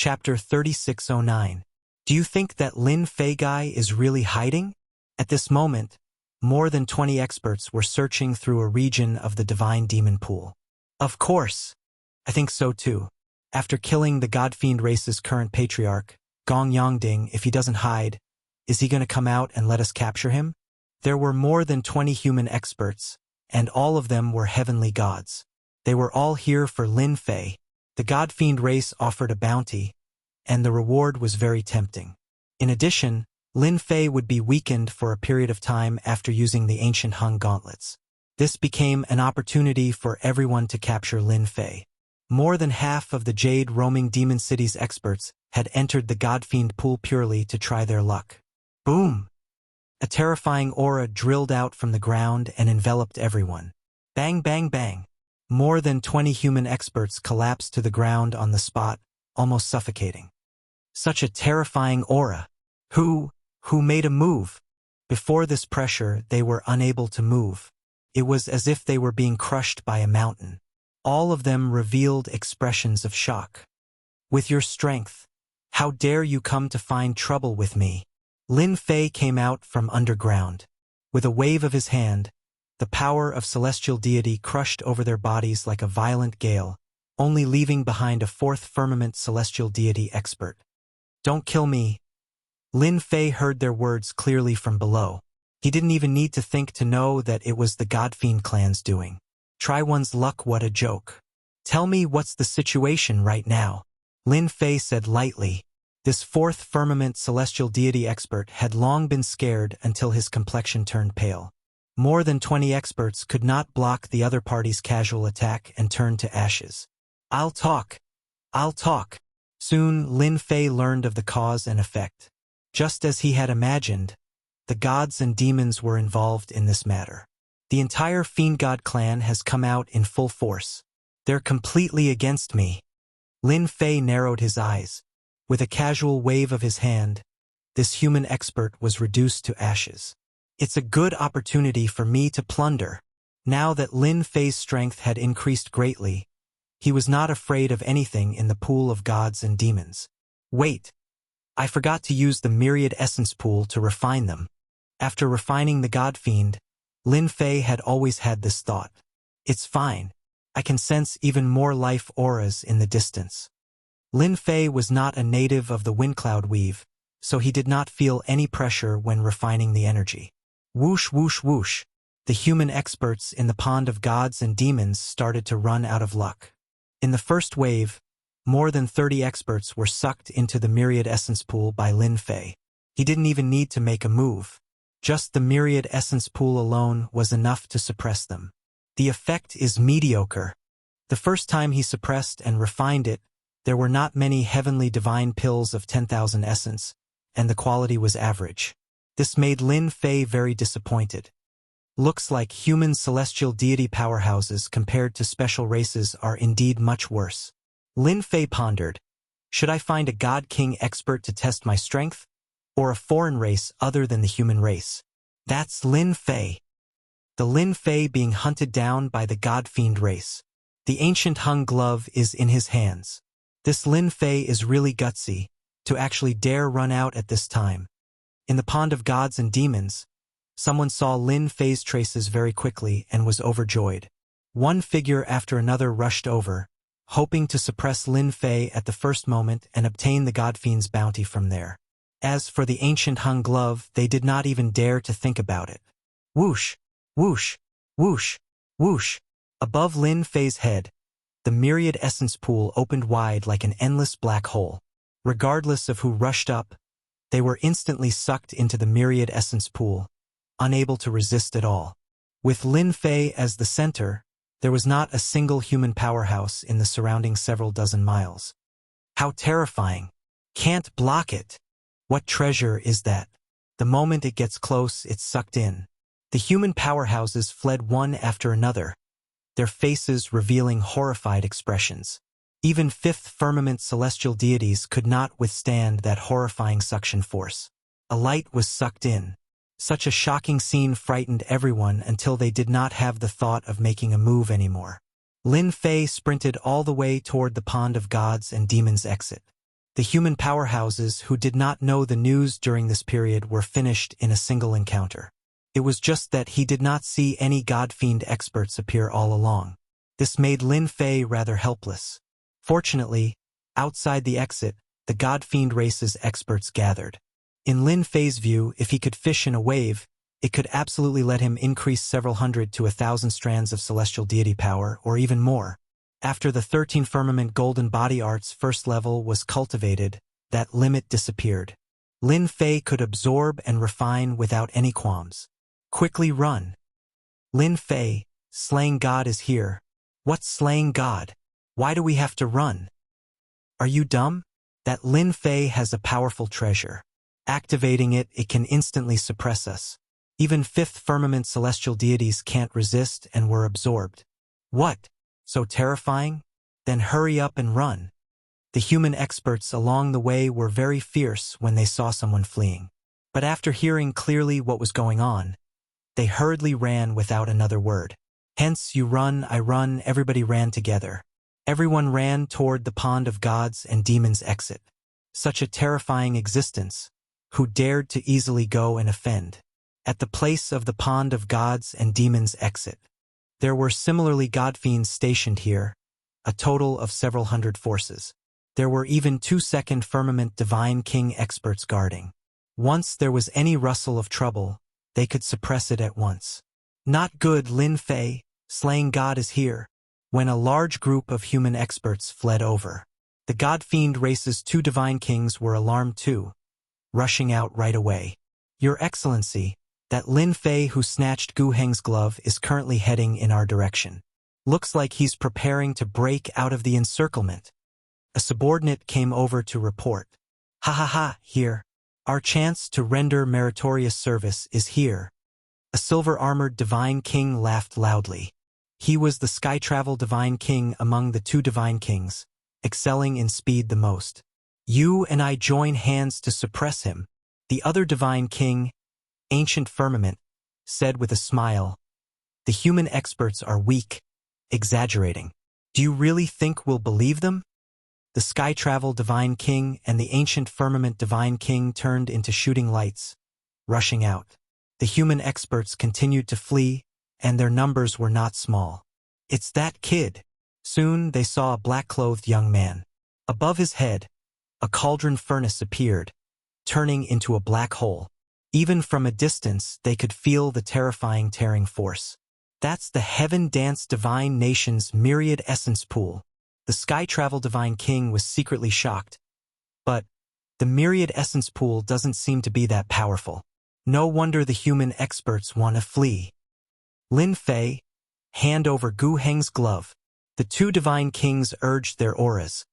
Chapter 3609. Do you think that Lin Fei guy is really hiding? At this moment, more than 20 experts were searching through a region of the divine demon pool. Of course. I think so too. After killing the God-fiend race's current patriarch, Gong Yongding, if he doesn't hide, is he going to come out and let us capture him? There were more than 20 human experts, and all of them were heavenly gods. They were all here for Lin Fei. The God-fiend race offered a bounty, and the reward was very tempting. In addition, Lin Fei would be weakened for a period of time after using the ancient Hung gauntlets. This became an opportunity for everyone to capture Lin Fei. More than half of the Jade roaming Demon City's experts had entered the God-fiend pool purely to try their luck. Boom! A terrifying aura drilled out from the ground and enveloped everyone. Bang, bang, bang. More than 20 human experts collapsed to the ground on the spot, almost suffocating. Such a terrifying aura. Who made a move? Before this pressure, they were unable to move. It was as if they were being crushed by a mountain. All of them revealed expressions of shock. With your strength, how dare you come to find trouble with me? Lin Fei came out from underground. With a wave of his hand, the power of celestial deity crushed over their bodies like a violent gale, only leaving behind a fourth firmament celestial deity expert. Don't kill me. Lin Fei heard their words clearly from below. He didn't even need to think to know that it was the God-fiend clan's doing. Try one's luck, what a joke. Tell me what's the situation right now. Lin Fei said lightly. This fourth firmament celestial deity expert had long been scared until his complexion turned pale. More than 20 experts could not block the other party's casual attack and turned to ashes. I'll talk. Soon Lin Fei learned of the cause and effect. Just as he had imagined, the gods and demons were involved in this matter. The entire Fiend God clan has come out in full force. They're completely against me. Lin Fei narrowed his eyes. With a casual wave of his hand, this human expert was reduced to ashes. It's a good opportunity for me to plunder. Now that Lin Fei's strength had increased greatly, he was not afraid of anything in the pool of gods and demons. Wait! I forgot to use the myriad essence pool to refine them. After refining the God-fiend, Lin Fei had always had this thought. It's fine. I can sense even more life auras in the distance. Lin Fei was not a native of the Windcloud Weave, so he did not feel any pressure when refining the energy. Whoosh, whoosh, whoosh. The human experts in the pond of gods and demons started to run out of luck. In the first wave, more than 30 experts were sucked into the myriad essence pool by Lin Fei. He didn't even need to make a move. Just the myriad essence pool alone was enough to suppress them. The effect is mediocre. The first time he suppressed and refined it, there were not many heavenly divine pills of 10,000 essence, and the quality was average. This made Lin Fei very disappointed. Looks like human celestial deity powerhouses compared to special races are indeed much worse. Lin Fei pondered, should I find a God King expert to test my strength? Or a foreign race other than the human race? That's Lin Fei. The Lin Fei being hunted down by the God-fiend race. The ancient Hung glove is in his hands. This Lin Fei is really gutsy, to actually dare run out at this time. In the pond of gods and demons, someone saw Lin Fei's traces very quickly and was overjoyed. One figure after another rushed over, hoping to suppress Lin Fei at the first moment and obtain the God-fiend's bounty from there. As for the ancient Hung glove, they did not even dare to think about it. Whoosh, whoosh, whoosh, whoosh. Above Lin Fei's head, the myriad essence pool opened wide like an endless black hole. Regardless of who rushed up, they were instantly sucked into the myriad essence pool, unable to resist at all. With Lin Fei as the center, there was not a single human powerhouse in the surrounding several dozen miles. How terrifying! Can't block it! What treasure is that? The moment it gets close, it's sucked in. The human powerhouses fled one after another, their faces revealing horrified expressions. Even fifth firmament celestial deities could not withstand that horrifying suction force. A light was sucked in. Such a shocking scene frightened everyone until they did not have the thought of making a move anymore. Lin Fei sprinted all the way toward the pond of gods and demons exit. The human powerhouses who did not know the news during this period were finished in a single encounter. It was just that he did not see any God-fiend experts appear all along. This made Lin Fei rather helpless. Fortunately, outside the exit, the God-fiend race's experts gathered. In Lin Fei's view, if he could fish in a wave, it could absolutely let him increase several hundred to 1,000 strands of celestial deity power, or even more. After the 13 firmament golden body art's first level was cultivated, that limit disappeared. Lin Fei could absorb and refine without any qualms. Quickly run. Lin Fei, slaying God is here. What's slaying God? Why do we have to run? Are you dumb? That Lin Fei has a powerful treasure. Activating it, it can instantly suppress us. Even fifth firmament celestial deities can't resist and were absorbed. What? So terrifying? Then hurry up and run. The human experts along the way were very fierce when they saw someone fleeing. But after hearing clearly what was going on, they hurriedly ran without another word. Hence, you run, I run, everybody ran together. Everyone ran toward the pond of gods and demons exit. Such a terrifying existence. Who dared to easily go and offend? At the place of the pond of gods and demons exit, there were similarly god-fiends stationed here, a total of several hundred forces. There were even 2 second firmament divine king experts guarding. Once there was any rustle of trouble, they could suppress it at once. Not good, Lin Fei, slaying God is here. When a large group of human experts fled over, the god-fiend race's 2 divine kings were alarmed too, rushing out right away. Your Excellency, that Lin Fei who snatched Gu Heng's glove is currently heading in our direction. Looks like he's preparing to break out of the encirclement. A subordinate came over to report. Ha ha ha, here. Our chance to render meritorious service is here. A silver-armored divine king laughed loudly. He was the sky-travel divine king among the 2 divine kings, excelling in speed the most. You and I join hands to suppress him. The other divine king, Ancient Firmament, said with a smile, the human experts are weak, exaggerating. Do you really think we'll believe them? The Sky Travel Divine King and the Ancient Firmament Divine King turned into shooting lights, rushing out. The human experts continued to flee, and their numbers were not small. It's that kid. Soon they saw a black-clothed young man. Above his head, a cauldron furnace appeared, turning into a black hole. Even from a distance, they could feel the terrifying tearing force. That's the Heaven Dance Divine Nation's myriad essence pool. The Sky Travel Divine King was secretly shocked. But the myriad essence pool doesn't seem to be that powerful. No wonder the human experts want to flee. Lin Fei, hand over Gu Heng's glove. The 2 divine kings urged their auras,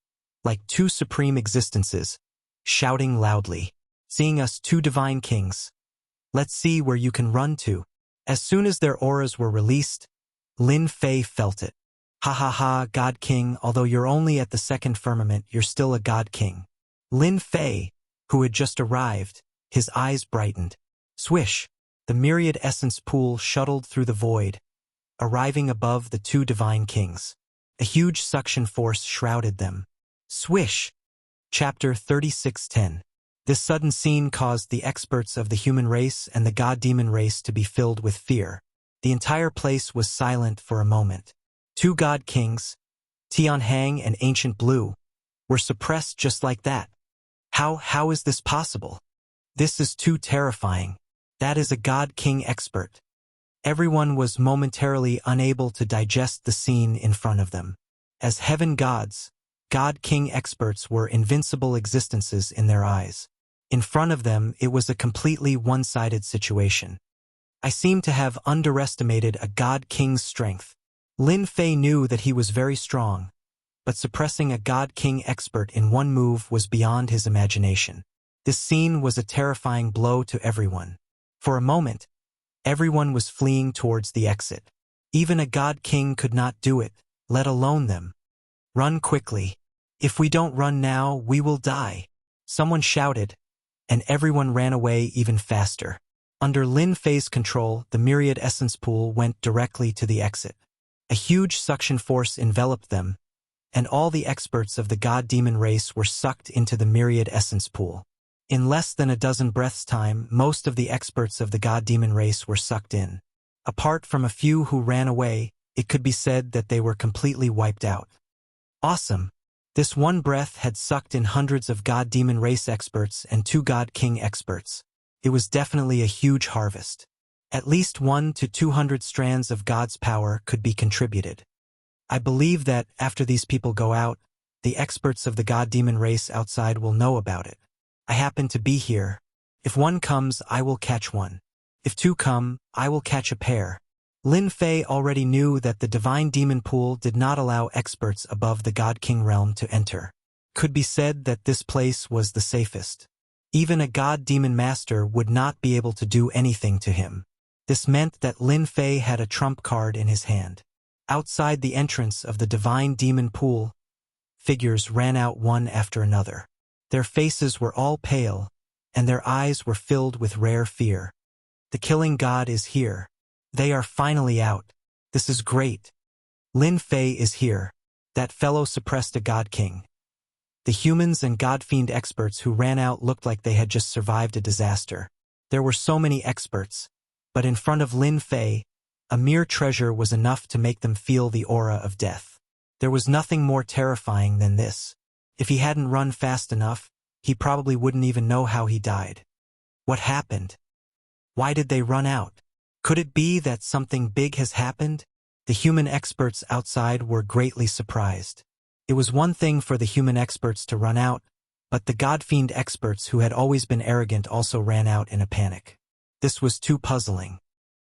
like 2 supreme existences, shouting loudly. Seeing us 2 divine kings. Let's see where you can run to. As soon as their auras were released, Lin Fei felt it. Ha ha ha, God King, although you're only at the 2nd firmament, you're still a God King. Lin Fei, who had just arrived, his eyes brightened. Swish! The myriad essence pool shuttled through the void, arriving above the 2 divine kings. A huge suction force shrouded them. Swish! Chapter 36:10. This sudden scene caused the experts of the human race and the god-demon race to be filled with fear. The entire place was silent for a moment. 2 god kings, Tianhang and Ancient Blue, were suppressed just like that. How is this possible? This is too terrifying. That is a god king expert. Everyone was momentarily unable to digest the scene in front of them. As heaven gods, god king experts were invincible existences in their eyes. In front of them, it was a completely one-sided situation. I seem to have underestimated a god king's strength. Lin Fei knew that he was very strong, but suppressing a god king expert in one move was beyond his imagination. This scene was a terrifying blow to everyone. For a moment, everyone was fleeing towards the exit. Even a god king could not do it, let alone them. Run quickly. If we don't run now, we will die. Someone shouted, and everyone ran away even faster. Under Lin Fei's control, the myriad essence pool went directly to the exit. A huge suction force enveloped them, and all the experts of the god-demon race were sucked into the myriad essence pool. In less than a dozen breaths' time, most of the experts of the god-demon race were sucked in. Apart from a few who ran away, it could be said that they were completely wiped out. Awesome! This one breath had sucked in hundreds of god-demon race experts and 2 god-king experts. It was definitely a huge harvest. At least 1 to 200 strands of God's power could be contributed. I believe that, after these people go out, the experts of the god-demon race outside will know about it. I happen to be here. If 1 comes, I will catch 1. If 2 come, I will catch a pair. Lin Fei already knew that the divine demon pool did not allow experts above the god-king realm to enter. Could be said that this place was the safest. Even a god-demon master would not be able to do anything to him. This meant that Lin Fei had a trump card in his hand. Outside the entrance of the divine demon pool, figures ran out one after another. Their faces were all pale, and their eyes were filled with rare fear. The killing god is here. They are finally out. This is great. Lin Fei is here. That fellow suppressed a god king. The humans and god-fiend experts who ran out looked like they had just survived a disaster. There were so many experts, but in front of Lin Fei, a mere treasure was enough to make them feel the aura of death. There was nothing more terrifying than this. If he hadn't run fast enough, he probably wouldn't even know how he died. What happened? Why did they run out? Could it be that something big has happened? The human experts outside were greatly surprised. It was one thing for the human experts to run out, but the god-fiend experts who had always been arrogant also ran out in a panic. This was too puzzling.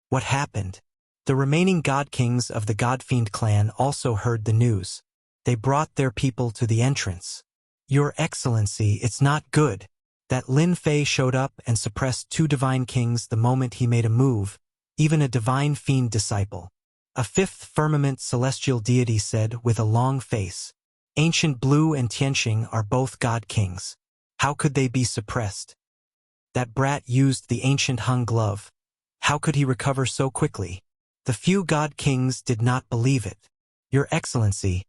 What happened? The remaining god-kings of the god-fiend clan also heard the news. They brought their people to the entrance. Your Excellency, it's not good. That Lin Fei showed up and suppressed 2 divine kings the moment he made a move, even a divine fiend disciple. A 5th firmament celestial deity said with a long face, Ancient Blue and Tianxing are both god kings. How could they be suppressed? That brat used the ancient Hung glove. How could he recover so quickly? The few god kings did not believe it. Your Excellency,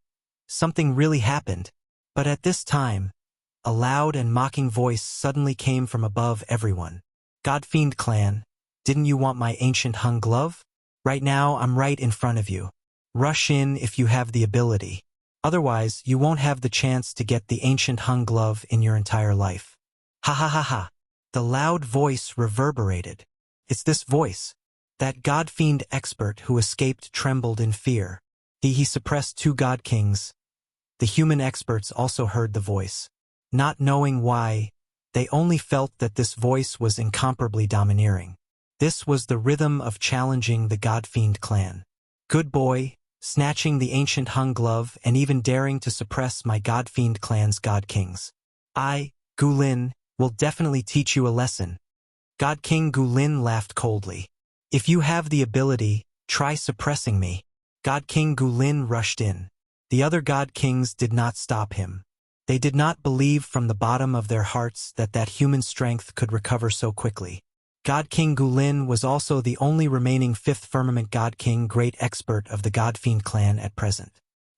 something really happened. But at this time, a loud and mocking voice suddenly came from above everyone. God-fiend clan, didn't you want my ancient Hung glove? Right now I'm right in front of you. Rush in if you have the ability. Otherwise, you won't have the chance to get the ancient Hung glove in your entire life. Ha ha ha ha. The loud voice reverberated. It's this voice. That god-fiend expert who escaped trembled in fear. He suppressed 2 god kings. The human experts also heard the voice. Not knowing why, they only felt that this voice was incomparably domineering. This was the rhythm of challenging the god-fiend clan. Good boy, snatching the ancient Hung glove and even daring to suppress my god-fiend clan's god kings. I, Gu Lin, will definitely teach you a lesson. God King Gu Lin laughed coldly. If you have the ability, try suppressing me. God King Gu Lin rushed in. The other god kings did not stop him. They did not believe from the bottom of their hearts that human strength could recover so quickly. God King Gu Lin was also the only remaining 5th firmament god king great expert of the god-fiend clan at present.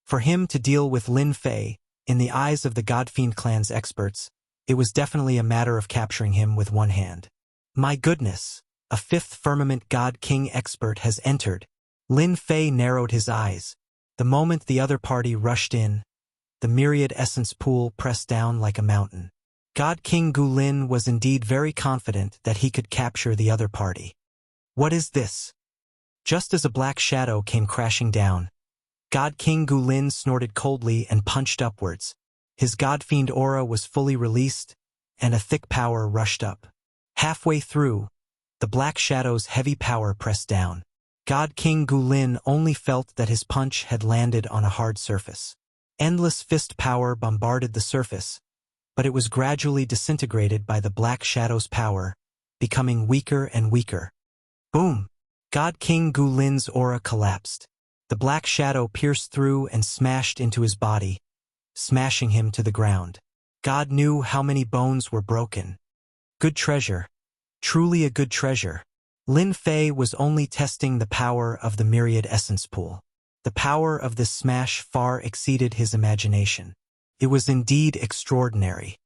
For him to deal with Lin Fei, in the eyes of the god-fiend clan's experts, it was definitely a matter of capturing him with one hand. My goodness, a 5th firmament god king expert has entered. Lin Fei narrowed his eyes. The moment the other party rushed in, the myriad essence pool pressed down like a mountain. God King Gu Lin was indeed very confident that he could capture the other party. What is this? Just as a black shadow came crashing down, God King Gu Lin snorted coldly and punched upwards. His god-fiend aura was fully released, and a thick power rushed up. Halfway through, the black shadow's heavy power pressed down. God King Gu Lin only felt that his punch had landed on a hard surface. Endless fist power bombarded the surface, but it was gradually disintegrated by the black shadow's power, becoming weaker and weaker. Boom! God King Gu Lin's aura collapsed. The black shadow pierced through and smashed into his body, smashing him to the ground. God knew how many bones were broken. Good treasure. Truly a good treasure. Lin Fei was only testing the power of the myriad essence pool. The power of this smash far exceeded his imagination. It was indeed extraordinary.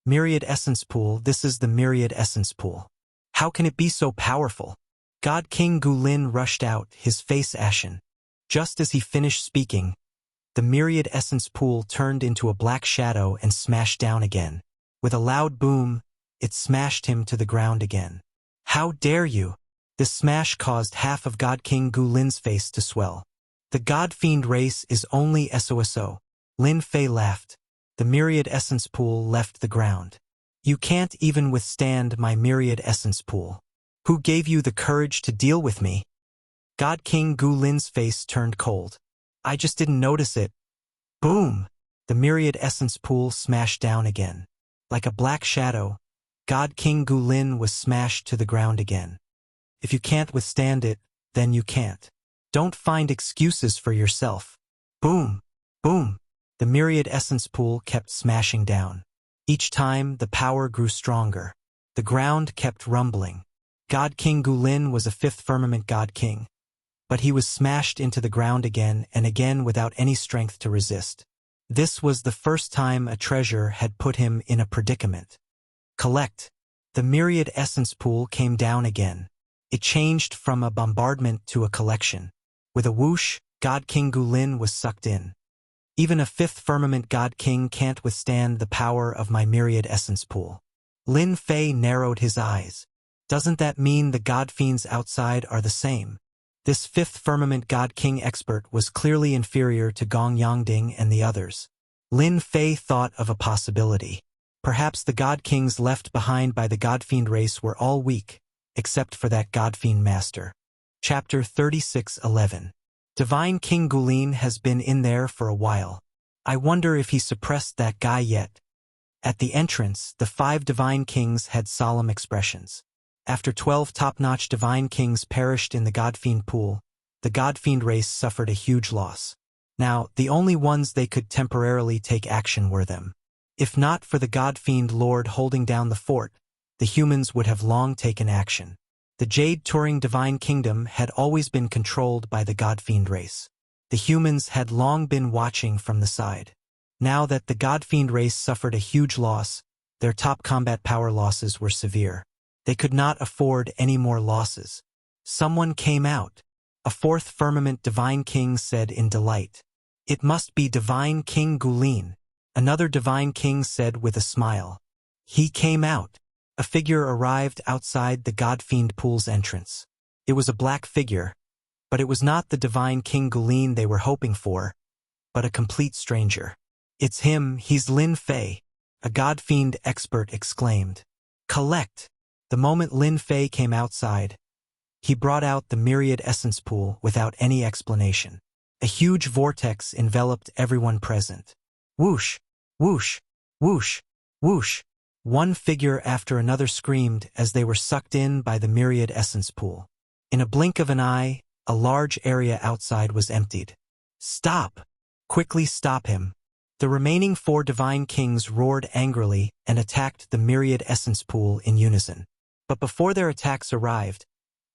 Myriad Essence Pool, this is the Myriad Essence Pool. How can it be so powerful? God King Gulin rushed out, his face ashen. Just as he finished speaking, the Myriad Essence Pool turned into a black shadow and smashed down again. With a loud boom, it smashed him to the ground again. How dare you! This smash caused half of God King Gulin's face to swell. The God Fiend race is only SOSO. Lin Fei laughed. The Myriad Essence Pool left the ground. You can't even withstand my Myriad Essence Pool. Who gave you the courage to deal with me? God King Gulin's face turned cold. I just didn't notice it. Boom! The Myriad Essence Pool smashed down again. Like a black shadow, God King Gulin was smashed to the ground again. If you can't withstand it, then you can't. Don't find excuses for yourself. Boom! Boom! The Myriad Essence Pool kept smashing down. Each time, the power grew stronger. The ground kept rumbling. God King Gulin was a fifth firmament God King. But he was smashed into the ground again and again without any strength to resist. This was the first time a treasure had put him in a predicament. Collect. The Myriad Essence Pool came down again. It changed from a bombardment to a collection. With a whoosh, God King Gulin was sucked in. Even a fifth firmament God King can't withstand the power of my Myriad Essence Pool. Lin Fei narrowed his eyes. Doesn't that mean the God Fiends outside are the same? This fifth firmament God King expert was clearly inferior to Gong Yangding and the others. Lin Fei thought of a possibility. Perhaps the God Kings left behind by the God Fiend race were all weak, except for that God Fiend master. Chapter 36:11. Divine King Gulin has been in there for a while. I wonder if he suppressed that guy yet. At the entrance, the 5 Divine Kings had solemn expressions. After 12 top-notch Divine Kings perished in the God Fiend pool, the God Fiend race suffered a huge loss. Now, the only ones they could temporarily take action were them. If not for the God Fiend Lord holding down the fort, the humans would have long taken action. The Jade Turing Divine Kingdom had always been controlled by the God Fiend race. The humans had long been watching from the side. Now that the God Fiend race suffered a huge loss, their top combat power losses were severe. They could not afford any more losses. Someone came out. A 4th Firmament Divine King said in delight. It must be Divine King Gulin. Another Divine King said with a smile. He came out. A figure arrived outside the God Fiend pool's entrance. It was a black figure, but it was not the Divine King Gulin they were hoping for, but a complete stranger. It's him, he's Lin Fei, a God Fiend expert exclaimed. Collect. The moment Lin Fei came outside, he brought out the Myriad Essence Pool without any explanation. A huge vortex enveloped everyone present. Whoosh, whoosh, whoosh, whoosh. One figure after another screamed as they were sucked in by the Myriad Essence Pool. In a blink of an eye, a large area outside was emptied. Stop! Quickly stop him. The remaining 4 Divine Kings roared angrily and attacked the Myriad Essence Pool in unison. But before their attacks arrived,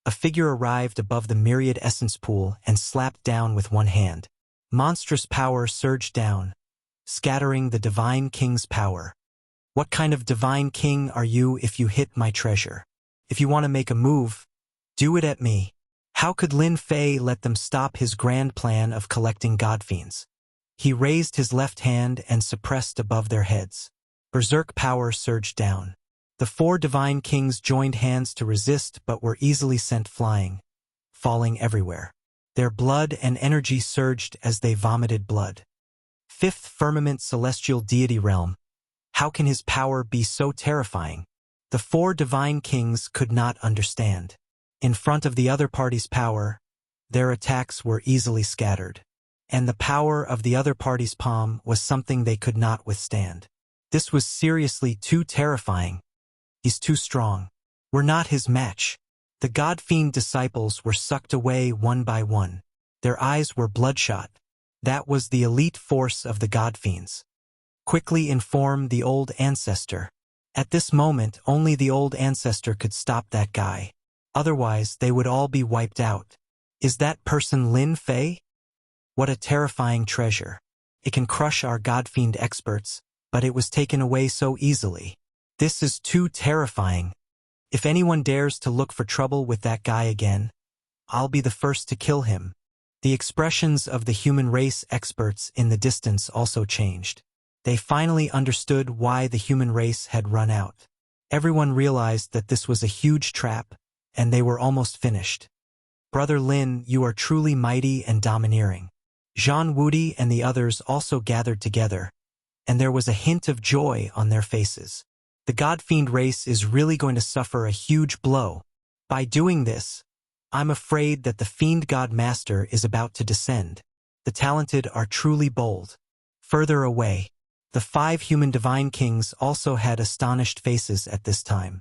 a figure arrived above the Myriad Essence Pool and slapped down with one hand. Monstrous power surged down, scattering the Divine King's power. What kind of Divine King are you if you hit my treasure? If you want to make a move, do it at me. How could Lin Fei let them stop his grand plan of collecting God Fiends? He raised his left hand and suppressed above their heads. Berserk power surged down. The 4 Divine Kings joined hands to resist but were easily sent flying, falling everywhere. Their blood and energy surged as they vomited blood. 5th Firmament Celestial Deity Realm. How can his power be so terrifying? The 4 Divine Kings could not understand. In front of the other party's power, their attacks were easily scattered. And the power of the other party's palm was something they could not withstand. This was seriously too terrifying. He's too strong. We're not his match. The God Fiend disciples were sucked away one by one. Their eyes were bloodshot. That was the elite force of the God Fiends. Quickly inform the old ancestor. At this moment, only the old ancestor could stop that guy. Otherwise, they would all be wiped out. Is that person Lin Fei? What a terrifying treasure. It can crush our God-fiend experts, but it was taken away so easily. This is too terrifying. If anyone dares to look for trouble with that guy again, I'll be the first to kill him. The expressions of the human race experts in the distance also changed. They finally understood why the human race had run out. Everyone realized that this was a huge trap, and they were almost finished. Brother Lin, you are truly mighty and domineering. Zhang Wudi and the others also gathered together, and there was a hint of joy on their faces. The God-fiend race is really going to suffer a huge blow. By doing this, I'm afraid that the Fiend God Master is about to descend. The talented are truly bold. Further away, the 5 human divine kings also had astonished faces at this time.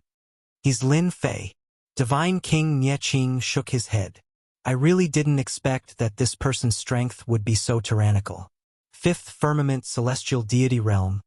He's Lin Fei. Divine King Nie Qing shook his head. I really didn't expect that this person's strength would be so tyrannical. 5th Firmament Celestial Deity Realm,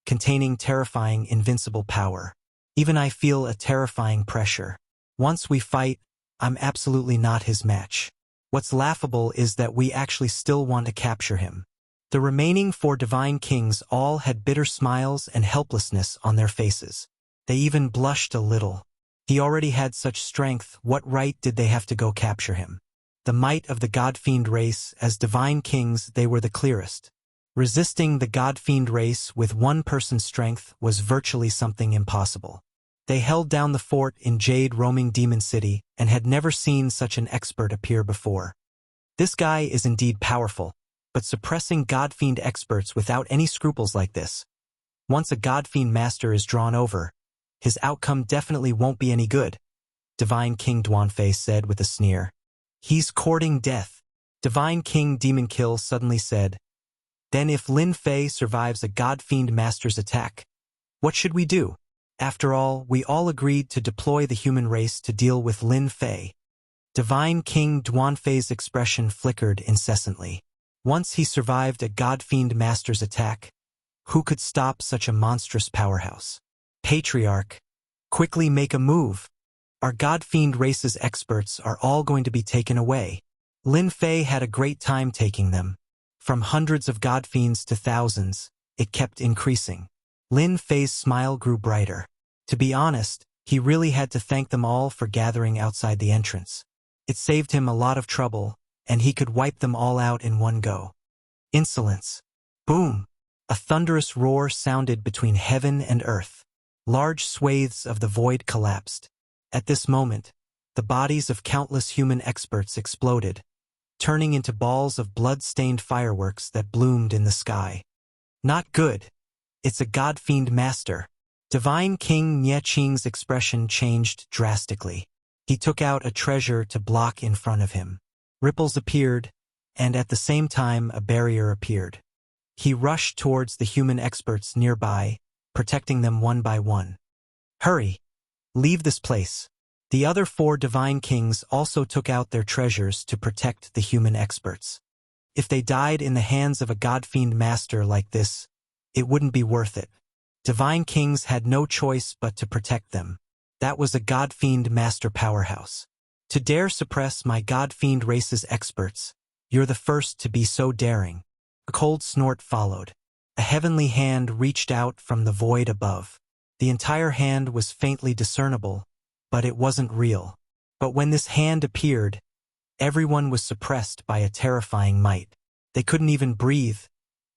containing terrifying invincible power. Even I feel a terrifying pressure. Once we fight, I'm absolutely not his match. What's laughable is that we actually still want to capture him. The remaining 4 divine kings all had bitter smiles and helplessness on their faces. They even blushed a little. He already had such strength, what right did they have to go capture him? The might of the God-fiend race, as divine kings they were the clearest. Resisting the God-fiend race with one person's strength was virtually something impossible. They held down the fort in Jade roaming Demon City and had never seen such an expert appear before. This guy is indeed powerful, but suppressing God-fiend experts without any scruples like this. Once a God-fiend master is drawn over, his outcome definitely won't be any good, Divine King Duanfei said with a sneer. He's courting death, Divine King Demon Kill suddenly said. Then if Lin Fei survives a God-fiend master's attack, what should we do? After all, we all agreed to deploy the human race to deal with Lin Fei. Divine King Duanfei's expression flickered incessantly. Once he survived a God-fiend master's attack, who could stop such a monstrous powerhouse? Patriarch, quickly make a move. Our God-fiend race's experts are all going to be taken away. Lin Fei had a great time taking them. From hundreds of God-fiends to thousands, it kept increasing. Lin Fei's smile grew brighter. To be honest, he really had to thank them all for gathering outside the entrance. It saved him a lot of trouble, and he could wipe them all out in one go. Insolence. Boom! A thunderous roar sounded between heaven and earth. Large swathes of the void collapsed. At this moment, the bodies of countless human experts exploded, turning into balls of blood-stained fireworks that bloomed in the sky. Not good. It's a God-fiend master. Divine King Nie Qing's expression changed drastically. He took out a treasure to block in front of him. Ripples appeared, and at the same time a barrier appeared. He rushed towards the human experts nearby, protecting them one by one. Hurry! Leave this place. The other 4 divine kings also took out their treasures to protect the human experts. If they died in the hands of a God-fiend master like this, it wouldn't be worth it. Divine kings had no choice but to protect them. That was a God-fiend master powerhouse. To dare suppress my God-fiend race's experts, you're the first to be so daring. A cold snort followed. A heavenly hand reached out from the void above. The entire hand was faintly discernible, but it wasn't real. But when this hand appeared, everyone was suppressed by a terrifying might. They couldn't even breathe,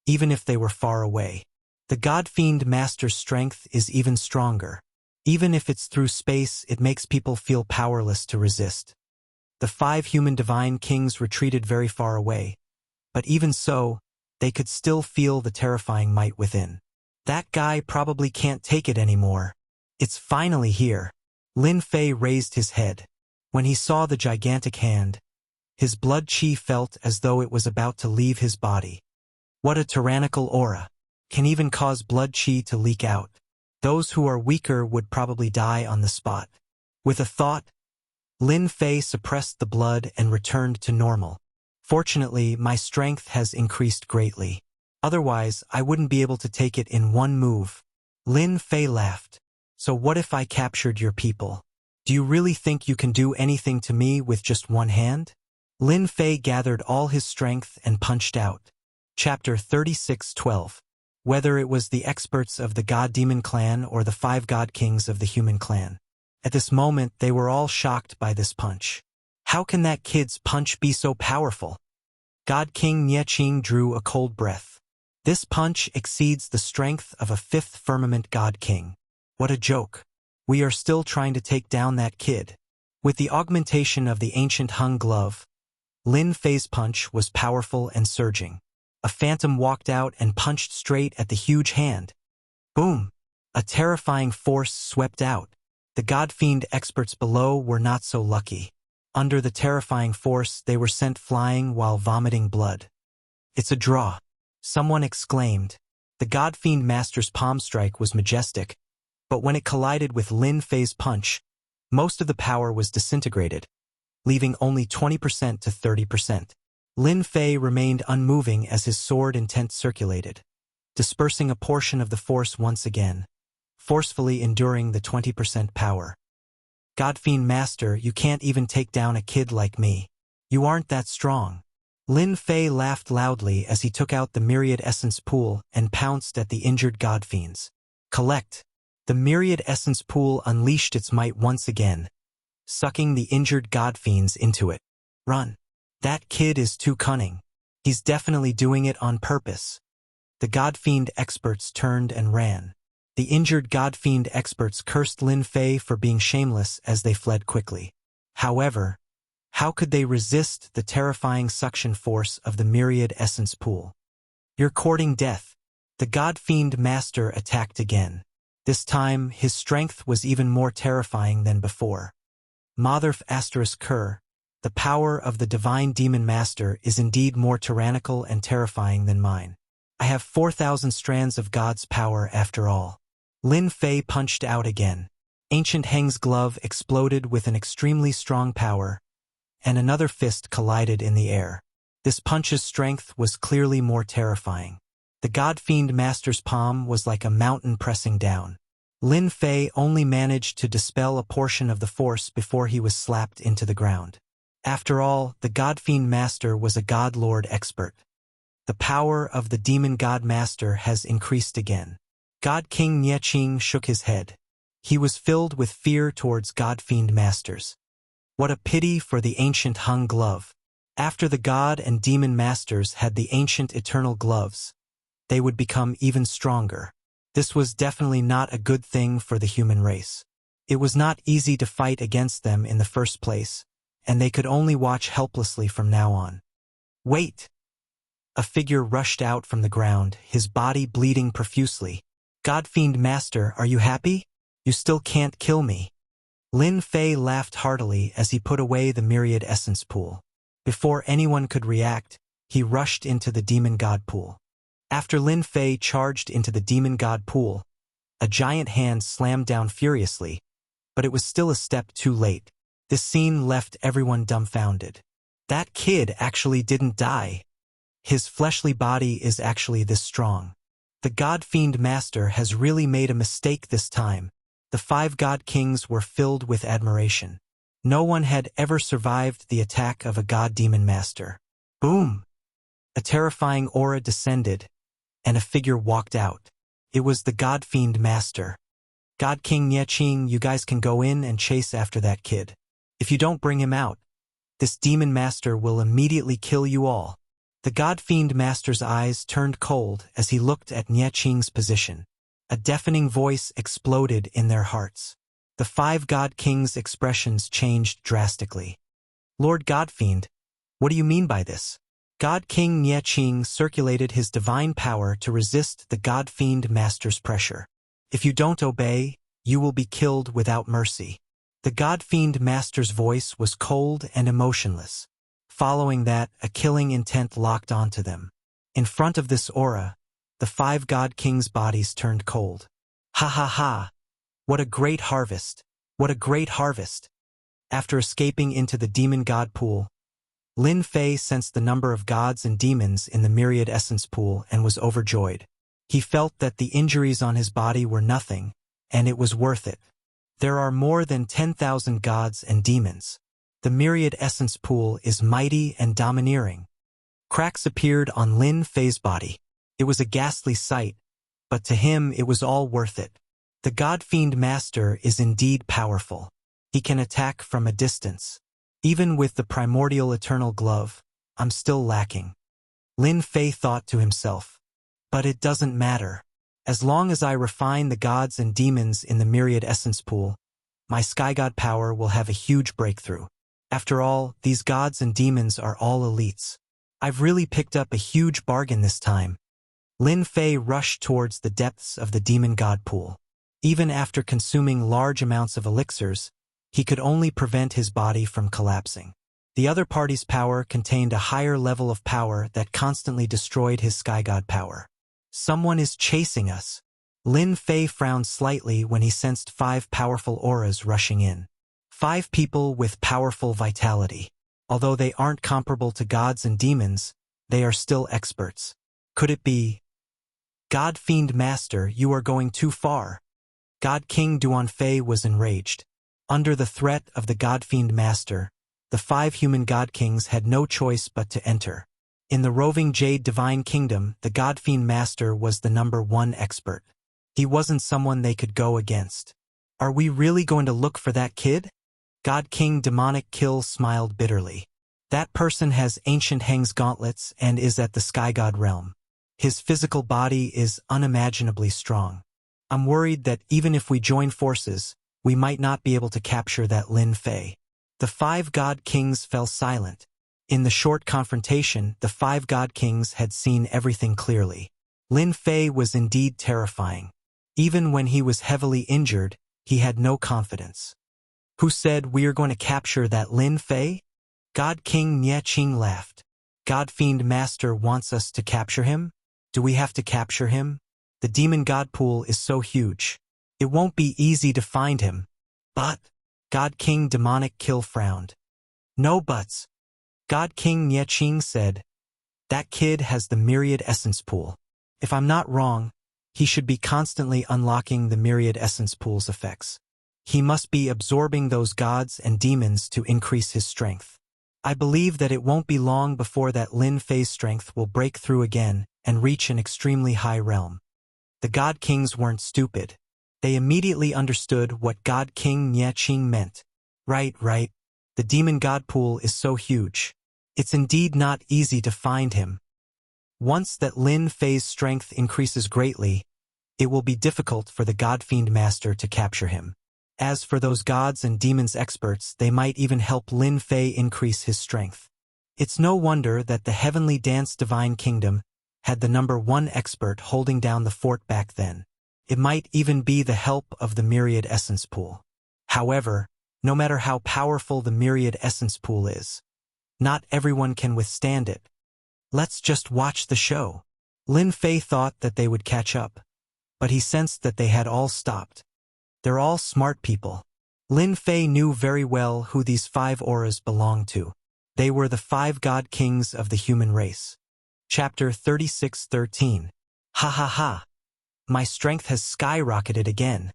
even if they were far away. The God-fiend master's strength is even stronger. Even if it's through space, it makes people feel powerless to resist. The 5 human divine kings retreated very far away, but even so, they could still feel the terrifying might within. That guy probably can't take it anymore. It's finally here. Lin Fei raised his head. When he saw the gigantic hand, his blood qi felt as though it was about to leave his body. What a tyrannical aura. Can even cause blood qi to leak out. Those who are weaker would probably die on the spot. With a thought, Lin Fei suppressed the blood and returned to normal. Fortunately, my strength has increased greatly. Otherwise, I wouldn't be able to take it in one move. Lin Fei laughed. So what if I captured your people? Do you really think you can do anything to me with just one hand? Lin Fei gathered all his strength and punched out. Chapter 36:12. Whether it was the experts of the God-Demon clan or the 5 God Kings of the human clan. At this moment, they were all shocked by this punch. How can that kid's punch be so powerful? God King Nieching drew a cold breath. This punch exceeds the strength of a 5th firmament God King. What a joke. We are still trying to take down that kid. With the augmentation of the ancient Hung Glove, Lin Fei's punch was powerful and surging. A phantom walked out and punched straight at the huge hand. Boom! A terrifying force swept out. The God-Fiend experts below were not so lucky. Under the terrifying force, they were sent flying while vomiting blood. It's a draw. Someone exclaimed. The God-Fiend Master's palm strike was majestic, but when it collided with Lin Fei's punch, most of the power was disintegrated, leaving only 20% to 30%. Lin Fei remained unmoving as his sword intent circulated, dispersing a portion of the force once again, forcefully enduring the 20% power. God-Fiend Master, you can't even take down a kid like me. You aren't that strong. Lin Fei laughed loudly as he took out the Myriad Essence Pool and pounced at the injured God-Fiends. Collect. The Myriad Essence Pool unleashed its might once again, sucking the injured God-Fiends into it. Run. That kid is too cunning. He's definitely doing it on purpose. The God-Fiend experts turned and ran. The injured God-Fiend experts cursed Lin Fei for being shameless as they fled quickly. However, how could they resist the terrifying suction force of the Myriad Essence Pool? You're courting death. The God-Fiend Master attacked again. This time, his strength was even more terrifying than before. Motherf *****. The power of the Divine Demon Master is indeed more tyrannical and terrifying than mine. I have 4,000 strands of God's power after all. Lin Fei punched out again. Ancient Heng's glove exploded with an extremely strong power, and another fist collided in the air. This punch's strength was clearly more terrifying. The God-Fiend Master's palm was like a mountain pressing down. Lin Fei only managed to dispel a portion of the force before he was slapped into the ground. After all, the God-Fiend Master was a God Lord expert. The power of the Demon God Master has increased again. God King Nieching shook his head. He was filled with fear towards God-Fiend Masters. What a pity for the ancient Hung Glove. After the God and Demon Masters had the ancient eternal gloves, they would become even stronger. This was definitely not a good thing for the human race. It was not easy to fight against them in the first place, and they could only watch helplessly from now on. Wait! A figure rushed out from the ground, his body bleeding profusely. God-Fiend Master, are you happy? You still can't kill me. Lin Fei laughed heartily as he put away the Myriad Essence Pool. Before anyone could react, he rushed into the Demon God Pool. After Lin Fei charged into the Demon God Pool, a giant hand slammed down furiously, but it was still a step too late. This scene left everyone dumbfounded. That kid actually didn't die. His fleshly body is actually this strong. The God-Fiend Master has really made a mistake this time. The 5 God Kings were filled with admiration. No one had ever survived the attack of a God-Demon Master. Boom! A terrifying aura descended, and a figure walked out. It was the God-Fiend Master. God King Nieching, you guys can go in and chase after that kid. If you don't bring him out, this Demon Master will immediately kill you all. The God-Fiend Master's eyes turned cold as he looked at Nieching's position. A deafening voice exploded in their hearts. The 5 God Kings' expressions changed drastically. Lord God-Fiend, what do you mean by this? God King Nieching circulated his divine power to resist the God-Fiend Master's pressure. If you don't obey, you will be killed without mercy. The God-Fiend Master's voice was cold and emotionless. Following that, a killing intent locked onto them. In front of this aura, the 5 God Kings' bodies turned cold. Ha ha ha! What a great harvest! What a great harvest! After escaping into the Demon God Pool, Lin Fei sensed the number of gods and demons in the Myriad Essence Pool and was overjoyed. He felt that the injuries on his body were nothing, and it was worth it. There are more than 10,000 gods and demons. The myriad essence pool is mighty and domineering. Cracks appeared on Lin Fei's body. It was a ghastly sight, but to him it was all worth it. The God-fiend master is indeed powerful. He can attack from a distance. Even with the primordial eternal glove, I'm still lacking. Lin Fei thought to himself. But it doesn't matter. As long as I refine the gods and demons in the myriad essence pool, my sky god power will have a huge breakthrough. After all, these gods and demons are all elites. I've really picked up a huge bargain this time. Lin Fei rushed towards the depths of the demon god pool. Even after consuming large amounts of elixirs, he could only prevent his body from collapsing. The other party's power contained a higher level of power that constantly destroyed his sky god power. Someone is chasing us. Lin Fei frowned slightly when he sensed 5 powerful auras rushing in. 5 people with powerful vitality. Although they aren't comparable to gods and demons, they are still experts. Could it be? God-fiend master, you are going too far. God King Duanfei was enraged. Under the threat of the God-fiend master, the 5 human god kings had no choice but to enter. In the roving Jade Divine Kingdom, the God-fiend master was the #1 expert. He wasn't someone they could go against. Are we really going to look for that kid? God King Demonic Kill smiled bitterly. That person has ancient Heng's gauntlets and is at the sky god realm. His physical body is unimaginably strong. I'm worried that even if we join forces, we might not be able to capture that Lin Fei. The 5 god kings fell silent. In the short confrontation, the 5 god kings had seen everything clearly. Lin Fei was indeed terrifying. Even when he was heavily injured, he had no confidence. Who said we are going to capture that Lin Fei? God King Nye Qing laughed. God-fiend master wants us to capture him? Do we have to capture him? The demon god pool is so huge. It won't be easy to find him. But, God King Demonic Kill frowned. No buts. God King Nye Qing said, that kid has the myriad essence pool. If I'm not wrong, he should be constantly unlocking the myriad essence pool's effects. He must be absorbing those gods and demons to increase his strength. I believe that it won't be long before that Lin Fei's strength will break through again and reach an extremely high realm. The God Kings weren't stupid. They immediately understood what God King Nye Qing meant. Right. The demon god pool is so huge. It's indeed not easy to find him. Once that Lin Fei's strength increases greatly, it will be difficult for the God-fiend master to capture him. As for those gods and demons experts, they might even help Lin Fei increase his strength. It's no wonder that the Heavenly Dance Divine Kingdom had the #1 expert holding down the fort back then. It might even be the help of the myriad essence pool. However, no matter how powerful the myriad essence pool is, not everyone can withstand it. Let's just watch the show. Lin Fei thought that they would catch up, but he sensed that they had all stopped. They're all smart people. Lin Fei knew very well who these 5 auras belonged to. They were the 5 god kings of the human race. Chapter 36:13. Ha ha ha. My strength has skyrocketed again.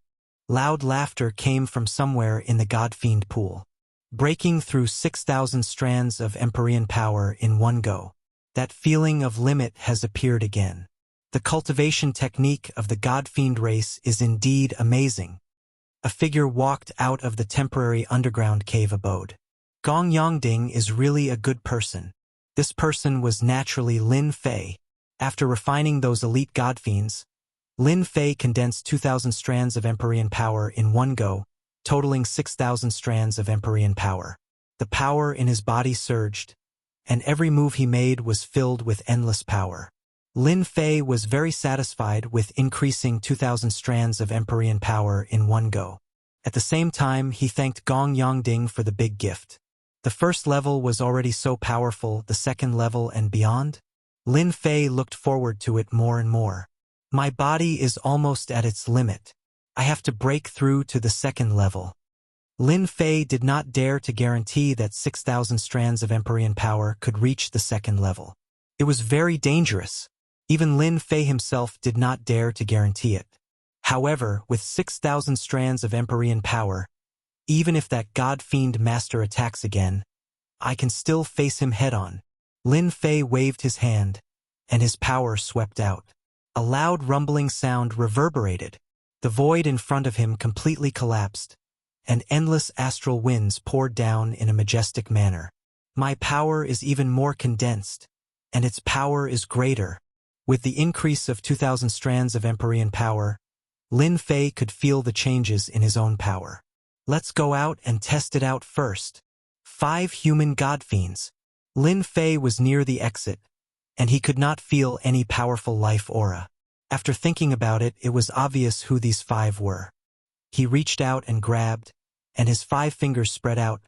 Loud laughter came from somewhere in the God-fiend pool. Breaking through 6,000 strands of Empyrean power in one go. That feeling of limit has appeared again. The cultivation technique of the God-fiend race is indeed amazing. A figure walked out of the temporary underground cave abode. Gong Yongding is really a good person. This person was naturally Lin Fei. After refining those elite godfiends, Lin Fei condensed 2,000 strands of Empyrean power in one go, totaling 6,000 strands of Empyrean power. The power in his body surged, and every move he made was filled with endless power. Lin Fei was very satisfied with increasing 2,000 strands of Empyrean power in one go. At the same time, he thanked Gong Yongding for the big gift. The first level was already so powerful, the second level and beyond? Lin Fei looked forward to it more and more. My body is almost at its limit. I have to break through to the second level. Lin Fei did not dare to guarantee that 6,000 strands of Empyrean power could reach the second level. It was very dangerous. Even Lin Fei himself did not dare to guarantee it. However, with 6,000 strands of Empyrean power, Even if that God-fiend master attacks again, I can still face him head-on. Lin Fei waved his hand, and his power swept out. A loud rumbling sound reverberated. The void in front of him completely collapsed, and endless astral winds poured down in a majestic manner. My power is even more condensed, and its power is greater. With the increase of 2,000 strands of Empyrean power, Lin Fei could feel the changes in his own power. Let's go out and test it out first. 5 human godfiends. Lin Fei was near the exit, and he could not feel any powerful life aura. After thinking about it, it was obvious who these 5 were. He reached out and grabbed, and his 5 fingers spread out,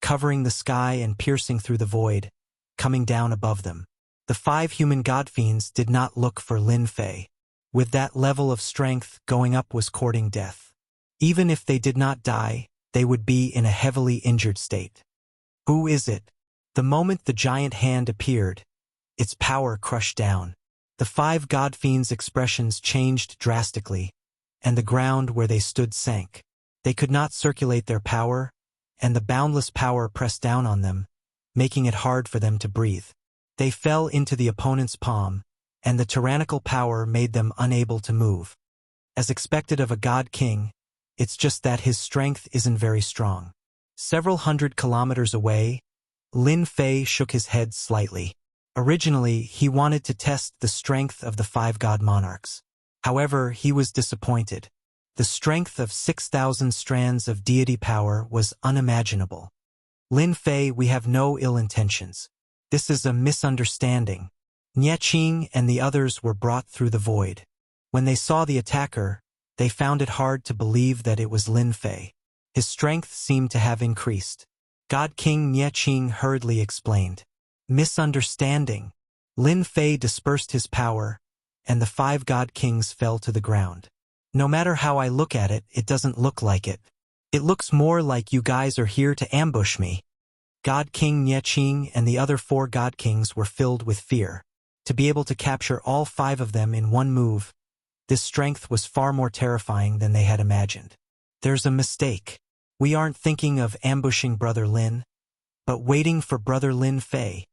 covering the sky and piercing through the void, coming down above them. The 5 human godfiends did not look for Lin Fei. With that level of strength, going up was courting death. Even if they did not die, they would be in a heavily injured state. Who is it? The moment the giant hand appeared, its power crushed down. The 5 godfiends' expressions changed drastically, and the ground where they stood sank. They could not circulate their power, and the boundless power pressed down on them, making it hard for them to breathe. They fell into the opponent's palm, and the tyrannical power made them unable to move. As expected of a god king, it's just that his strength isn't very strong. Several hundred kilometers away, Lin Fei shook his head slightly. Originally, he wanted to test the strength of the 5 god monarchs. However, he was disappointed. The strength of 6,000 strands of deity power was unimaginable. Lin Fei, we have no ill intentions. This is a misunderstanding. Nie Qing and the others were brought through the void. When they saw the attacker, they found it hard to believe that it was Lin Fei. His strength seemed to have increased. God King Nie Qing hurriedly explained. Misunderstanding. Lin Fei dispersed his power, and the 5 god kings fell to the ground. No matter how I look at it, it doesn't look like it. It looks more like you guys are here to ambush me. God King Nie Qing and the other 4 god kings were filled with fear. To be able to capture all 5 of them in one move, this strength was far more terrifying than they had imagined. There's a mistake. We aren't thinking of ambushing Brother Lin, but waiting for Brother Lin Fei.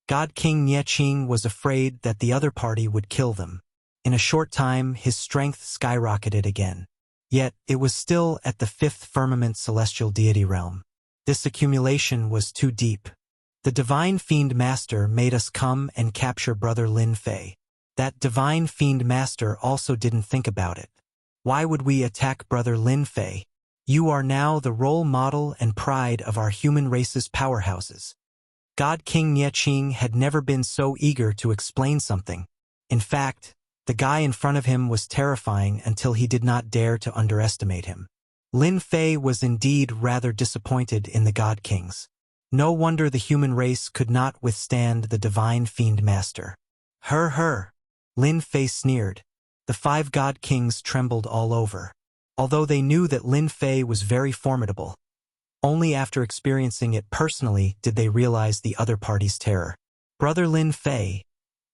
God King Nie Qing was afraid that the other party would kill them. In a short time, his strength skyrocketed again. Yet, it was still at the 5th firmament celestial deity realm. This accumulation was too deep. The divine fiend master made us come and capture Brother Lin Fei. That divine fiend master also didn't think about it. Why would we attack Brother Lin Fei? You are now the role model and pride of our human race's powerhouses. God King Nie Qing had never been so eager to explain something. In fact, the guy in front of him was terrifying until he did not dare to underestimate him. Lin Fei was indeed rather disappointed in the God Kings. No wonder the human race could not withstand the divine fiend master. Her. Lin Fei sneered. The 5 God Kings trembled all over. Although they knew that Lin Fei was very formidable, only after experiencing it personally did they realize the other party's terror. Brother Lin Fei,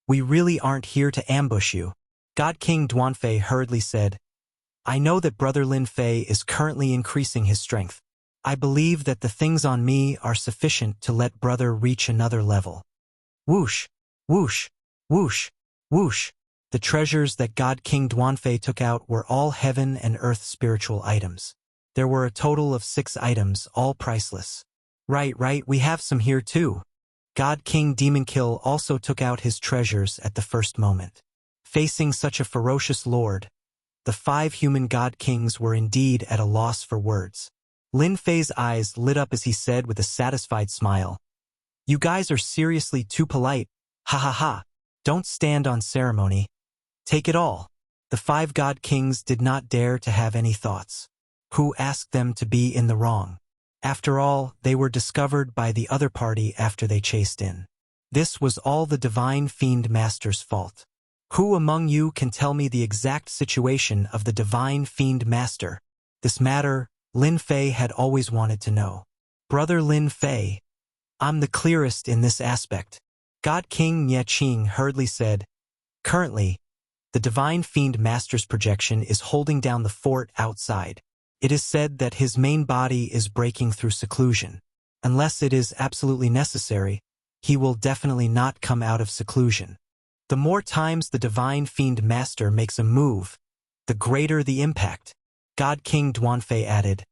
we really aren't here to ambush you. God King Duanfei hurriedly said, I know that Brother Lin Fei is currently increasing his strength. I believe that the things on me are sufficient to let Brother reach another level. Whoosh, whoosh, whoosh, whoosh. The treasures that God King Duanfei took out were all heaven and earth spiritual items. There were a total of 6 items, all priceless. Right, we have some here too. God King Demonkill also took out his treasures at the first moment. Facing such a ferocious lord, the 5 human god kings were indeed at a loss for words. Lin Fei's eyes lit up as he said with a satisfied smile, You guys are seriously too polite. Ha ha ha. Don't stand on ceremony. Take it all. The 5 god kings did not dare to have any thoughts. Who asked them to be in the wrong? After all, they were discovered by the other party after they chased in. This was all the divine fiend master's fault. Who among you can tell me the exact situation of the divine fiend master? This matter, Lin Fei had always wanted to know. Brother Lin Fei, I'm the clearest in this aspect. God King Nie Qing hurriedly said, Currently, the divine fiend master's projection is holding down the fort outside. It is said that his main body is breaking through seclusion. Unless it is absolutely necessary, he will definitely not come out of seclusion. The more times the Divine Fiend Master makes a move, the greater the impact. God King Duanfei added.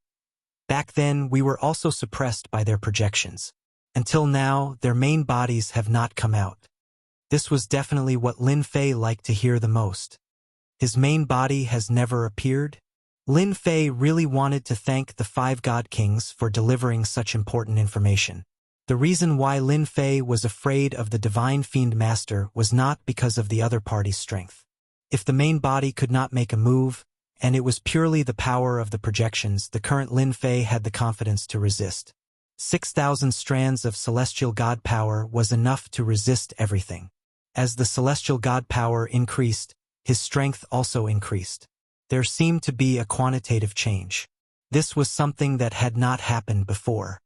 Back then, we were also suppressed by their projections. Until now, their main bodies have not come out. This was definitely what Lin Fei liked to hear the most. His main body has never appeared? Lin Fei really wanted to thank the 5 God Kings for delivering such important information. The reason why Lin Fei was afraid of the Divine Fiend Master was not because of the other party's strength. If the main body could not make a move, and it was purely the power of the projections, the current Lin Fei had the confidence to resist. 6,000 strands of celestial god power was enough to resist everything. As the celestial god power increased, his strength also increased. There seemed to be a quantitative change. This was something that had not happened before.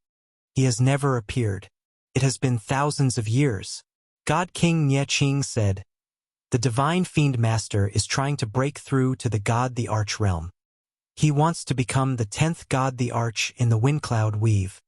He has never appeared. It has been thousands of years. God King Nye Qing said, the Divine Fiend Master is trying to break through to the God the Arch realm. He wants to become the 10th God the Arch in the Windcloud Weave.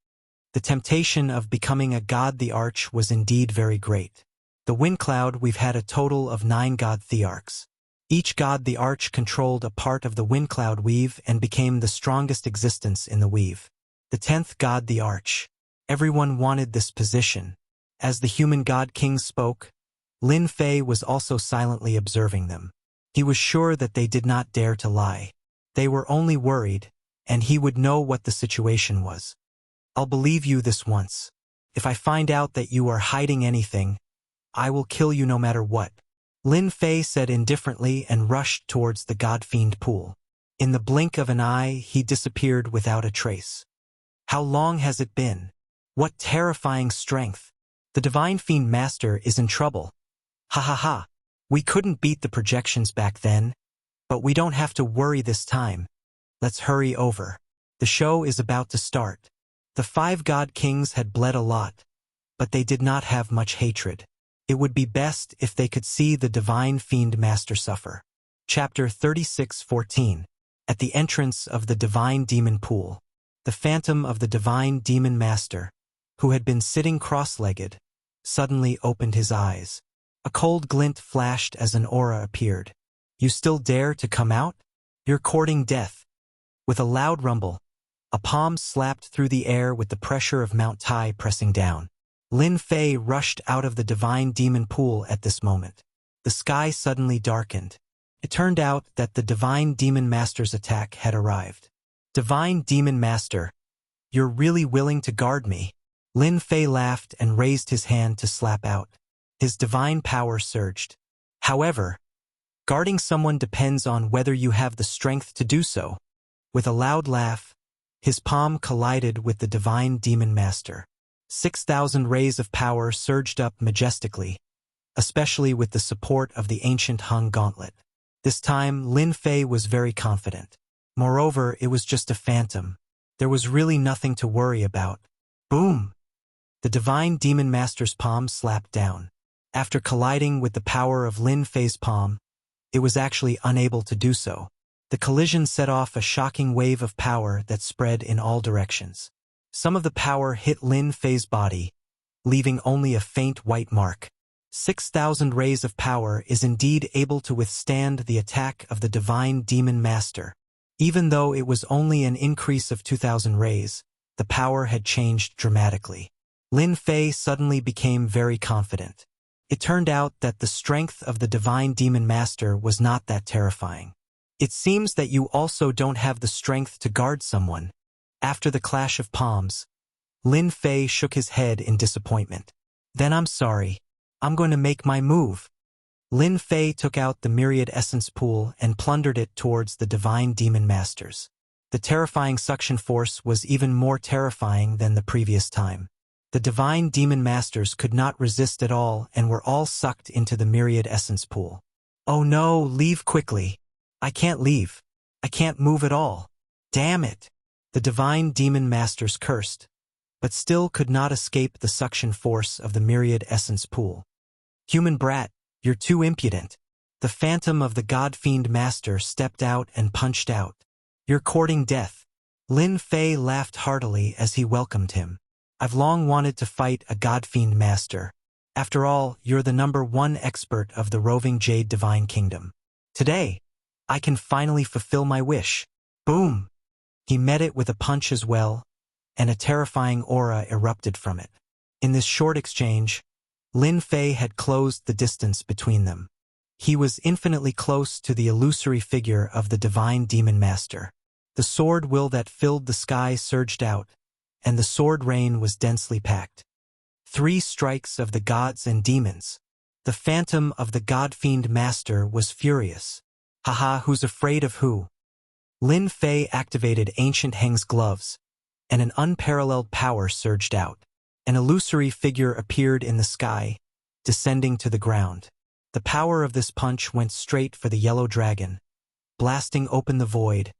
The temptation of becoming a God the Arch was indeed very great. The Windcloud We've had a total of 9 God Thearchs. Each God the Arch controlled a part of the Windcloud Weave and became the strongest existence in the weave. The 10th God the Arch. Everyone wanted this position. As the human God King spoke, Lin Fei was also silently observing them. He was sure that they did not dare to lie. They were only worried, and he would know what the situation was. I'll believe you this once. If I find out that you are hiding anything, I will kill you no matter what. Lin Fei said indifferently and rushed towards the God Fiend pool. In the blink of an eye, he disappeared without a trace. How long has it been? What terrifying strength! The Divine Fiend Master is in trouble. Ha ha ha. We couldn't beat the projections back then, but we don't have to worry this time. Let's hurry over. The show is about to start. The 5 God Kings had bled a lot, but they did not have much hatred. It would be best if they could see the Divine Fiend Master suffer. Chapter 36:14. At the entrance of the Divine Demon Pool, the phantom of the Divine Demon Master, who had been sitting cross-legged, suddenly opened his eyes. A cold glint flashed as an aura appeared. You still dare to come out? You're courting death. With a loud rumble, a palm slapped through the air with the pressure of Mount Tai pressing down. Lin Fei rushed out of the Divine Demon Pool at this moment. The sky suddenly darkened. It turned out that the Divine Demon Master's attack had arrived. Divine Demon Master, you're really willing to guard me? Lin Fei laughed and raised his hand to slap out. His divine power surged. However, guarding someone depends on whether you have the strength to do so. With a loud laugh, his palm collided with the Divine Demon Master. 6,000 rays of power surged up majestically, especially with the support of the ancient Hung Gauntlet. This time, Lin Fei was very confident. Moreover, it was just a phantom. There was really nothing to worry about. Boom! The Divine Demon Master's palm slapped down. After colliding with the power of Lin Fei's palm, it was actually unable to do so. The collision set off a shocking wave of power that spread in all directions. Some of the power hit Lin Fei's body, leaving only a faint white mark. 6,000 rays of power is indeed able to withstand the attack of the Divine Demon Master. Even though it was only an increase of 2,000 rays, the power had changed dramatically. Lin Fei suddenly became very confident. It turned out that the strength of the Divine Demon Master was not that terrifying. It seems that you also don't have the strength to guard someone. After the clash of palms, Lin Fei shook his head in disappointment. Then I'm sorry. I'm going to make my move. Lin Fei took out the Myriad Essence Pool and plundered it towards the Divine Demon Masters. The terrifying suction force was even more terrifying than the previous time. The Divine Demon Masters could not resist at all and were all sucked into the Myriad Essence Pool. Oh no, leave quickly. I can't leave. I can't move at all. Damn it. The Divine Demon Masters cursed, but still could not escape the suction force of the Myriad Essence Pool. Human brat, you're too impudent. The phantom of the God Fiend Master stepped out and punched out. You're courting death. Lin Fei laughed heartily as he welcomed him. I've long wanted to fight a God-fiend master. After all, you're the #1 expert of the roving Jade Divine Kingdom. Today, I can finally fulfill my wish. Boom! He met it with a punch as well, and a terrifying aura erupted from it. In this short exchange, Lin Fei had closed the distance between them. He was infinitely close to the illusory figure of the divine demon master. The sword will that filled the sky surged out, and the sword rain was densely packed. 3 strikes of the gods and demons. The phantom of the god-fiend master was furious. Haha, who's afraid of who? Lin Fei activated Ancient Heng's gloves, and an unparalleled power surged out. An illusory figure appeared in the sky, descending to the ground. The power of this punch went straight for the yellow dragon, blasting open the void,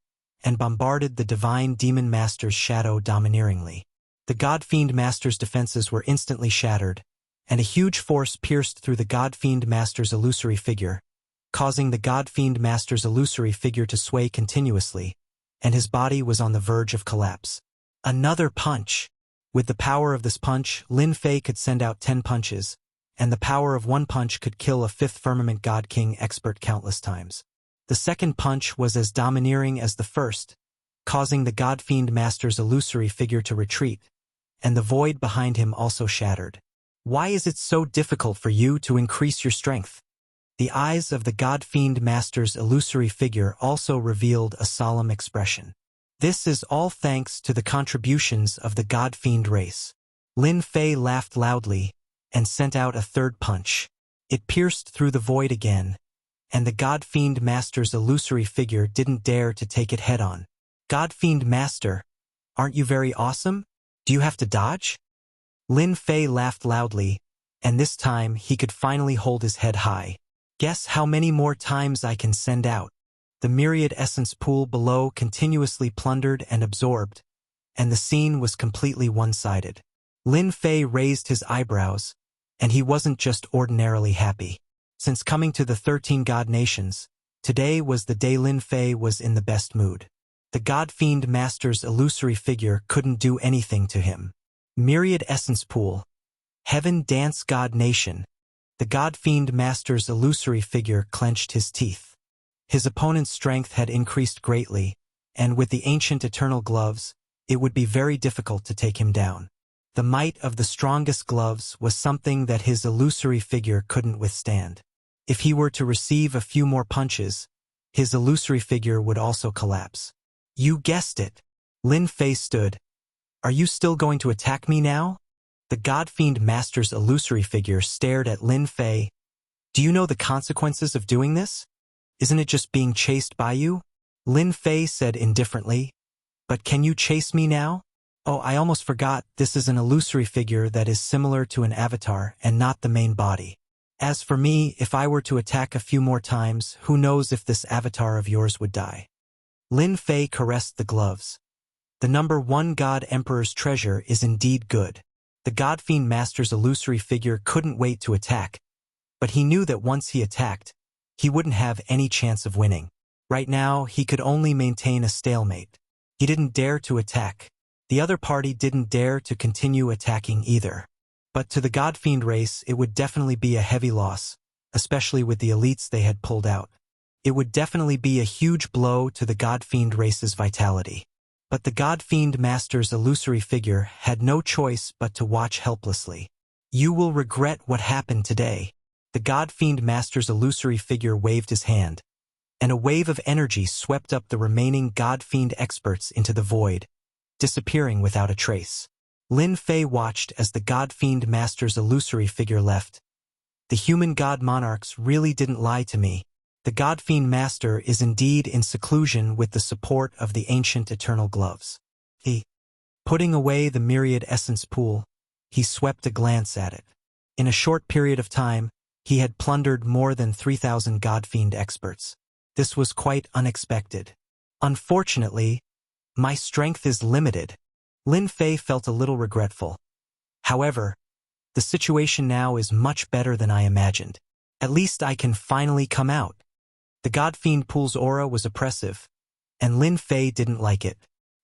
and bombarded the divine demon master's shadow domineeringly. The god-fiend master's defenses were instantly shattered, and a huge force pierced through the god-fiend master's illusory figure, causing the god-fiend master's illusory figure to sway continuously, and his body was on the verge of collapse. Another punch! With the power of this punch, Lin Fei could send out 10 punches, and the power of 1 punch could kill a 5th Firmament God King expert countless times. The second punch was as domineering as the first, causing the god-fiend master's illusory figure to retreat, and the void behind him also shattered. Why is it so difficult for you to increase your strength? The eyes of the god-fiend master's illusory figure also revealed a solemn expression. This is all thanks to the contributions of the god-fiend race. Lin Fei laughed loudly and sent out a 3rd punch. It pierced through the void again, and the god-fiend master's illusory figure didn't dare to take it head-on. God-fiend master, aren't you very awesome? Do you have to dodge? Lin Fei laughed loudly, and this time he could finally hold his head high. Guess how many more times I can send out? The myriad essence pool below continuously plundered and absorbed, and the scene was completely one-sided. Lin Fei raised his eyebrows, and he wasn't just ordinarily happy. Since coming to the 13 god nations, today was the day Lin Fei was in the best mood. The god-fiend master's illusory figure couldn't do anything to him. Myriad essence pool. Heaven dance god nation. The god-fiend master's illusory figure clenched his teeth. His opponent's strength had increased greatly, and with the ancient eternal gloves, it would be very difficult to take him down. The might of the strongest gloves was something that his illusory figure couldn't withstand. If he were to receive a few more punches, his illusory figure would also collapse. You guessed it. Lin Fei stood. Are you still going to attack me now? The god-fiend master's illusory figure stared at Lin Fei. Do you know the consequences of doing this? Isn't it just being chased by you? Lin Fei said indifferently. But can you chase me now? Oh, I almost forgot, this is an illusory figure that is similar to an avatar and not the main body. As for me, if I were to attack a few more times, who knows if this avatar of yours would die. Lin Fei caressed the gloves. The #1 God Emperor's treasure is indeed good. The God-fiend master's illusory figure couldn't wait to attack, but he knew that once he attacked, he wouldn't have any chance of winning. Right now, he could only maintain a stalemate. He didn't dare to attack. The other party didn't dare to continue attacking either. But to the God-fiend race, it would definitely be a heavy loss, especially with the elites they had pulled out. It would definitely be a huge blow to the God-fiend race's vitality. But the God-fiend master's illusory figure had no choice but to watch helplessly. You will regret what happened today. The God-fiend master's illusory figure waved his hand, and a wave of energy swept up the remaining God-fiend experts into the void, disappearing without a trace. Lin Fei watched as the God-fiend master's illusory figure left. The human god monarchs really didn't lie to me. The God-fiend master is indeed in seclusion with the support of the ancient eternal gloves. Putting away the myriad essence pool, he swept a glance at it. In a short period of time, he had plundered more than 3,000 God-fiend experts. This was quite unexpected. Unfortunately, my strength is limited. Lin Fei felt a little regretful. However, the situation now is much better than I imagined. At least I can finally come out. The God-fiend pool's aura was oppressive, and Lin Fei didn't like it.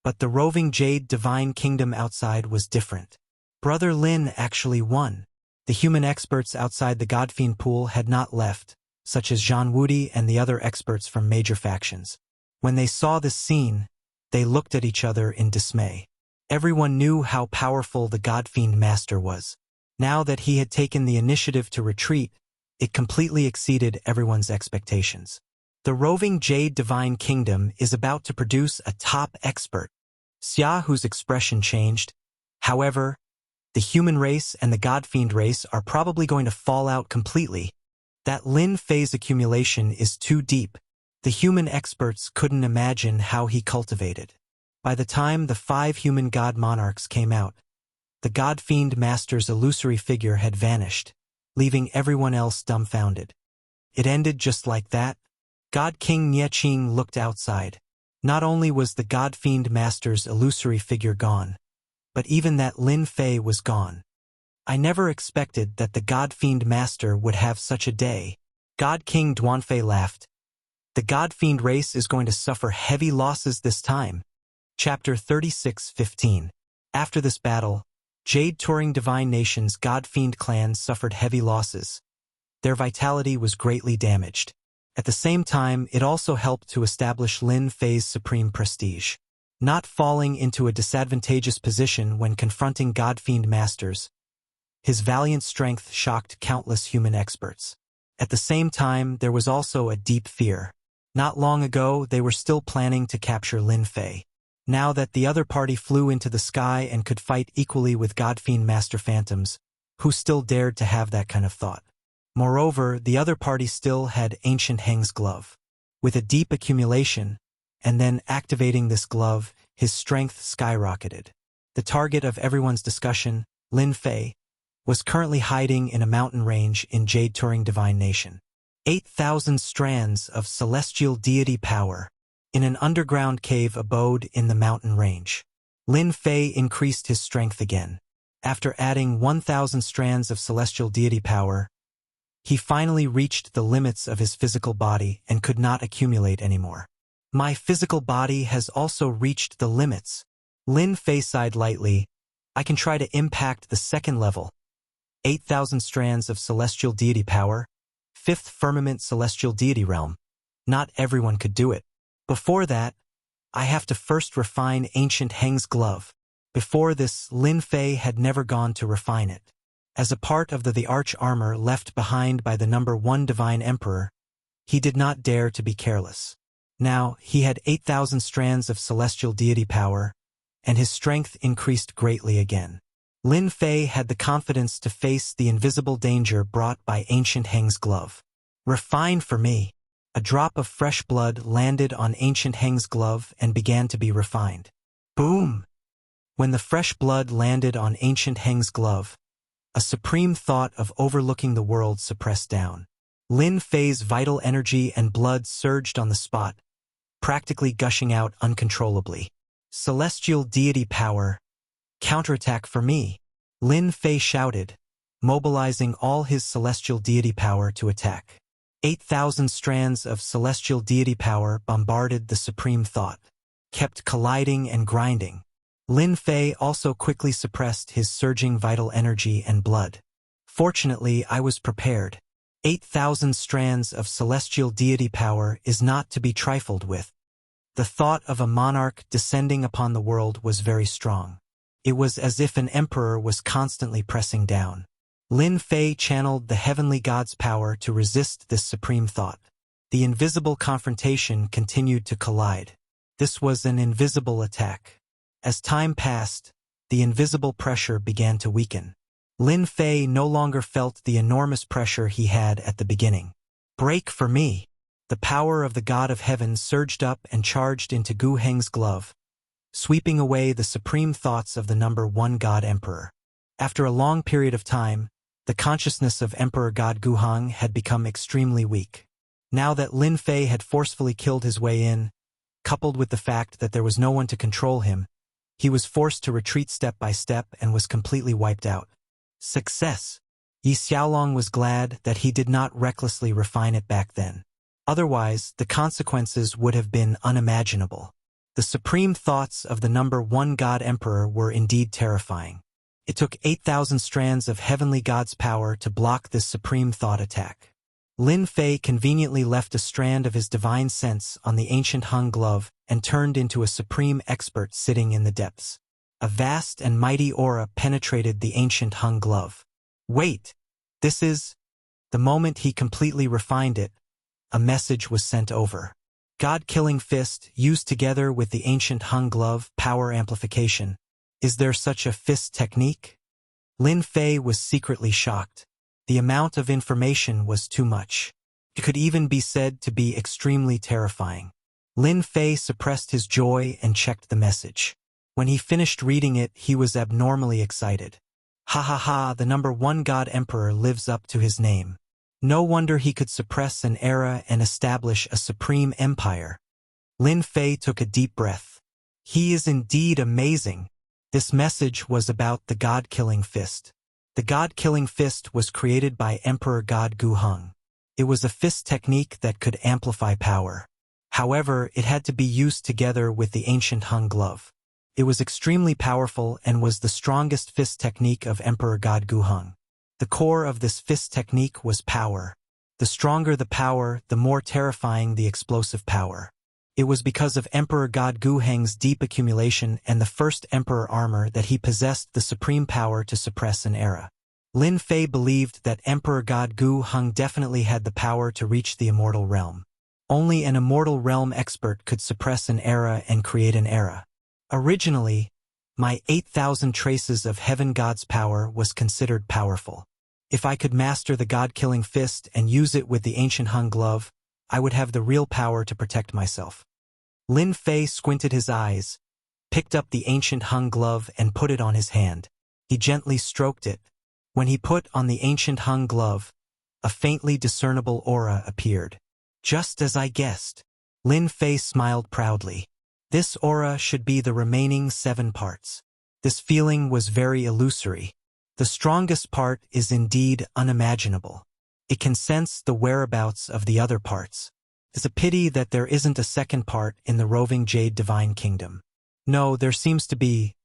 But the roving Jade Divine Kingdom outside was different. Brother Lin actually won. The human experts outside the Godfiend pool had not left, such as Zhang Wudi and the other experts from major factions. When they saw this scene, they looked at each other in dismay. Everyone knew how powerful the Godfiend Master was. Now that he had taken the initiative to retreat, it completely exceeded everyone's expectations. The roving Jade Divine Kingdom is about to produce a top expert. Xia, whose expression changed. However, the human race and the Godfiend race are probably going to fall out completely. That Lin Fei's accumulation is too deep. The human experts couldn't imagine how he cultivated. By the time the 5 human god monarchs came out, the Godfiend Master's illusory figure had vanished, leaving everyone else dumbfounded. It ended just like that. God King Nieching looked outside. Not only was the Godfiend Master's illusory figure gone, but even that Lin Fei was gone. I never expected that the Godfiend Master would have such a day. God King Duanfei laughed. The Godfiend race is going to suffer heavy losses this time. Chapter 36:15. After this battle, Jade Turing Divine Nation's Godfiend clan suffered heavy losses. Their vitality was greatly damaged. At the same time, it also helped to establish Lin Fei's supreme prestige. Not falling into a disadvantageous position when confronting Godfiend Masters, his valiant strength shocked countless human experts. At the same time, there was also a deep fear. Not long ago, they were still planning to capture Lin Fei. Now that the other party flew into the sky and could fight equally with Godfiend Master Phantoms, who still dared to have that kind of thought? Moreover, the other party still had Ancient Heng's glove. With a deep accumulation, and then activating this glove, his strength skyrocketed. The target of everyone's discussion, Lin Fei, was currently hiding in a mountain range in Jade Turing Divine Nation. 8,000 strands of celestial deity power. In an underground cave abode in the mountain range. Lin Fei increased his strength again. After adding 1,000 strands of celestial deity power, he finally reached the limits of his physical body and could not accumulate anymore. My physical body has also reached the limits. Lin Fei sighed lightly. I can try to impact the second level. 8,000 strands of celestial deity power. 5th firmament celestial deity realm. Not everyone could do it. Before that, I have to first refine Ancient Heng's glove. Before this, Lin Fei had never gone to refine it. As a part of the arch armor left behind by the number 1 Divine Emperor, he did not dare to be careless. Now, he had 8,000 strands of celestial deity power, and his strength increased greatly again. Lin Fei had the confidence to face the invisible danger brought by Ancient Heng's glove. Refine for me. A drop of fresh blood landed on Ancient Heng's glove and began to be refined. Boom! When the fresh blood landed on Ancient Heng's glove, a supreme thought of overlooking the world suppressed down. Lin Fei's vital energy and blood surged on the spot, practically gushing out uncontrollably. Celestial deity power. Counterattack for me. Lin Fei shouted, mobilizing all his celestial deity power to attack. 8,000 strands of celestial deity power bombarded the supreme thought, kept colliding and grinding. Lin Fei also quickly suppressed his surging vital energy and blood. Fortunately, I was prepared. 8,000 strands of celestial deity power is not to be trifled with. The thought of a monarch descending upon the world was very strong. It was as if an emperor was constantly pressing down. Lin Fei channeled the heavenly god's power to resist this supreme thought. The invisible confrontation continued to collide. This was an invisible attack. As time passed, the invisible pressure began to weaken. Lin Fei no longer felt the enormous pressure he had at the beginning. Break for me! The power of the god of heaven surged up and charged into Gu Heng's glove, sweeping away the supreme thoughts of the number 1 god emperor. After a long period of time, the consciousness of Emperor God Guhang had become extremely weak. Now that Lin Fei had forcefully killed his way in, coupled with the fact that there was no one to control him, he was forced to retreat step by step and was completely wiped out. Success! Yi Xiaolong was glad that he did not recklessly refine it back then. Otherwise, the consequences would have been unimaginable. The supreme thoughts of the number one God Emperor were indeed terrifying. It took 8,000 strands of heavenly God's power to block this supreme thought attack. Lin Fei conveniently left a strand of his divine sense on the ancient Hung glove and turned into a supreme expert sitting in the depths. A vast and mighty aura penetrated the ancient Hung glove. Wait! This is... The moment he completely refined it, a message was sent over. God-killing fist, used together with the ancient Hung glove, power amplification. Is there such a fist technique? Lin Fei was secretly shocked. The amount of information was too much. It could even be said to be extremely terrifying. Lin Fei suppressed his joy and checked the message. When he finished reading it, he was abnormally excited. Ha ha ha, the number one God Emperor lives up to his name. No wonder he could suppress an era and establish a supreme empire. Lin Fei took a deep breath. He is indeed amazing. This message was about the God-killing fist. The God-killing fist was created by Emperor God Gu Heng. It was a fist technique that could amplify power. However, it had to be used together with the ancient Hung glove. It was extremely powerful and was the strongest fist technique of Emperor God Gu Heng. The core of this fist technique was power. The stronger the power, the more terrifying the explosive power. It was because of Emperor God Gu Heng's deep accumulation and the first Emperor armor that he possessed the supreme power to suppress an era. Lin Fei believed that Emperor God Gu Heng definitely had the power to reach the immortal realm. Only an immortal realm expert could suppress an era and create an era. Originally, my 8,000 traces of heaven God's power was considered powerful. If I could master the God-killing fist and use it with the ancient Hung glove, I would have the real power to protect myself. Lin Fei squinted his eyes, picked up the ancient Hung glove and put it on his hand. He gently stroked it. When he put on the ancient Hung glove, a faintly discernible aura appeared. Just as I guessed. Lin Fei smiled proudly. This aura should be the remaining 7 parts. This feeling was very illusory. The strongest part is indeed unimaginable. It can sense the whereabouts of the other parts. It's a pity that there isn't a second part in the roving Jade Divine Kingdom. No, there seems to be.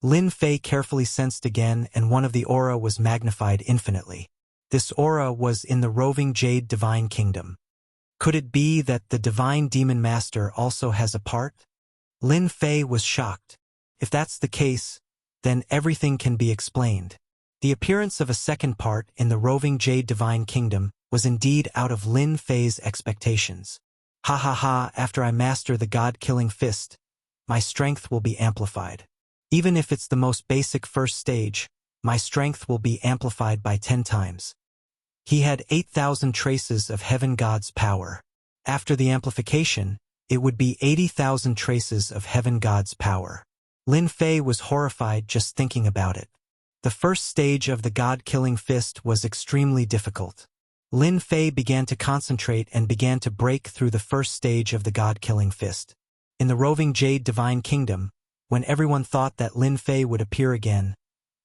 Lin Fei carefully sensed again, and one of the aura was magnified infinitely. This aura was in the roving Jade Divine Kingdom. Could it be that the Divine Demon Master also has a part? Lin Fei was shocked. If that's the case, then everything can be explained. The appearance of a second part in the roving Jade Divine Kingdom was indeed out of Lin Fei's expectations. Ha ha ha, after I master the God-killing fist, my strength will be amplified. Even if it's the most basic first stage, my strength will be amplified by 10 times. He had 8,000 traces of heaven God's power. After the amplification, it would be 80,000 traces of heaven God's power. Lin Fei was horrified just thinking about it. The first stage of the God-killing fist was extremely difficult. Lin Fei began to concentrate and began to break through the first stage of the God-killing fist. In the roving Jade Divine Kingdom, when everyone thought that Lin Fei would appear again,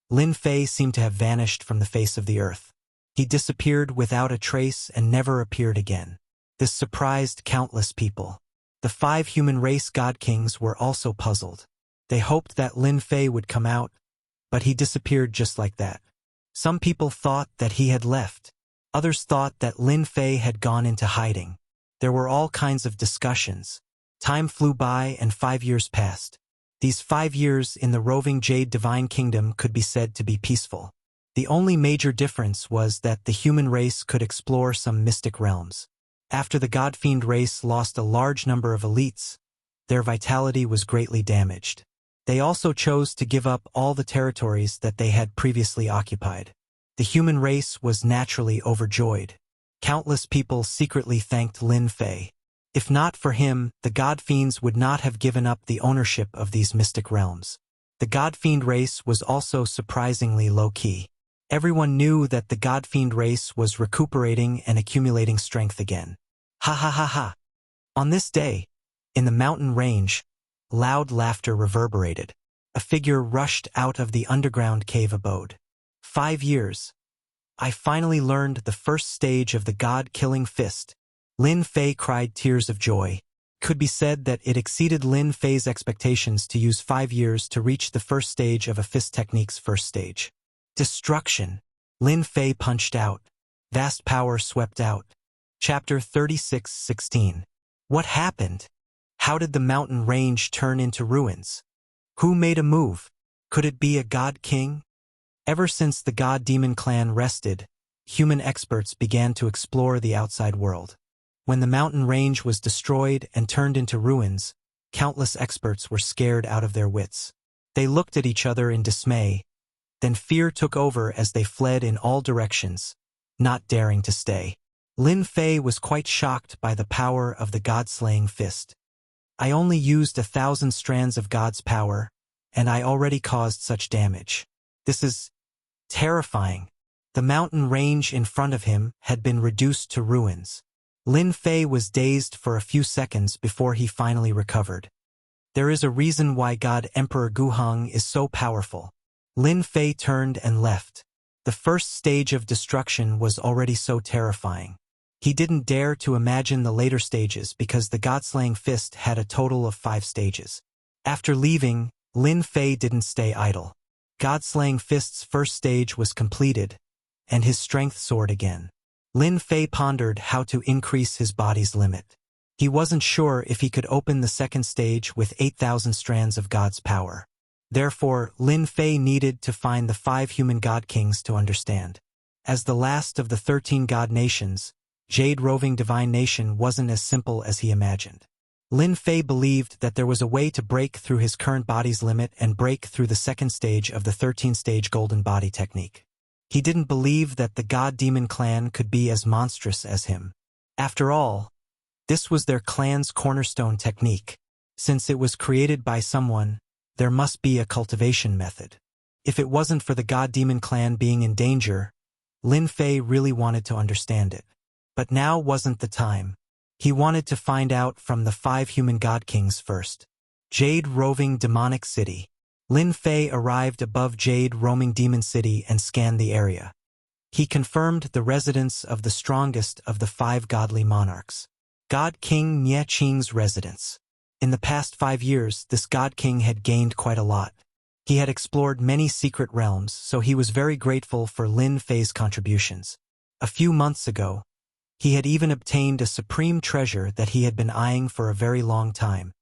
Lin Fei seemed to have vanished from the face of the earth. He disappeared without a trace and never appeared again. This surprised countless people. The 5 human race God Kings were also puzzled. They hoped that Lin Fei would come out, but he disappeared just like that. Some people thought that he had left. Others thought that Lin Fei had gone into hiding. There were all kinds of discussions. Time flew by and 5 years passed. These 5 years in the roving Jade Divine Kingdom could be said to be peaceful. The only major difference was that the human race could explore some mystic realms. After the God-fiend race lost a large number of elites, their vitality was greatly damaged. They also chose to give up all the territories that they had previously occupied. The human race was naturally overjoyed. Countless people secretly thanked Lin Fei. If not for him, the God-fiends would not have given up the ownership of these mystic realms. The God-fiend race was also surprisingly low-key. Everyone knew that the God-fiend race was recuperating and accumulating strength again. Ha ha ha ha. On this day, in the mountain range, loud laughter reverberated. A figure rushed out of the underground cave abode. 5 years. I finally learned the first stage of the God-killing fist. Lin Fei cried tears of joy. could be said that it exceeded Lin Fei's expectations to use 5 years to reach the first stage of a fist technique's first stage. Destruction. Lin Fei punched out. Vast power swept out. Chapter 36:16. What happened? How did the mountain range turn into ruins? Who made a move? Could it be a god king? Ever since the god-demon clan rested, human experts began to explore the outside world. When the mountain range was destroyed and turned into ruins, countless experts were scared out of their wits. They looked at each other in dismay. Then fear took over as they fled in all directions, not daring to stay. Lin Fei was quite shocked by the power of the god-slaying fist. I only used 1,000 strands of God's power, and I already caused such damage. This is terrifying. The mountain range in front of him had been reduced to ruins. Lin Fei was dazed for a few seconds before he finally recovered. There is a reason why God Emperor Guheng is so powerful. Lin Fei turned and left. The first stage of destruction was already so terrifying. He didn't dare to imagine the later stages because the god-slaying fist had a total of 5 stages. After leaving, Lin Fei didn't stay idle. God-slaying fist's first stage was completed, and his strength soared again. Lin Fei pondered how to increase his body's limit. He wasn't sure if he could open the second stage with 8,000 strands of God's power. Therefore, Lin Fei needed to find the 5 human god kings to understand. As the last of the 13 god nations, Jade Roving Divine Nation wasn't as simple as he imagined. Lin Fei believed that there was a way to break through his current body's limit and break through the second stage of the 13-stage golden body technique. He didn't believe that the god-demon clan could be as monstrous as him. After all, this was their clan's cornerstone technique. Since it was created by someone, there must be a cultivation method. If it wasn't for the god-demon clan being in danger, Lin Fei really wanted to understand it. But now wasn't the time. He wanted to find out from the 5 human god kings first. Jade Roving Demonic City. Lin Fei arrived above Jade Roaming Demon City and scanned the area. He confirmed the residence of the strongest of the 5 godly monarchs. God King Nie Qing's residence. In the past 5 years, this god king had gained quite a lot. He had explored many secret realms, so he was very grateful for Lin Fei's contributions. A few months ago, he had even obtained a supreme treasure that he had been eyeing for a very long time.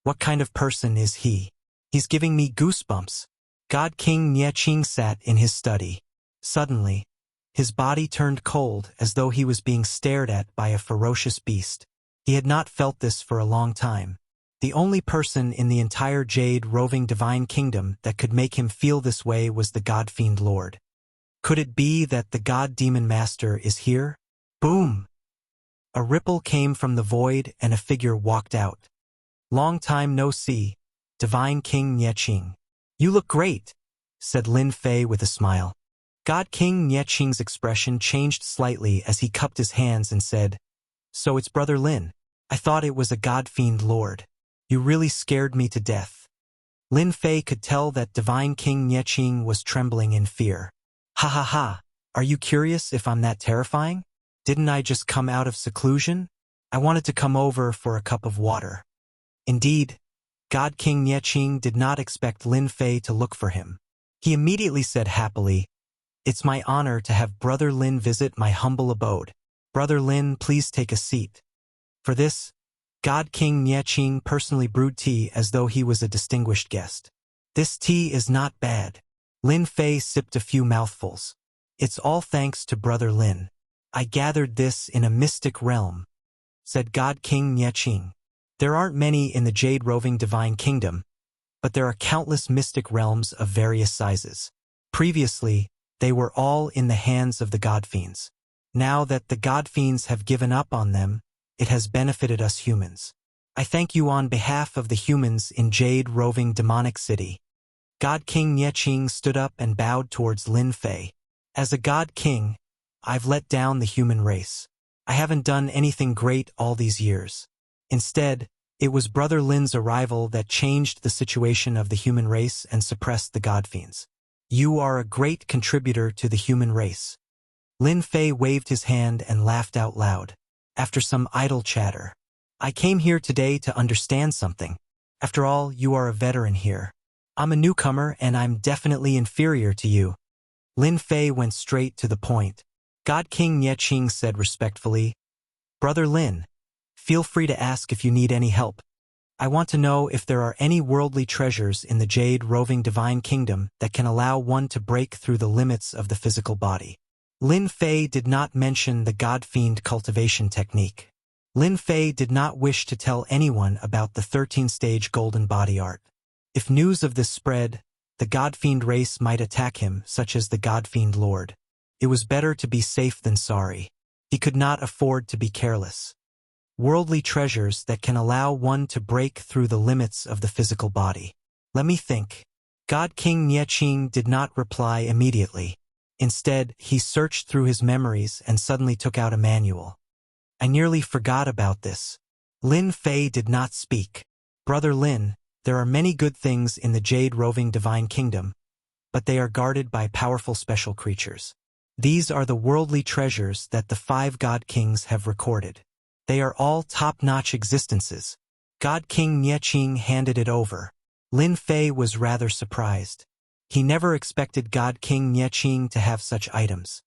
What kind of person is he? He's giving me goosebumps. God King Nie Qing sat in his study. Suddenly, his body turned cold as though he was being stared at by a ferocious beast. He had not felt this for a long time. The only person in the entire Jade Roving Divine Kingdom that could make him feel this way was the God-fiend Lord. Could it be that the God-demon master is here? Boom! A ripple came from the void and a figure walked out. Long time no see, Divine King Nie Qing. You look great, said Lin Fei with a smile. God King Nie Qing's expression changed slightly as he cupped his hands and said, So it's Brother Lin. I thought it was a God-fiend Lord. You really scared me to death. Lin Fei could tell that Divine King Nie Qing was trembling in fear. Ha ha ha, are you curious if I'm that terrifying? Didn't I just come out of seclusion? I wanted to come over for a cup of water. Indeed, God King Nie Qing did not expect Lin Fei to look for him. He immediately said happily, It's my honor to have Brother Lin visit my humble abode. Brother Lin, please take a seat. For this, God King Nie Qing personally brewed tea as though he was a distinguished guest. This tea is not bad. Lin Fei sipped a few mouthfuls. It's all thanks to Brother Lin. I gathered this in a mystic realm, said God King Nie Qing. There aren't many in the Jade Roving Divine Kingdom, but there are countless mystic realms of various sizes. Previously, they were all in the hands of the God-fiends. Now that the God-fiends have given up on them, it has benefited us humans. I thank you on behalf of the humans in Jade Roving Demonic City. God King Nie Qing stood up and bowed towards Lin Fei. As a God King, I've let down the human race. I haven't done anything great all these years. Instead, it was Brother Lin's arrival that changed the situation of the human race and suppressed the God-fiends. You are a great contributor to the human race. Lin Fei waved his hand and laughed out loud. After some idle chatter, I came here today to understand something. After all, you are a veteran here. I'm a newcomer and I'm definitely inferior to you. Lin Fei went straight to the point. God King Nye Qing said respectfully, Brother Lin, feel free to ask if you need any help. I want to know if there are any worldly treasures in the Jade Roving Divine Kingdom that can allow one to break through the limits of the physical body. Lin Fei did not mention the God-Fiend cultivation technique. Lin Fei did not wish to tell anyone about the 13-stage golden body art. If news of this spread, the God-Fiend race might attack him, such as the God-Fiend Lord. It was better to be safe than sorry. He could not afford to be careless. Worldly treasures that can allow one to break through the limits of the physical body. Let me think. God King Nye Qing did not reply immediately. Instead, he searched through his memories and suddenly took out a manual. I nearly forgot about this. Lin Fei did not speak. Brother Lin, there are many good things in the Jade Roving Divine Kingdom, but they are guarded by powerful special creatures. These are the worldly treasures that the 5 God Kings have recorded. They are all top-notch existences. God King Nye Qing handed it over. Lin Fei was rather surprised. He never expected God King Nye Qing to have such items.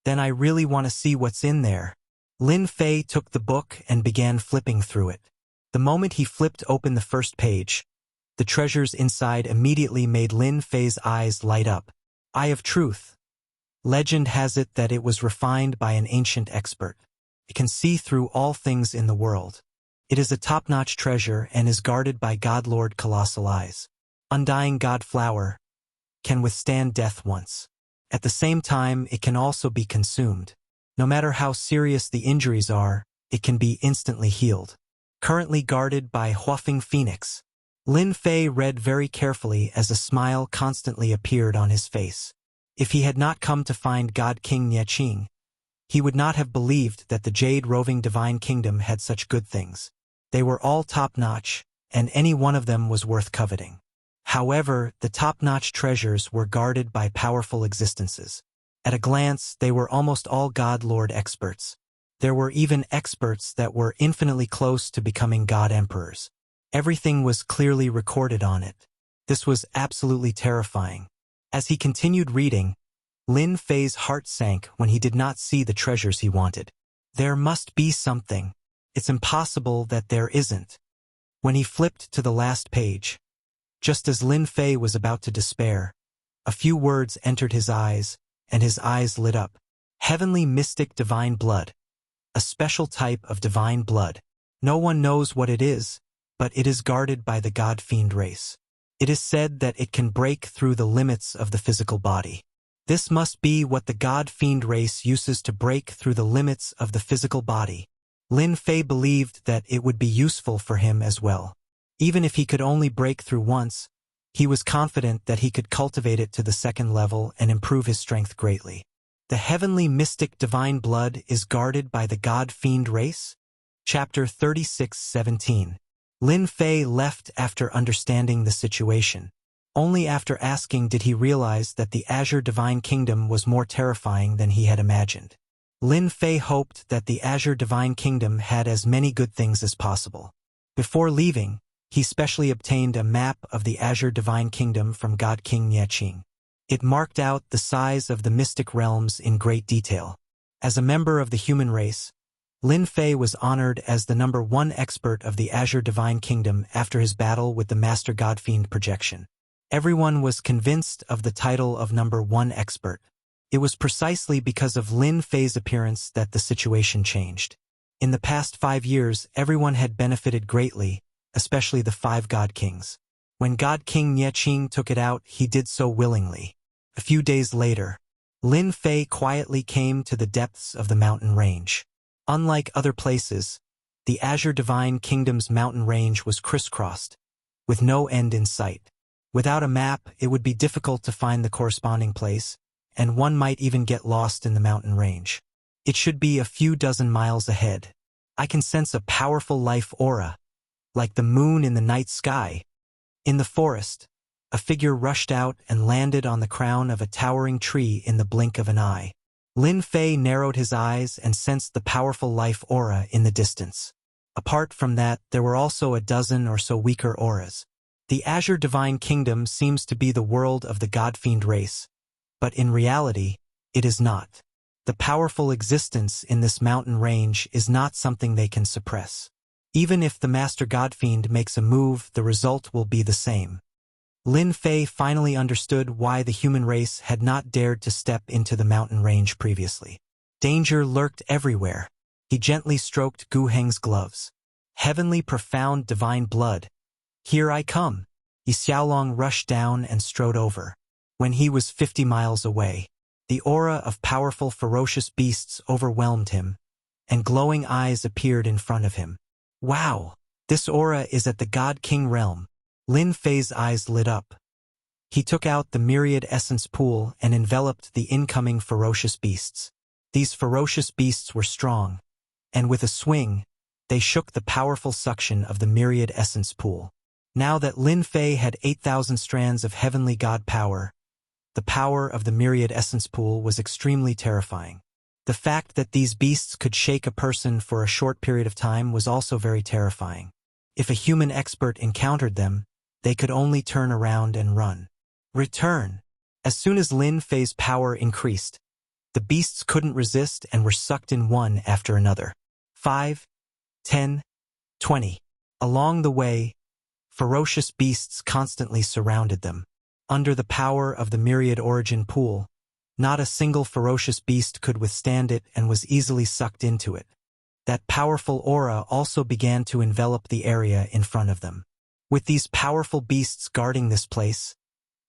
Then I really want to see what's in there. Lin Fei took the book and began flipping through it. The moment he flipped open the first page, the treasures inside immediately made Lin Fei's eyes light up. Eye of Truth. Legend has it that it was refined by an ancient expert. It can see through all things in the world. It is a top-notch treasure and is guarded by God Lord Colossal Eyes. Undying God Flower can withstand death once. At the same time, it can also be consumed. No matter how serious the injuries are, it can be instantly healed. Currently guarded by Huafeng Phoenix. Lin Fei read very carefully as a smile constantly appeared on his face. If he had not come to find God King Nye Qing, he would not have believed that the Jade Roving Divine Kingdom had such good things. They were all top-notch, and any one of them was worth coveting. However, the top-notch treasures were guarded by powerful existences. At a glance, they were almost all God Lord experts. There were even experts that were infinitely close to becoming God Emperors. Everything was clearly recorded on it. This was absolutely terrifying. As he continued reading, Lin Fei's heart sank when he did not see the treasures he wanted. There must be something. It's impossible that there isn't. When he flipped to the last page, just as Lin Fei was about to despair, a few words entered his eyes, and his eyes lit up. Heavenly Mystic Divine Blood. A special type of divine blood. No one knows what it is, but it is guarded by the God-Fiend race. It is said that it can break through the limits of the physical body. This must be what the God-Fiend race uses to break through the limits of the physical body. Lin Fei believed that it would be useful for him as well. Even if he could only break through once, he was confident that he could cultivate it to the 2nd level and improve his strength greatly. The Heavenly Mystic Divine Blood is guarded by the God-Fiend race? Chapter 36:17. Lin Fei left after understanding the situation. Only after asking did he realize that the Azure Divine Kingdom was more terrifying than he had imagined. Lin Fei hoped that the Azure Divine Kingdom had as many good things as possible. Before leaving, he specially obtained a map of the Azure Divine Kingdom from God King Nye Qing. It marked out the size of the mystic realms in great detail. As a member of the human race, Lin Fei was honored as the #1 expert of the Azure Divine Kingdom after his battle with the Master God-Fiend projection. Everyone was convinced of the title of #1 expert. It was precisely because of Lin Fei's appearance that the situation changed. In the past 5 years, everyone had benefited greatly, especially the 5 God Kings. When God King Nye Qing took it out, he did so willingly. A few days later, Lin Fei quietly came to the depths of the mountain range. Unlike other places, the Azure Divine Kingdom's mountain range was crisscrossed, with no end in sight. Without a map, it would be difficult to find the corresponding place, and one might even get lost in the mountain range. It should be a few dozen miles ahead. I can sense a powerful life aura, like the moon in the night sky. In the forest, a figure rushed out and landed on the crown of a towering tree in the blink of an eye. Lin Fei narrowed his eyes and sensed the powerful life aura in the distance. Apart from that, there were also a dozen or so weaker auras. The Azure Divine Kingdom seems to be the world of the God-fiend race, but in reality, it is not. The powerful existence in this mountain range is not something they can suppress. Even if the Master God-fiend makes a move, the result will be the same. Lin Fei finally understood why the human race had not dared to step into the mountain range previously. Danger lurked everywhere. He gently stroked Gu Heng's gloves. Heavenly profound divine blood. Here I come. Yi Xiaolong rushed down and strode over. When he was 50 miles away, the aura of powerful ferocious beasts overwhelmed him, and glowing eyes appeared in front of him. Wow! This aura is at the God King realm. Lin Fei's eyes lit up. He took out the myriad essence pool and enveloped the incoming ferocious beasts. These ferocious beasts were strong, and with a swing, they shook the powerful suction of the myriad essence pool. Now that Lin Fei had 8,000 strands of heavenly god power, the power of the myriad essence pool was extremely terrifying. The fact that these beasts could shake a person for a short period of time was also very terrifying. If a human expert encountered them, they could only turn around and run. Return! As soon as Lin Fei's power increased, the beasts couldn't resist and were sucked in one after another. 5, 10, 20. Along the way, ferocious beasts constantly surrounded them. Under the power of the myriad origin pool, not a single ferocious beast could withstand it and was easily sucked into it. That powerful aura also began to envelop the area in front of them. With these powerful beasts guarding this place,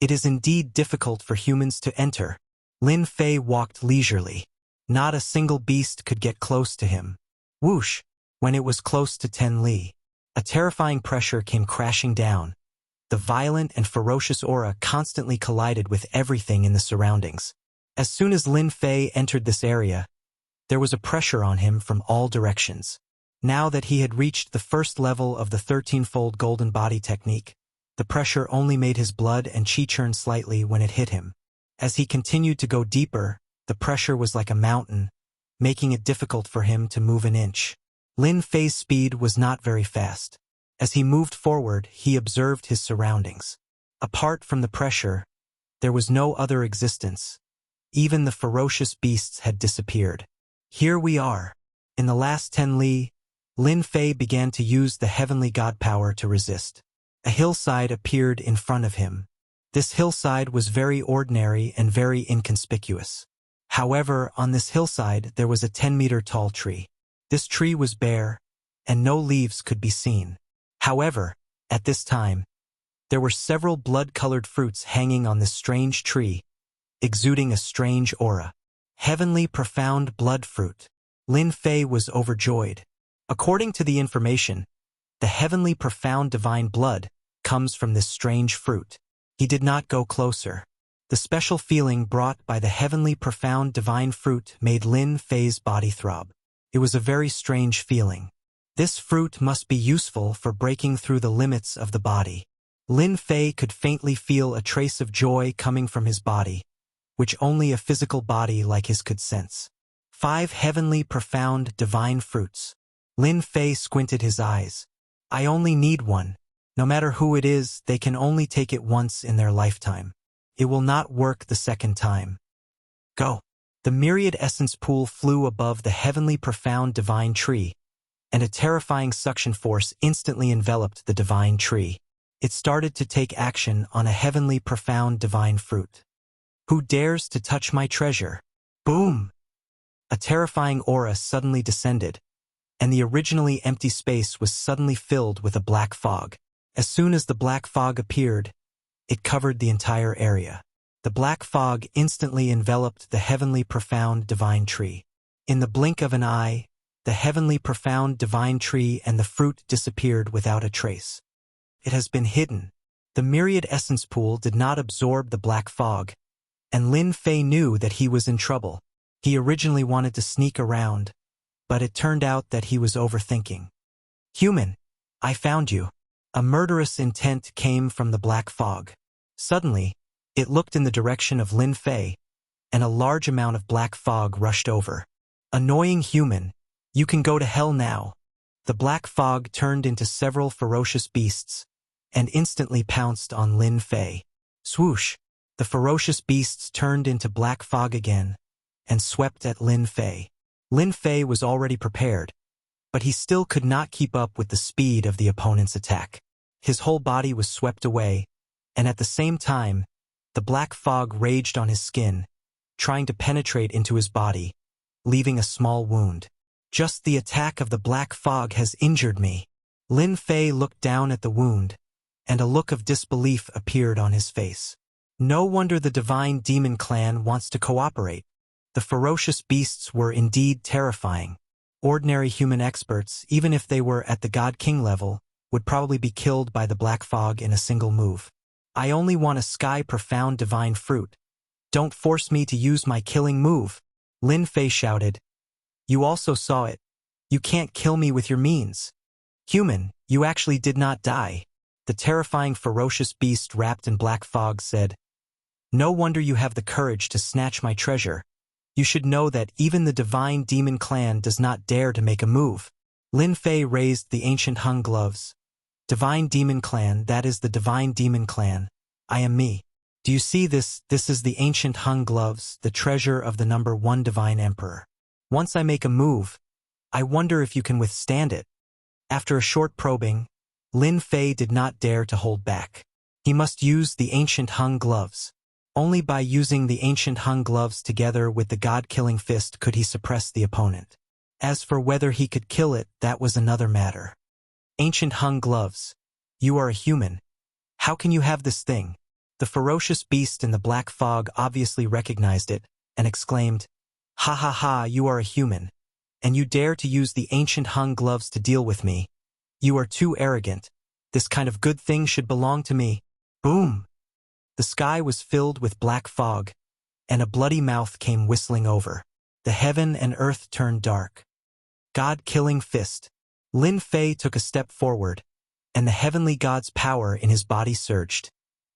it is indeed difficult for humans to enter. Lin Fei walked leisurely. Not a single beast could get close to him. Whoosh! When it was close to 10 li, a terrifying pressure came crashing down. The violent and ferocious aura constantly collided with everything in the surroundings. As soon as Lin Fei entered this area, there was a pressure on him from all directions. Now that he had reached the first level of the 13-fold golden body technique, the pressure only made his blood and qi churn slightly when it hit him. As he continued to go deeper, the pressure was like a mountain, making it difficult for him to move an inch. Lin Fei's speed was not very fast. As he moved forward, he observed his surroundings. Apart from the pressure, there was no other existence. Even the ferocious beasts had disappeared. Here we are. In the last 10 li, Lin Fei began to use the heavenly god power to resist. A hillside appeared in front of him. This hillside was very ordinary and very inconspicuous. However, on this hillside there was a 10-meter tall tree. This tree was bare, and no leaves could be seen. However, at this time, there were several blood-colored fruits hanging on this strange tree, exuding a strange aura. Heavenly profound blood fruit. Lin Fei was overjoyed. According to the information, the heavenly profound divine blood comes from this strange fruit. He did not go closer. The special feeling brought by the heavenly profound divine fruit made Lin Fei's body throb. It was a very strange feeling. This fruit must be useful for breaking through the limits of the body. Lin Fei could faintly feel a trace of joy coming from his body, which only a physical body like his could sense. 5 heavenly profound divine fruits. Lin Fei squinted his eyes. I only need one. No matter who it is, they can only take it once in their lifetime. It will not work the second time. Go. The myriad essence pool flew above the heavenly profound divine tree, and a terrifying suction force instantly enveloped the divine tree. It started to take action on a heavenly profound divine fruit. Who dares to touch my treasure? Boom! A terrifying aura suddenly descended, and the originally empty space was suddenly filled with a black fog. As soon as the black fog appeared, it covered the entire area. The black fog instantly enveloped the heavenly profound divine tree. In the blink of an eye, the heavenly profound divine tree and the fruit disappeared without a trace. It has been hidden. The myriad essence pool did not absorb the black fog, and Lin Fei knew that he was in trouble. He originally wanted to sneak around, but it turned out that he was overthinking. Human, I found you. A murderous intent came from the black fog. Suddenly, it looked in the direction of Lin Fei, and a large amount of black fog rushed over. Annoying human, you can go to hell now. The black fog turned into several ferocious beasts and instantly pounced on Lin Fei. Swoosh! The ferocious beasts turned into black fog again and swept at Lin Fei. Lin Fei was already prepared, but he still could not keep up with the speed of the opponent's attack. His whole body was swept away, and at the same time, the black fog raged on his skin, trying to penetrate into his body, leaving a small wound. Just the attack of the black fog has injured me. Lin Fei looked down at the wound, and a look of disbelief appeared on his face. No wonder the Divine Demon Clan wants to cooperate. The ferocious beasts were indeed terrifying. Ordinary human experts, even if they were at the God King level, would probably be killed by the black fog in a single move. I only want a sky-profound divine fruit. Don't force me to use my killing move. Lin Fei shouted. You also saw it. You can't kill me with your means. Human, you actually did not die. The terrifying ferocious beast wrapped in black fog said, No wonder you have the courage to snatch my treasure. You should know that even the Divine Demon Clan does not dare to make a move. Lin Fei raised the ancient hung gloves. Divine Demon Clan, that is the Divine Demon Clan. I am me. Do you see this? This is the ancient hung gloves, the treasure of the number 1 Divine Emperor. Once I make a move, I wonder if you can withstand it. After a short probing, Lin Fei did not dare to hold back. He must use the ancient hung gloves. Only by using the ancient hung gloves together with the god-killing fist could he suppress the opponent. As for whether he could kill it, that was another matter. Ancient hung gloves. You are a human. How can you have this thing? The ferocious beast in the black fog obviously recognized it and exclaimed, Ha ha ha, you are a human. And you dare to use the ancient hung gloves to deal with me. You are too arrogant. This kind of good thing should belong to me. Boom! The sky was filled with black fog, and a bloody mouth came whistling over. The heaven and earth turned dark. God-killing fist. Lin Fei took a step forward, and the heavenly god's power in his body surged,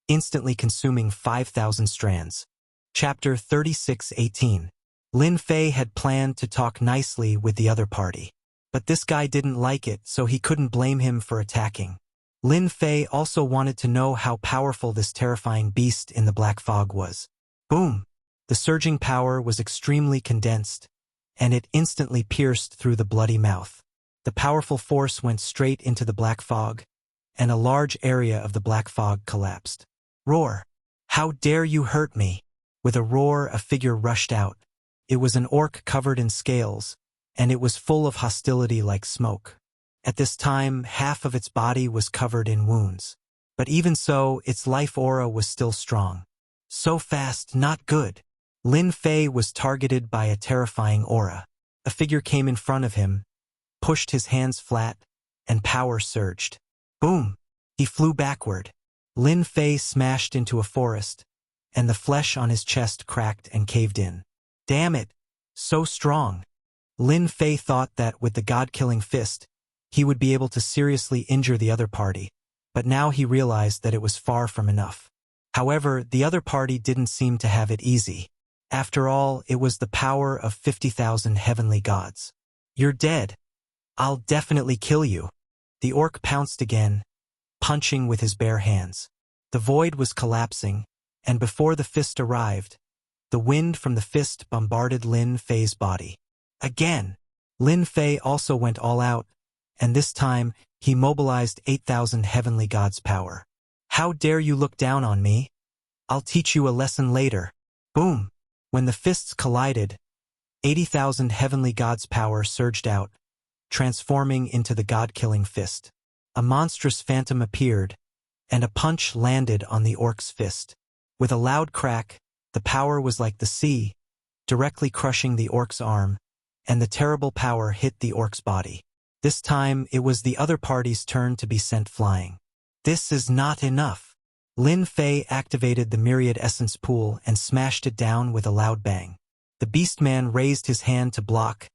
instantly consuming 5,000 strands. Chapter 36:18. Lin Fei had planned to talk nicely with the other party. But this guy didn't like it, so he couldn't blame him for attacking. Lin Fei also wanted to know how powerful this terrifying beast in the black fog was. Boom! The surging power was extremely condensed, and it instantly pierced through the bloody mouth. The powerful force went straight into the black fog, and a large area of the black fog collapsed. Roar! How dare you hurt me? With a roar, a figure rushed out. It was an orc covered in scales, and it was full of hostility like smoke. At this time, half of its body was covered in wounds. But even so, its life aura was still strong. So fast, not good. Lin Fei was targeted by a terrifying aura. A figure came in front of him, pushed his hands flat, and power surged. Boom! He flew backward. Lin Fei smashed into a forest, and the flesh on his chest cracked and caved in. Damn it! So strong! Lin Fei thought that with the god-killing fist, he would be able to seriously injure the other party, but now he realized that it was far from enough. However, the other party didn't seem to have it easy. After all, it was the power of 50,000 heavenly gods. You're dead. I'll definitely kill you. The orc pounced again, punching with his bare hands. The void was collapsing, and before the fist arrived, the wind from the fist bombarded Lin Fei's body. Again, Lin Fei also went all out, and this time he mobilized 8,000 heavenly gods' power. How dare you look down on me? I'll teach you a lesson later. Boom! When the fists collided, 80,000 heavenly gods' power surged out, transforming into the god-killing fist. A monstrous phantom appeared, and a punch landed on the orc's fist. With a loud crack, the power was like the sea, directly crushing the orc's arm, and the terrible power hit the orc's body. This time, it was the other party's turn to be sent flying. This is not enough. Lin Fei activated the myriad essence pool and smashed it down with a loud bang. The beastman raised his hand to block,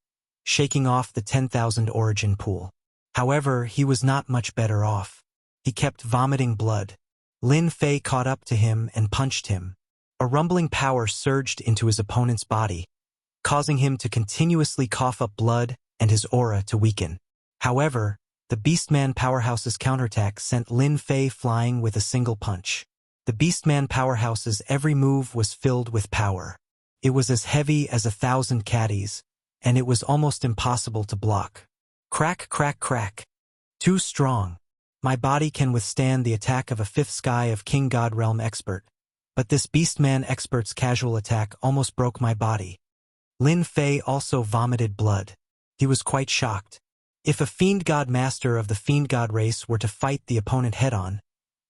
shaking off the 10,000 origin pool. However, he was not much better off. He kept vomiting blood. Lin Fei caught up to him and punched him. A rumbling power surged into his opponent's body, causing him to continuously cough up blood and his aura to weaken. However, the Beastman Powerhouse's counterattack sent Lin Fei flying with a single punch. The Beastman Powerhouse's every move was filled with power. It was as heavy as 1,000 caddies, and it was almost impossible to block. Crack, crack, crack. Too strong. My body can withstand the attack of a fifth sky of King God Realm expert, but this Beastman expert's casual attack almost broke my body. Lin Fei also vomited blood. He was quite shocked. If a Fiend God Master of the Fiend God race were to fight the opponent head-on,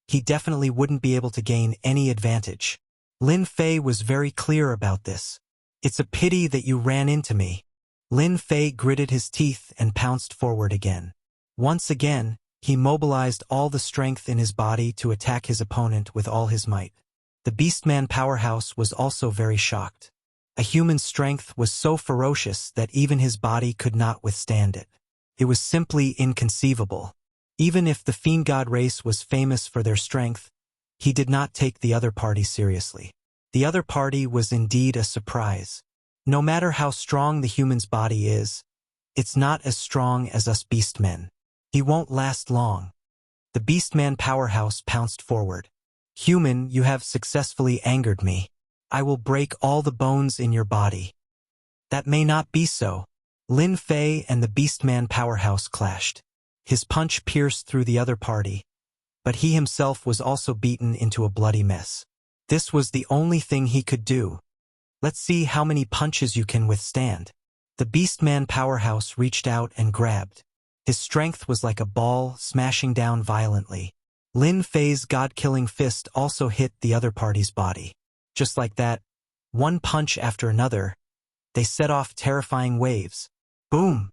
he definitely wouldn't be able to gain any advantage. Lin Fei was very clear about this. It's a pity that you ran into me. Lin Fei gritted his teeth and pounced forward again. Once again, he mobilized all the strength in his body to attack his opponent with all his might. The Beastman Powerhouse was also very shocked. A human's strength was so ferocious that even his body could not withstand it. It was simply inconceivable. Even if the Fiend God race was famous for their strength, he did not take the other party seriously. The other party was indeed a surprise. No matter how strong the human's body is, it's not as strong as us beastmen. He won't last long. The Beastman Powerhouse pounced forward. Human, you have successfully angered me. I will break all the bones in your body. That may not be so. Lin Fei and the Beastman Powerhouse clashed. His punch pierced through the other party, but he himself was also beaten into a bloody mess. This was the only thing he could do. Let's see how many punches you can withstand. The Beastman Powerhouse reached out and grabbed. His strength was like a ball, smashing down violently. Lin Fei's god-killing fist also hit the other party's body. Just like that, one punch after another, they set off terrifying waves. Boom!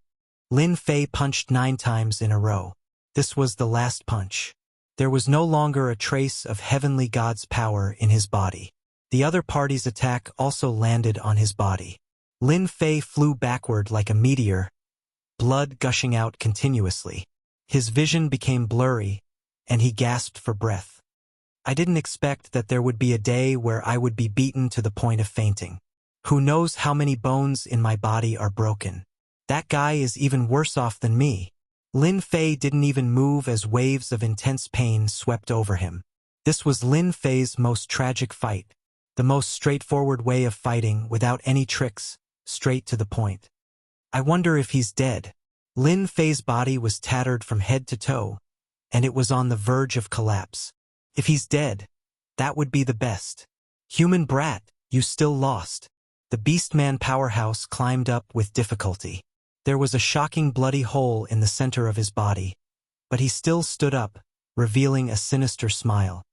Lin Fei punched 9 times in a row. This was the last punch. There was no longer a trace of heavenly god's power in his body. The other party's attack also landed on his body. Lin Fei flew backward like a meteor, blood gushing out continuously. His vision became blurry, and he gasped for breath. I didn't expect that there would be a day where I would be beaten to the point of fainting. Who knows how many bones in my body are broken? That guy is even worse off than me. Lin Fei didn't even move as waves of intense pain swept over him. This was Lin Fei's most tragic fight, the most straightforward way of fighting without any tricks, straight to the point. I wonder if he's dead. Lin Fei's body was tattered from head to toe, and it was on the verge of collapse. If he's dead, that would be the best. Human brat, you still lost. The Beastman Powerhouse climbed up with difficulty. There was a shocking bloody hole in the center of his body, but he still stood up, revealing a sinister smile.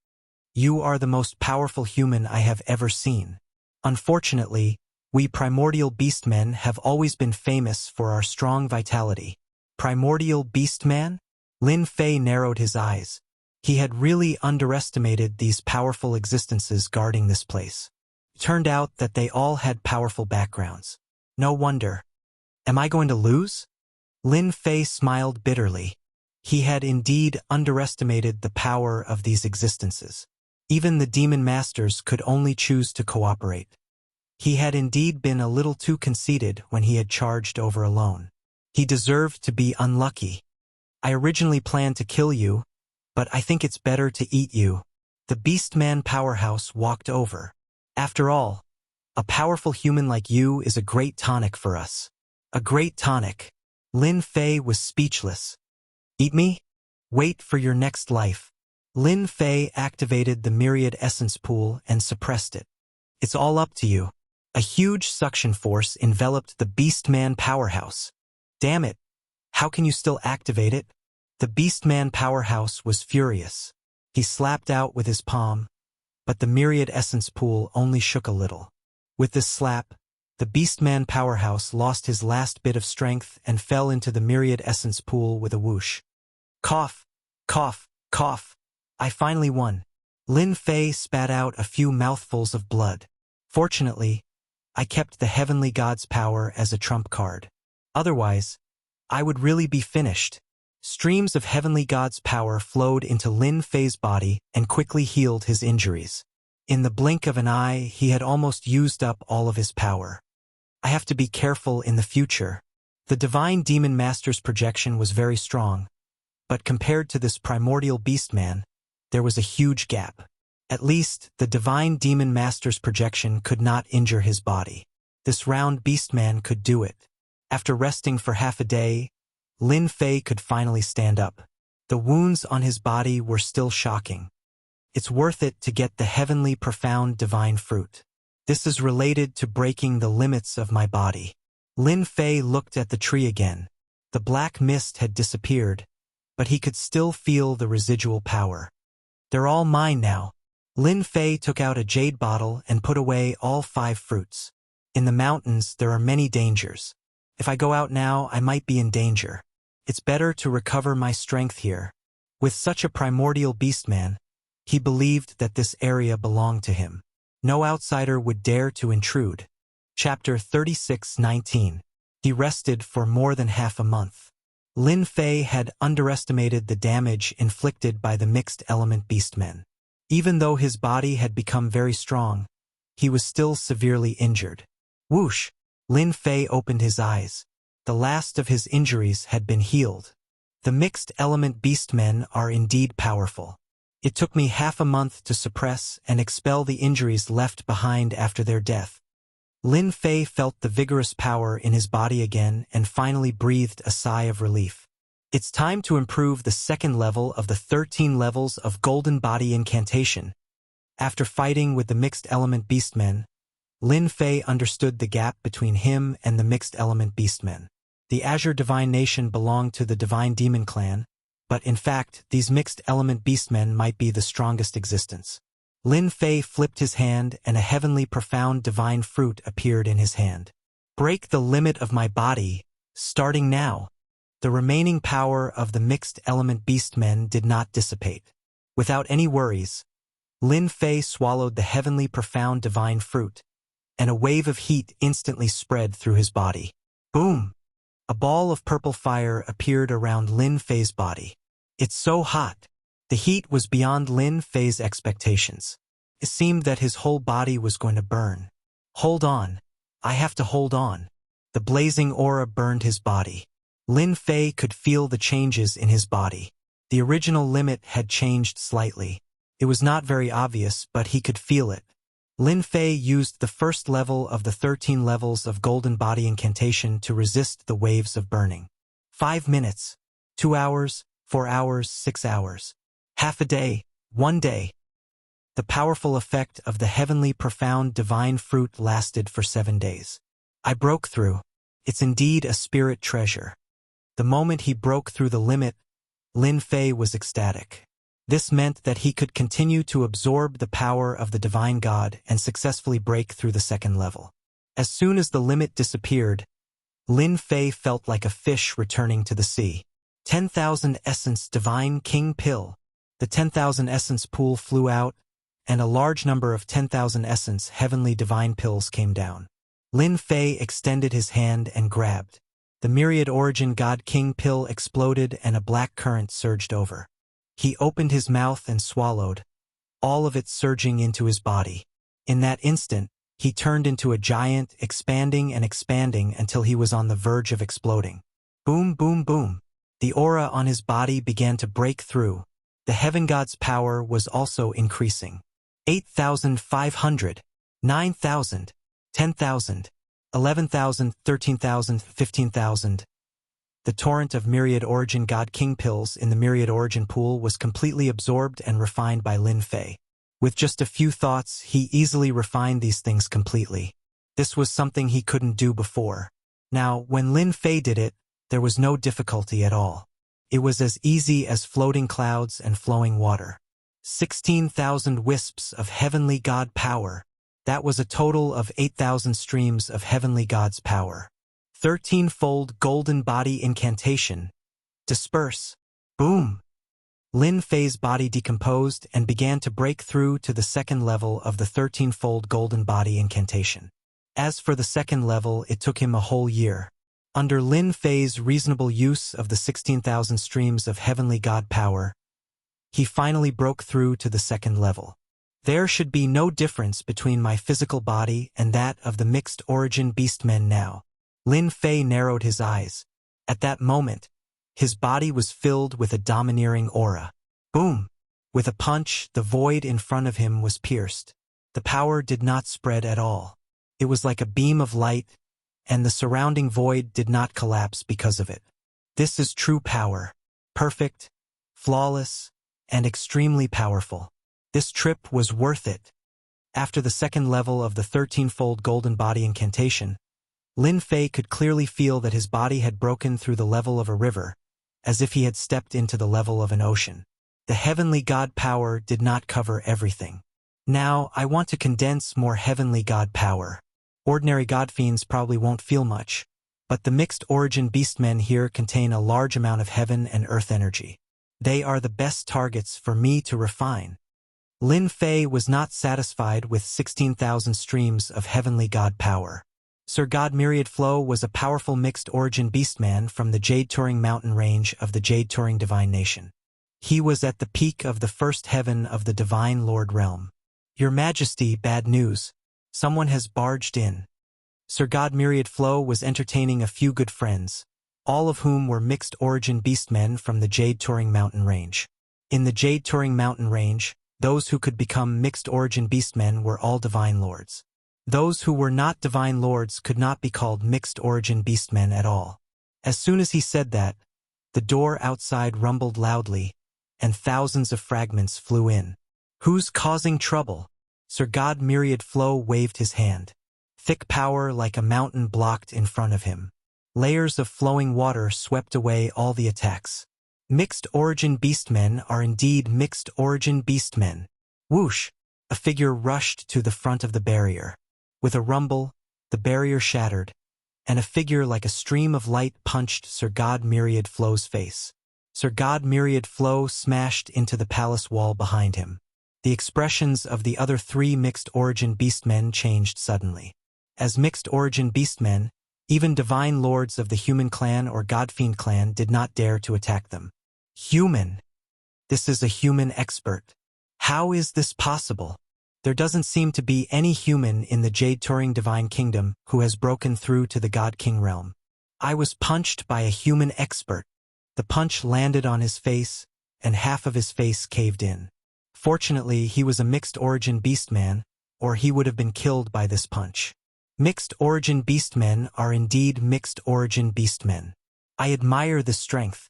You are the most powerful human I have ever seen. Unfortunately, we primordial beastmen have always been famous for our strong vitality. Primordial beastman? Lin Fei narrowed his eyes. He had really underestimated these powerful existences guarding this place. It turned out that they all had powerful backgrounds. No wonder. Am I going to lose? Lin Fei smiled bitterly. He had indeed underestimated the power of these existences. Even the demon masters could only choose to cooperate. He had indeed been a little too conceited when he had charged over alone. He deserved to be unlucky. I originally planned to kill you, but I think it's better to eat you. The Beastman Powerhouse walked over. After all, a powerful human like you is a great tonic for us. A great tonic. Lin Fei was speechless. Eat me? Wait for your next life. Lin Fei activated the myriad essence pool and suppressed it. It's all up to you. A huge suction force enveloped the Beastman Powerhouse. Damn it! How can you still activate it? The Beastman Powerhouse was furious. He slapped out with his palm, but the myriad essence pool only shook a little. With this slap, the Beastman Powerhouse lost his last bit of strength and fell into the myriad essence pool with a whoosh. Cough, cough, cough. I finally won. Lin Fei spat out a few mouthfuls of blood. Fortunately, I kept the heavenly god's power as a trump card. Otherwise, I would really be finished. Streams of heavenly god's power flowed into Lin Fei's body and quickly healed his injuries. In the blink of an eye, he had almost used up all of his power. I have to be careful in the future. The divine demon master's projection was very strong, but compared to this primordial beastman, there was a huge gap. At least, the divine demon master's projection could not injure his body. This round beastman could do it. After resting for half a day, Lin Fei could finally stand up. The wounds on his body were still shocking. It's worth it to get the heavenly profound divine fruit. This is related to breaking the limits of my body. Lin Fei looked at the tree again. The black mist had disappeared, but he could still feel the residual power. They're all mine now. Lin Fei took out a jade bottle and put away all 5 fruits. In the mountains, there are many dangers. If I go out now, I might be in danger. It's better to recover my strength here. With such a primordial beastman, he believed that this area belonged to him. No outsider would dare to intrude. Chapter 36:19. He rested for more than half a month. Lin Fei had underestimated the damage inflicted by the mixed element beastmen. Even though his body had become very strong, he was still severely injured. Whoosh! Lin Fei opened his eyes. The last of his injuries had been healed. The mixed element beastmen are indeed powerful. It took me half a month to suppress and expel the injuries left behind after their death. Lin Fei felt the vigorous power in his body again and finally breathed a sigh of relief. It's time to improve the second level of the 13 levels of Golden Body Incantation. After fighting with the mixed element beastmen, Lin Fei understood the gap between him and the mixed element beastmen. The Azure Divine Nation belonged to the Divine Demon Clan, but in fact, these mixed element beastmen might be the strongest existence. Lin Fei flipped his hand and a heavenly profound divine fruit appeared in his hand. Break the limit of my body, starting now. The remaining power of the mixed element beastmen did not dissipate. Without any worries, Lin Fei swallowed the heavenly profound divine fruit, and a wave of heat instantly spread through his body. Boom! A ball of purple fire appeared around Lin Fei's body. It's so hot. The heat was beyond Lin Fei's expectations. It seemed that his whole body was going to burn. Hold on. I have to hold on. The blazing aura burned his body. Lin Fei could feel the changes in his body. The original limit had changed slightly. It was not very obvious, but he could feel it. Lin Fei used the first level of the 13 levels of Golden Body Incantation to resist the waves of burning. 5 minutes, 2 hours, 4 hours, 6 hours. Half a day, 1 day. The powerful effect of the heavenly profound divine fruit lasted for 7 days. I broke through. It's indeed a spirit treasure. The moment he broke through the limit, Lin Fei was ecstatic. This meant that he could continue to absorb the power of the divine god and successfully break through the second level. As soon as the limit disappeared, Lin Fei felt like a fish returning to the sea. 10,000 Essence Divine King Pill. The 10,000 Essence pool flew out, and a large number of 10,000 Essence Heavenly Divine Pills came down. Lin Fei extended his hand and grabbed. The Myriad Origin God King Pill exploded and a black current surged over. He opened his mouth and swallowed, all of it surging into his body. In that instant, he turned into a giant, expanding and expanding until he was on the verge of exploding. Boom, boom, boom. The aura on his body began to break through. The heaven god's power was also increasing. 8,500, 9,000, 10,000, 11,000, 13,000, 15,000. The torrent of Myriad Origin God King Pills in the Myriad Origin pool was completely absorbed and refined by Lin Fei. With just a few thoughts, he easily refined these things completely. This was something he couldn't do before. Now, when Lin Fei did it, there was no difficulty at all. It was as easy as floating clouds and flowing water. 16,000 wisps of heavenly god power. That was a total of 8,000 streams of heavenly god's power. 13-fold golden body incantation. Disperse. Boom. Lin Fei's body decomposed and began to break through to the second level of the 13-fold golden body incantation. As for the second level, it took him a whole year. Under Lin Fei's reasonable use of the 16,000 streams of heavenly god power, he finally broke through to the second level. There should be no difference between my physical body and that of the mixed origin beastmen now. Lin Fei narrowed his eyes. At that moment, his body was filled with a domineering aura. Boom! With a punch, the void in front of him was pierced. The power did not spread at all. It was like a beam of light, and the surrounding void did not collapse because of it. This is true power. Perfect, flawless, and extremely powerful. This trip was worth it. After the second level of the 13-fold golden body incantation, Lin Fei could clearly feel that his body had broken through the level of a river, as if he had stepped into the level of an ocean. The heavenly god power did not cover everything. Now, I want to condense more heavenly god power. Ordinary god fiends probably won't feel much, but the mixed origin beastmen here contain a large amount of heaven and earth energy. They are the best targets for me to refine. Lin Fei was not satisfied with 16,000 streams of heavenly god power. Sir God Myriad Flow was a powerful mixed origin beastman from the Jade Turing mountain range of the Jade Turing Divine Nation. He was at the peak of the first heaven of the Divine Lord realm. Your Majesty, bad news. Someone has barged in. Sir God Myriad Flow was entertaining a few good friends, all of whom were mixed origin beastmen from the Jade Turing mountain range. In the Jade Turing mountain range, those who could become mixed origin beastmen were all divine lords. Those who were not divine lords could not be called mixed origin beastmen at all. As soon as he said that, the door outside rumbled loudly, and thousands of fragments flew in. Who's causing trouble? Sir God Myriad Flow waved his hand. Thick power like a mountain blocked in front of him. Layers of flowing water swept away all the attacks. Mixed origin beastmen are indeed mixed origin beastmen. Whoosh! A figure rushed to the front of the barrier. With a rumble, the barrier shattered, and a figure like a stream of light punched Sir God Myriad Flow's face. Sir God Myriad Flow smashed into the palace wall behind him. The expressions of the other three mixed origin beastmen changed suddenly. As mixed origin beastmen, even divine lords of the human clan or godfiend clan did not dare to attack them. Human! This is a human expert. How is this possible? There doesn't seem to be any human in the Jade Turing Divine Kingdom who has broken through to the God King realm. I was punched by a human expert. The punch landed on his face, and half of his face caved in. Fortunately, he was a mixed origin beastman, or he would have been killed by this punch. Mixed origin beastmen are indeed mixed origin beastmen. I admire this strength.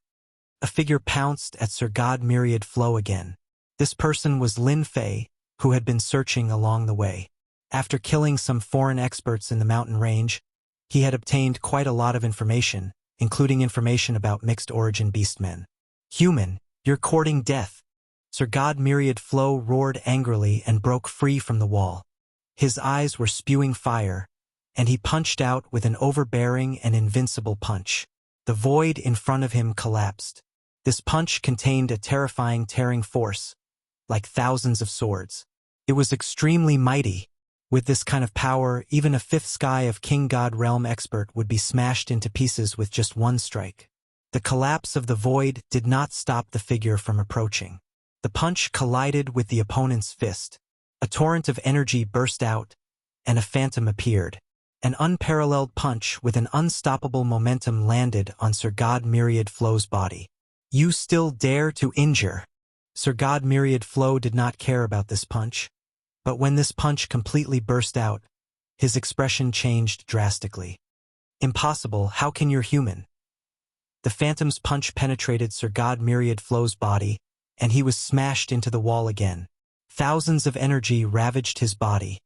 A figure pounced at Sir God Myriad Flow again. This person was Lin Fei, who had been searching along the way. After killing some foreign experts in the mountain range, he had obtained quite a lot of information, including information about mixed origin beastmen. Human, you're courting death. Sir God Myriad Flow roared angrily and broke free from the wall. His eyes were spewing fire, and he punched out with an overbearing and invincible punch. The void in front of him collapsed. This punch contained a terrifying tearing force, like thousands of swords. It was extremely mighty. With this kind of power, even a fifth sky of King God Realm expert would be smashed into pieces with just one strike. The collapse of the void did not stop the figure from approaching. The punch collided with the opponent's fist. A torrent of energy burst out, and a phantom appeared. An unparalleled punch with an unstoppable momentum landed on Sir God Myriad Flow's body. You still dare to injure? Sir God Myriad Flow did not care about this punch. But when this punch completely burst out, his expression changed drastically. Impossible, how can you're human? The phantom's punch penetrated Sir God Myriad Flow's body, and he was smashed into the wall again. Thousands of energy ravaged his body,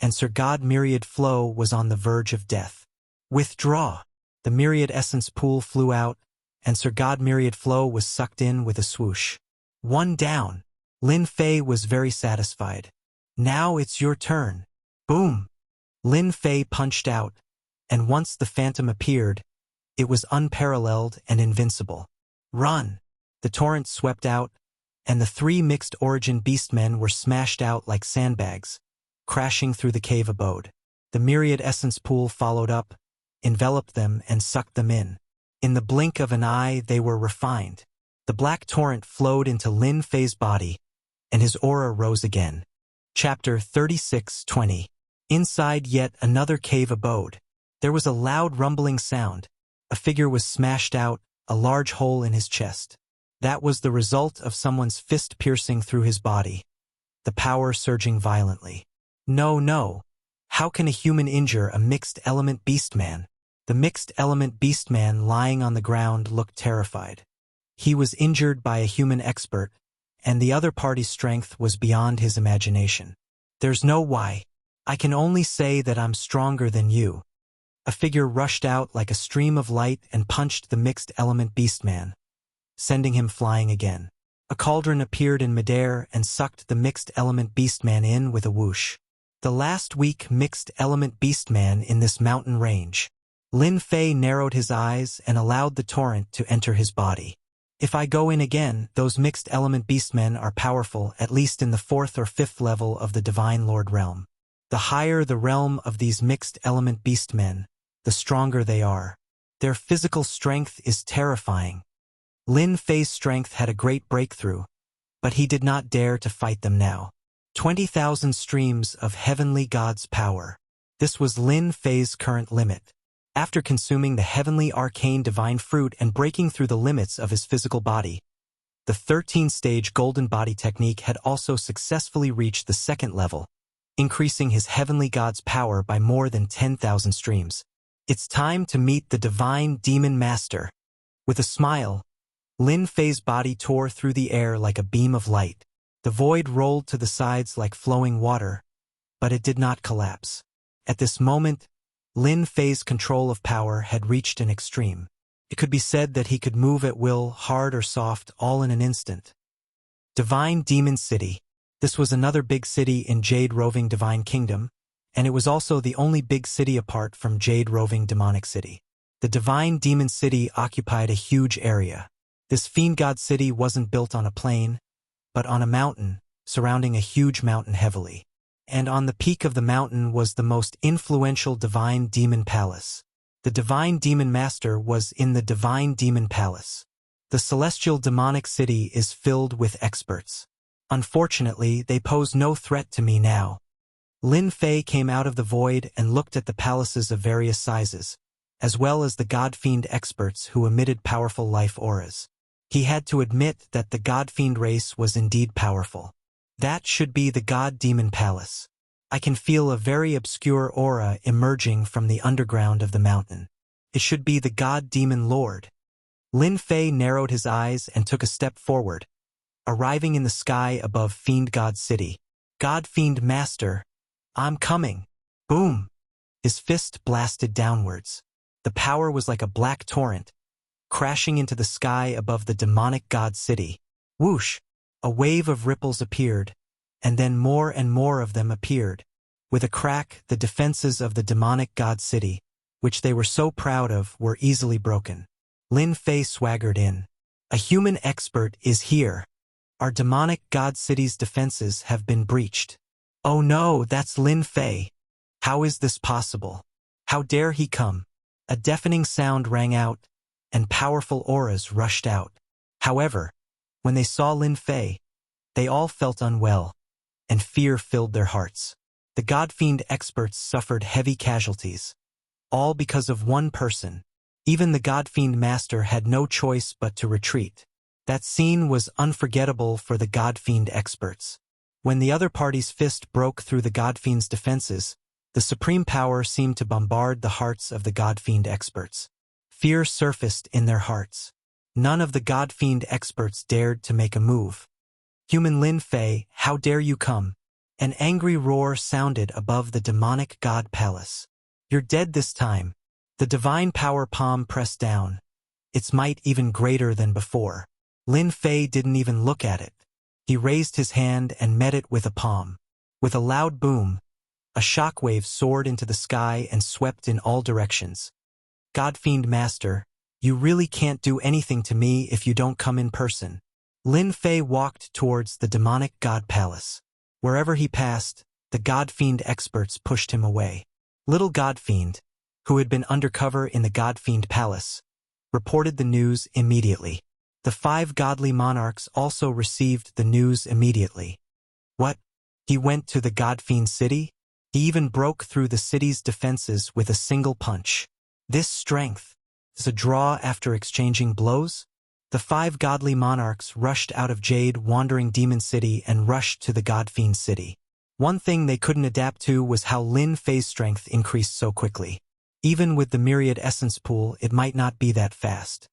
and Sir God Myriad Flow was on the verge of death. Withdraw! The Myriad Essence pool flew out, and Sir God Myriad Flow was sucked in with a swoosh. One down. Lin Fei was very satisfied. Now it's your turn. Boom! Lin Fei punched out, and once the phantom appeared, it was unparalleled and invincible. Run! The torrent swept out, and the three mixed origin beastmen were smashed out like sandbags, crashing through the cave abode. The Myriad Essence pool followed up, enveloped them and sucked them in. In the blink of an eye, they were refined. The black torrent flowed into Lin Fei's body, and his aura rose again. Chapter 36:20. Inside yet another cave abode. There was a loud rumbling sound. A figure was smashed out, a large hole in his chest. That was the result of someone's fist piercing through his body, the power surging violently. No, no. How can a human injure a mixed-element beastman? The mixed-element beastman lying on the ground looked terrified. He was injured by a human expert, and the other party's strength was beyond his imagination. There's no why. I can only say that I'm stronger than you. A figure rushed out like a stream of light and punched the mixed-element beastman, sending him flying again. A cauldron appeared in midair and sucked the mixed-element beastman in with a whoosh. The last weak mixed-element beastman in this mountain range. Lin Fei narrowed his eyes and allowed the torrent to enter his body. If I go in again, those mixed-element beastmen are powerful, at least in the 4th or 5th level of the Divine Lord realm. The higher the realm of these mixed-element beastmen, the stronger they are. Their physical strength is terrifying. Lin Fei's strength had a great breakthrough, but he did not dare to fight them now. 20,000 streams of heavenly God's power. This was Lin Fei's current limit. After consuming the heavenly arcane divine fruit and breaking through the limits of his physical body, the 13-stage golden body technique had also successfully reached the 2nd level, increasing his heavenly God's power by more than 10,000 streams. It's time to meet the divine demon master. With a smile, Lin Fei's body tore through the air like a beam of light. The void rolled to the sides like flowing water, but it did not collapse. At this moment, Lin Fei's control of power had reached an extreme. It could be said that he could move at will, hard or soft, all in an instant. Divine Demon City. This was another big city in Jade Roving Divine Kingdom, and it was also the only big city apart from Jade Roving Demonic City. The Divine Demon City occupied a huge area. This fiend god city wasn't built on a plain, but on a mountain, surrounding a huge mountain heavily. And on the peak of the mountain was the most influential Divine Demon Palace. The Divine Demon Master was in the Divine Demon Palace. The Celestial Demonic City is filled with experts. Unfortunately, they pose no threat to me now. Lin Fei came out of the void and looked at the palaces of various sizes, as well as the God-Fiend experts who emitted powerful life auras. He had to admit that the God-Fiend race was indeed powerful. That should be the God-Demon Palace. I can feel a very obscure aura emerging from the underground of the mountain. It should be the God-Demon Lord. Lin Fei narrowed his eyes and took a step forward, arriving in the sky above Fiend God City. God-Fiend Master, I'm coming. Boom! His fist blasted downwards. The power was like a black torrent, crashing into the sky above the demonic God City. Whoosh! A wave of ripples appeared, and then more and more of them appeared. With a crack, the defenses of the demonic God City, which they were so proud of, were easily broken. Lin Fei swaggered in. A human expert is here. Our demonic God City's defenses have been breached. Oh no, that's Lin Fei. How is this possible? How dare he come? A deafening sound rang out, and powerful auras rushed out. However, when they saw Lin Fei, they all felt unwell, and fear filled their hearts. The God-Fiend experts suffered heavy casualties, all because of one person. Even the God-Fiend Master had no choice but to retreat. That scene was unforgettable for the God-Fiend experts. When the other party's fist broke through the God-Fiend's defenses, the supreme power seemed to bombard the hearts of the God-Fiend experts. Fear surfaced in their hearts. None of the God-Fiend experts dared to make a move. Human Lin Fei, how dare you come? An angry roar sounded above the demonic God Palace. You're dead this time. The divine power palm pressed down, its might even greater than before. Lin Fei didn't even look at it. He raised his hand and met it with a palm. With a loud boom, a shockwave soared into the sky and swept in all directions. God-Fiend Master, you really can't do anything to me if you don't come in person. Lin Fei walked towards the demonic God Palace. Wherever he passed, the God-Fiend experts pushed him away. Little God-Fiend, who had been undercover in the God-Fiend Palace, reported the news immediately. The 5 godly monarchs also received the news immediately. What? He went to the God-Fiend city? He even broke through the city's defenses with a single punch. This strength is a draw after exchanging blows? The 5 godly monarchs rushed out of Jade Wandering Demon City and rushed to the God-Fiend City. One thing they couldn't adapt to was how Lin Fei's strength increased so quickly. Even with the myriad essence pool, it might not be that fast.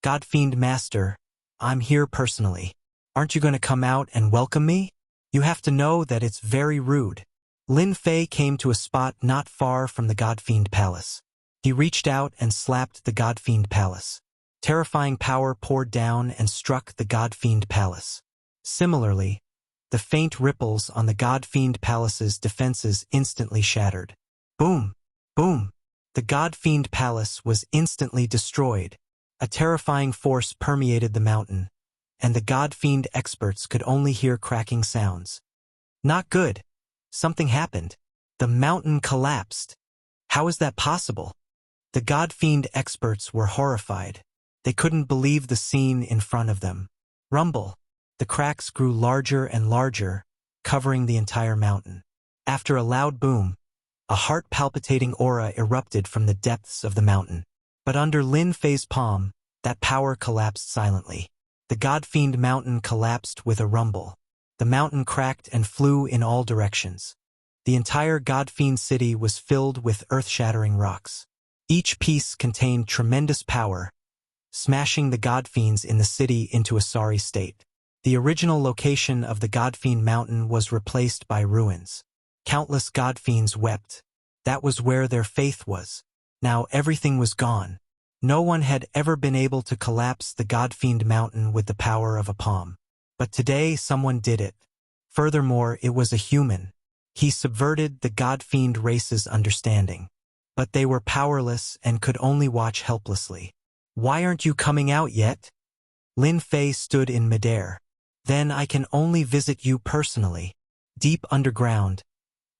God-Fiend Master, I'm here personally. Aren't you going to come out and welcome me? You have to know that it's very rude. Lin Fei came to a spot not far from the God-Fiend Palace. He reached out and slapped the God-Fiend Palace. Terrifying power poured down and struck the God-Fiend Palace. Similarly, the faint ripples on the God-Fiend Palace's defenses instantly shattered. Boom! Boom! The God-Fiend Palace was instantly destroyed. A terrifying force permeated the mountain, and the God-Fiend experts could only hear cracking sounds. Not good. Something happened. The mountain collapsed. How is that possible? The God-Fiend experts were horrified. They couldn't believe the scene in front of them. Rumble. The cracks grew larger and larger, covering the entire mountain. After a loud boom, a heart-palpitating aura erupted from the depths of the mountain. But under Lin Fei's palm, that power collapsed silently. The God-Fiend mountain collapsed with a rumble. The mountain cracked and flew in all directions. The entire God-Fiend city was filled with earth-shattering rocks. Each piece contained tremendous power, smashing the God-Fiends in the city into a sorry state. The original location of the God-Fiend mountain was replaced by ruins. Countless God-Fiends wept. That was where their faith was. Now everything was gone. No one had ever been able to collapse the God-Fiend mountain with the power of a palm. But today someone did it. Furthermore, it was a human. He subverted the God-Fiend race's understanding. But they were powerless and could only watch helplessly. Why aren't you coming out yet? Lin Fei stood in midair. Then I can only visit you personally. Deep underground,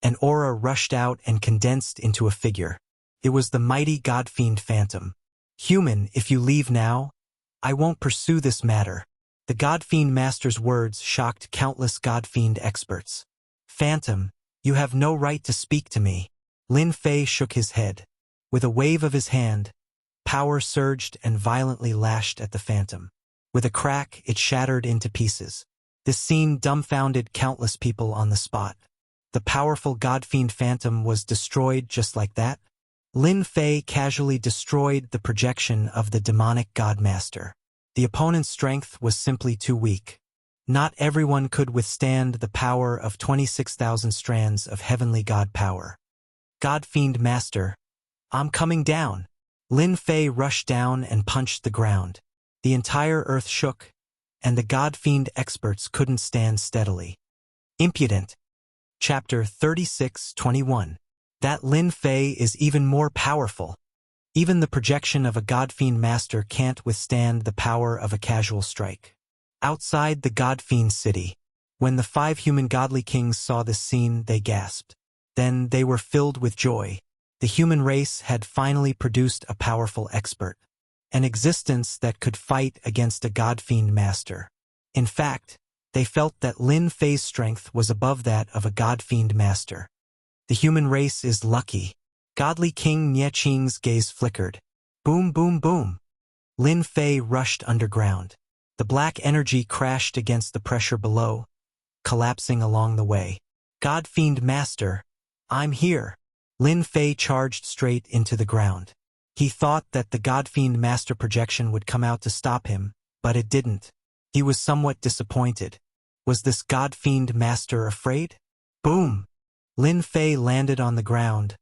an aura rushed out and condensed into a figure. It was the mighty God-Fiend Phantom. Human, if you leave now, I won't pursue this matter. The God-Fiend Master's words shocked countless God-Fiend experts. Phantom, you have no right to speak to me. Lin Fei shook his head. With a wave of his hand, power surged and violently lashed at the Phantom. With a crack, it shattered into pieces. This scene dumbfounded countless people on the spot. The powerful God-Fiend Phantom was destroyed just like that? Lin Fei casually destroyed the projection of the demonic Godmaster. The opponent's strength was simply too weak. Not everyone could withstand the power of 26,000 strands of heavenly God power. God-Fiend Master, I'm coming down. Lin Fei rushed down and punched the ground. The entire earth shook, and the God-Fiend experts couldn't stand steadily. Impudent. Chapter 36:21. That Lin Fei is even more powerful. Even the projection of a God-Fiend Master can't withstand the power of a casual strike. Outside the God-Fiend city, when the 5 human godly kings saw this scene, they gasped. Then they were filled with joy. The human race had finally produced a powerful expert. An existence that could fight against a God-Fiend Master. In fact, they felt that Lin Fei's strength was above that of a God-Fiend Master. The human race is lucky. Godly King Nie Qing's gaze flickered. Boom, boom, boom. Lin Fei rushed underground. The black energy crashed against the pressure below, collapsing along the way. God-Fiend Master, I'm here. Lin Fei charged straight into the ground. He thought that the God-Fiend Master projection would come out to stop him, but it didn't. He was somewhat disappointed. Was this God-Fiend Master afraid? Boom! Lin Fei landed on the ground,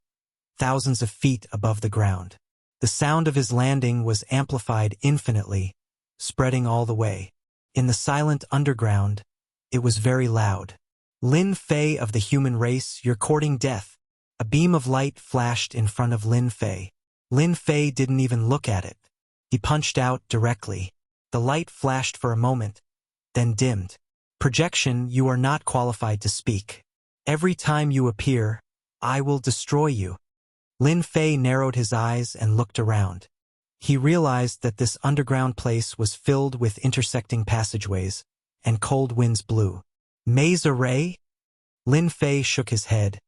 thousands of feet above the ground. The sound of his landing was amplified infinitely, spreading all the way. In the silent underground, it was very loud. Lin Fei of the human race, you're courting death. A beam of light flashed in front of Lin Fei. Lin Fei didn't even look at it. He punched out directly. The light flashed for a moment, then dimmed. Projection, you are not qualified to speak. Every time you appear, I will destroy you. Lin Fei narrowed his eyes and looked around. He realized that this underground place was filled with intersecting passageways, and cold winds blew. Maze array? Lin Fei shook his head.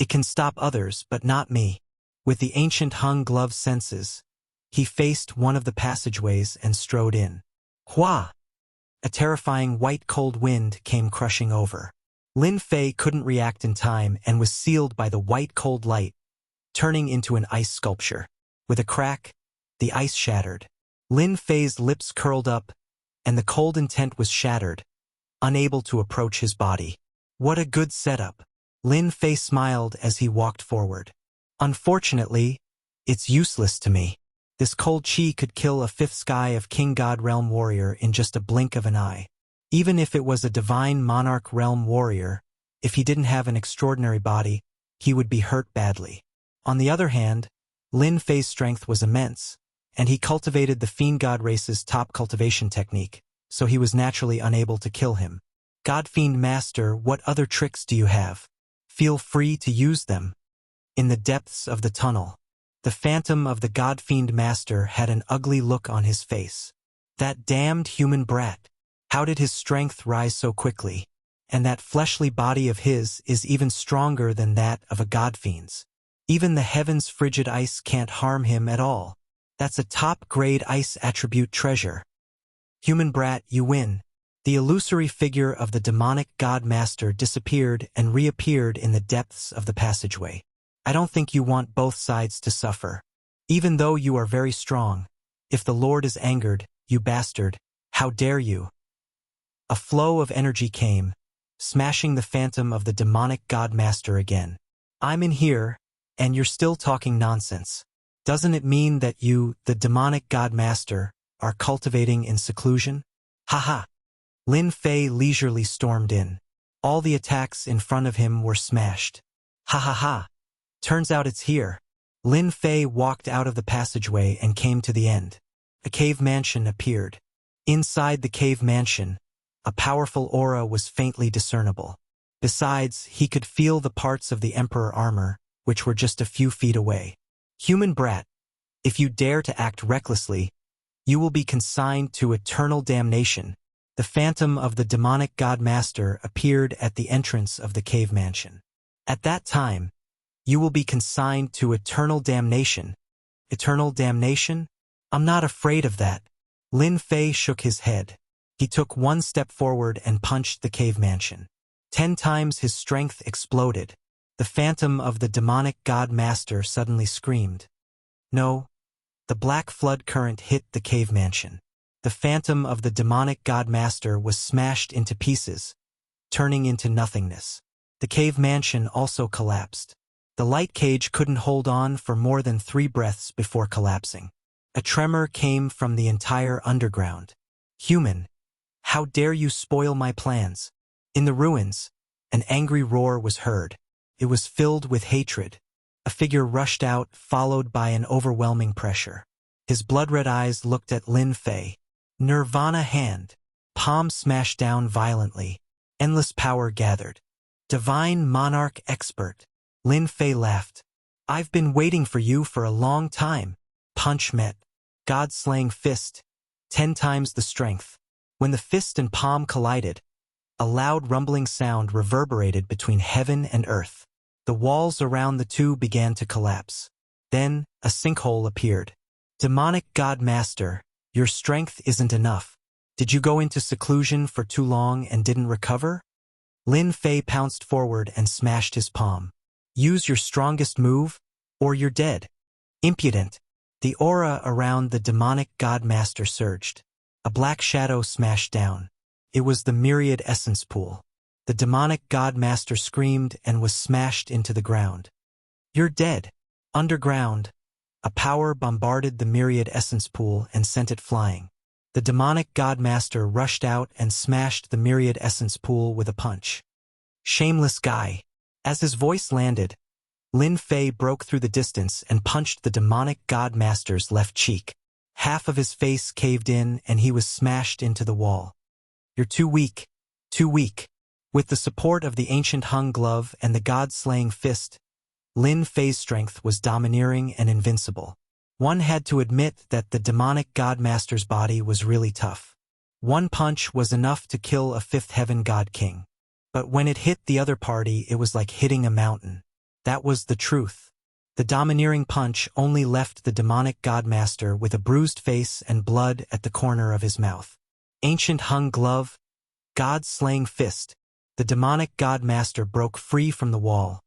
It can stop others, but not me. With the ancient hung glove senses, he faced one of the passageways and strode in. Hua! A terrifying white cold wind came crushing over. Lin Fei couldn't react in time and was sealed by the white cold light, turning into an ice sculpture. With a crack, the ice shattered. Lin Fei's lips curled up, and the cold intent was shattered, unable to approach his body. What a good setup. Lin Fei smiled as he walked forward. Unfortunately, it's useless to me. This cold chi could kill a fifth sky of King God Realm warrior in just a blink of an eye. Even if it was a divine monarch realm warrior, if he didn't have an extraordinary body, he would be hurt badly. On the other hand, Lin Fei's strength was immense, and he cultivated the fiend god race's top cultivation technique, so he was naturally unable to kill him. God Fiend Master, what other tricks do you have? Feel free to use them. In the depths of the tunnel, the phantom of the God Fiend Master had an ugly look on his face. That damned human brat. How did his strength rise so quickly? And that fleshly body of his is even stronger than that of a God Fiend's. Even the heaven's frigid ice can't harm him at all. That's a top-grade ice attribute treasure. Human brat, you win. The illusory figure of the demonic God Master disappeared and reappeared in the depths of the passageway. I don't think you want both sides to suffer. Even though you are very strong. If the Lord is angered, you bastard, how dare you? A flow of energy came, smashing the phantom of the demonic God Master again. I'm in here, and you're still talking nonsense. Doesn't it mean that you, the demonic God Master, are cultivating in seclusion? Ha! Lin Fei leisurely stormed in. All the attacks in front of him were smashed. Ha! Turns out it's here. Lin Fei walked out of the passageway and came to the end. A cave mansion appeared. Inside the cave mansion, a powerful aura was faintly discernible. Besides, he could feel the parts of the Emperor armor, which were just a few feet away. Human brat, if you dare to act recklessly, you will be consigned to eternal damnation. The phantom of the demonic God Master appeared at the entrance of the cave mansion. At that time, you will be consigned to eternal damnation. Eternal damnation? I'm not afraid of that. Lin Fei shook his head. He took one step forward and punched the cave mansion. 10 times his strength exploded. The phantom of the demonic God Master suddenly screamed. No. The black flood current hit the cave mansion. The phantom of the demonic God Master was smashed into pieces, turning into nothingness. The cave mansion also collapsed. The light cage couldn't hold on for more than 3 breaths before collapsing. A tremor came from the entire underground. Human, how dare you spoil my plans? In the ruins, an angry roar was heard. It was filled with hatred. A figure rushed out, followed by an overwhelming pressure. His blood-red eyes looked at Lin Fei. Nirvana hand. Palm smashed down violently. Endless power gathered. Divine monarch expert. Lin Fei laughed. I've been waiting for you for a long time. Punch met. God-slaying fist. 10 times the strength. When the fist and palm collided, a loud rumbling sound reverberated between heaven and earth. The walls around the two began to collapse. Then, a sinkhole appeared. Demonic God Master, your strength isn't enough. Did you go into seclusion for too long and didn't recover? Lin Fei pounced forward and smashed his palm. Use your strongest move, or you're dead. Impudent. The aura around the demonic God Master surged. A black shadow smashed down. It was the myriad essence pool. The demonic God Master screamed and was smashed into the ground. You're dead. Underground, a power bombarded the myriad essence pool and sent it flying. The demonic God Master rushed out and smashed the myriad essence pool with a punch. Shameless guy. As his voice landed, Lin Fei broke through the distance and punched the demonic God Master's left cheek. Half of his face caved in and he was smashed into the wall. You're too weak. Too weak. With the support of the ancient hung glove and the god-slaying fist, Lin Fei's strength was domineering and invincible. One had to admit that the demonic God Master's body was really tough. One punch was enough to kill a fifth heaven god king. But when it hit the other party, it was like hitting a mountain. That was the truth. The domineering punch only left the demonic godmaster with a bruised face and blood at the corner of his mouth. Ancient hung glove, God-slaying fist. The demonic godmaster broke free from the wall,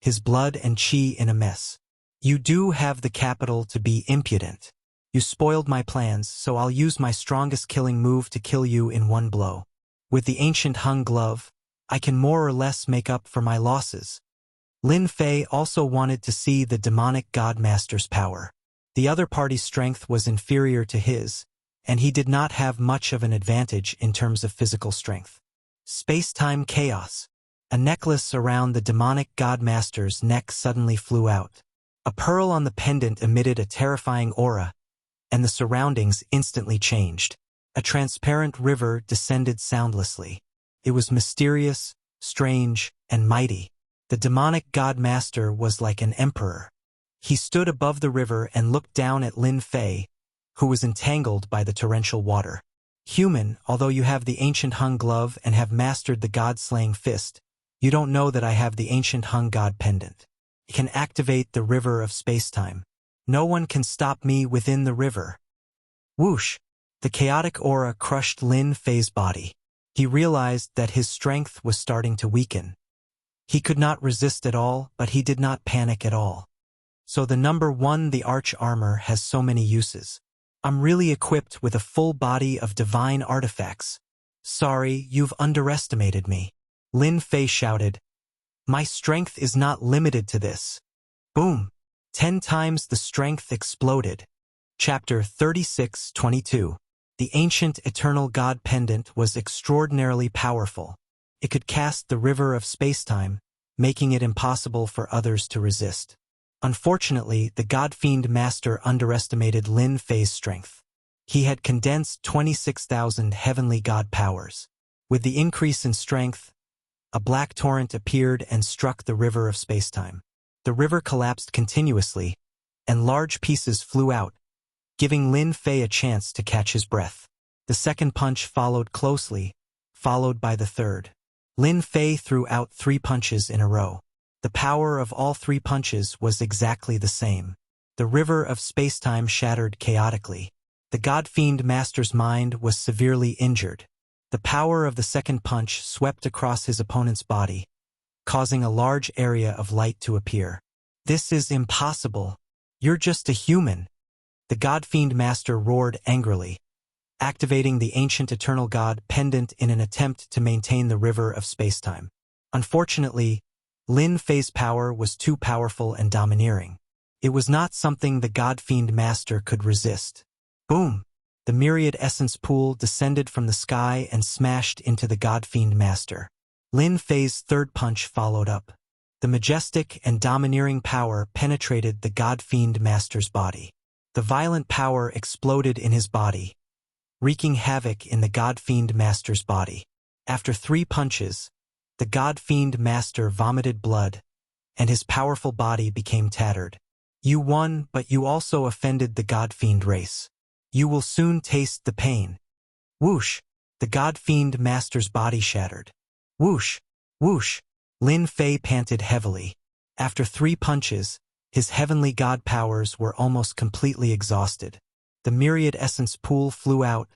his blood and chi in a mess. You do have the capital to be impudent. You spoiled my plans, so I'll use my strongest killing move to kill you in one blow. With the ancient hung glove, I can more or less make up for my losses. Lin Fei also wanted to see the demonic godmaster's power. The other party's strength was inferior to his, and he did not have much of an advantage in terms of physical strength. Space-time chaos. A necklace around the demonic godmaster's neck suddenly flew out. A pearl on the pendant emitted a terrifying aura, and the surroundings instantly changed. A transparent river descended soundlessly. It was mysterious, strange, and mighty. The demonic godmaster was like an emperor. He stood above the river and looked down at Lin Fei, who was entangled by the torrential water. Human, although you have the ancient hung glove and have mastered the god-slaying fist, you don't know that I have the ancient hung god pendant. It can activate the river of space-time. No one can stop me within the river. Whoosh! The chaotic aura crushed Lin Fei's body. He realized that his strength was starting to weaken. He could not resist at all, but he did not panic at all. So the number 1, the arch armor, has so many uses. I'm really equipped with a full body of divine artifacts. Sorry, you've underestimated me. Lin Fei shouted. My strength is not limited to this. Boom! 10 times the strength exploded. Chapter 36:22. The ancient eternal god pendant was extraordinarily powerful. It could cast the river of spacetime, making it impossible for others to resist. Unfortunately, the God-Fiend Master underestimated Lin Fei's strength. He had condensed 26,000 heavenly god powers. With the increase in strength, a black torrent appeared and struck the river of spacetime. The river collapsed continuously, and large pieces flew out, giving Lin Fei a chance to catch his breath. The second punch followed closely, followed by the third. Lin Fei threw out 3 punches in a row. The power of all 3 punches was exactly the same. The river of spacetime shattered chaotically. The God-Fiend Master's mind was severely injured. The power of the second punch swept across his opponent's body, causing a large area of light to appear. This is impossible. You're just a human. The God-Fiend Master roared angrily, activating the ancient eternal god pendant in an attempt to maintain the river of spacetime. Unfortunately, Lin Fei's power was too powerful and domineering. It was not something the God-Fiend Master could resist. Boom! The myriad essence pool descended from the sky and smashed into the God-Fiend Master. Lin Fei's third punch followed up. The majestic and domineering power penetrated the God-Fiend Master's body. The violent power exploded in his body, wreaking havoc in the God-Fiend Master's body. After 3 punches, the God-Fiend Master vomited blood, and his powerful body became tattered. You won, but you also offended the God-Fiend race. You will soon taste the pain. Whoosh! The God-Fiend Master's body shattered. Whoosh! Whoosh! Lin Fei panted heavily. After 3 punches, his heavenly god powers were almost completely exhausted. The myriad essence pool flew out,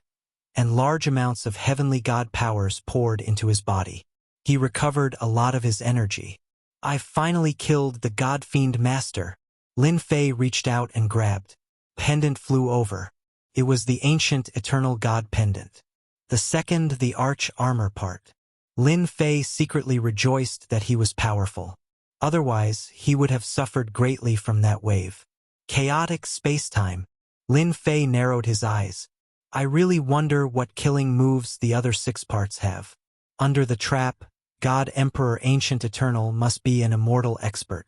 and large amounts of heavenly god powers poured into his body. He recovered a lot of his energy. I've finally killed the God-Fiend Master. Lin Fei reached out and grabbed. Pendant flew over. It was the ancient eternal god pendant. The second, the arch armor part. Lin Fei secretly rejoiced that he was powerful. Otherwise, he would have suffered greatly from that wave. Chaotic spacetime. Lin Fei narrowed his eyes. I really wonder what killing moves the other 6 parts have. Under the trap, God Emperor Ancient Eternal must be an immortal expert.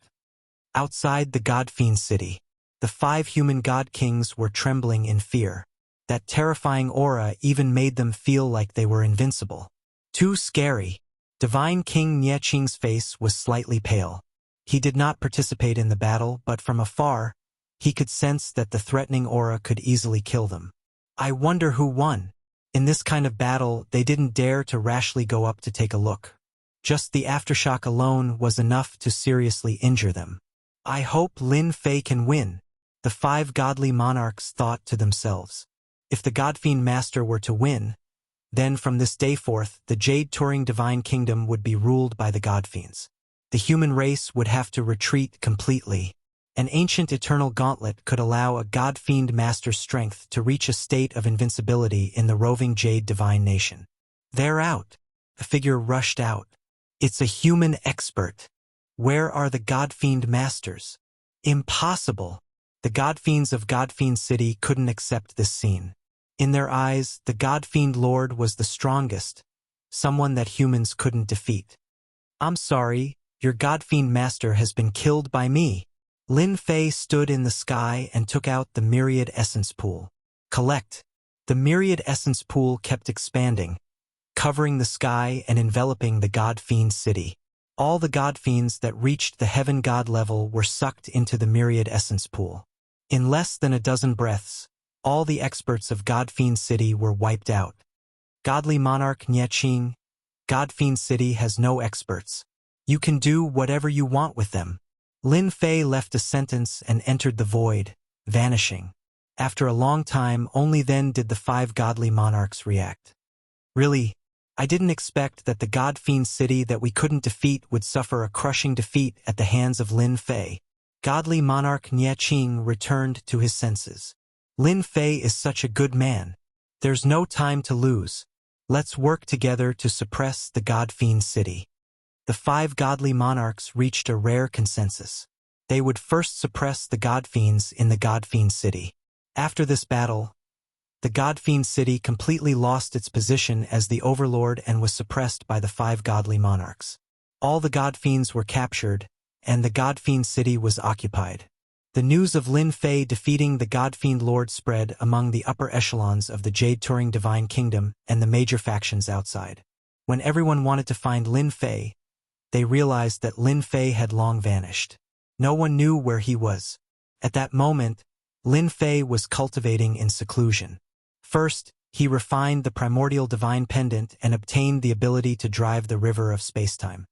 Outside the God-Fiend city, the 5 human god kings were trembling in fear. That terrifying aura even made them feel like they were invincible. Too scary. Divine King Nieching's face was slightly pale. He did not participate in the battle, but from afar, he could sense that the threatening aura could easily kill them. I wonder who won. In this kind of battle, they didn't dare to rashly go up to take a look. Just the aftershock alone was enough to seriously injure them. I hope Lin Fei can win, the 5 godly monarchs thought to themselves. If the Godfiend Master were to win, then from this day forth, the Jade Turing Divine Kingdom would be ruled by the Godfiends. The human race would have to retreat completely. An ancient eternal gauntlet could allow a Godfiend Master's strength to reach a state of invincibility in the roving Jade Divine Nation. They're out. A figure rushed out. It's a human expert. Where are the Godfiend Masters? Impossible. The Godfiends of Godfiend City couldn't accept this scene. In their eyes, the Godfiend Lord was the strongest, someone that humans couldn't defeat. I'm sorry, your Godfiend Master has been killed by me. Lin Fei stood in the sky and took out the Myriad Essence Pool. Collect. The Myriad Essence Pool kept expanding, covering the sky and enveloping the Godfiend City. All the Godfiends that reached the Heaven God level were sucked into the Myriad Essence Pool. In less than a dozen breaths, all the experts of Godfiend City were wiped out. Godly Monarch Nieching, Godfiend City has no experts. You can do whatever you want with them. Lin Fei left a sentence and entered the void, vanishing. After a long time, only then did the 5 godly monarchs react. Really, I didn't expect that the Godfiend City that we couldn't defeat would suffer a crushing defeat at the hands of Lin Fei. Godly Monarch Nieching returned to his senses. Lin Fei is such a good man. There's no time to lose. Let's work together to suppress the Godfiend City. The 5 godly monarchs reached a rare consensus. They would first suppress the Godfiends in the Godfiend City. After this battle, the Godfiend City completely lost its position as the overlord and was suppressed by the 5 godly monarchs. All the Godfiends were captured, and the Godfiend City was occupied. The news of Lin Fei defeating the Godfiend Lord spread among the upper echelons of the Jade Turing Divine Kingdom and the major factions outside. When everyone wanted to find Lin Fei, they realized that Lin Fei had long vanished. No one knew where he was. At that moment, Lin Fei was cultivating in seclusion. First, he refined the primordial divine pendant and obtained the ability to drive the river of spacetime.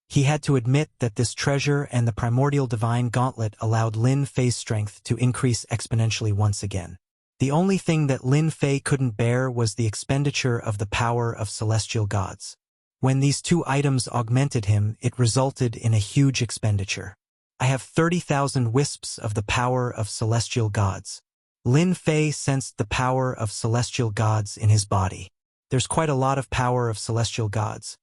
He had to admit that this treasure and the primordial divine gauntlet allowed Lin Fei's strength to increase exponentially once again. The only thing that Lin Fei couldn't bear was the expenditure of the power of celestial gods. When these 2 items augmented him, it resulted in a huge expenditure. I have 30,000 wisps of the power of celestial gods. Lin Fei sensed the power of celestial gods in his body. There's quite a lot of power of celestial gods,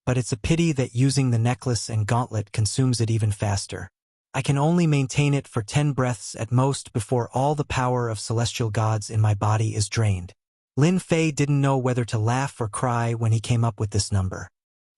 but it's a pity that using the necklace and gauntlet consumes it even faster. I can only maintain it for 10 breaths at most before all the power of celestial gods in my body is drained. Lin Fei didn't know whether to laugh or cry when he came up with this number.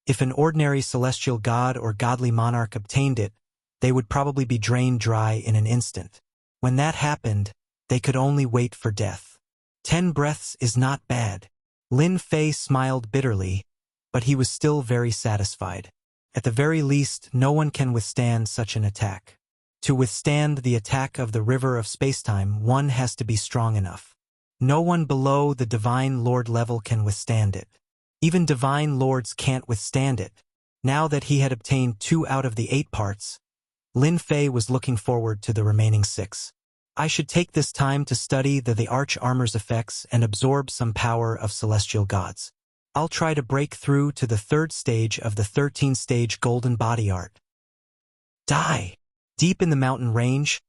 If an ordinary celestial god or godly monarch obtained it, they would probably be drained dry in an instant. When that happened, they could only wait for death. 10 breaths is not bad. Lin Fei smiled bitterly, but he was still very satisfied. At the very least, no one can withstand such an attack. To withstand the attack of the river of spacetime, one has to be strong enough. No one below the Divine Lord level can withstand it. Even Divine Lords can't withstand it. Now that he had obtained 2 out of the 8 parts, Lin Fei was looking forward to the remaining 6. I should take this time to study the Arch Armor's effects and absorb some power of celestial gods. I'll try to break through to the 3rd stage of the 13-stage golden body art. Die! Deep in the mountain range,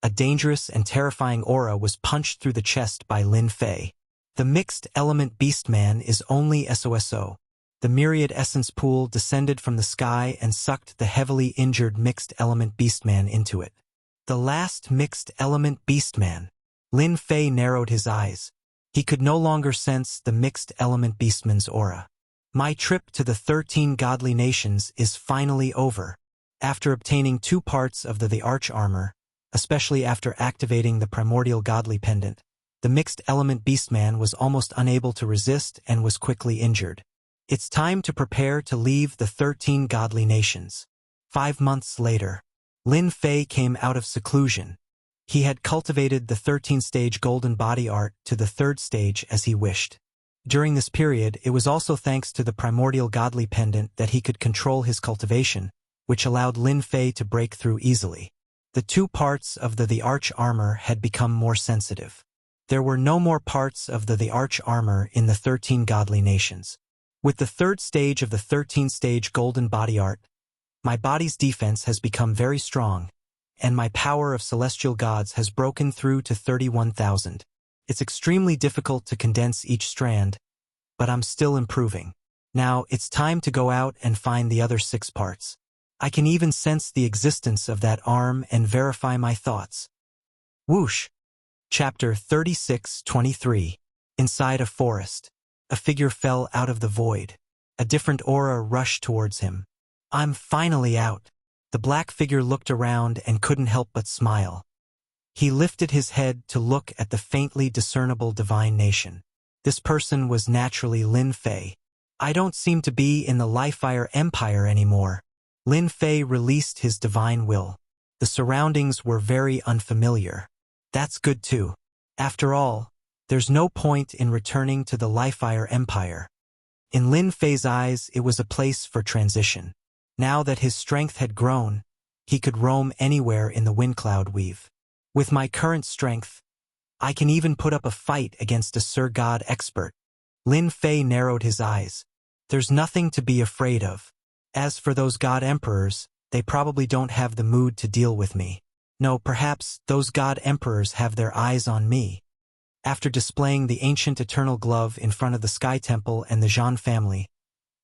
a dangerous and terrifying aura was punched through the chest by Lin Fei. The mixed element beastman is only SOSO. The Myriad Essence Pool descended from the sky and sucked the heavily injured mixed element beastman into it. The last mixed element beastman. Lin Fei narrowed his eyes. He could no longer sense the mixed element beastman's aura. My trip to the 13 godly nations is finally over. After obtaining 2 parts of the Arch Armor, especially after activating the primordial godly pendant, the mixed element beastman was almost unable to resist and was quickly injured. It's time to prepare to leave the 13 godly nations. 5 months later, Lin Fei came out of seclusion. He had cultivated the 13-stage golden body art to the 3rd stage as he wished. During this period, it was also thanks to the primordial godly pendant that he could control his cultivation, which allowed Lin Fei to break through easily. The two parts of the arch armor had become more sensitive. There were no more parts of the arch armor in the 13 godly nations. With the third stage of the 13-stage golden body art, my body's defense has become very strong, and my power of celestial gods has broken through to 31,000. It's extremely difficult to condense each strand, but I'm still improving. Now, it's time to go out and find the other 6 parts. I can even sense the existence of that arm and verify my thoughts. Whoosh! Chapter 36:23. Inside a forest. A figure fell out of the void. A different aura rushed towards him. I'm finally out. The black figure looked around and couldn't help but smile. He lifted his head to look at the faintly discernible divine nation. This person was naturally Lin Fei. I don't seem to be in the Li-Fire Empire anymore. Lin Fei released his divine will. The surroundings were very unfamiliar. That's good too. After all, there's no point in returning to the Li-Fire Empire. In Lin Fei's eyes, it was a place for transition. Now that his strength had grown, he could roam anywhere in the wind cloud weave. With my current strength, I can even put up a fight against a Sir God expert. Lin Fei narrowed his eyes. There's nothing to be afraid of. As for those God Emperors, they probably don't have the mood to deal with me. No, perhaps those God Emperors have their eyes on me. After displaying the ancient eternal glove in front of the Sky Temple and the Zhan family,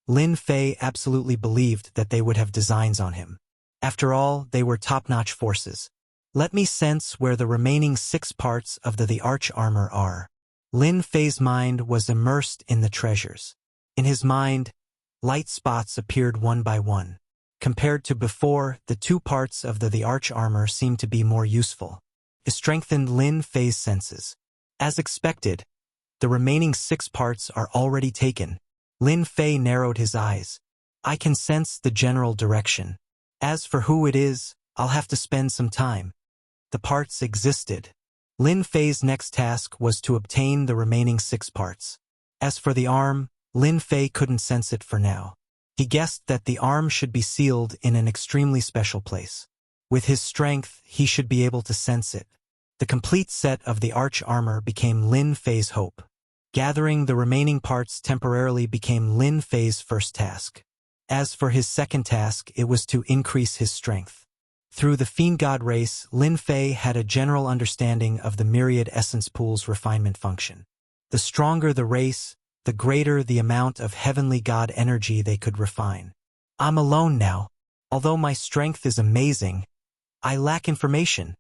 Lin Fei absolutely believed that they would have designs on him. After all, they were top-notch forces. Let me sense where the remaining 6 parts of the arch armor are. Lin Fei's mind was immersed in the treasures. In his mind, light spots appeared one by one. Compared to before, the 2 parts of the arch armor seemed to be more useful. It strengthened Lin Fei's senses. As expected, the remaining 6 parts are already taken. Lin Fei narrowed his eyes. I can sense the general direction. As for who it is, I'll have to spend some time. The parts existed. Lin Fei's next task was to obtain the remaining 6 parts. As for the arm, Lin Fei couldn't sense it for now. He guessed that the arm should be sealed in an extremely special place. With his strength, he should be able to sense it. The complete set of the arch armor became Lin Fei's hope. Gathering the remaining parts temporarily became Lin Fei's first task. As for his second task, it was to increase his strength. Through the Fiend God race, Lin Fei had a general understanding of the myriad essence pool's refinement function. The stronger the race, the greater the amount of heavenly God energy they could refine. I'm alone now. Although my strength is amazing, I lack information.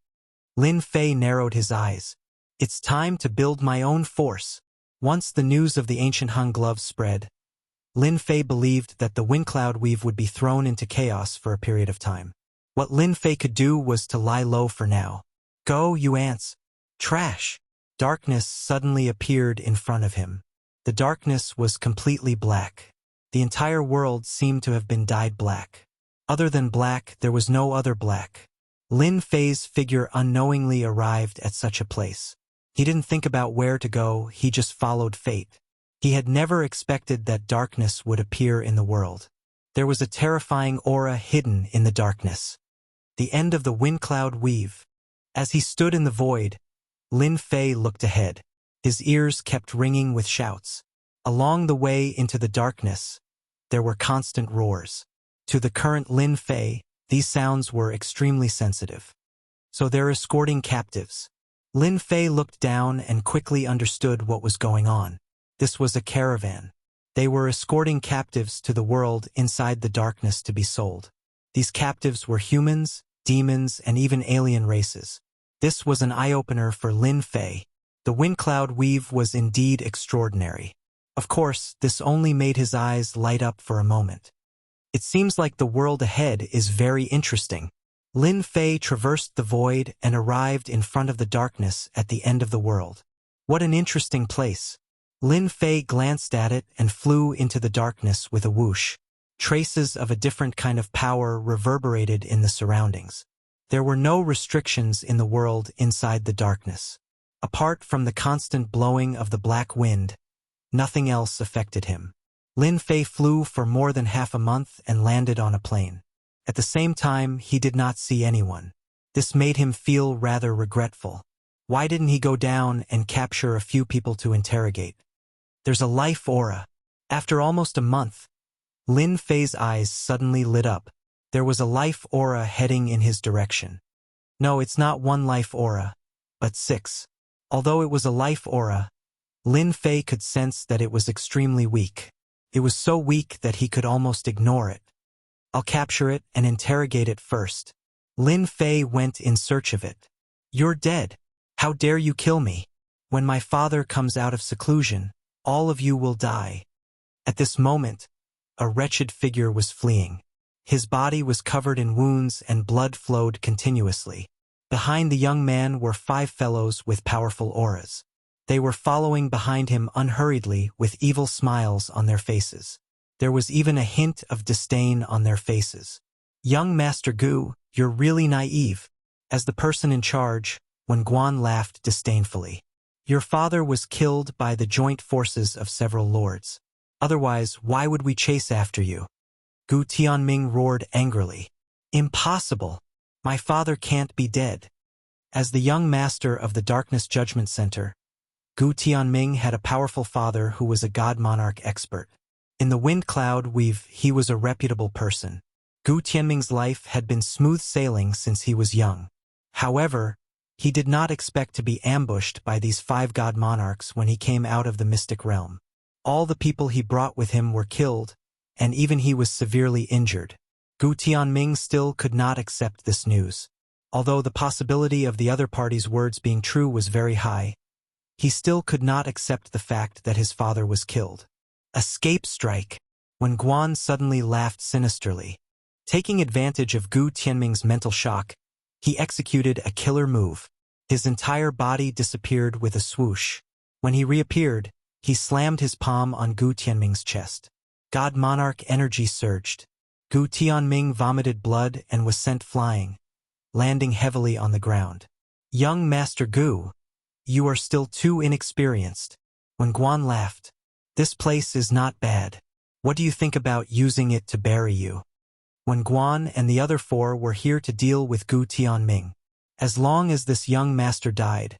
Lin Fei narrowed his eyes. It's time to build my own force. Once the news of the ancient Hun glove spread, Lin Fei believed that the wind cloud weave would be thrown into chaos for a period of time. What Lin Fei could do was to lie low for now. Go, you ants. Trash. Darkness suddenly appeared in front of him. The darkness was completely black. The entire world seemed to have been dyed black. Other than black, there was no other black. Lin Fei's figure unknowingly arrived at such a place. He didn't think about where to go, he just followed fate. He had never expected that darkness would appear in the world. There was a terrifying aura hidden in the darkness. The end of the wind cloud weave. As he stood in the void, Lin Fei looked ahead. His ears kept ringing with shouts. Along the way into the darkness, there were constant roars. To the current Lin Fei, these sounds were extremely sensitive. So they're escorting captives. Lin Fei looked down and quickly understood what was going on. This was a caravan. They were escorting captives to the world inside the darkness to be sold. These captives were humans, demons, and even alien races. This was an eye-opener for Lin Fei. The wind cloud weave was indeed extraordinary. Of course, this only made his eyes light up for a moment. It seems like the world ahead is very interesting. Lin Fei traversed the void and arrived in front of the darkness at the end of the world. What an interesting place. Lin Fei glanced at it and flew into the darkness with a whoosh. Traces of a different kind of power reverberated in the surroundings. There were no restrictions in the world inside the darkness. Apart from the constant blowing of the black wind, Nothing else affected him. Lin Fei flew for more than half a month and landed on a plane. At the same time, he did not see anyone. This made him feel rather regretful. Why didn't he go down and capture a few people to interrogate? There's a life aura. After almost a month, Lin Fei's eyes suddenly lit up. There was a life aura heading in his direction. No, it's not one life aura, but 6. Although it was a life aura, Lin Fei could sense that it was extremely weak. It was so weak that he could almost ignore it. I'll capture it and interrogate it first. Lin Fei went in search of it. You're dead. How dare you kill me? When my father comes out of seclusion, all of you will die. At this moment, a wretched figure was fleeing. His body was covered in wounds and blood flowed continuously. Behind the young man were 5 fellows with powerful auras. They were following behind him unhurriedly with evil smiles on their faces. There was even a hint of disdain on their faces. Young Master Gu, you're really naive. As the person in charge, Wen Guan laughed disdainfully. Your father was killed by the joint forces of several lords. Otherwise, why would we chase after you? Gu Tianming roared angrily. Impossible! My father can't be dead. As the young master of the Darkness Judgment Center, Gu Tianming had a powerful father who was a god monarch expert. In the wind cloud he was a reputable person. Gu Tianming's life had been smooth sailing since he was young. However, he did not expect to be ambushed by these 5 god monarchs when he came out of the mystic realm. All the people he brought with him were killed, and even he was severely injured. Gu Tianming still could not accept this news. Although the possibility of the other party's words being true was very high, he still could not accept the fact that his father was killed. Escape strike! Wen Guan suddenly laughed sinisterly. Taking advantage of Gu Tianming's mental shock, he executed a killer move. His entire body disappeared with a swoosh. When he reappeared, he slammed his palm on Gu Tianming's chest. God Monarch energy surged. Gu Tianming vomited blood and was sent flying, landing heavily on the ground. Young Master Gu, you are still too inexperienced. Wen Guan laughed. This place is not bad. What do you think about using it to bury you? Wen Guan and the other 4 were here to deal with Gu Tianming. As long as this young master died,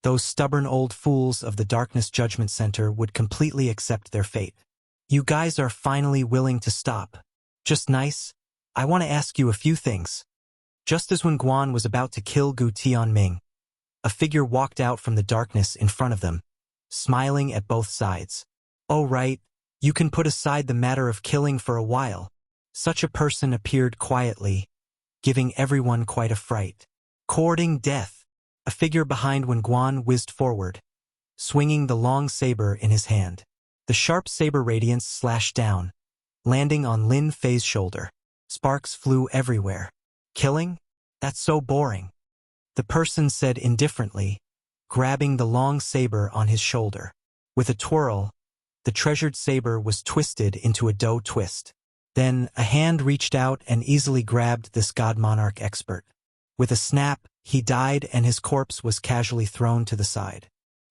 those stubborn old fools of the Darkness Judgment Center would completely accept their fate. You guys are finally willing to stop. Just nice. I want to ask you a few things. Just as Wen Guan was about to kill Gu Tianming, a figure walked out from the darkness in front of them, smiling at both sides. Oh right, you can put aside the matter of killing for a while. Such a person appeared quietly, giving everyone quite a fright. Courting death. A figure behind Wen Guan whizzed forward, swinging the long saber in his hand. The sharp saber radiance slashed down, landing on Lin Fei's shoulder. Sparks flew everywhere. Killing? That's so boring. The person said indifferently, grabbing the long saber on his shoulder. With a twirl, the treasured saber was twisted into a dough twist. Then a hand reached out and easily grabbed this god monarch expert. With a snap, he died and his corpse was casually thrown to the side.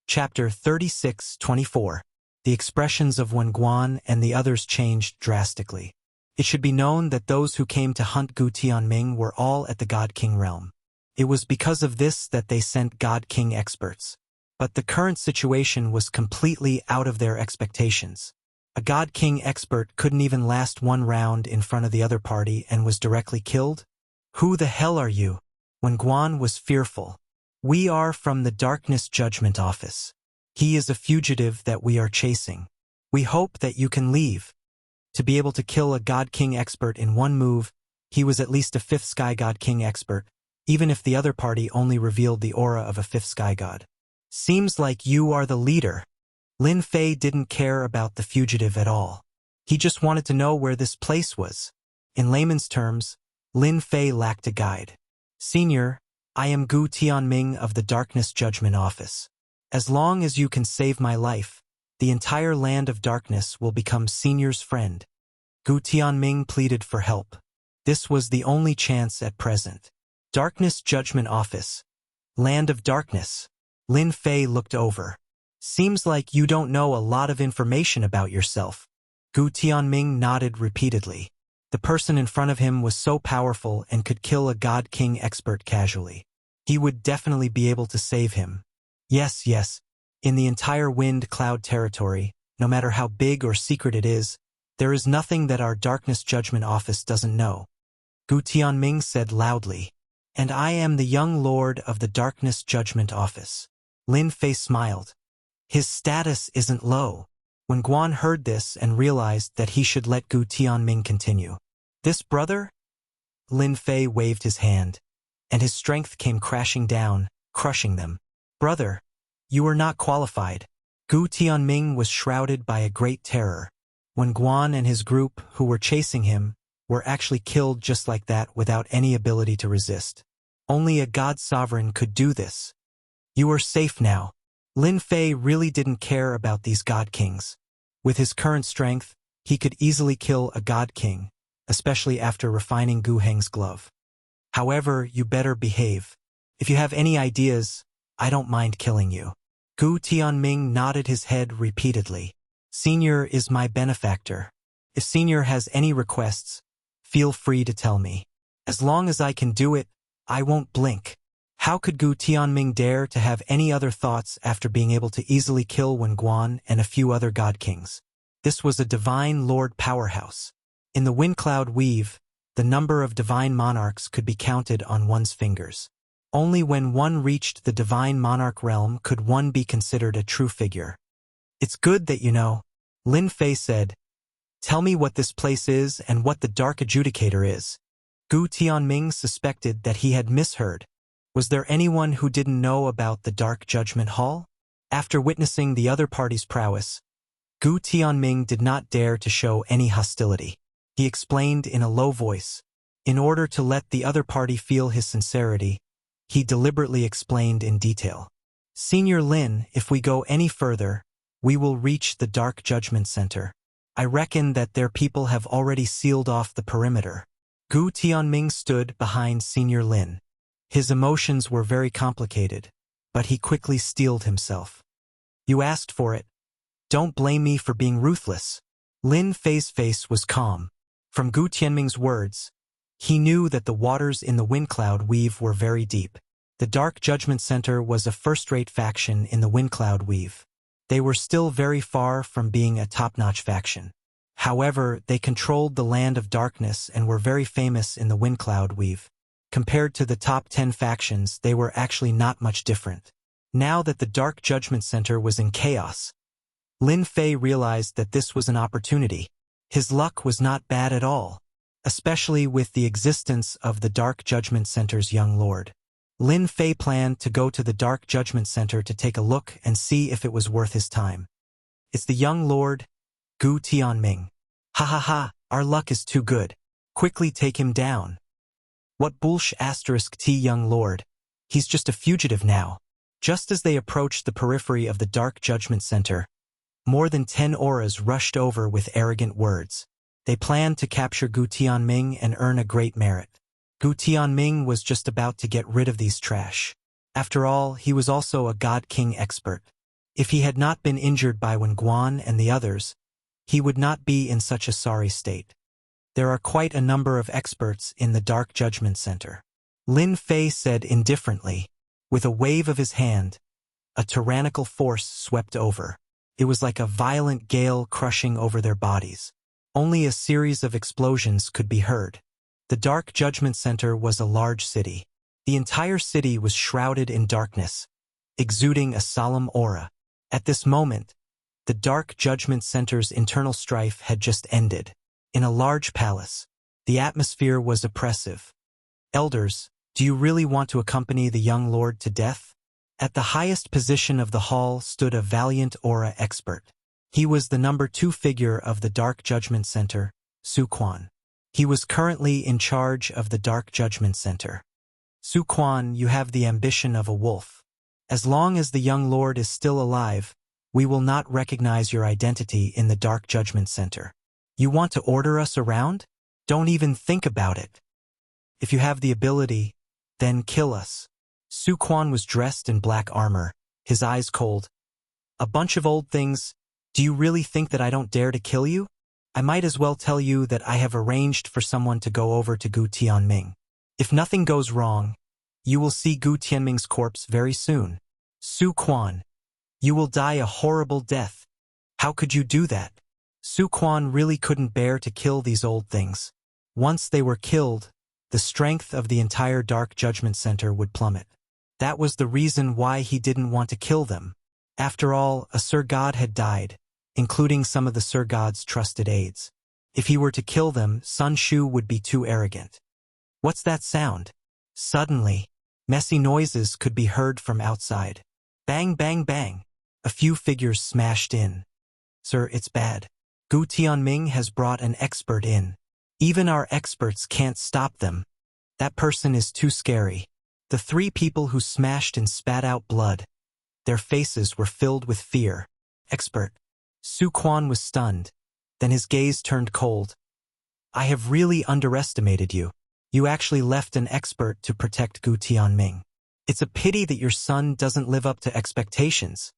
Chapter 36-24. The expressions of Wen Guan and the others changed drastically. It should be known that those who came to hunt Gu Tianming were all at the God King realm. It was because of this that they sent God King experts. But the current situation was completely out of their expectations. A God King expert couldn't even last 1 round in front of the other party and was directly killed? Who the hell are you? Wen Guan was fearful. We are from the Darkness Judgment Office. He is a fugitive that we are chasing. We hope that you can leave. To be able to kill a God King expert in 1 move, he was at least a 5th Sky God King expert, even if the other party only revealed the aura of a 5th Sky God. Seems like you are the leader. Lin Fei didn't care about the fugitive at all. He just wanted to know where this place was. In layman's terms, Lin Fei lacked a guide. Senior, I am Gu Tianming of the Darkness Judgment Office. As long as you can save my life, the entire land of darkness will become Senior's friend. Gu Tianming pleaded for help. This was the only chance at present. Darkness Judgment Office. Land of Darkness. Lin Fei looked over. Seems like you don't know a lot of information about yourself. Gu Tianming nodded repeatedly. The person in front of him was so powerful and could kill a God King expert casually. He would definitely be able to save him. Yes, yes. In the entire wind cloud territory, no matter how big or secret it is, there is nothing that our Darkness Judgment Office doesn't know. Gu Tianming said loudly. And I am the young lord of the Darkness Judgment Office. Lin Fei smiled. His status isn't low. When Guan heard this and realized that he should let Gu Tianming continue. This brother? Lin Fei waved his hand, and his strength came crashing down, crushing them. Brother, you are not qualified. Gu Tianming was shrouded by a great terror. When Guan and his group, who were chasing him, were actually killed just like that without any ability to resist. Only a god sovereign could do this. You are safe now. Lin Fei really didn't care about these god kings. With his current strength, he could easily kill a god king, especially after refining Gu Heng's glove. However, you better behave. If you have any ideas, I don't mind killing you. Gu Tianming nodded his head repeatedly. Senior is my benefactor. If Senior has any requests, feel free to tell me. As long as I can do it, I won't blink. How could Gu Tianming dare to have any other thoughts after being able to easily kill Wen Guan and a few other god kings? This was a divine lord powerhouse. In the wind cloud weave, the number of divine monarchs could be counted on one's fingers. Only when one reached the divine monarch realm could one be considered a true figure. It's good that you know, Lin Fei said. Tell me what this place is and what the Dark Adjudicator is. Gu Tianming suspected that he had misheard. Was there anyone who didn't know about the Dark Judgment Hall? After witnessing the other party's prowess, Gu Tianming did not dare to show any hostility. He explained in a low voice. In order to let the other party feel his sincerity, he deliberately explained in detail. Senior Lin, if we go any further, we will reach the Dark Judgment Center. I reckon that their people have already sealed off the perimeter. Gu Tianming stood behind Senior Lin. His emotions were very complicated, but he quickly steeled himself. You asked for it. Don't blame me for being ruthless. Lin Fei's face was calm. From Gu Tianming's words, he knew that the waters in the wind cloud weave were very deep. The Dark Judgment Center was a first-rate faction in the wind cloud weave. They were still very far from being a top-notch faction. However, they controlled the land of darkness and were very famous in the wind cloud weave. Compared to the top 10 factions, they were actually not much different. Now that the Dark Judgment Center was in chaos, Lin Fei realized that this was an opportunity. His luck was not bad at all, especially with the existence of the Dark Judgment Center's young lord. Lin Fei planned to go to the Dark Judgment Center to take a look and see if it was worth his time. It's the young lord, Gu Tianming. Ha ha ha, our luck is too good. Quickly take him down. What bullsh asterisk T young lord. He's just a fugitive now. Just as they approached the periphery of the Dark Judgment Center, more than 10 auras rushed over with arrogant words. They planned to capture Gu Tianming and earn a great merit. Gu Tianming was just about to get rid of these trash. After all, he was also a God King expert. If he had not been injured by Wen Guan and the others, he would not be in such a sorry state. There are quite a number of experts in the Dark Judgment Center. Lin Fei said indifferently. With a wave of his hand, a tyrannical force swept over. It was like a violent gale crushing over their bodies. Only a series of explosions could be heard. The Dark Judgment Center was a large city. The entire city was shrouded in darkness, exuding a solemn aura. At this moment, the Dark Judgment Center's internal strife had just ended. In a large palace, the atmosphere was oppressive. Elders, do you really want to accompany the young lord to death? At the highest position of the hall stood a valiant aura expert. He was the number 2 figure of the Dark Judgment Center, Su Quan. He was currently in charge of the Dark Judgment Center. Su Quan, you have the ambition of a wolf. As long as the young lord is still alive, we will not recognize your identity in the Dark Judgment Center. You want to order us around? Don't even think about it. If you have the ability, then kill us. Su Quan was dressed in black armor, his eyes cold. A bunch of old things. Do you really think that I don't dare to kill you? I might as well tell you that I have arranged for someone to go over to Gu Tianming. If nothing goes wrong, you will see Gu Tianming's corpse very soon. Su Quan, you will die a horrible death. How could you do that? Su Quan really couldn't bear to kill these old things. Once they were killed, the strength of the entire Dark Judgment Center would plummet. That was the reason why he didn't want to kill them. After all, a Sir God had died, including some of the Sir God's trusted aides. If he were to kill them, Sun Shu would be too arrogant. What's that sound? Suddenly, messy noises could be heard from outside. Bang, bang, bang. A few figures smashed in. Sir, it's bad. Gu Tianming has brought an expert in. Even our experts can't stop them. That person is too scary. The three people who smashed and spat out blood. Their faces were filled with fear. Expert. Su Quan was stunned. Then his gaze turned cold. I have really underestimated you. You actually left an expert to protect Gu Tianming. It's a pity that your son doesn't live up to expectations.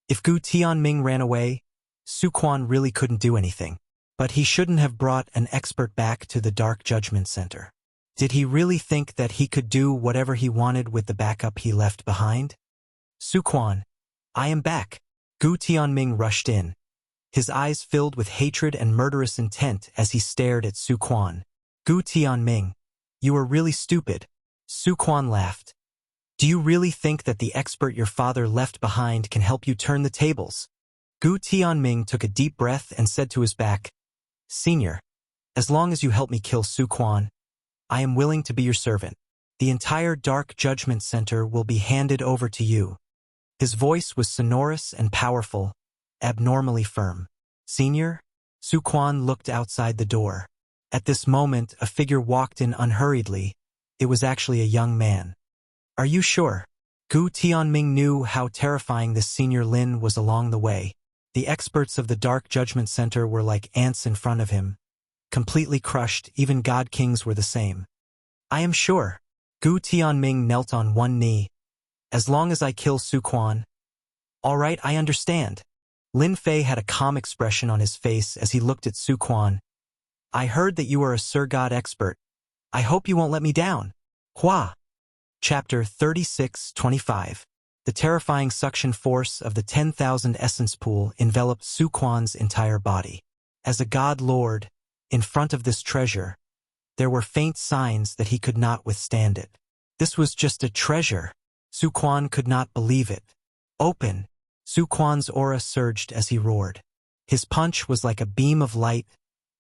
If Gu Tianming ran away, Su Quan really couldn't do anything. But he shouldn't have brought an expert back to the Dark Judgment Center. Did he really think that he could do whatever he wanted with the backup he left behind? Su Quan, I am back. Gu Tianming rushed in. His eyes filled with hatred and murderous intent as he stared at Su Quan. Gu Tianming, you are really stupid. Su Quan laughed. Do you really think that the expert your father left behind can help you turn the tables? Gu Tianming took a deep breath and said to his back, Senior, as long as you help me kill Su Quan, I am willing to be your servant. The entire Dark Judgment Center will be handed over to you. His voice was sonorous and powerful, abnormally firm. Senior? Su Quan looked outside the door. At this moment, a figure walked in unhurriedly. It was actually a young man. Are you sure? Gu Tianming knew how terrifying this Senior Lin was along the way. The experts of the Dark Judgment Center were like ants in front of him. Completely crushed, even God Kings were the same. I am sure. Gu Tianming knelt on one knee. As long as I kill Su Quan. All right, I understand. Lin Fei had a calm expression on his face as he looked at Su Quan. I heard that you are a Sir God expert. I hope you won't let me down. Hua. Chapter 36-25. The terrifying suction force of the 10,000 essence pool enveloped Su Quan's entire body. As a god lord, in front of this treasure, there were faint signs that he could not withstand it. This was just a treasure. Su Quan could not believe it. Open. Su Quan's aura surged as he roared. His punch was like a beam of light,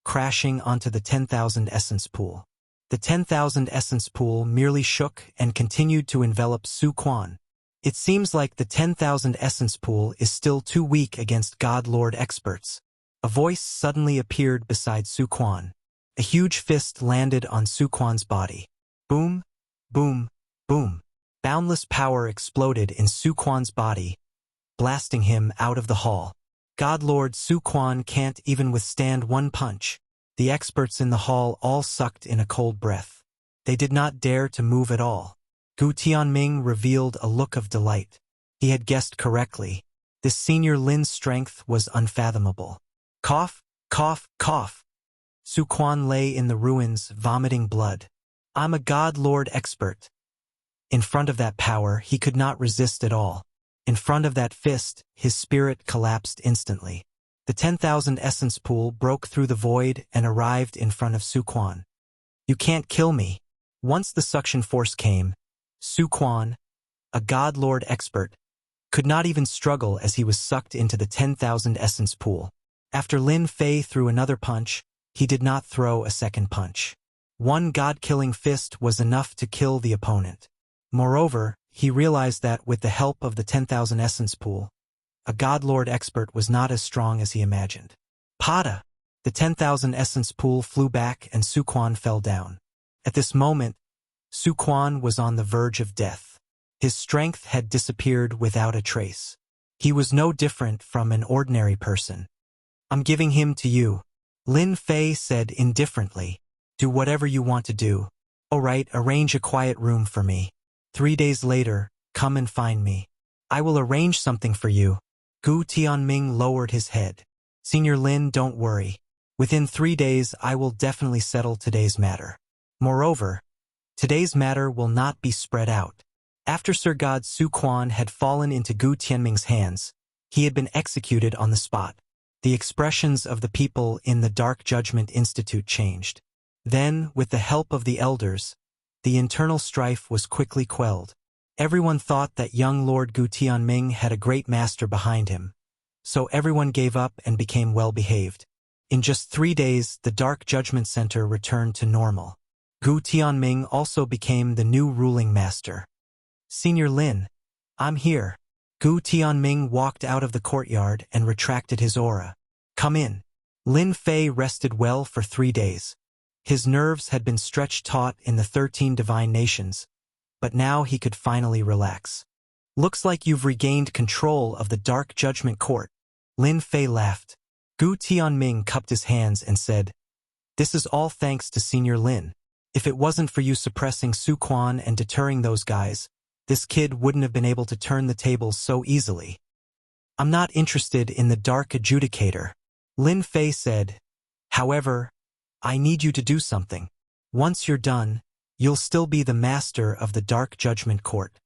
crashing onto the 10,000 essence pool. The 10,000 essence pool merely shook and continued to envelop Su Quan. It seems like the 10,000 essence pool is still too weak against God Lord experts. A voice suddenly appeared beside Su Quan. A huge fist landed on Su Quan's body. Boom, boom, boom. Boundless power exploded in Su Quan's body, blasting him out of the hall. God Lord Su Quan can't even withstand one punch. The experts in the hall all sucked in a cold breath. They did not dare to move at all. Gu Tianming revealed a look of delight. He had guessed correctly. This Senior Lin's strength was unfathomable. Cough, cough, cough. Su Quan lay in the ruins, vomiting blood. I'm a God Lord expert. In front of that power, he could not resist at all. In front of that fist, his spirit collapsed instantly. The 10,000 essence pool broke through the void and arrived in front of Su Quan. You can't kill me. Once the suction force came, Su Quan, a God Lord expert, could not even struggle as he was sucked into the 10,000 essence pool. After Lin Fei threw another punch, he did not throw a second punch. One God-killing fist was enough to kill the opponent. Moreover, he realized that with the help of the 10,000 essence pool, a God Lord expert was not as strong as he imagined. Pada! The 10,000 essence pool flew back and Su Quan fell down. At this moment, Su Quan was on the verge of death. His strength had disappeared without a trace. He was no different from an ordinary person. I'm giving him to you. Lin Fei said indifferently. Do whatever you want to do. All right, arrange a quiet room for me. 3 days later, come and find me. I will arrange something for you. Gu Tianming lowered his head. Senior Lin, don't worry. Within 3 days I will definitely settle today's matter. Moreover, today's matter will not be spread out. After Sir God Su Quan had fallen into Gu Tianming's hands, he had been executed on the spot. The expressions of the people in the Dark Judgment Institute changed. Then, with the help of the elders, the internal strife was quickly quelled. Everyone thought that young Lord Gu Tianming had a great master behind him, so everyone gave up and became well-behaved. In just 3 days, the Dark Judgment Center returned to normal. Gu Tianming also became the new ruling master. Senior Lin, I'm here. Gu Tianming walked out of the courtyard and retracted his aura. Come in. Lin Fei rested well for 3 days. His nerves had been stretched taut in the 13 divine nations, but now he could finally relax. Looks like you've regained control of the Dark Judgment Court. Lin Fei laughed. Gu Tianming cupped his hands and said, This is all thanks to Senior Lin. If it wasn't for you suppressing Su Quan and deterring those guys, this kid wouldn't have been able to turn the tables so easily. I'm not interested in the Dark Adjudicator, Lin Fei said. However, I need you to do something. Once you're done, you'll still be the master of the Dark Judgment Court.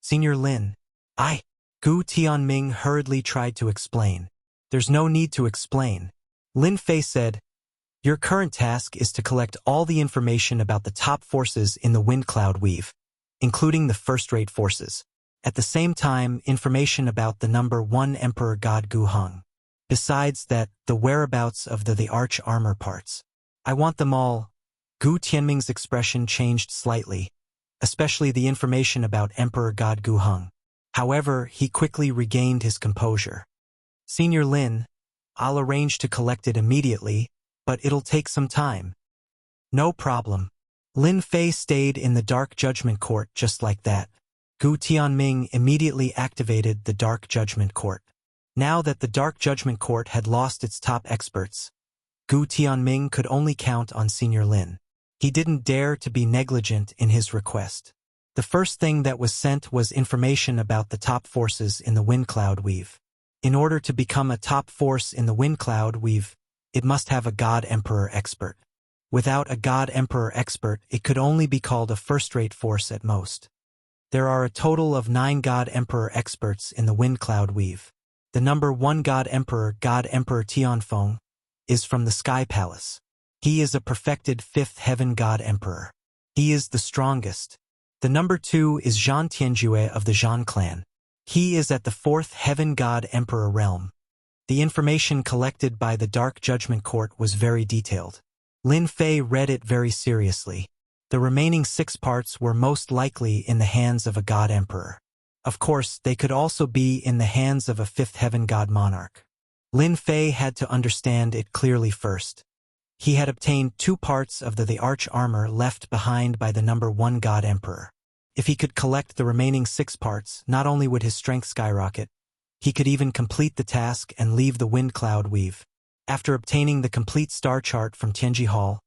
Senior Lin, Gu Tianming hurriedly tried to explain. There's no need to explain. Lin Fei said, Your current task is to collect all the information about the top forces in the Wind Cloud Weave, including the first-rate forces. At the same time, information about the number 1 Emperor God Gu Heng. Besides that, the whereabouts of the arch armor parts. I want them all. Gu Tianming's expression changed slightly, especially the information about Emperor God Gu Heng. However, he quickly regained his composure. Senior Lin, I'll arrange to collect it immediately, but it'll take some time. No problem. Lin Fei stayed in the Dark Judgment Court just like that. Gu Tianming immediately activated the Dark Judgment Court. Now that the Dark Judgment Court had lost its top experts, Gu Tianming could only count on Senior Lin. He didn't dare to be negligent in his request. The first thing that was sent was information about the top forces in the Wind Cloud Weave. In order to become a top force in the Wind Cloud Weave, it must have a God Emperor expert. Without a God Emperor expert, it could only be called a first-rate force at most. There are a total of 9 God Emperor experts in the Wind Cloud Weave. The number 1 God Emperor Tianfeng, is from the Sky Palace. He is a perfected 5th Heaven God Emperor. He is the strongest. The number 2 is Zhan Tianjue of the Zhan clan. He is at the 4th Heaven God Emperor realm. The information collected by the Dark Judgment Court was very detailed. Lin Fei read it very seriously. The remaining 6 parts were most likely in the hands of a God Emperor. Of course, they could also be in the hands of a 5th Heaven God Monarch. Lin Fei had to understand it clearly first. He had obtained 2 parts of the arch armor left behind by the number 1 God Emperor. If he could collect the remaining 6 parts, not only would his strength skyrocket, he could even complete the task and leave the Wind Cloud Weave. After obtaining the complete star chart from Tianji Hall,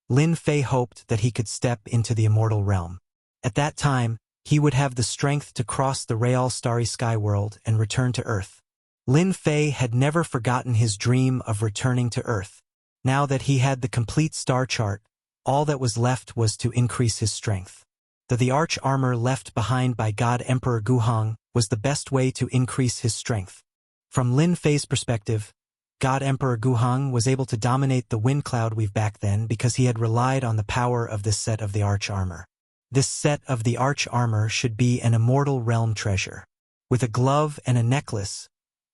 Lin Fei hoped that he could step into the immortal realm. At that time, he would have the strength to cross the Real Starry Sky World and return to Earth. Lin Fei had never forgotten his dream of returning to Earth. Now that he had the complete star chart, all that was left was to increase his strength. The arch armor left behind by God Emperor Gu Heng was the best way to increase his strength. From Lin Fei's perspective, God Emperor Gu Heng was able to dominate the Wind Cloud Weave back then because he had relied on the power of this set of the arch armor. This set of the arch armor should be an immortal realm treasure. With a glove and a necklace,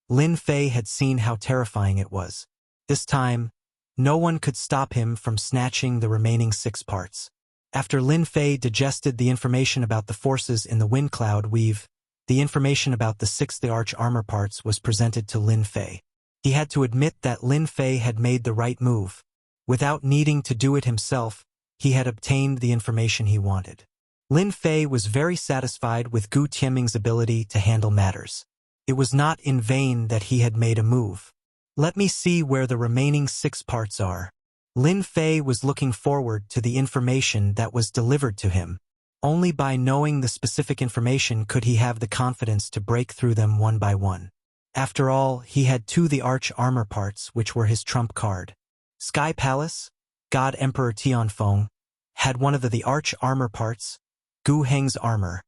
Lin Fei had seen how terrifying it was. This time, no one could stop him from snatching the remaining 6 parts. After Lin Fei digested the information about the forces in the Wind Cloud Weave, the information about the 6 arch armor parts was presented to Lin Fei. He had to admit that Lin Fei had made the right move. Without needing to do it himself, he had obtained the information he wanted. Lin Fei was very satisfied with Gu Tianming's ability to handle matters. It was not in vain that he had made a move. Let me see where the remaining 6 parts are. Lin Fei was looking forward to the information that was delivered to him. Only by knowing the specific information could he have the confidence to break through them one by one. After all, he had the arch armor parts, which were his trump card. Sky Palace, God Emperor Tianfeng, had one of the arch armor parts, Gu Heng's armor,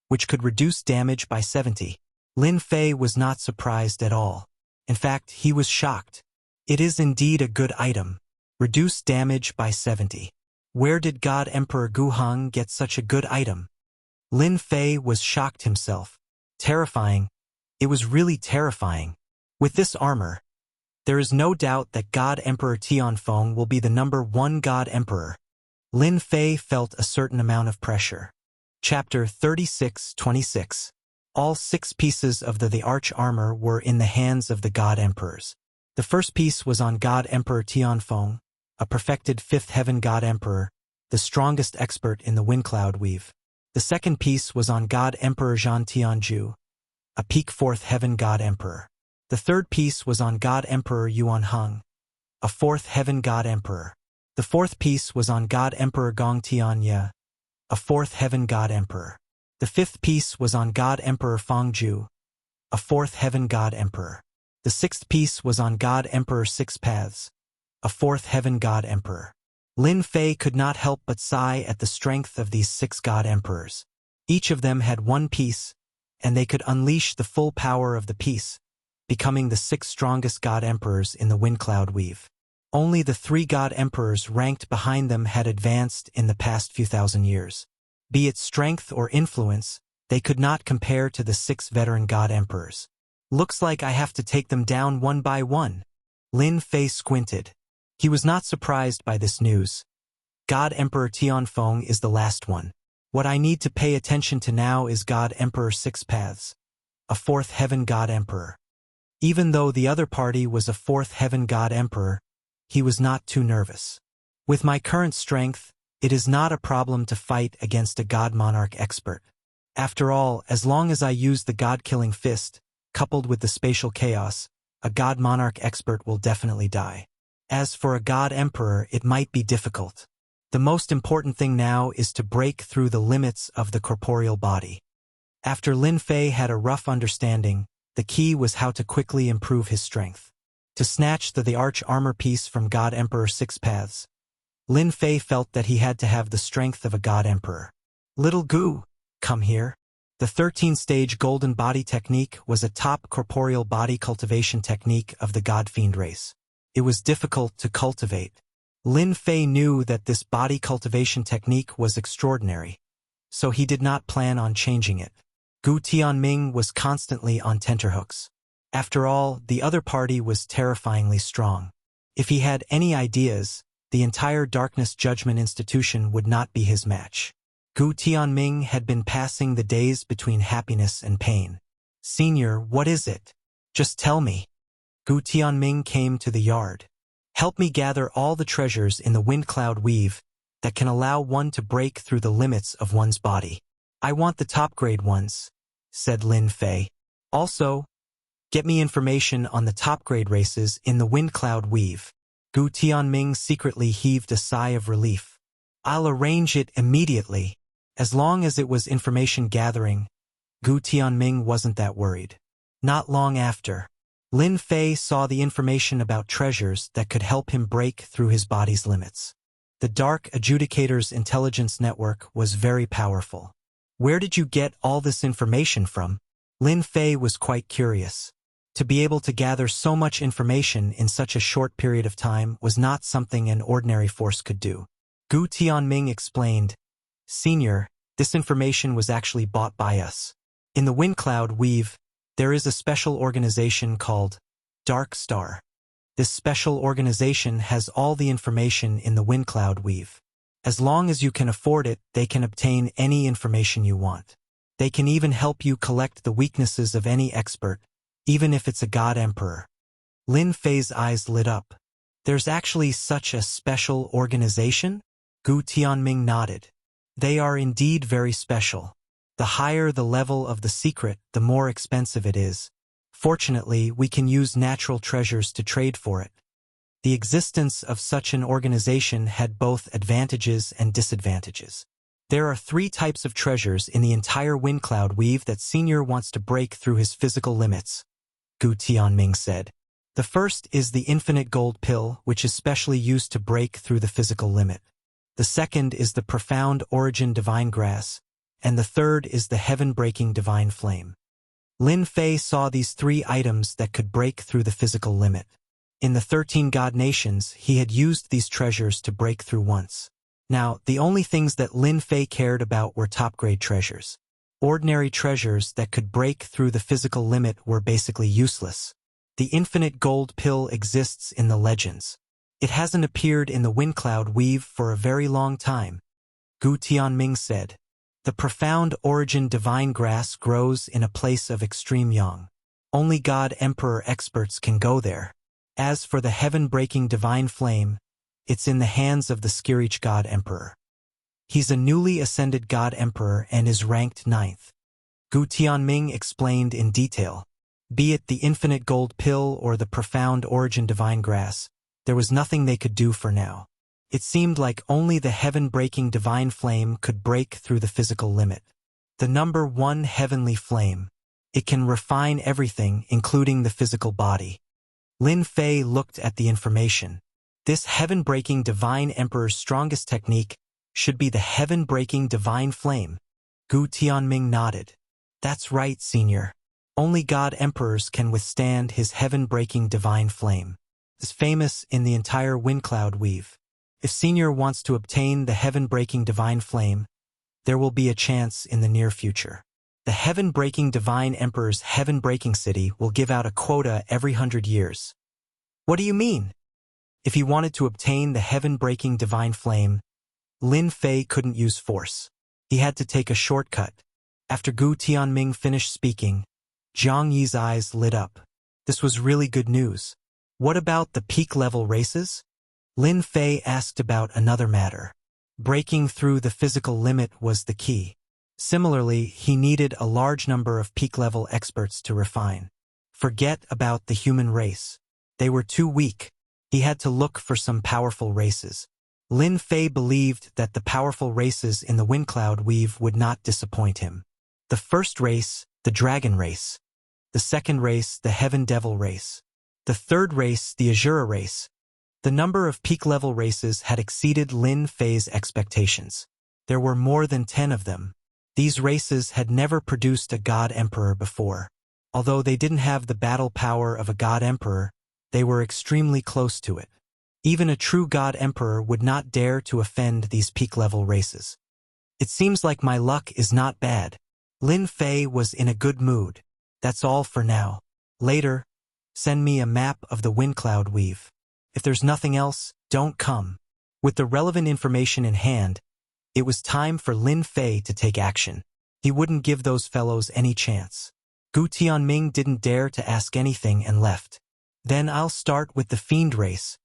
which could reduce damage by 70. Lin Fei was not surprised at all. In fact, he was shocked. It is indeed a good item. Reduce damage by 70. Where did God Emperor Gu Heng get such a good item? Lin Fei was shocked himself. Terrifying. It was really terrifying. With this armor, there is no doubt that God Emperor Tianfeng will be the #1 God Emperor. Lin Fei felt a certain amount of pressure. Chapter 36:26. All 6 pieces of the arch armor were in the hands of the God Emperors. The first piece was on God Emperor Tianfeng, a perfected 5th Heaven God Emperor, the strongest expert in the Wind Cloud Weave. The second piece was on God Emperor Zhan Tianju, a peak 4th Heaven God Emperor. The third piece was on God Emperor Yuan Heng, a 4th Heaven God Emperor. The fourth piece was on God Emperor Gong Tianye, a 4th Heaven God Emperor. The fifth piece was on God Emperor Fangju, a 4th Heaven God Emperor. The sixth piece was on God Emperor Six Paths, a 4th Heaven God Emperor. Lin Fei could not help but sigh at the strength of these 6 God Emperors. Each of them had one piece, and they could unleash the full power of the piece, becoming the 6 strongest God Emperors in the Wind Cloud Weave. Only the 3 God Emperors ranked behind them had advanced in the past few thousand years. Be it strength or influence, they could not compare to the 6 veteran God Emperors. Looks like I have to take them down one by one. Lin Fei squinted. He was not surprised by this news. God Emperor Tianfeng is the last one. What I need to pay attention to now is God Emperor Six Paths, a 4th Heaven God Emperor. Even though the other party was a 4th Heaven God Emperor, he was not too nervous. With my current strength, it is not a problem to fight against a God Monarch expert. After all, as long as I use the God-killing fist, coupled with the spatial chaos, a God Monarch expert will definitely die. As for a God Emperor, it might be difficult. The most important thing now is to break through the limits of the corporeal body. After Lin Fei had a rough understanding, the key was how to quickly improve his strength. To snatch the arch armor piece from God Emperor Six Paths, Lin Fei felt that he had to have the strength of a God Emperor. Little Gu, come here. The 13-stage golden body technique was a top corporeal body cultivation technique of the God Fiend race. It was difficult to cultivate. Lin Fei knew that this body cultivation technique was extraordinary, so he did not plan on changing it. Gu Tianming was constantly on tenterhooks. After all, the other party was terrifyingly strong. If he had any ideas, the entire Darkness Judgment Institution would not be his match. Gu Tianming had been passing the days between happiness and pain. Senior, what is it? Just tell me. Gu Tianming came to the yard. Help me gather all the treasures in the Wind Cloud Weave that can allow one to break through the limits of one's body. I want the top-grade ones, said Lin Fei. Also, get me information on the top-grade races in the Wind Cloud Weave. Gu Tianming secretly heaved a sigh of relief. I'll arrange it immediately. As long as it was information gathering, Gu Tianming wasn't that worried. Not long after, Lin Fei saw the information about treasures that could help him break through his body's limits. The Dark Adjudicator's intelligence network was very powerful. Where did you get all this information from? Lin Fei was quite curious. To be able to gather so much information in such a short period of time was not something an ordinary force could do. Gu Tianming explained, Senior, this information was actually bought by us. In the Wind Cloud Weave, there is a special organization called Dark Star. This special organization has all the information in the Wind Cloud Weave. As long as you can afford it, they can obtain any information you want. They can even help you collect the weaknesses of any expert, even if it's a God Emperor. Lin Fei's eyes lit up. There's actually such a special organization? Gu Tianming nodded. They are indeed very special. The higher the level of the secret, the more expensive it is. Fortunately, we can use natural treasures to trade for it. The existence of such an organization had both advantages and disadvantages. There are 3 types of treasures in the entire Wind Cloud Weave that Senior wants to break through his physical limits. Gu Tianming said. The first is the infinite gold pill, which is specially used to break through the physical limit. The second is the profound origin divine grass, and the third is the heaven-breaking divine flame. Lin Fei saw these three items that could break through the physical limit. In the 13 god nations, he had used these treasures to break through once. Now, the only things that Lin Fei cared about were top-grade treasures. Ordinary treasures that could break through the physical limit were basically useless. The infinite gold pill exists in the legends. It hasn't appeared in the wind cloud weave for a very long time, Gu Tianming said. The profound origin divine grass grows in a place of extreme yang. Only God Emperor experts can go there. As for the heaven-breaking divine flame, it's in the hands of the Skirich God Emperor. He's a newly ascended God Emperor and is ranked 9th. Gu Tianming explained in detail. Be it the infinite gold pill or the profound origin divine grass, there was nothing they could do for now. It seemed like only the heaven-breaking divine flame could break through the physical limit. The number 1 heavenly flame. It can refine everything, including the physical body. Lin Fei looked at the information. This heaven-breaking divine emperor's strongest technique should be the heaven-breaking divine flame. Gu Tianming nodded. That's right, senior. Only God Emperors can withstand his heaven-breaking divine flame. It's famous in the entire wind cloud weave. If Senior wants to obtain the heaven-breaking divine flame, there will be a chance in the near future. The heaven-breaking divine emperor's heaven-breaking city will give out a quota every 100 years. What do you mean? If he wanted to obtain the heaven-breaking divine flame, Lin Fei couldn't use force. He had to take a shortcut. After Gu Tianming finished speaking, Zhang Yi's eyes lit up. This was really good news. What about the peak-level races? Lin Fei asked about another matter. Breaking through the physical limit was the key. Similarly, he needed a large number of peak-level experts to refine. Forget about the human race. They were too weak. He had to look for some powerful races. Lin Fei believed that the powerful races in the wind cloud weave would not disappoint him. The first race, the dragon race. The second race, the heaven devil race. The third race, the Azura race. The number of peak-level races had exceeded Lin Fei's expectations. There were more than 10 of them. These races had never produced a god emperor before. Although they didn't have the battle power of a god emperor, they were extremely close to it. Even a true god emperor would not dare to offend these peak-level races. It seems like my luck is not bad. Lin Fei was in a good mood. That's all for now. Later, send me a map of the wind cloud weave. If there's nothing else, don't come. With the relevant information in hand, it was time for Lin Fei to take action. He wouldn't give those fellows any chance. Gu Tianming didn't dare to ask anything and left. Then I'll start with the fiend race.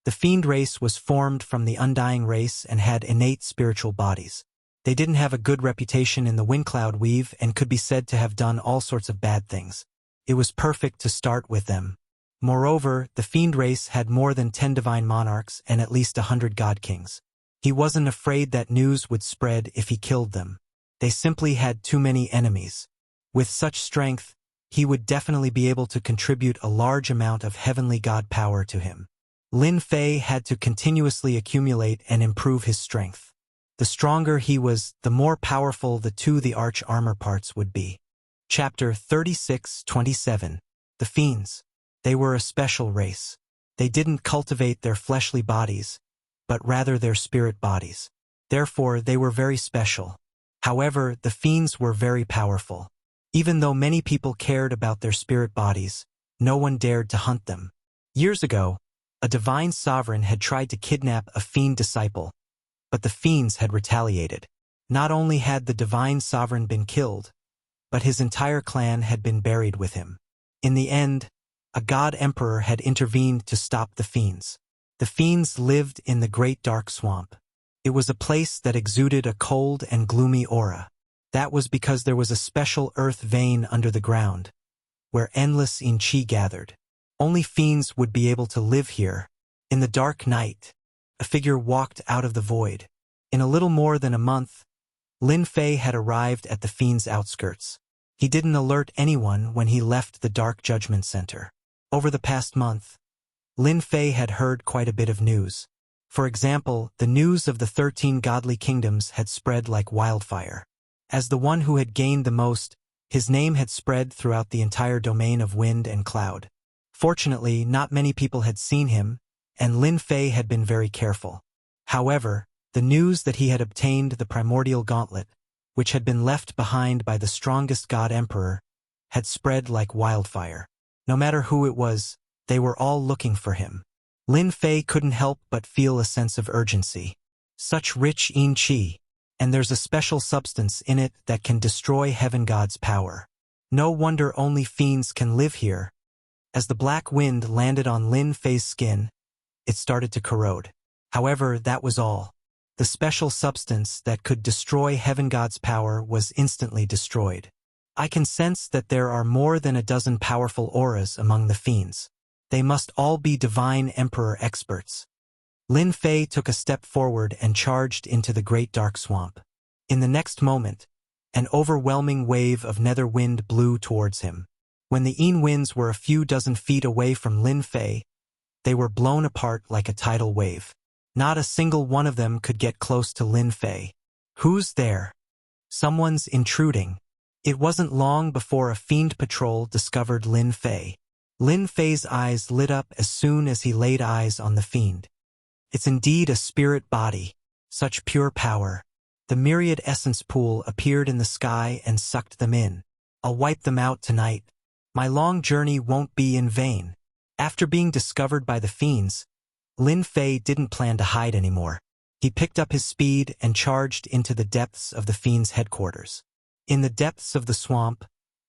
The fiend race was formed from the undying race and had innate spiritual bodies. They didn't have a good reputation in the wind cloud weave and could be said to have done all sorts of bad things. It was perfect to start with them. Moreover, the fiend race had more than 10 divine monarchs and at least 100 god kings. He wasn't afraid that news would spread if he killed them. They simply had too many enemies. With such strength, he would definitely be able to contribute a large amount of heavenly god power to him. Lin Fei had to continuously accumulate and improve his strength. The stronger he was, the more powerful the arch armor parts would be. Chapter 36-27. The Fiends. They were a special race. They didn't cultivate their fleshly bodies, but rather their spirit bodies. Therefore, they were very special. However, the fiends were very powerful. Even though many people cared about their spirit bodies, no one dared to hunt them. Years ago, a divine sovereign had tried to kidnap a fiend disciple, but the fiends had retaliated. Not only had the divine sovereign been killed, but his entire clan had been buried with him. In the end, a god emperor had intervened to stop the fiends. The fiends lived in the Great Dark Swamp. It was a place that exuded a cold and gloomy aura. That was because there was a special earth vein under the ground, where endless yin qi gathered. Only fiends would be able to live here. In the dark night, a figure walked out of the void. In a little more than a month, Lin Fei had arrived at the fiend's outskirts. He didn't alert anyone when he left the Dark Judgment Center. Over the past month, Lin Fei had heard quite a bit of news. For example, the news of the 13 godly kingdoms had spread like wildfire. As the one who had gained the most, his name had spread throughout the entire domain of wind and cloud. Fortunately, not many people had seen him, and Lin Fei had been very careful. However, the news that he had obtained the primordial gauntlet, which had been left behind by the strongest god emperor, had spread like wildfire. No matter who it was, they were all looking for him. Lin Fei couldn't help but feel a sense of urgency. Such rich yin qi, and there's a special substance in it that can destroy heaven god's power. No wonder only fiends can live here. As the black wind landed on Lin Fei's skin, it started to corrode. However, that was all. The special substance that could destroy heaven god's power was instantly destroyed. I can sense that there are more than a dozen powerful auras among the fiends. They must all be divine emperor experts. Lin Fei took a step forward and charged into the great dark swamp. In the next moment, an overwhelming wave of nether wind blew towards him. When the yin winds were a few dozen feet away from Lin Fei, they were blown apart like a tidal wave. Not a single one of them could get close to Lin Fei. Who's there? Someone's intruding. It wasn't long before a fiend patrol discovered Lin Fei. Lin Fei's eyes lit up as soon as he laid eyes on the fiend. It's indeed a spirit body, such pure power. The myriad essence pool appeared in the sky and sucked them in. I'll wipe them out tonight. My long journey won't be in vain. After being discovered by the fiends, Lin Fei didn't plan to hide anymore. He picked up his speed and charged into the depths of the fiends' headquarters. In the depths of the swamp,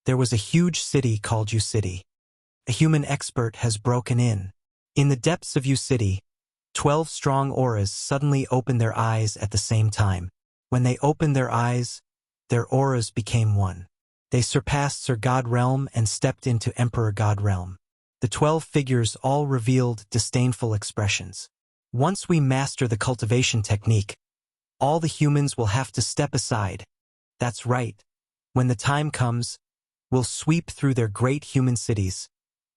there was a huge city called U City. A human expert has broken in. In the depths of U City, 12 strong auras suddenly opened their eyes at the same time. When they opened their eyes, their auras became one. They surpassed Sir God Realm and stepped into Emperor God Realm. The 12 figures all revealed disdainful expressions. Once we master the cultivation technique, all the humans will have to step aside. That's right. When the time comes, we'll sweep through their great human cities,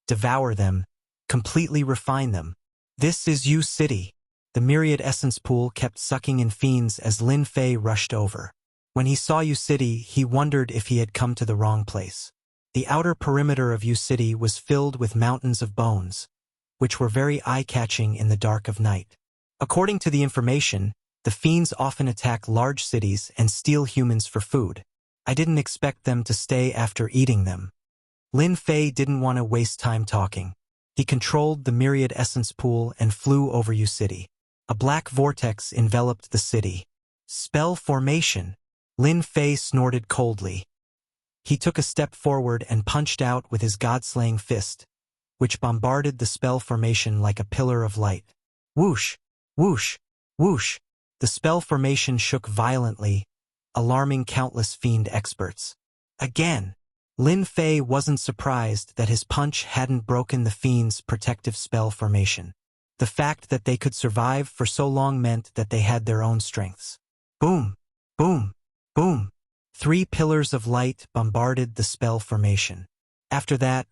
devour them, completely refine them. This is U City. The myriad essence pool kept sucking in fiends as Lin Fei rushed over. When he saw U City, he wondered if he had come to the wrong place. The outer perimeter of U City was filled with mountains of bones, which were very eye-catching in the dark of night. According to the information, the fiends often attack large cities and steal humans for food. I didn't expect them to stay after eating them. Lin Fei didn't want to waste time talking. He controlled the myriad essence pool and flew over U City. A black vortex enveloped the city. Spell formation. Lin Fei snorted coldly. He took a step forward and punched out with his god-slaying fist, which bombarded the spell formation like a pillar of light. Whoosh! Whoosh! Whoosh! The spell formation shook violently, alarming countless fiend experts. Again! Lin Fei wasn't surprised that his punch hadn't broken the fiend's protective spell formation. The fact that they could survive for so long meant that they had their own strengths. Boom! Boom! Boom! 3 pillars of light bombarded the spell formation. After that,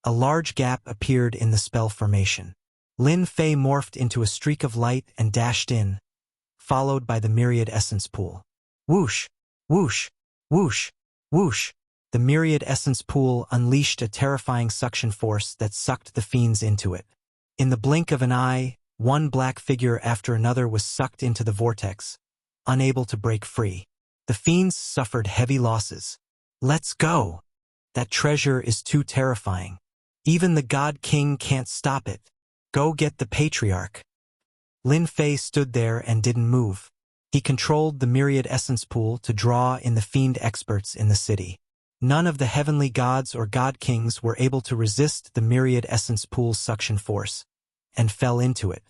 a large gap appeared in the spell formation. Lin Fei morphed into a streak of light and dashed in, followed by the myriad essence pool. Whoosh! Whoosh! Whoosh! Whoosh! The myriad essence pool unleashed a terrifying suction force that sucked the fiends into it. In the blink of an eye, one black figure after another was sucked into the vortex, unable to break free. The fiends suffered heavy losses. Let's go! That treasure is too terrifying. Even the God King can't stop it. Go get the patriarch. Lin Fei stood there and didn't move. He controlled the myriad essence pool to draw in the fiend experts in the city. None of the heavenly gods or god kings were able to resist the myriad essence pool's suction force, and fell into it.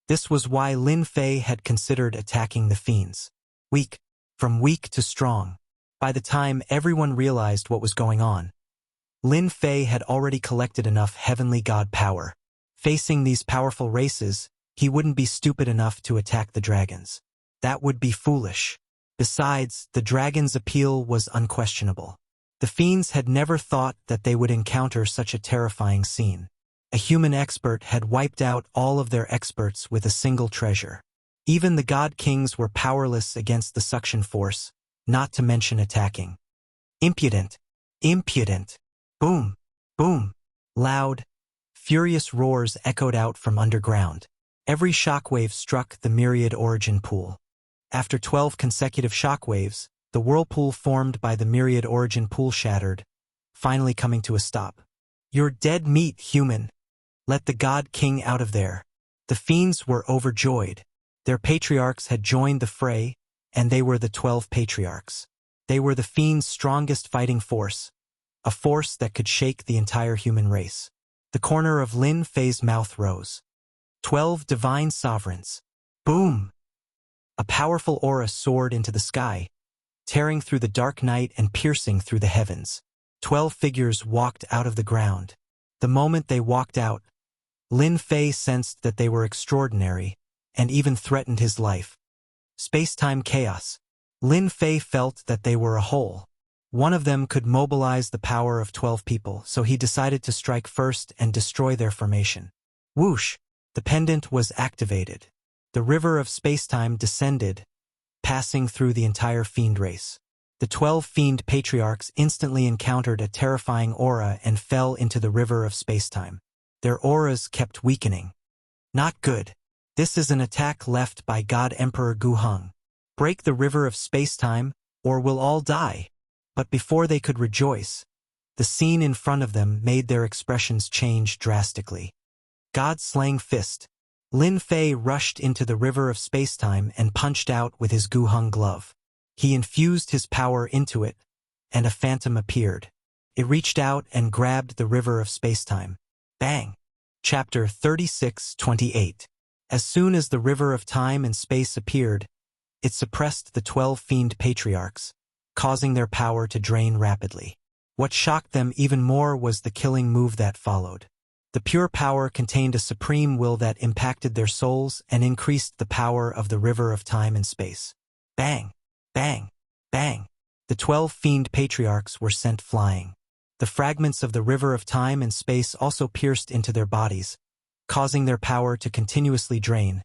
This was why Lin Fei had considered attacking the fiends. Weak. From weak to strong. By the time everyone realized what was going on, Lin Fei had already collected enough heavenly god power. Facing these powerful races, he wouldn't be stupid enough to attack the dragons. That would be foolish. Besides, the dragon's appeal was unquestionable. The fiends had never thought that they would encounter such a terrifying scene. A human expert had wiped out all of their experts with a single treasure. Even the god kings were powerless against the suction force, not to mention attacking. Impudent! Impudent! Boom! Boom! Loud, furious roars echoed out from underground. Every shockwave struck the myriad origin pool. After 12 consecutive shockwaves, the whirlpool formed by the myriad origin pool shattered, finally coming to a stop. "You're dead meat, human! Let the god king out of there!" The fiends were overjoyed. Their patriarchs had joined the fray, and they were the 12 patriarchs. They were the fiends' strongest fighting force, a force that could shake the entire human race. The corner of Lin Fei's mouth rose. 12 divine sovereigns. Boom! A powerful aura soared into the sky, tearing through the dark night and piercing through the heavens. 12 figures walked out of the ground. The moment they walked out, Lin Fei sensed that they were extraordinary, and even threatened his life. Space-time chaos. Lin Fei felt that they were a whole. One of them could mobilize the power of 12 people, so he decided to strike first and destroy their formation. Whoosh! The pendant was activated. The river of space-time descended, passing through the entire fiend race. The 12 fiend patriarchs instantly encountered a terrifying aura and fell into the river of space-time. Their auras kept weakening. Not good. This is an attack left by God Emperor Guheng. Break the river of space-time, or we'll all die. But before they could rejoice, the scene in front of them made their expressions change drastically. God-slaying fist. Lin Fei rushed into the river of space-time and punched out with his Guheng glove. He infused his power into it, and a phantom appeared. It reached out and grabbed the river of space-time. Bang! Chapter 36-28. As soon as the river of time and space appeared, it suppressed the 12 fiend patriarchs, causing their power to drain rapidly. What shocked them even more was the killing move that followed. The pure power contained a supreme will that impacted their souls and increased the power of the river of time and space. Bang! Bang! Bang! The 12 fiend patriarchs were sent flying. The fragments of the river of time and space also pierced into their bodies, causing their power to continuously drain,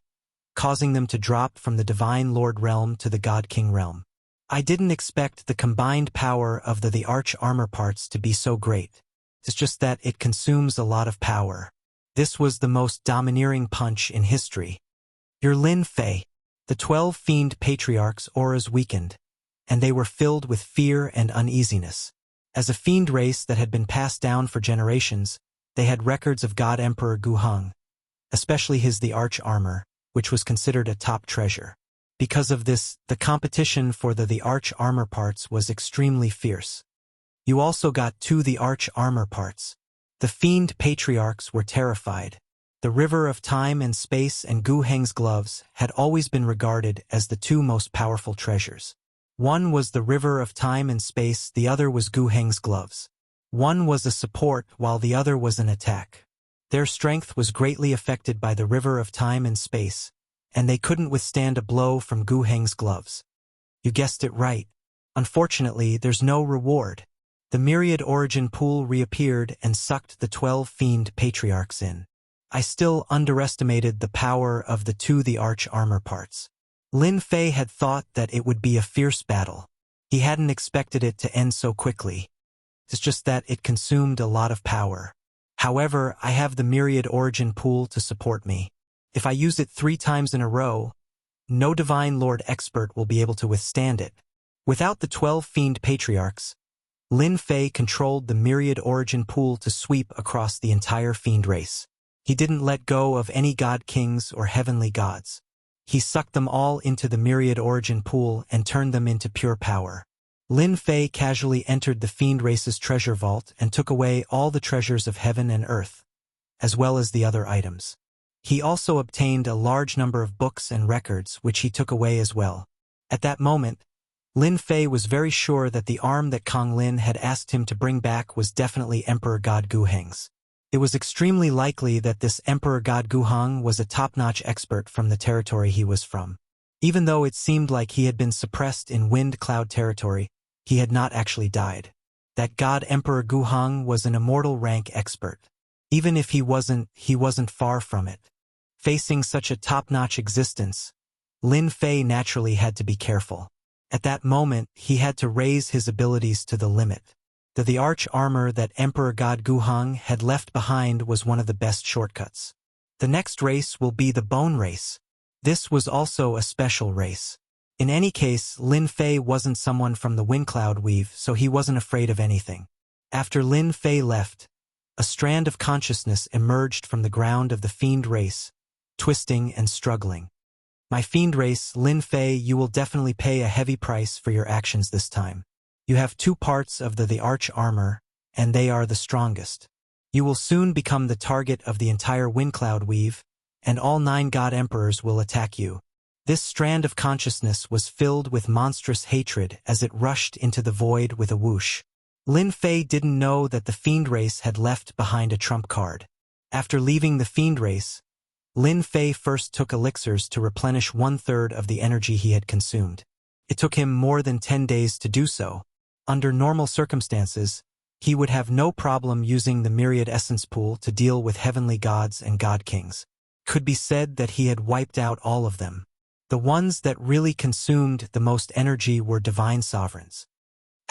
causing them to drop from the Divine Lord realm to the God King realm. I didn't expect the combined power of the arch armor parts to be so great. It's just that it consumes a lot of power. This was the most domineering punch in history. Your Lin Fei. The 12 fiend patriarchs' auras weakened, and they were filled with fear and uneasiness. As a fiend race that had been passed down for generations, they had records of God Emperor Guheng, especially his the arch armor, which was considered a top treasure. Because of this, the competition for the arch armor parts was extremely fierce. You also got 2 the arch armor parts. The fiend patriarchs were terrified. The river of time and space and Guheng's gloves had always been regarded as the 2 most powerful treasures. One was the river of time and space, the other was Guheng's gloves. One was a support while the other was an attack. Their strength was greatly affected by the river of time and space, and they couldn't withstand a blow from Guheng's gloves. You guessed it right. Unfortunately, there's no reward. The myriad origin pool reappeared and sucked the 12 fiend patriarchs in. I still underestimated the power of the 2 the arch armor parts. Lin Fei had thought that it would be a fierce battle. He hadn't expected it to end so quickly. It's just that it consumed a lot of power. However, I have the myriad origin pool to support me. If I use it 3 times in a row, no Divine Lord expert will be able to withstand it. Without the 12 fiend patriarchs, Lin Fei controlled the myriad origin pool to sweep across the entire fiend race. He didn't let go of any god kings or heavenly gods. He sucked them all into the myriad origin pool and turned them into pure power. Lin Fei casually entered the fiend race's treasure vault and took away all the treasures of heaven and earth, as well as the other items. He also obtained a large number of books and records, which he took away as well. At that moment, Lin Fei was very sure that the arm that Kong Lin had asked him to bring back was definitely Emperor God Guheng's. It was extremely likely that this Emperor God Guheng was a top-notch expert from the territory he was from. Even though it seemed like he had been suppressed in Wind Cloud territory, he had not actually died. That God Emperor Guheng was an immortal rank expert. Even if he wasn't far from it. Facing such a top-notch existence, Lin Fei naturally had to be careful. At that moment, he had to raise his abilities to the limit. The arch armor that Emperor God Guheng had left behind was one of the best shortcuts. The next race will be the bone race. This was also a special race. In any case, Lin Fei wasn't someone from the Wind Cloud Weave, so he wasn't afraid of anything. After Lin Fei left, a strand of consciousness emerged from the ground of the fiend race, twisting and struggling. My fiend race, Lin Fei, you will definitely pay a heavy price for your actions this time. You have 2 parts of the arch armor, and they are the strongest. You will soon become the target of the entire Wind Cloud Weave, and all 9 God Emperors will attack you. This strand of consciousness was filled with monstrous hatred as it rushed into the void with a whoosh. Lin Fei didn't know that the fiend race had left behind a trump card. After leaving the fiend race, Lin Fei first took elixirs to replenish 1/3 of the energy he had consumed. It took him more than 10 days to do so. Under normal circumstances, he would have no problem using the myriad essence pool to deal with heavenly gods and god kings. Could be said that he had wiped out all of them. The ones that really consumed the most energy were divine sovereigns.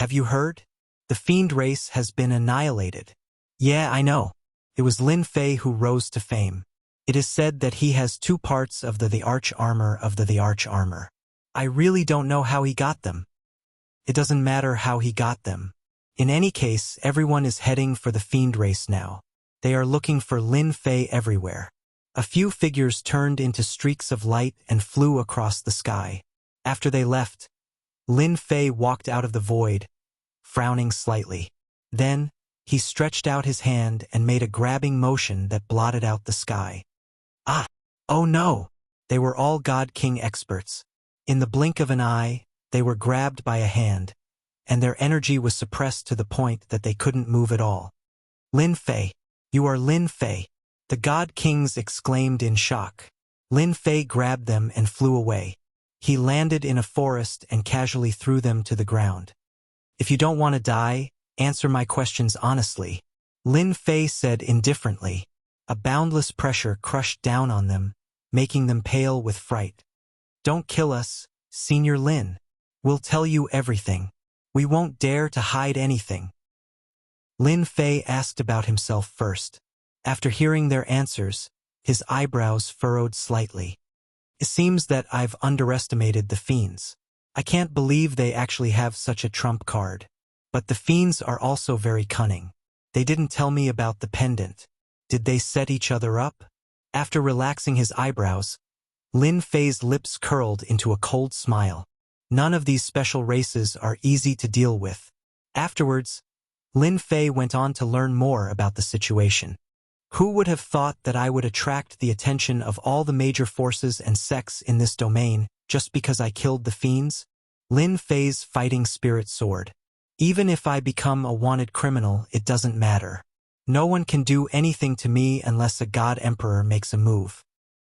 Have you heard? The fiend race has been annihilated. Yeah, I know. It was Lin Fei who rose to fame. It is said that he has 2 parts of the arch armor of the arch armor. I really don't know how he got them. It doesn't matter how he got them. In any case, everyone is heading for the fiend race now. They are looking for Lin Fei everywhere. A few figures turned into streaks of light and flew across the sky. After they left, Lin Fei walked out of the void, frowning slightly. Then, he stretched out his hand and made a grabbing motion that blotted out the sky. Ah! Oh no! They were all God King experts. In the blink of an eye, they were grabbed by a hand, and their energy was suppressed to the point that they couldn't move at all. Lin Fei! You are Lin Fei! The God Kings exclaimed in shock. Lin Fei grabbed them and flew away. He landed in a forest and casually threw them to the ground. If you don't want to die, answer my questions honestly, Lin Fei said indifferently. A boundless pressure crushed down on them, making them pale with fright. Don't kill us, Senior Lin. We'll tell you everything. We won't dare to hide anything. Lin Fei asked about himself first. After hearing their answers, his eyebrows furrowed slightly. It seems that I've underestimated the fiends. I can't believe they actually have such a trump card. But the fiends are also very cunning. They didn't tell me about the pendant. Did they set each other up? After relaxing his eyebrows, Lin Fei's lips curled into a cold smile. None of these special races are easy to deal with. Afterwards, Lin Fei went on to learn more about the situation. Who would have thought that I would attract the attention of all the major forces and sects in this domain just because I killed the fiends? Lin Fei's fighting spirit soared. Even if I become a wanted criminal, it doesn't matter. No one can do anything to me unless a God Emperor makes a move.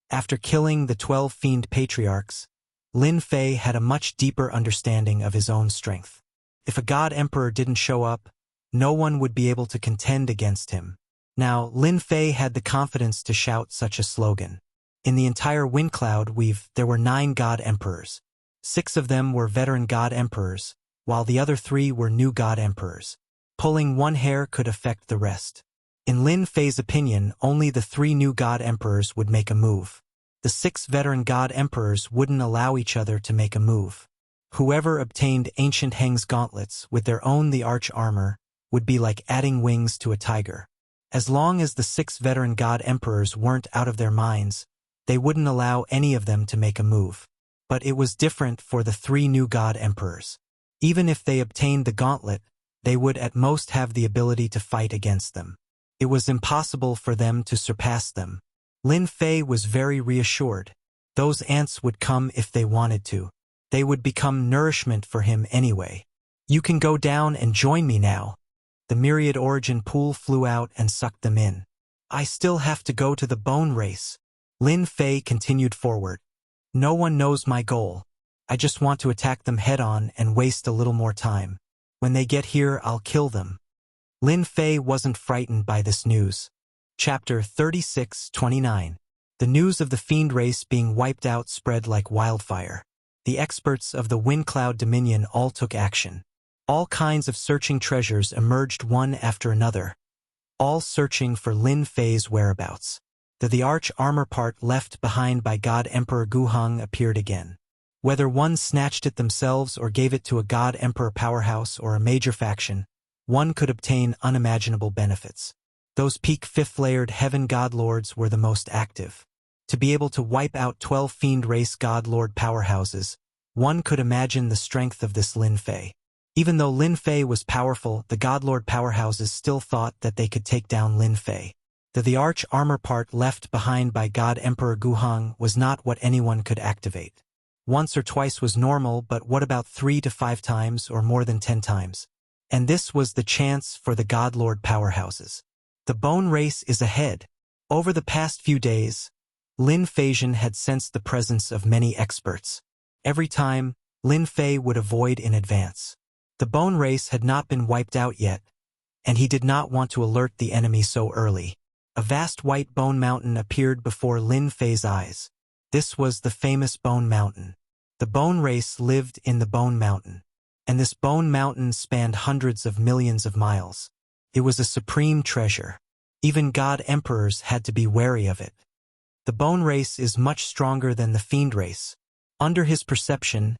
After killing the 12 fiend patriarchs, Lin Fei had a much deeper understanding of his own strength. If a God Emperor didn't show up, no one would be able to contend against him. Now, Lin Fei had the confidence to shout such a slogan. In the entire Wind Cloud Weave, there were 9 God Emperors. 6 of them were veteran God Emperors, while the other 3 were new God Emperors. Pulling one hair could affect the rest. In Lin Fei's opinion, only the 3 new God Emperors would make a move. The 6 veteran God Emperors wouldn't allow each other to make a move. Whoever obtained Ancient Heng's gauntlets with their own the arch armor would be like adding wings to a tiger. As long as the 6 veteran God Emperors weren't out of their minds, they wouldn't allow any of them to make a move. But it was different for the 3 new God Emperors. Even if they obtained the gauntlet, they would at most have the ability to fight against them. It was impossible for them to surpass them. Lin Fei was very reassured. Those ants would come if they wanted to. They would become nourishment for him anyway. You can go down and join me now. The myriad origin pool flew out and sucked them in. I still have to go to the bone race. Lin Fei continued forward. No one knows my goal. I just want to attack them head-on and waste a little more time. When they get here, I'll kill them. Lin Fei wasn't frightened by this news. Chapter 36:29. The news of the fiend race being wiped out spread like wildfire. The experts of the Wind Cloud Dominion all took action. All kinds of searching treasures emerged one after another, all searching for Lin Fei's whereabouts. The arch armor part left behind by God Emperor Guheng appeared again. Whether one snatched it themselves or gave it to a God Emperor powerhouse or a major faction, one could obtain unimaginable benefits. Those peak fifth-layered heaven god lords were the most active. To be able to wipe out 12 fiend race god lord powerhouses, one could imagine the strength of this Lin Fei. Even though Lin Fei was powerful, the godlord powerhouses still thought that they could take down Lin Fei. The arch armor part left behind by God Emperor Guheng was not what anyone could activate. Once or twice was normal, but what about 3 to 5 times or more than 10 times? And this was the chance for the godlord powerhouses. The bone race is ahead. Over the past few days, Lin Feijian had sensed the presence of many experts. Every time, Lin Fei would avoid in advance. The bone race had not been wiped out yet, and he did not want to alert the enemy so early. A vast white bone mountain appeared before Lin Fei's eyes. This was the famous Bone Mountain. The bone race lived in the Bone Mountain, and this Bone Mountain spanned hundreds of millions of miles. It was a supreme treasure. Even god emperors had to be wary of it. The bone race is much stronger than the fiend race. Under his perception,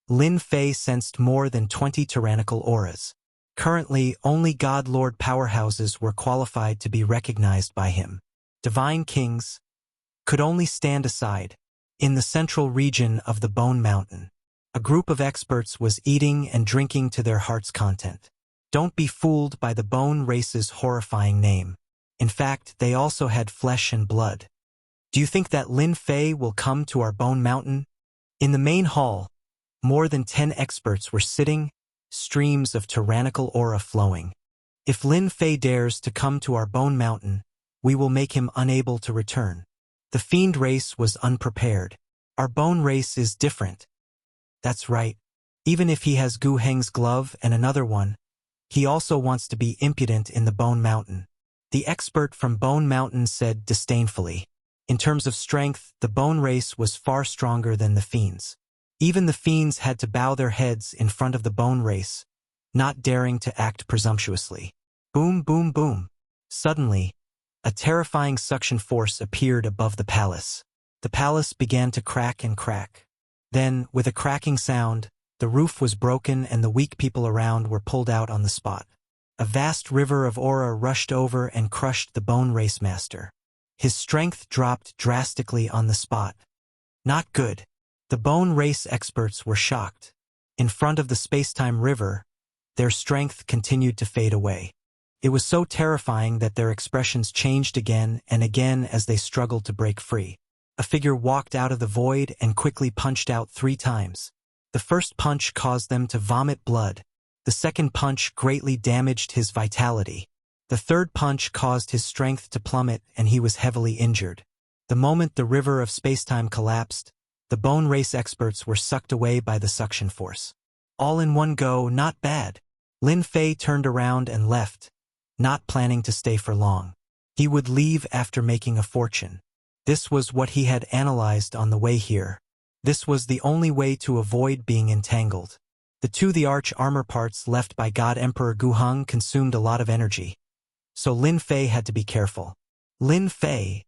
Lin Fei sensed more than 20 tyrannical auras. Currently, only God Lord powerhouses were qualified to be recognized by him. Divine kings could only stand aside. In the central region of the Bone Mountain, a group of experts was eating and drinking to their heart's content. Don't be fooled by the bone race's horrifying name. In fact, they also had flesh and blood. Do you think that Lin Fei will come to our Bone Mountain? In the main hall, more than 10 experts were sitting, streams of tyrannical aura flowing. If Lin Fei dares to come to our Bone Mountain, we will make him unable to return. The fiend race was unprepared. Our bone race is different. That's right. Even if he has Gu Heng's glove and another one, he also wants to be impudent in the Bone Mountain. The expert from Bone Mountain said disdainfully. In terms of strength, the bone race was far stronger than the fiends. Even the fiends had to bow their heads in front of the bone race, not daring to act presumptuously. Boom, boom, boom. Suddenly, a terrifying suction force appeared above the palace. The palace began to crack and crack. Then, with a cracking sound, the roof was broken and the weak people around were pulled out on the spot. A vast river of aura rushed over and crushed the bone race master. His strength dropped drastically on the spot. Not good. The bone race experts were shocked. In front of the space-time river, their strength continued to fade away. It was so terrifying that their expressions changed again and again as they struggled to break free. A figure walked out of the void and quickly punched out 3 times. The first punch caused them to vomit blood. The second punch greatly damaged his vitality. The third punch caused his strength to plummet and he was heavily injured. The moment the river of spacetime collapsed, the bone race experts were sucked away by the suction force. All in one go, not bad. Lin Fei turned around and left, not planning to stay for long. He would leave after making a fortune. This was what he had analyzed on the way here. This was the only way to avoid being entangled. The arch armor parts left by God Emperor Guheng consumed a lot of energy. So Lin Fei had to be careful. Lin Fei,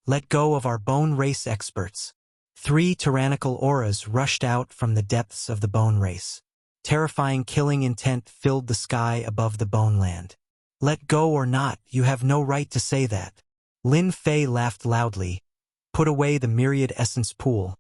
let go of our bone race experts. 3 tyrannical auras rushed out from the depths of the bone race. Terrifying killing intent filled the sky above the bone land. Let go or not, you have no right to say that. Lin Fei laughed loudly, put away the myriad essence pool,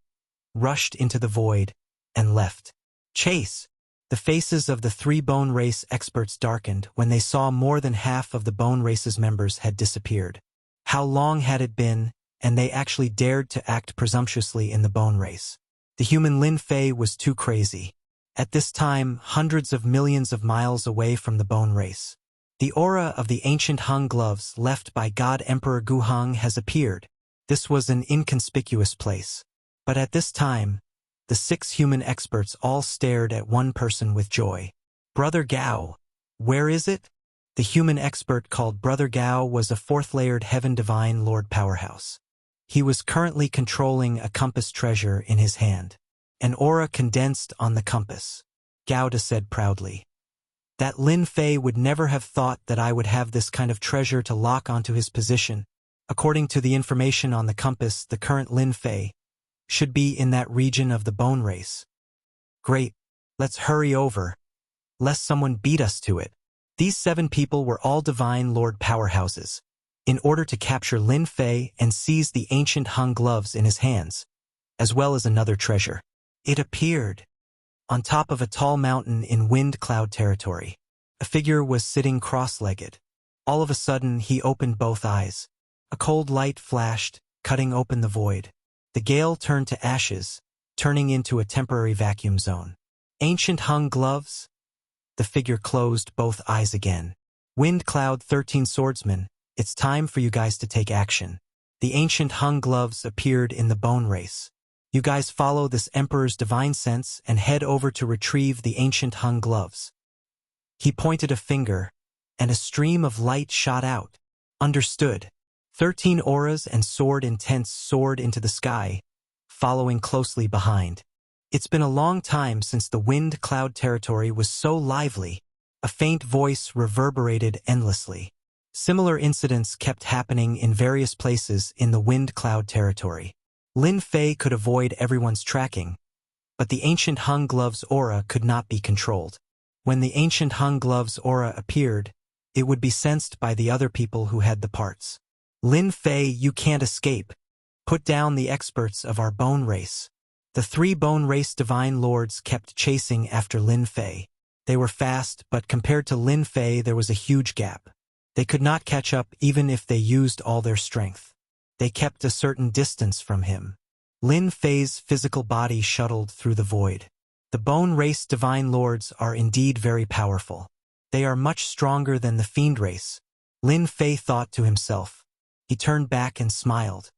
rushed into the void, and left. Chase! The faces of the 3 bone race experts darkened when they saw more than half of the bone race's members had disappeared. How long had it been, and they actually dared to act presumptuously in the bone race? The human Lin Fei was too crazy. At this time, hundreds of millions of miles away from the bone race, the aura of the ancient Hung gloves left by God Emperor Guheng has appeared. This was an inconspicuous place. But at this time, the 6 human experts all stared at one person with joy. Brother Gao. Where is it? The human expert called Brother Gao was a fourth-layered Heaven Divine Lord powerhouse. He was currently controlling a compass treasure in his hand. An aura condensed on the compass. Gao said proudly. That Lin Fei would never have thought that I would have this kind of treasure to lock onto his position. According to the information on the compass, the current Lin Fei should be in that region of the bone race. Great. Let's hurry over, lest someone beat us to it. These 7 people were all Divine Lord powerhouses. In order to capture Lin Fei and seize the ancient hung gloves in his hands, as well as another treasure. It appeared. On top of a tall mountain in wind cloud territory, a figure was sitting cross-legged. All of a sudden, he opened both eyes. A cold light flashed, cutting open the void. The gale turned to ashes, turning into a temporary vacuum zone. Ancient hung gloves? The figure closed both eyes again. Wind Cloud 13 Swordsman, it's time for you guys to take action. The ancient hung gloves appeared in the bone race. You guys follow this Emperor's divine sense and head over to retrieve the ancient hung gloves. He pointed a finger, and a stream of light shot out. Understood. 13 auras and sword intense soared into the sky, following closely behind. It's been a long time since the wind cloud territory was so lively. A faint voice reverberated endlessly. Similar incidents kept happening in various places in the wind cloud territory. Lin Fei could avoid everyone's tracking, but the ancient hung gloves aura could not be controlled. When the ancient hung gloves aura appeared, it would be sensed by the other people who had the parts. Lin Fei, you can't escape. Put down the experts of our bone race. The 3 bone race divine lords kept chasing after Lin Fei. They were fast, but compared to Lin Fei there was a huge gap. They could not catch up even if they used all their strength. They kept a certain distance from him. Lin Fei's physical body shuttled through the void. The bone race divine lords are indeed very powerful. They are much stronger than the fiend race. Lin Fei thought to himself. He turned back and smiled.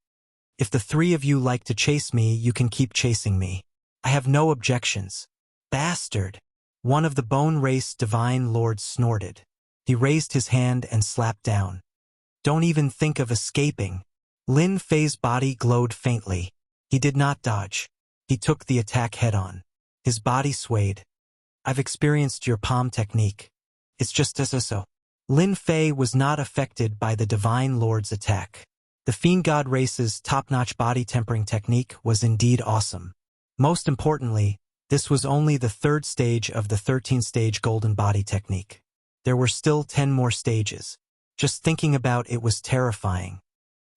If the 3 of you like to chase me, you can keep chasing me. I have no objections. Bastard! One of the bone race divine lords snorted. He raised his hand and slapped down. Don't even think of escaping. Lin Fei's body glowed faintly. He did not dodge. He took the attack head-on. His body swayed. I've experienced your palm technique. It's just so. Lin Fei was not affected by the Divine Lord's attack. The Fiend God race's top-notch body tempering technique was indeed awesome. Most importantly, this was only the 3rd stage of the 13-stage golden body technique. There were still 10 more stages. Just thinking about it was terrifying.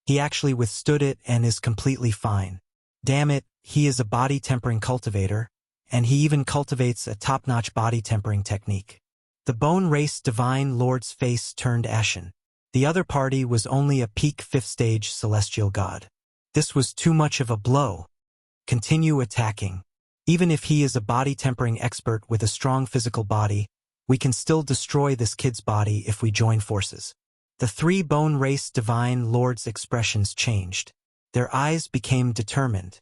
He actually withstood it and is completely fine. Damn it, he is a body tempering cultivator, and he even cultivates a top-notch body tempering technique. The bone race divine lord's face turned ashen. The other party was only a peak 5th stage celestial god. This was too much of a blow. Continue attacking. Even if he is a body tempering expert with a strong physical body, we can still destroy this kid's body if we join forces. The 3 bone race divine lords' expressions changed. Their eyes became determined.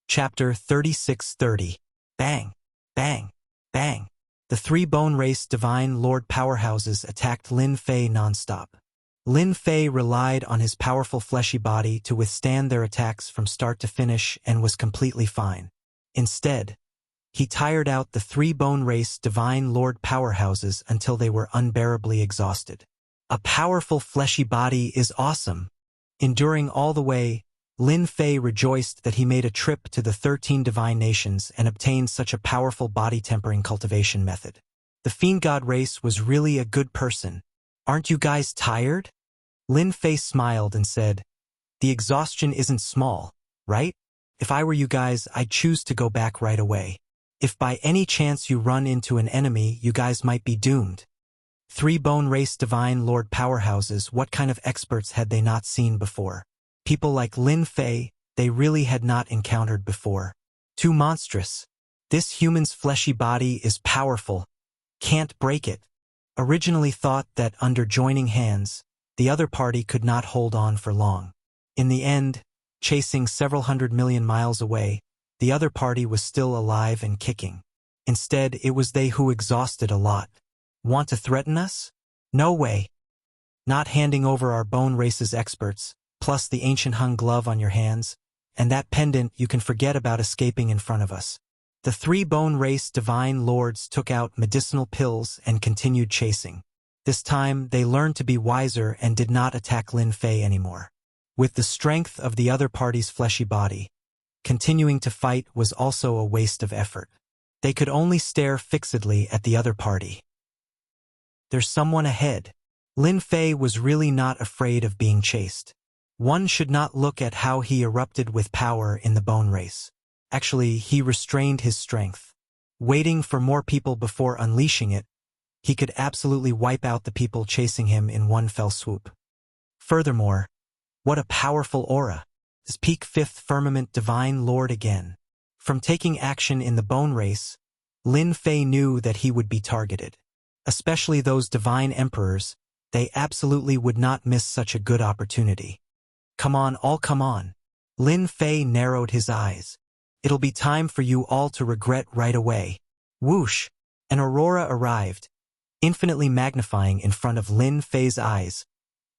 Chapter 36:30. Bang! Bang! Bang! The 3 bone race divine lord powerhouses attacked Lin Fei non-stop. Lin Fei relied on his powerful fleshy body to withstand their attacks from start to finish and was completely fine. Instead, he tired out the 3 bone race divine lord powerhouses until they were unbearably exhausted. A powerful fleshy body is awesome. Enduring all the way, Lin Fei rejoiced that he made a trip to the 13 divine nations and obtained such a powerful body tempering cultivation method. The Fiend God race was really a good person. Aren't you guys tired? Lin Fei smiled and said, the exhaustion isn't small, right? If I were you guys, I'd choose to go back right away. If by any chance you run into an enemy, you guys might be doomed. 3 bone race divine lord powerhouses, what kind of experts had they not seen before? People like Lin Fei, they really had not encountered before. Too monstrous. This human's fleshy body is powerful. Can't break it. Originally thought that under joining hands, the other party could not hold on for long. In the end, chasing several 100 million miles away, the other party was still alive and kicking. Instead, it was they who exhausted a lot. Want to threaten us? No way. Not handing over our bone race's experts, plus the ancient hung glove on your hands, and that pendant you can forget about escaping in front of us. The three bone race divine lords took out medicinal pills and continued chasing. This time, they learned to be wiser and did not attack Lin Fei anymore. With the strength of the other party's fleshy body, continuing to fight was also a waste of effort. They could only stare fixedly at the other party. There's someone ahead. Lin Fei was really not afraid of being chased. One should not look at how he erupted with power in the bone race. Actually, he restrained his strength. Waiting for more people before unleashing it, he could absolutely wipe out the people chasing him in one fell swoop. Furthermore, what a powerful aura. This peak fifth firmament divine lord again. From taking action in the bone race, Lin Fei knew that he would be targeted. Especially those divine emperors, they absolutely would not miss such a good opportunity. Come on, all come on. Lin Fei narrowed his eyes. It'll be time for you all to regret right away. Whoosh! An aurora arrived, infinitely magnifying in front of Lin Fei's eyes,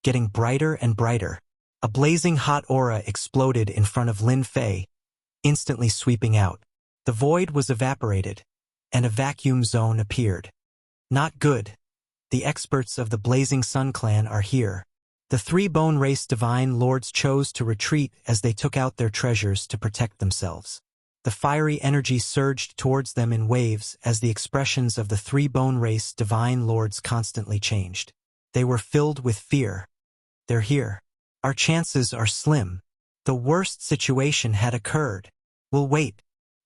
getting brighter and brighter. A blazing hot aura exploded in front of Lin Fei, instantly sweeping out. The void was evaporated, and a vacuum zone appeared. Not good. The experts of the Blazing Sun clan are here. The three bone race divine lords chose to retreat as they took out their treasures to protect themselves. The fiery energy surged towards them in waves as the expressions of the three bone race divine lords constantly changed. They were filled with fear. They're here. Our chances are slim. The worst situation had occurred. We'll wait.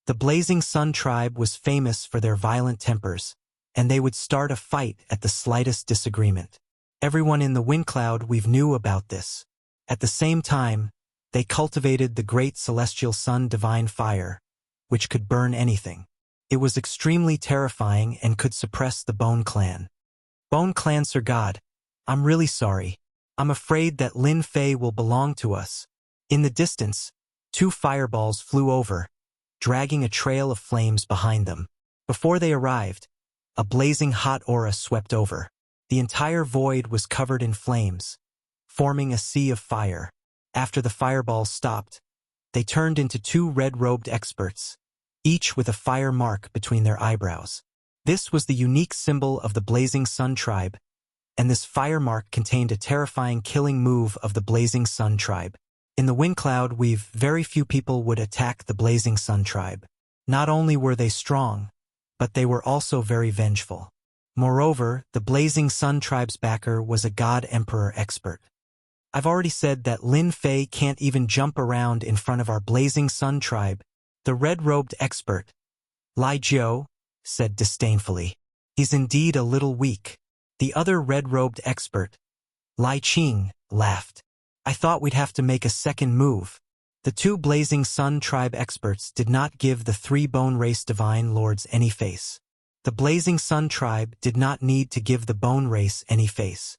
The Blazing Sun tribe was famous for their violent tempers, and they would start a fight at the slightest disagreement. Everyone in the wind cloud we've knew about this. At the same time, they cultivated the great celestial sun divine fire, which could burn anything. It was extremely terrifying and could suppress the Bone Clan. Bone Clan Sir God, I'm really sorry. I'm afraid that Lin Fei will belong to us. In the distance, two fireballs flew over, dragging a trail of flames behind them. Before they arrived, a blazing hot aura swept over. The entire void was covered in flames, forming a sea of fire. After the fireballs stopped, they turned into two red-robed experts, each with a fire mark between their eyebrows. This was the unique symbol of the Blazing Sun tribe, and this fire mark contained a terrifying killing move of the Blazing Sun tribe. In the wind cloud, very few people would attack the Blazing Sun tribe. Not only were they strong, but they were also very vengeful. Moreover, the Blazing Sun tribe's backer was a God Emperor expert. I've already said that Lin Fei can't even jump around in front of our Blazing Sun tribe. The red-robed expert, Lai Jiu, said disdainfully. He's indeed a little weak. The other red-robed expert, Lai Qing, laughed. I thought we'd have to make a second move. The two Blazing Sun tribe experts did not give the three bone race divine lords any face. The Blazing Sun tribe did not need to give the bone race any face.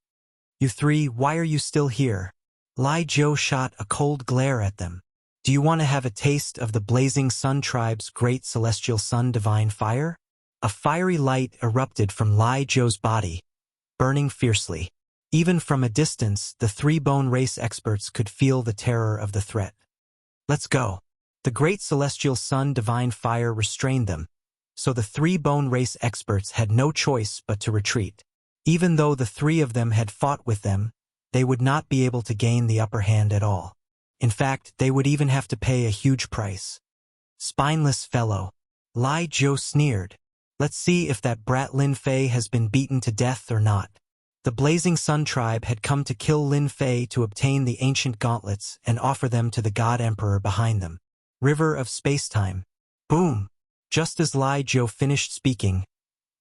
You three, why are you still here? Lai Jiu shot a cold glare at them. Do you want to have a taste of the Blazing Sun tribe's great celestial sun divine fire? A fiery light erupted from Lai Jiu's body, burning fiercely. Even from a distance, the three bone race experts could feel the terror of the threat. Let's go. The great celestial sun divine fire restrained them, so the three bone race experts had no choice but to retreat. Even though the three of them had fought with them, they would not be able to gain the upper hand at all. In fact, they would even have to pay a huge price. Spineless fellow. Lai Jiu sneered. Let's see if that brat Lin Fei has been beaten to death or not. The Blazing Sun tribe had come to kill Lin Fei to obtain the ancient gauntlets and offer them to the God Emperor behind them. River of Spacetime. Boom! Just as Lai Jiu finished speaking,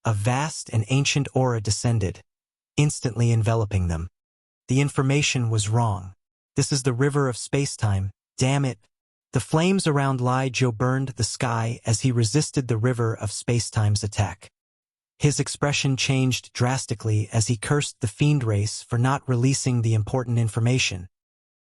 a vast and ancient aura descended, instantly enveloping them. The information was wrong. This is the River of Spacetime. Damn it! The flames around Lai Jiu burned the sky as he resisted the River of Spacetime's attack. His expression changed drastically as he cursed the fiend race for not releasing the important information.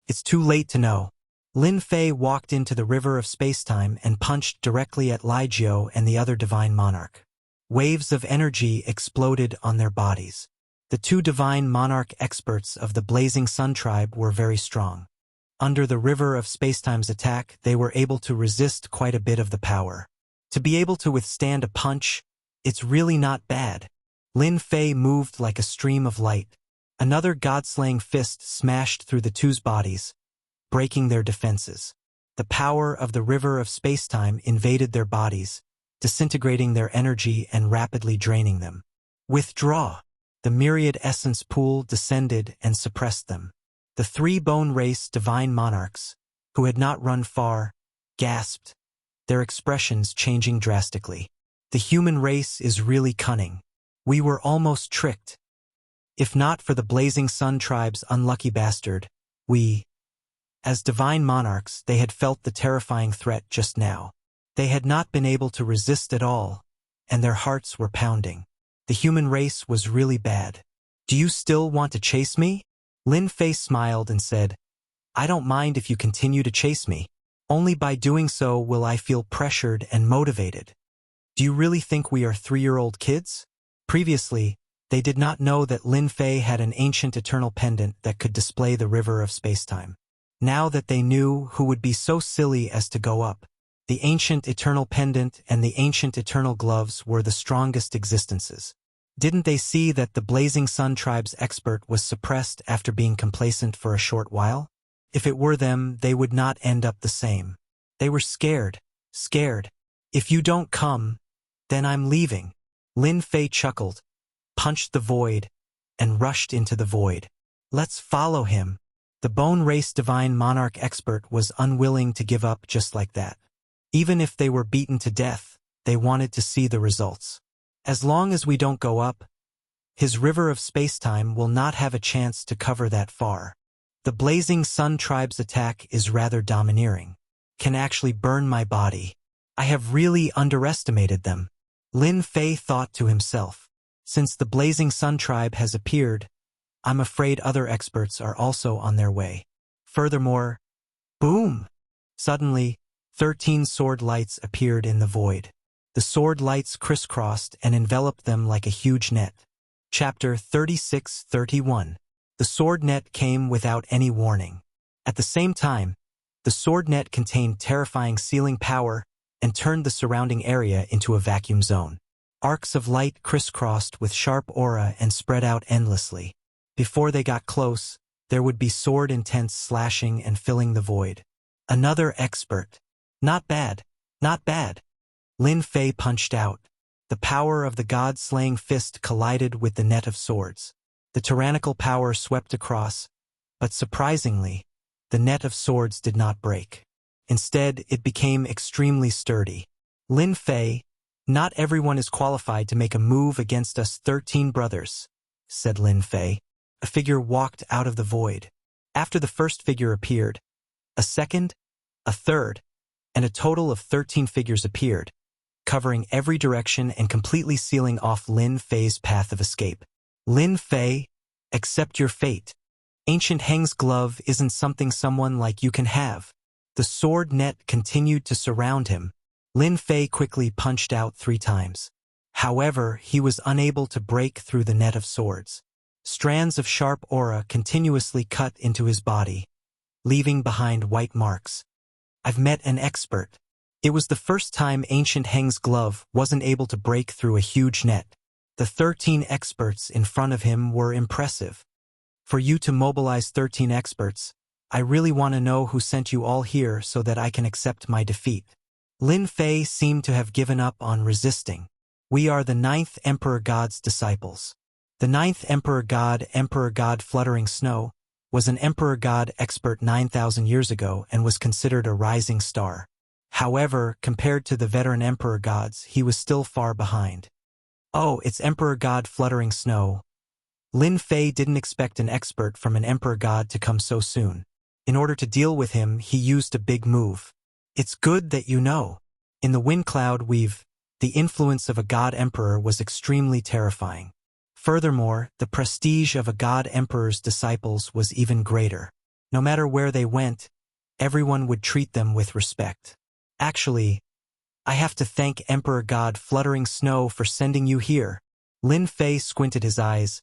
It's too late to know. Lin Fei walked into the River of Spacetime and punched directly at Lai Jiu and the other divine monarch. Waves of energy exploded on their bodies. The two divine monarch experts of the Blazing Sun tribe were very strong. Under the river of spacetime's attack, they were able to resist quite a bit of the power. To be able to withstand a punch, it's really not bad. Lin Fei moved like a stream of light. Another god-slaying fist smashed through the two's bodies, breaking their defenses. The power of the river of spacetime invaded their bodies, disintegrating their energy and rapidly draining them. Withdraw! The myriad essence pool descended and suppressed them. The three bone race divine monarchs, who had not run far, gasped, their expressions changing drastically. The human race is really cunning. We were almost tricked. If not for the Blazing Sun tribe's unlucky bastard, we, as divine monarchs, they had felt the terrifying threat just now. They had not been able to resist at all, and their hearts were pounding. The human race was really bad. Do you still want to chase me? Lin Fei smiled and said, I don't mind if you continue to chase me. Only by doing so will I feel pressured and motivated. Do you really think we are 3-year-old kids? Previously, they did not know that Lin Fei had an ancient eternal pendant that could display the river of spacetime. Now that they knew who would be so silly as to go up, the ancient eternal pendant and the ancient eternal gloves were the strongest existences. Didn't they see that the Blazing Sun tribe's expert was suppressed after being complacent for a short while? If it were them, they would not end up the same. They were scared. If you don't come, then I'm leaving. Lin Fei chuckled, punched the void, and rushed into the void. Let's follow him. The Bone Race Divine Monarch expert was unwilling to give up just like that. Even if they were beaten to death, they wanted to see the results. As long as we don't go up, his river of spacetime will not have a chance to cover that far. The Blazing Sun tribe's attack is rather domineering. Can actually burn my body. I have really underestimated them. Lin Fei thought to himself. Since the Blazing Sun tribe has appeared, I'm afraid other experts are also on their way. Furthermore, boom! Suddenly, 13 sword lights appeared in the void. The sword lights crisscrossed and enveloped them like a huge net. Chapter 36-31. The sword net came without any warning. At the same time, the sword net contained terrifying sealing power and turned the surrounding area into a vacuum zone. Arcs of light crisscrossed with sharp aura and spread out endlessly. Before they got close, there would be sword-intense slashing and filling the void. Another expert. Not bad. Lin Fei punched out. The power of the god-slaying fist collided with the net of swords. The tyrannical power swept across, but surprisingly, the net of swords did not break. Instead, it became extremely sturdy. Lin Fei, not everyone is qualified to make a move against us 13 brothers, said Lin Fei. A figure walked out of the void. After the first figure appeared, a second, a third, and a total of 13 figures appeared, covering every direction and completely sealing off Lin Fei's path of escape. Lin Fei, accept your fate. Ancient Heng's glove isn't something someone like you can have. The sword net continued to surround him. Lin Fei quickly punched out 3 times. However, he was unable to break through the net of swords. Strands of sharp aura continuously cut into his body, leaving behind white marks. I've met an expert. It was the first time Ancient Heng's glove wasn't able to break through a huge net. The 13 experts in front of him were impressive. For you to mobilize 13 experts, I really want to know who sent you all here so that I can accept my defeat. Lin Fei seemed to have given up on resisting. We are the 9th Emperor God's disciples. The 9th Emperor God Fluttering Snow, was an Emperor God expert 9,000 years ago and was considered a rising star. However, compared to the veteran Emperor Gods, he was still far behind. Oh, it's Emperor God Fluttering Snow. Lin Fei didn't expect an expert from an Emperor God to come so soon. In order to deal with him, he used a big move. It's good that you know. In the wind cloud the influence of a God Emperor was extremely terrifying. Furthermore, the prestige of a God Emperor's disciples was even greater. No matter where they went, everyone would treat them with respect. Actually, I have to thank Emperor God Fluttering Snow for sending you here. Lin Fei squinted his eyes.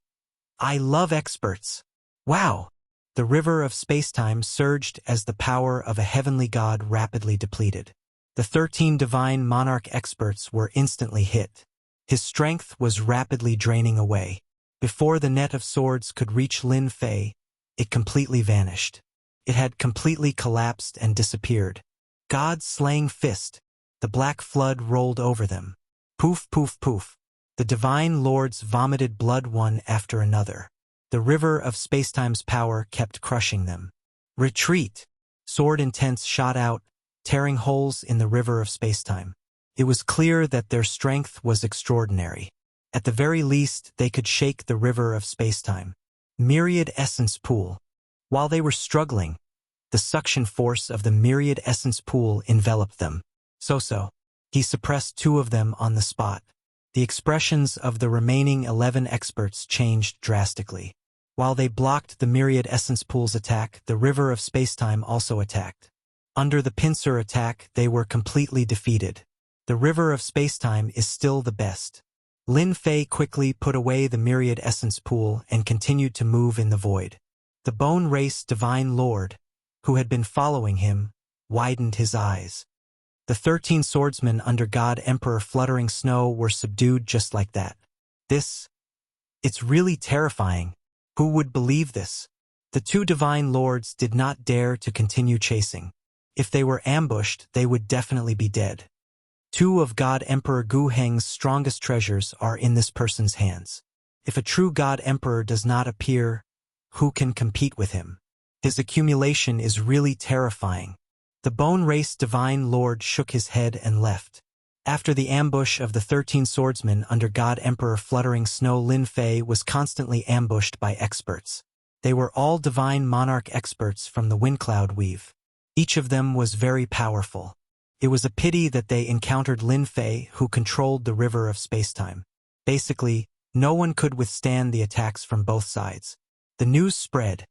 I love experts. Wow! The river of spacetime surged as the power of a heavenly god rapidly depleted. The 13 divine monarch experts were instantly hit. His strength was rapidly draining away. Before the net of swords could reach Lin Fei, it completely vanished. It had completely collapsed and disappeared. God's slaying fist. The black flood rolled over them. Poof, poof, poof. The divine lords vomited blood one after another. The river of spacetime's power kept crushing them. Retreat! Sword Intense shot out, tearing holes in the river of spacetime. It was clear that their strength was extraordinary. At the very least, they could shake the river of spacetime. Myriad Essence Pool. While they were struggling, the suction force of the Myriad Essence Pool enveloped them. So. He suppressed 2 of them on the spot. The expressions of the remaining 11 experts changed drastically. While they blocked the Myriad Essence Pool's attack, the river of spacetime also attacked. Under the pincer attack, they were completely defeated. The river of spacetime is still the best. Lin Fei quickly put away the Myriad Essence Pool and continued to move in the void. The Bone Race Divine Lord, who had been following him, widened his eyes. The 13 swordsmen under God Emperor Fluttering Snow were subdued just like that. It's really terrifying. Who would believe this? The 2 divine lords did not dare to continue chasing. If they were ambushed, they would definitely be dead. 2 of God Emperor Gu Heng's strongest treasures are in this person's hands. If a true God Emperor does not appear, who can compete with him? His accumulation is really terrifying. The Bone Race Divine Lord shook his head and left. After the ambush of the 13 swordsmen under God Emperor Fluttering Snow, Lin Fei was constantly ambushed by experts. They were all divine monarch experts from the Windcloud Weave. Each of them was very powerful. It was a pity that they encountered Lin Fei, who controlled the river of spacetime. Basically, no one could withstand the attacks from both sides. The news spread.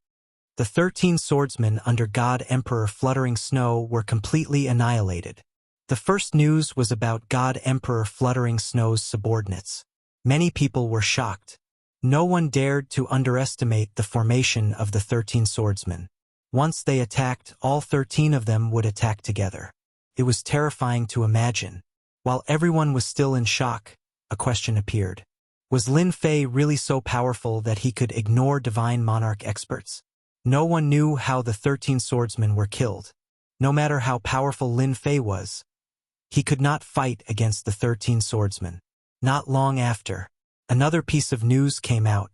The 13 swordsmen under God Emperor Fluttering Snow were completely annihilated. The first news was about God Emperor Fluttering Snow's subordinates. Many people were shocked. No one dared to underestimate the formation of the 13 swordsmen. Once they attacked, all 13 of them would attack together. It was terrifying to imagine. While everyone was still in shock, a question appeared. Was Lin Fei really so powerful that he could ignore divine monarch experts? No one knew how the 13 swordsmen were killed. No matter how powerful Lin Fei was, he could not fight against the 13 swordsmen. Not long after, another piece of news came out.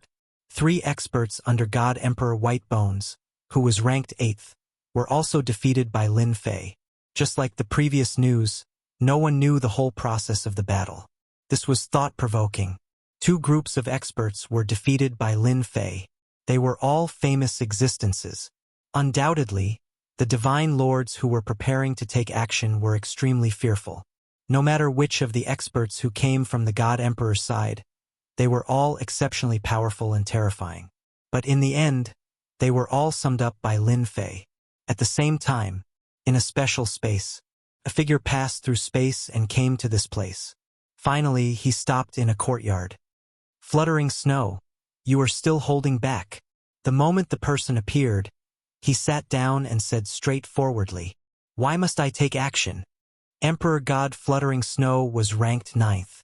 3 experts under God Emperor White Bones, who was ranked 8th, were also defeated by Lin Fei. Just like the previous news, no one knew the whole process of the battle. This was thought-provoking. 2 groups of experts were defeated by Lin Fei. They were all famous existences. Undoubtedly, the divine lords who were preparing to take action were extremely fearful. No matter which of the experts who came from the God Emperor's side, they were all exceptionally powerful and terrifying. But in the end, they were all summed up by Lin Fei. At the same time, in a special space, a figure passed through space and came to this place. Finally, he stopped in a courtyard. Fluttering Snow, you are still holding back. The moment the person appeared, he sat down and said straightforwardly, "Why must I take action?" Emperor God Fluttering Snow was ranked 9th.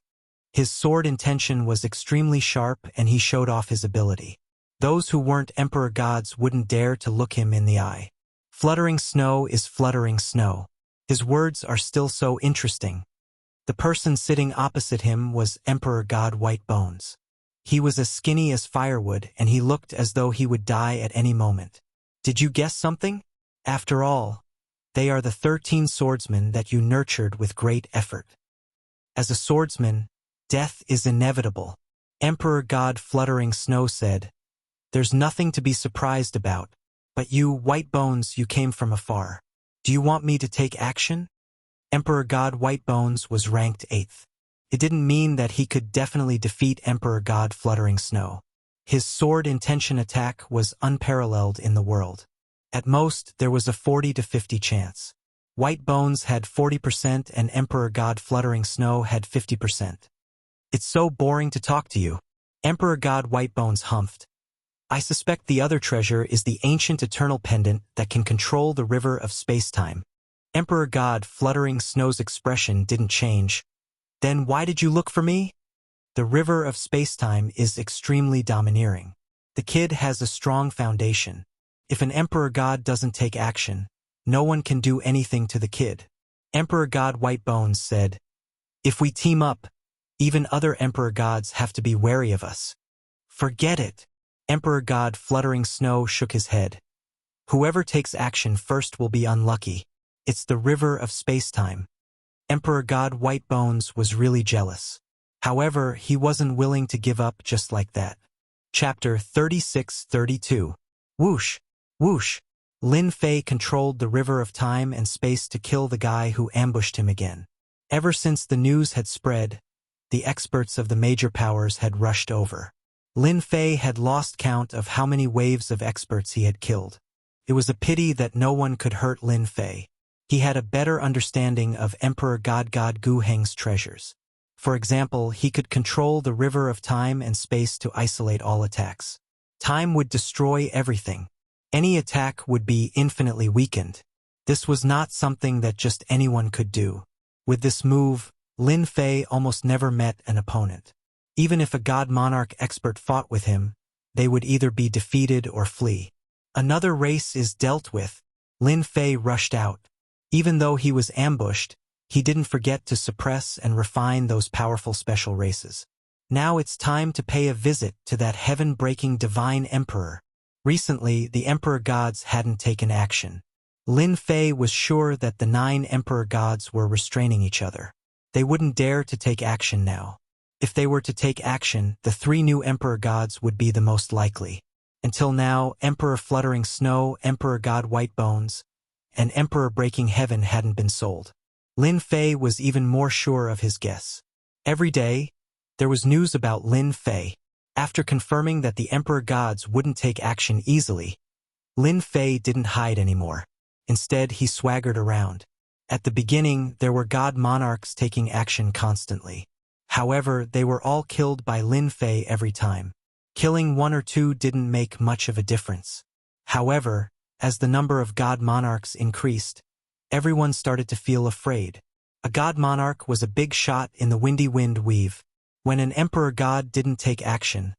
His sword intention was extremely sharp and he showed off his ability. Those who weren't Emperor Gods wouldn't dare to look him in the eye. Fluttering Snow is Fluttering Snow. His words are still so interesting. The person sitting opposite him was Emperor God White Bones. He was as skinny as firewood and he looked as though he would die at any moment. Did you guess something? After all, they are the 13 swordsmen that you nurtured with great effort. As a swordsman, death is inevitable. Emperor God Fluttering Snow said, "There's nothing to be surprised about. But you, White Bones, you came from afar. Do you want me to take action?" Emperor God White Bones was ranked 8th. It didn't mean that he could definitely defeat Emperor God Fluttering Snow. His sword intention attack was unparalleled in the world. At most, there was a 40 to 50 chance. White Bones had 40% and Emperor God Fluttering Snow had 50%. It's so boring to talk to you. Emperor God White Bones humphed. I suspect the other treasure is the ancient eternal pendant that can control the river of space-time. Emperor God Fluttering Snow's expression didn't change. Then why did you look for me? The river of space-time is extremely domineering. The kid has a strong foundation. If an Emperor God doesn't take action, no one can do anything to the kid. Emperor God White Bones said, if we team up, even other Emperor Gods have to be wary of us. Forget it. Emperor God Fluttering Snow shook his head. Whoever takes action first will be unlucky. It's the river of space-time. Emperor God White Bones was really jealous. However, he wasn't willing to give up just like that. Chapter 36-32. Whoosh! Whoosh! Lin Fei controlled the river of time and space to kill the guy who ambushed him again. Ever since the news had spread, the experts of the major powers had rushed over. Lin Fei had lost count of how many waves of experts he had killed. It was a pity that no one could hurt Lin Fei. He had a better understanding of Emperor God Gu Heng's treasures. For example, he could control the river of time and space to isolate all attacks. Time would destroy everything. Any attack would be infinitely weakened. This was not something that just anyone could do. With this move, Lin Fei almost never met an opponent. Even if a God Monarch expert fought with him, they would either be defeated or flee. Another race is dealt with. Lin Fei rushed out. Even though he was ambushed, he didn't forget to suppress and refine those powerful special races. Now it's time to pay a visit to that heaven-breaking divine emperor. Recently, the Emperor Gods hadn't taken action. Lin Fei was sure that the 9 Emperor Gods were restraining each other. They wouldn't dare to take action now. If they were to take action, the 3 new Emperor Gods would be the most likely. Until now, Emperor Fluttering Snow, Emperor God White Bones, and Emperor Breaking Heaven hadn't been sold. Lin Fei was even more sure of his guess. Every day, there was news about Lin Fei. After confirming that the Emperor Gods wouldn't take action easily, Lin Fei didn't hide anymore. Instead, he swaggered around. At the beginning, there were God Monarchs taking action constantly. However, they were all killed by Lin Fei every time. Killing 1 or 2 didn't make much of a difference. However, as the number of God Monarchs increased, everyone started to feel afraid. A God Monarch was a big shot in the windy wind weave. When an Emperor God didn't take action,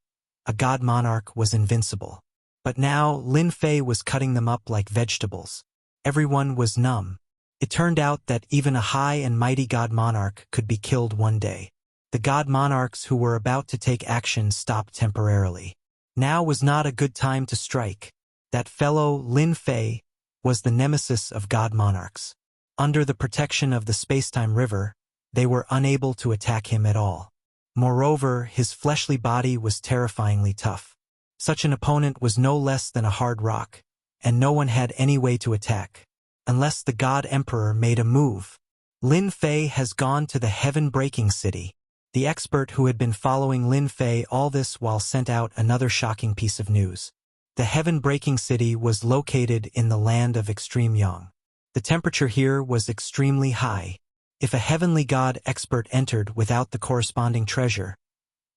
a God Monarch was invincible. But now, Lin Fei was cutting them up like vegetables. Everyone was numb. It turned out that even a high and mighty God Monarch could be killed one day. The God Monarchs who were about to take action stopped temporarily. Now was not a good time to strike. That fellow, Lin Fei, was the nemesis of God Monarchs. Under the protection of the Spacetime River, they were unable to attack him at all. Moreover, his fleshly body was terrifyingly tough. Such an opponent was no less than a hard rock, and no one had any way to attack, unless the God Emperor made a move. Lin Fei has gone to the heaven-breaking city. The expert who had been following Lin Fei all this while sent out another shocking piece of news. The heaven-breaking city was located in the land of extreme yang. The temperature here was extremely high. If a heavenly god expert entered without the corresponding treasure,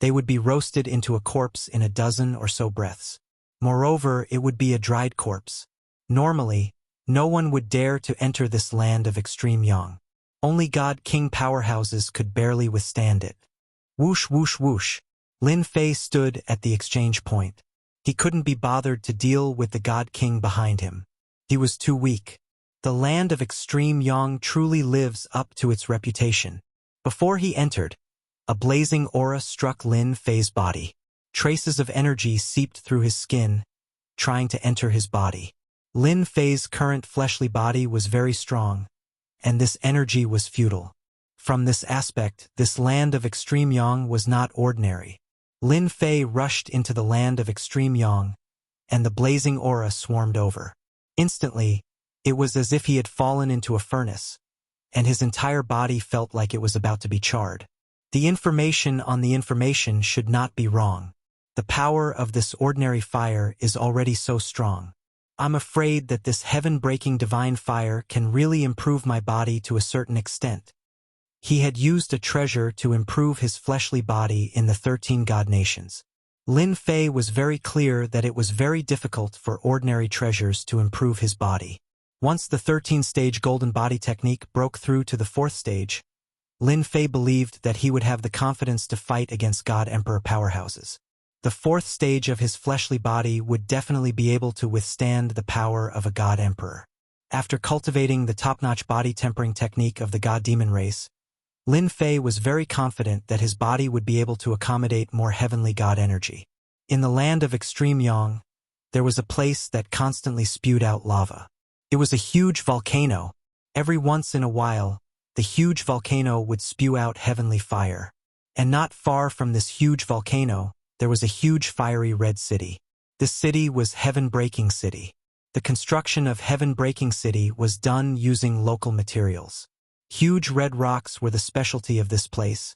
they would be roasted into a corpse in a dozen or so breaths. Moreover, it would be a dried corpse. Normally, no one would dare to enter this land of extreme yang. Only God King powerhouses could barely withstand it. Whoosh, whoosh, whoosh. Lin Fei stood at the exchange point. He couldn't be bothered to deal with the God King behind him. He was too weak. The land of extreme yang truly lives up to its reputation. Before he entered, a blazing aura struck Lin Fei's body. Traces of energy seeped through his skin, trying to enter his body. Lin Fei's current fleshly body was very strong, and this energy was futile. From this aspect, this land of extreme yang was not ordinary. Lin Fei rushed into the land of extreme yang, and the blazing aura swarmed over. Instantly, it was as if he had fallen into a furnace, and his entire body felt like it was about to be charred. The information on the information should not be wrong. The power of this ordinary fire is already so strong. I'm afraid that this heaven-breaking divine fire can really improve my body to a certain extent. He had used a treasure to improve his fleshly body in the 13 god nations. Lin Fei was very clear that it was very difficult for ordinary treasures to improve his body. Once the 13-stage golden body technique broke through to the 4th stage, Lin Fei believed that he would have the confidence to fight against God Emperor powerhouses. The 4th stage of his fleshly body would definitely be able to withstand the power of a God Emperor. After cultivating the top-notch body tempering technique of the God Demon race, Lin Fei was very confident that his body would be able to accommodate more heavenly God energy. In the land of extreme yang, there was a place that constantly spewed out lava. It was a huge volcano. Every once in a while, the huge volcano would spew out heavenly fire. And not far from this huge volcano, there was a huge fiery red city. This city was Heaven-Breaking City. The construction of Heaven-Breaking City was done using local materials. Huge red rocks were the specialty of this place,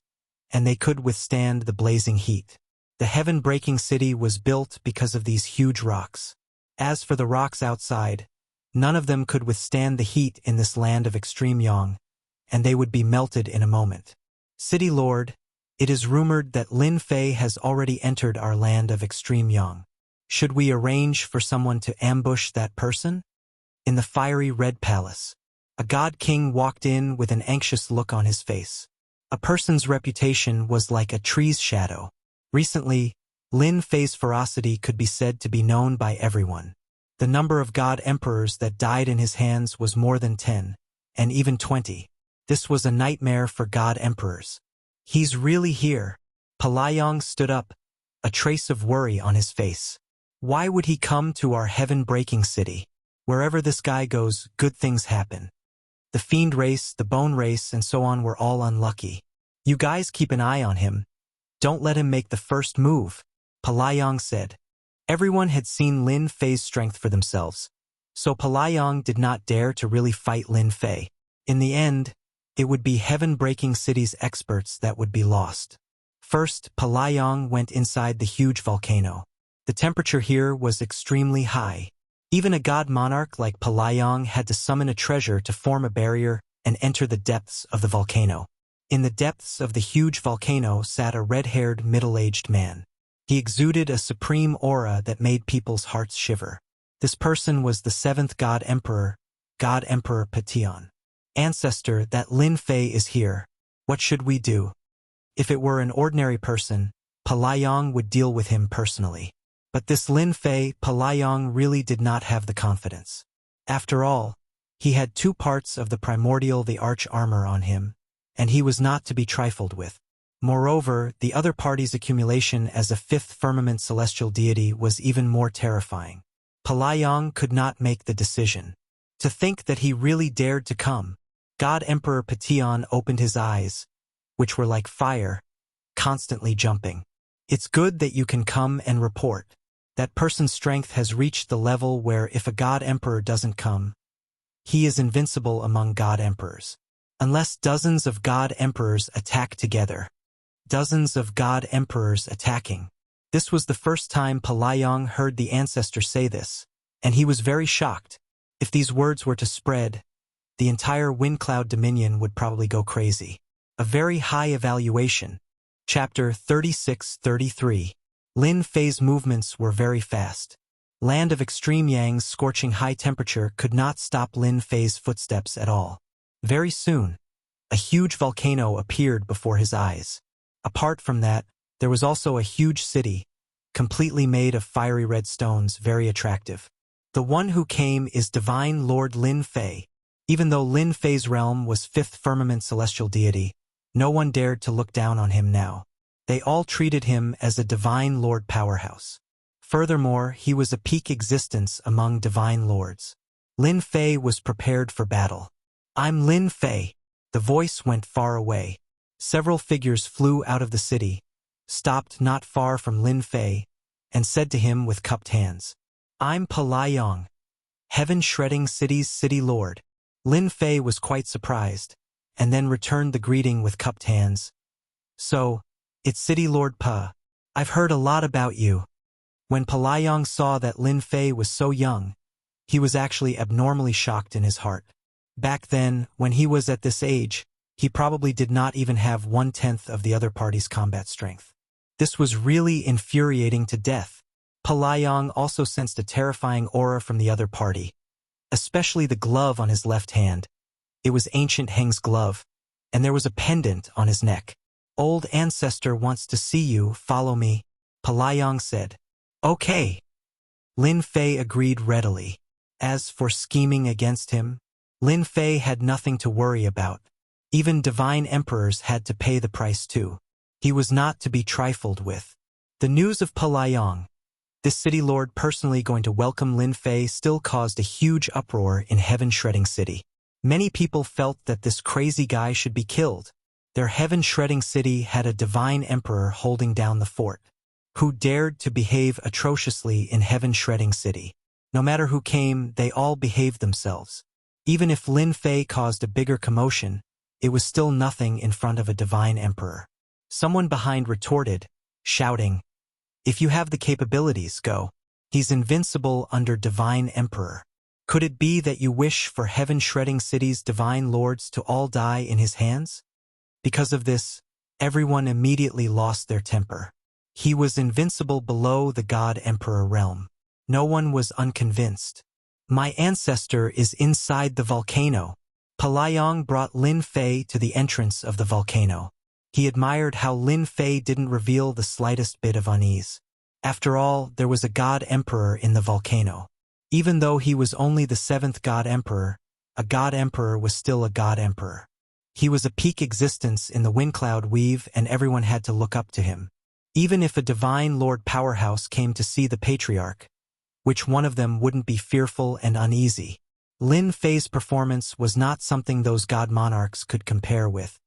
and they could withstand the blazing heat. The Heaven-Breaking City was built because of these huge rocks. As for the rocks outside, none of them could withstand the heat in this land of extreme yang, and they would be melted in a moment. City Lord, it is rumored that Lin Fei has already entered our land of extreme yang. Should we arrange for someone to ambush that person? In the fiery red palace, a god king walked in with an anxious look on his face. A person's reputation was like a tree's shadow. Recently, Lin Fei's ferocity could be said to be known by everyone. The number of god emperors that died in his hands was more than 10, and even 20. This was a nightmare for god emperors. He's really here. Palayang stood up, a trace of worry on his face. Why would he come to our heaven-breaking city? Wherever this guy goes, good things happen. The fiend race, the bone race, and so on were all unlucky. You guys keep an eye on him. Don't let him make the first move, Palayang said. Everyone had seen Lin Fei's strength for themselves, so Palayang did not dare to really fight Lin Fei. In the end, it would be Heaven-Breaking City's experts that would be lost. First, Palayang went inside the huge volcano. The temperature here was extremely high. Even a god monarch like Palayang had to summon a treasure to form a barrier and enter the depths of the volcano. In the depths of the huge volcano sat a red-haired, middle-aged man. He exuded a supreme aura that made people's hearts shiver. This person was the 7th God Emperor Patian. Ancestor, that Lin Fei is here. What should we do? If it were an ordinary person, Palayang would deal with him personally. But this Lin Fei, Palayang really did not have the confidence. After all, he had 2 parts of the primordial the arch armor on him, and he was not to be trifled with. Moreover, the other party's accumulation as a 5th firmament celestial deity was even more terrifying. Palayang could not make the decision. To think that he really dared to come. God Emperor Patian opened his eyes, which were like fire, constantly jumping. It's good that you can come and report. That person's strength has reached the level where if a God Emperor doesn't come, he is invincible among God Emperors. Unless dozens of God Emperors attack together. Dozens of God Emperors attacking. This was the first time Palayang heard the ancestor say this, and he was very shocked. If these words were to spread, the entire Wind Cloud Dominion would probably go crazy. A very high evaluation. Chapter 36-33. Lin Fei's movements were very fast. Land of extreme yang's scorching high temperature could not stop Lin Fei's footsteps at all. Very soon, a huge volcano appeared before his eyes. Apart from that, there was also a huge city, completely made of fiery red stones, very attractive. The one who came is Divine Lord Lin Fei. Even though Lin Fei's realm was 5th firmament celestial deity, no one dared to look down on him now. They all treated him as a Divine Lord powerhouse. Furthermore, he was a peak existence among Divine Lords. Lin Fei was prepared for battle. I'm Lin Fei. The voice went far away. Several figures flew out of the city, stopped not far from Lin Fei, and said to him with cupped hands, I'm Palayang, Heaven-Shredding City's City Lord. Lin Fei was quite surprised, and then returned the greeting with cupped hands. So, it's City Lord Pa. I've heard a lot about you. When Palayang saw that Lin Fei was so young, He was actually abnormally shocked in his heart. Back then, when he was at this age, he probably did not even have 1/10 of the other party's combat strength. This was really infuriating to death. Palayang also sensed a terrifying aura from the other party, especially the glove on his left hand. It was Ancient Heng's glove, and there was a pendant on his neck. "Old ancestor wants to see you, follow me," Palayang said. "Okay." Lin Fei agreed readily. As for scheming against him, Lin Fei had nothing to worry about. Even divine emperors had to pay the price too. He was not to be trifled with. The news of Palayang, this city lord personally going to welcome Lin Fei, still caused a huge uproar in Heaven-Shredding City. Many people felt that this crazy guy should be killed. Their Heaven-Shredding City had a divine emperor holding down the fort, who dared to behave atrociously in Heaven-Shredding City. No matter who came, they all behaved themselves. Even if Lin Fei caused a bigger commotion, it was still nothing in front of a divine emperor. Someone behind retorted, shouting, "If you have the capabilities, go. He's invincible under divine emperor. Could it be that you wish for Heaven-Shredding City's divine lords to all die in his hands?" Because of this, everyone immediately lost their temper. He was invincible below the God-Emperor realm. No one was unconvinced. "My ancestor is inside the volcano." Palayang brought Lin Fei to the entrance of the volcano. He admired how Lin Fei didn't reveal the slightest bit of unease. After all, there was a God-Emperor in the volcano. Even though he was only the 7th God-Emperor, a God-Emperor was still a God-Emperor. He was a peak existence in the Windcloud Weave, and everyone had to look up to him. Even if a divine Lord Powerhouse came to see the Patriarch, which one of them wouldn't be fearful and uneasy? Lin Fei's performance was not something those god monarchs could compare with.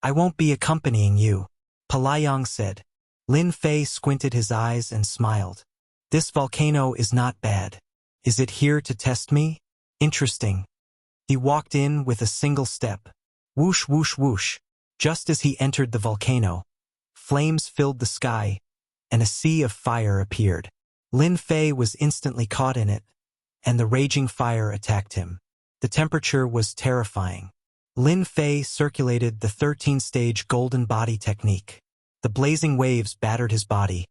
"I won't be accompanying you," Palayang said. Lin Fei squinted his eyes and smiled. "This volcano is not bad. Is it here to test me? Interesting." He walked in with a single step. Whoosh, whoosh, whoosh. Just as he entered the volcano, flames filled the sky, and a sea of fire appeared. Lin Fei was instantly caught in it, and the raging fire attacked him. The temperature was terrifying. Lin Fei circulated the 13-stage golden body technique. The blazing waves battered his body,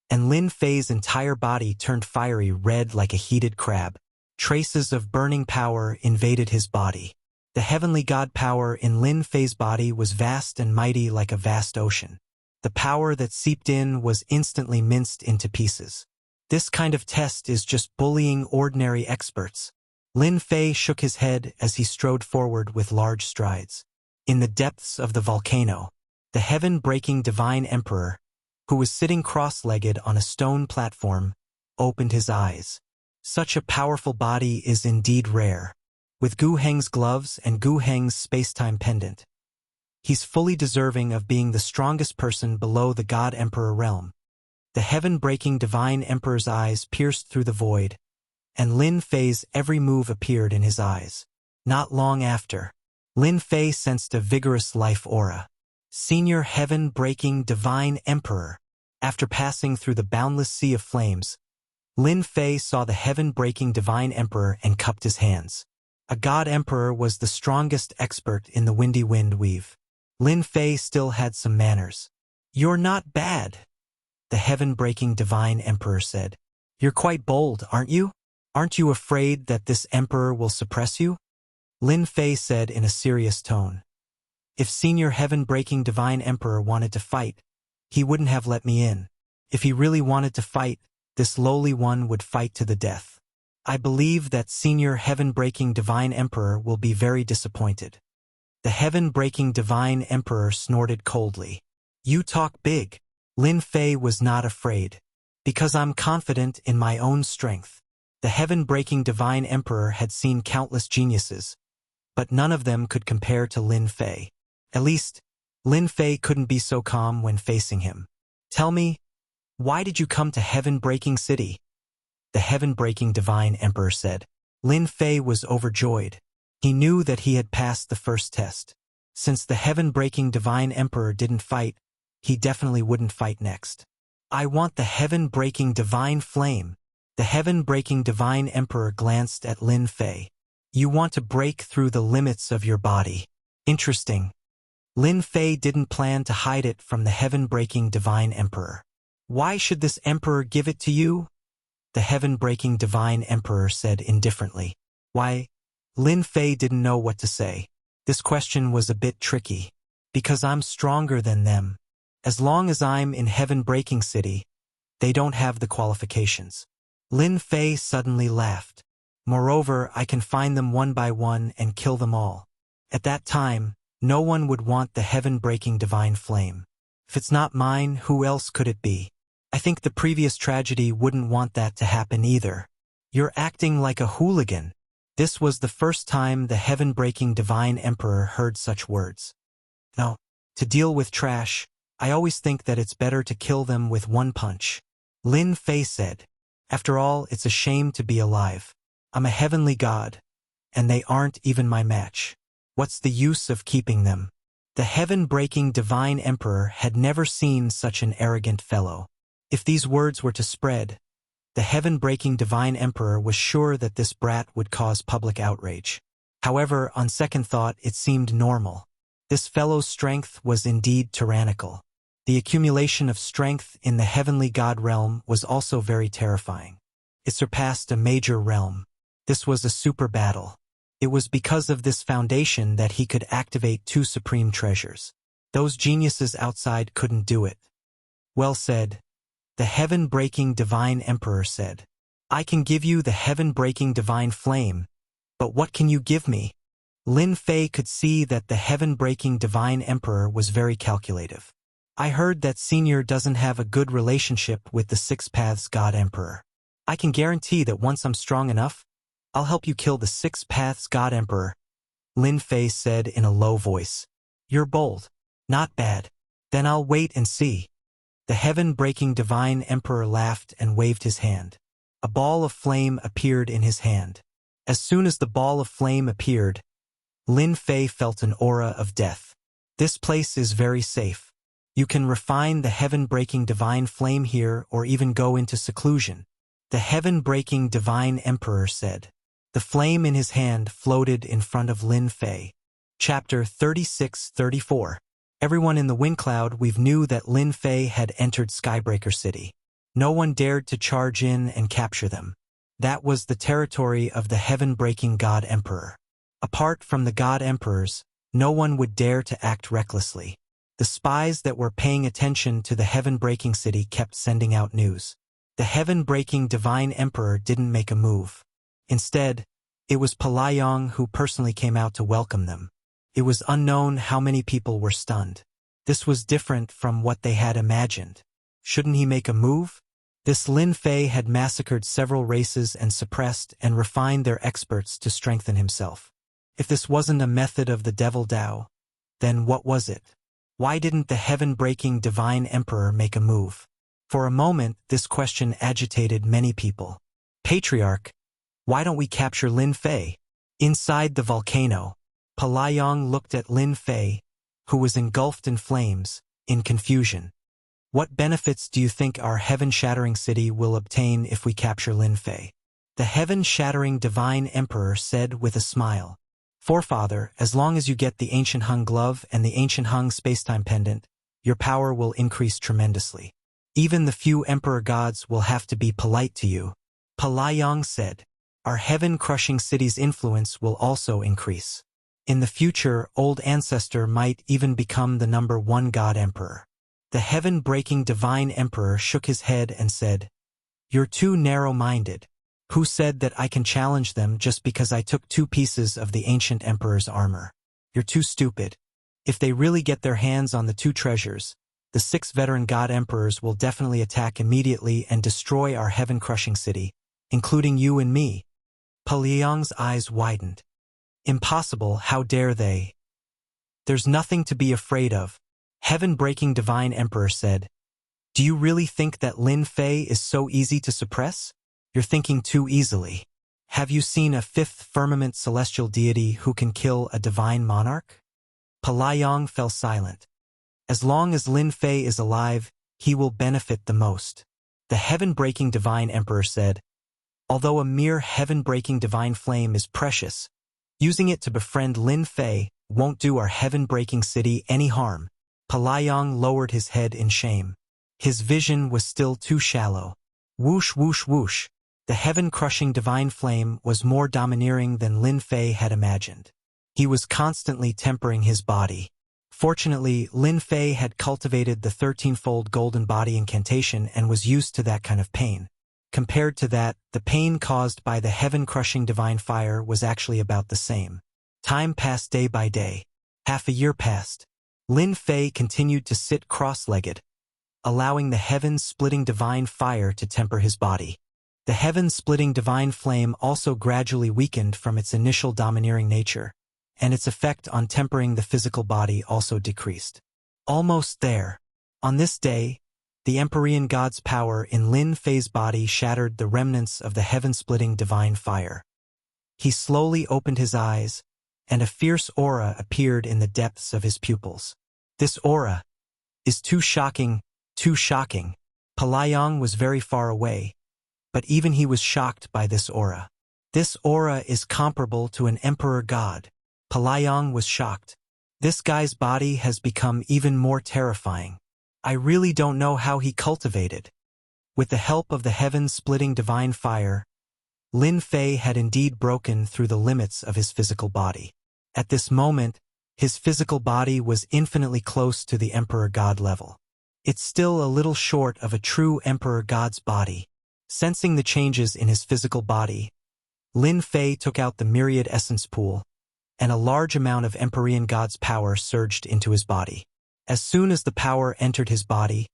and Lin Fei's entire body turned fiery red like a heated crab. Traces of burning power invaded his body. The heavenly god power in Lin Fei's body was vast and mighty like a vast ocean. The power that seeped in was instantly minced into pieces. This kind of test is just bullying ordinary experts. Lin Fei shook his head as he strode forward with large strides. In the depths of the volcano, the heaven-breaking divine emperor, who was sitting cross-legged on a stone platform, opened his eyes. Such a powerful body is indeed rare. With Gu Heng's gloves and Gu Heng's space-time pendant, he's fully deserving of being the strongest person below the God-Emperor realm. The heaven-breaking divine emperor's eyes pierced through the void, and Lin Fei's every move appeared in his eyes. Not long after, Lin Fei sensed a vigorous life aura. Senior heaven-breaking divine emperor. After passing through the boundless sea of flames, Lin Fei saw the heaven-breaking divine emperor and cupped his hands. A god-emperor was the strongest expert in the windy wind weave. Lin Fei still had some manners. "You're not bad," the heaven-breaking divine emperor said. "You're quite bold, aren't you? Aren't you afraid that this emperor will suppress you?" Lin Fei said in a serious tone. "If Senior Heaven-Breaking Divine Emperor wanted to fight, he wouldn't have let me in. If he really wanted to fight, this lowly one would fight to the death. I believe that Senior Heaven-Breaking Divine Emperor will be very disappointed." The Heaven-Breaking Divine Emperor snorted coldly. "You talk big." Lin Fei was not afraid. "Because I'm confident in my own strength." The heaven-breaking divine emperor had seen countless geniuses, but none of them could compare to Lin Fei. At least, Lin Fei couldn't be so calm when facing him. "Tell me, why did you come to Heaven-Breaking City?" the heaven-breaking divine emperor said. Lin Fei was overjoyed. He knew that he had passed the first test. Since the heaven-breaking divine emperor didn't fight, he definitely wouldn't fight next. "I want the heaven-breaking divine flame," The heaven-breaking divine emperor glanced at Lin Fei. You want to break through the limits of your body. Interesting. Lin Fei didn't plan to hide it from the heaven-breaking divine emperor. Why should this emperor give it to you? The heaven-breaking divine emperor said indifferently. Why? Lin Fei didn't know what to say. This question was a bit tricky. Because I'm stronger than them. As long as I'm in heaven-breaking city, they don't have the qualifications. Lin Fei suddenly laughed. Moreover, I can find them one by one and kill them all. At that time, no one would want the heaven-breaking divine flame. If it's not mine, who else could it be? I think the previous tragedy wouldn't want that to happen either. You're acting like a hooligan. This was the first time the heaven-breaking divine emperor heard such words. No, to deal with trash, I always think that it's better to kill them with one punch. Lin Fei said. After all, it's a shame to be alive. I'm a heavenly god, and they aren't even my match. What's the use of keeping them? The heaven-breaking divine emperor had never seen such an arrogant fellow. If these words were to spread, the heaven-breaking divine emperor was sure that this brat would cause public outrage. However, on second thought, it seemed normal. This fellow's strength was indeed tyrannical. The accumulation of strength in the heavenly god realm was also very terrifying. It surpassed a major realm. This was a super battle. It was because of this foundation that he could activate two supreme treasures. Those geniuses outside couldn't do it. Well said. The heaven-breaking divine emperor said. I can give you the heaven-breaking divine flame, but what can you give me? Lin Fei could see that the heaven-breaking divine emperor was very calculative. I heard that Senior doesn't have a good relationship with the Six Paths God Emperor. I can guarantee that once I'm strong enough, I'll help you kill the Six Paths God Emperor, Lin Fei said in a low voice. You're bold. Not bad. Then I'll wait and see. The heaven-breaking divine emperor laughed and waved his hand. A ball of flame appeared in his hand. As soon as the ball of flame appeared, Lin Fei felt an aura of death. This place is very safe. You can refine the heaven-breaking divine flame here or even go into seclusion, the heaven-breaking divine emperor said. The flame in his hand floated in front of Lin Fei. Chapter 36-34. Everyone in the wind cloud knew that Lin Fei had entered Skybreaker City. No one dared to charge in and capture them. That was the territory of the heaven-breaking God Emperor. Apart from the God Emperors, no one would dare to act recklessly. The spies that were paying attention to the heaven-breaking city kept sending out news. The heaven-breaking divine emperor didn't make a move. Instead, it was Palayong who personally came out to welcome them. It was unknown how many people were stunned. This was different from what they had imagined. Shouldn't he make a move? This Lin Fei had massacred several races and suppressed and refined their experts to strengthen himself. If this wasn't a method of the Devil Dao, then what was it? Why didn't the heaven-breaking divine emperor make a move? For a moment, this question agitated many people. Patriarch, why don't we capture Lin Fei? Inside the volcano, Palayong looked at Lin Fei, who was engulfed in flames, in confusion. What benefits do you think our heaven-shattering city will obtain if we capture Lin Fei? The heaven-shattering divine emperor said with a smile. Forefather, as long as you get the ancient Hung glove and the ancient Hung spacetime pendant, your power will increase tremendously. Even the few emperor gods will have to be polite to you. Palayong said. Our heaven-crushing city's influence will also increase. In the future, old ancestor might even become the #1 god emperor. The heaven-breaking divine emperor shook his head and said, You're too narrow-minded. Who said that I can challenge them just because I took 2 pieces of the ancient emperor's armor? You're too stupid. If they really get their hands on the 2 treasures, the 6 veteran god emperors will definitely attack immediately and destroy our heaven-crushing city, including you and me. Palayong's eyes widened. Impossible, how dare they? There's nothing to be afraid of, heaven-breaking divine emperor said. Do you really think that Lin Fei is so easy to suppress? You're thinking too easily. Have you seen a 5th firmament celestial deity who can kill a divine monarch? Palayong fell silent. As long as Lin Fei is alive, he will benefit the most. The heaven-breaking divine emperor said, Although a mere heaven-breaking divine flame is precious, using it to befriend Lin Fei won't do our heaven-breaking city any harm. Palayang lowered his head in shame. His vision was still too shallow. Whoosh whoosh whoosh. The heaven-crushing divine flame was more domineering than Lin Fei had imagined. He was constantly tempering his body. Fortunately, Lin Fei had cultivated the 13-fold golden body incantation and was used to that kind of pain. Compared to that, the pain caused by the heaven-crushing divine fire was actually about the same. Time passed day by day. Half a year passed. Lin Fei continued to sit cross-legged, allowing the heaven-splitting divine fire to temper his body. The heaven-splitting divine flame also gradually weakened from its initial domineering nature, and its effect on tempering the physical body also decreased. Almost there. On this day, the Empyrean God's power in Lin Fei's body shattered the remnants of the heaven-splitting divine fire. He slowly opened his eyes, and a fierce aura appeared in the depths of his pupils. This aura is too shocking, too shocking. Palayang was very far away, but even he was shocked by this aura. This aura is comparable to an emperor god. Palayang was shocked. This guy's body has become even more terrifying. I really don't know how he cultivated. With the help of the heaven-splitting divine fire, Lin Fei had indeed broken through the limits of his physical body. At this moment, his physical body was infinitely close to the emperor god level. It's still a little short of a true emperor god's body. Sensing the changes in his physical body, Lin Fei took out the myriad essence pool, and a large amount of Empyrean God's power surged into his body. As soon as the power entered his body,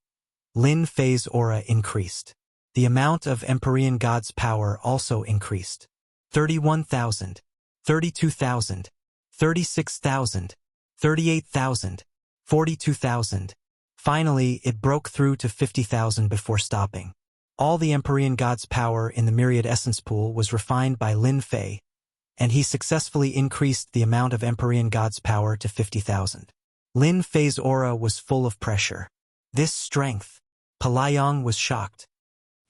Lin Fei's aura increased. The amount of Empyrean God's power also increased. 31,000, 32,000, 36,000, 38,000, 42,000. Finally, it broke through to 50,000 before stopping. All the Empyrean God's power in the myriad essence pool was refined by Lin Fei, and he successfully increased the amount of Empyrean God's power to 50,000. Lin Fei's aura was full of pressure. This strength. Palayang was shocked.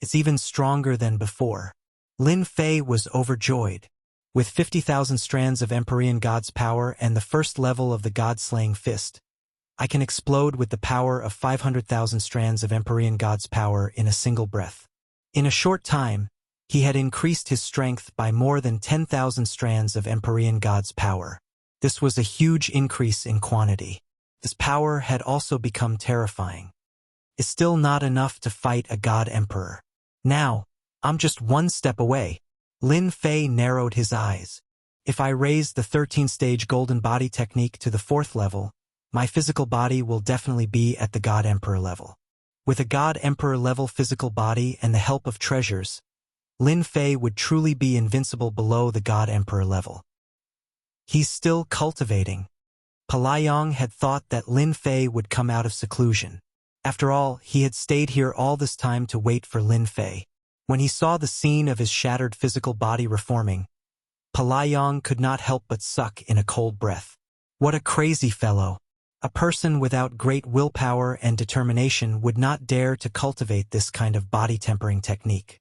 It's even stronger than before. Lin Fei was overjoyed. With 50,000 strands of Empyrean God's power and the first level of the God-slaying fist, I can explode with the power of 500,000 strands of Empyrean God's power in a single breath. In a short time, he had increased his strength by more than 10,000 strands of Empyrean God's power. This was a huge increase in quantity. This power had also become terrifying. It's still not enough to fight a god emperor. Now, I'm just one step away. Lin Fei narrowed his eyes. If I raise the 13-stage golden body technique to the 4th level, my physical body will definitely be at the God Emperor level. With a God Emperor level physical body and the help of treasures, Lin Fei would truly be invincible below the God Emperor level. He's still cultivating. Palayang had thought that Lin Fei would come out of seclusion. After all, he had stayed here all this time to wait for Lin Fei. When he saw the scene of his shattered physical body reforming, Palayang could not help but suck in a cold breath. What a crazy fellow! A person without great willpower and determination would not dare to cultivate this kind of body-tempering technique.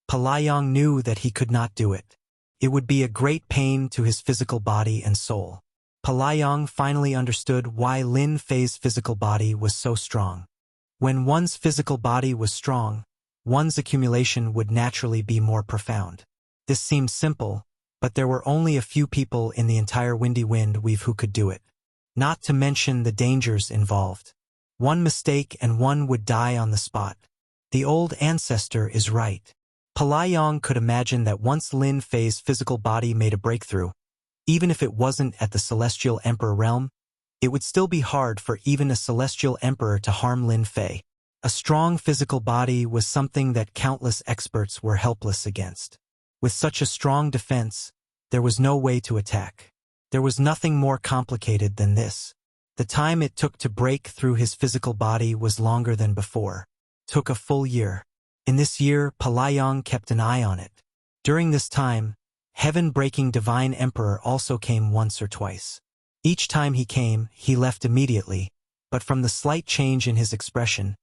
Palayang knew that he could not do it. It would be a great pain to his physical body and soul. Palayang finally understood why Lin Fei's physical body was so strong. When one's physical body was strong, one's accumulation would naturally be more profound. This seemed simple, but there were only a few people in the entire Windy Wind Weave who could do it. Not to mention the dangers involved. One mistake and one would die on the spot. The old ancestor is right. Palayang could imagine that once Lin Fei's physical body made a breakthrough, even if it wasn't at the Celestial Emperor realm, it would still be hard for even a Celestial Emperor to harm Lin Fei. A strong physical body was something that countless experts were helpless against. With such a strong defense, there was no way to attack. There was nothing more complicated than this. The time it took to break through his physical body was longer than before. Took a full year. In this year, Palayang kept an eye on it. During this time, heaven-breaking Divine Emperor also came once or twice. Each time he came, he left immediately, but from the slight change in his expression,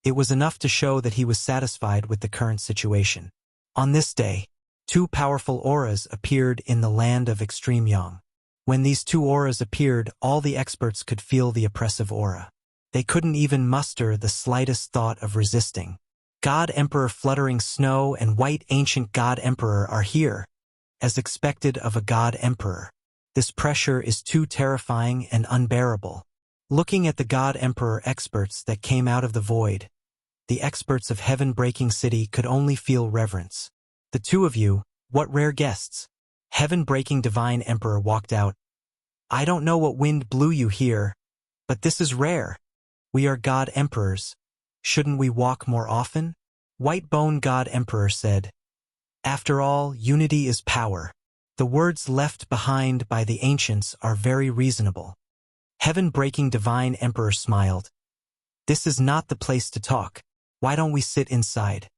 it was enough to show that he was satisfied with the current situation. On this day, Two powerful auras appeared in the land of extreme yang. When these two auras appeared, all the experts could feel the oppressive aura. They couldn't even muster the slightest thought of resisting. God Emperor Fluttering Snow and White Ancient God Emperor are here, as expected of a God Emperor. This pressure is too terrifying and unbearable. Looking at the God Emperor experts that came out of the void, the experts of Heaven-Breaking City could only feel reverence. The two of you, what rare guests. Heaven-Breaking Divine Emperor walked out. I don't know what wind blew you here, but this is rare. We are God Emperors. Shouldn't we walk more often? White Bone God Emperor said. After all, unity is power. The words left behind by the ancients are very reasonable. Heaven-Breaking Divine Emperor smiled. This is not the place to talk. Why don't we sit inside?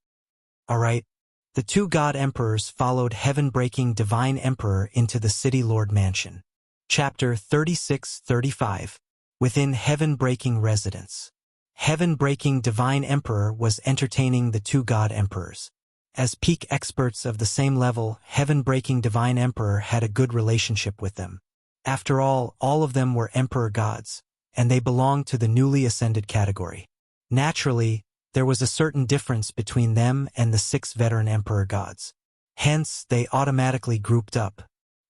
All right. The two God Emperors followed Heaven-Breaking Divine Emperor into the City Lord Mansion. Chapter 36-35. Within Heaven-Breaking Residence. Heaven-Breaking Divine Emperor was entertaining the two God Emperors. As peak experts of the same level, Heaven-Breaking Divine Emperor had a good relationship with them. After all of them were Emperor Gods, and they belonged to the newly ascended category. Naturally, there was a certain difference between them and the 6 veteran Emperor Gods. Hence, they automatically grouped up.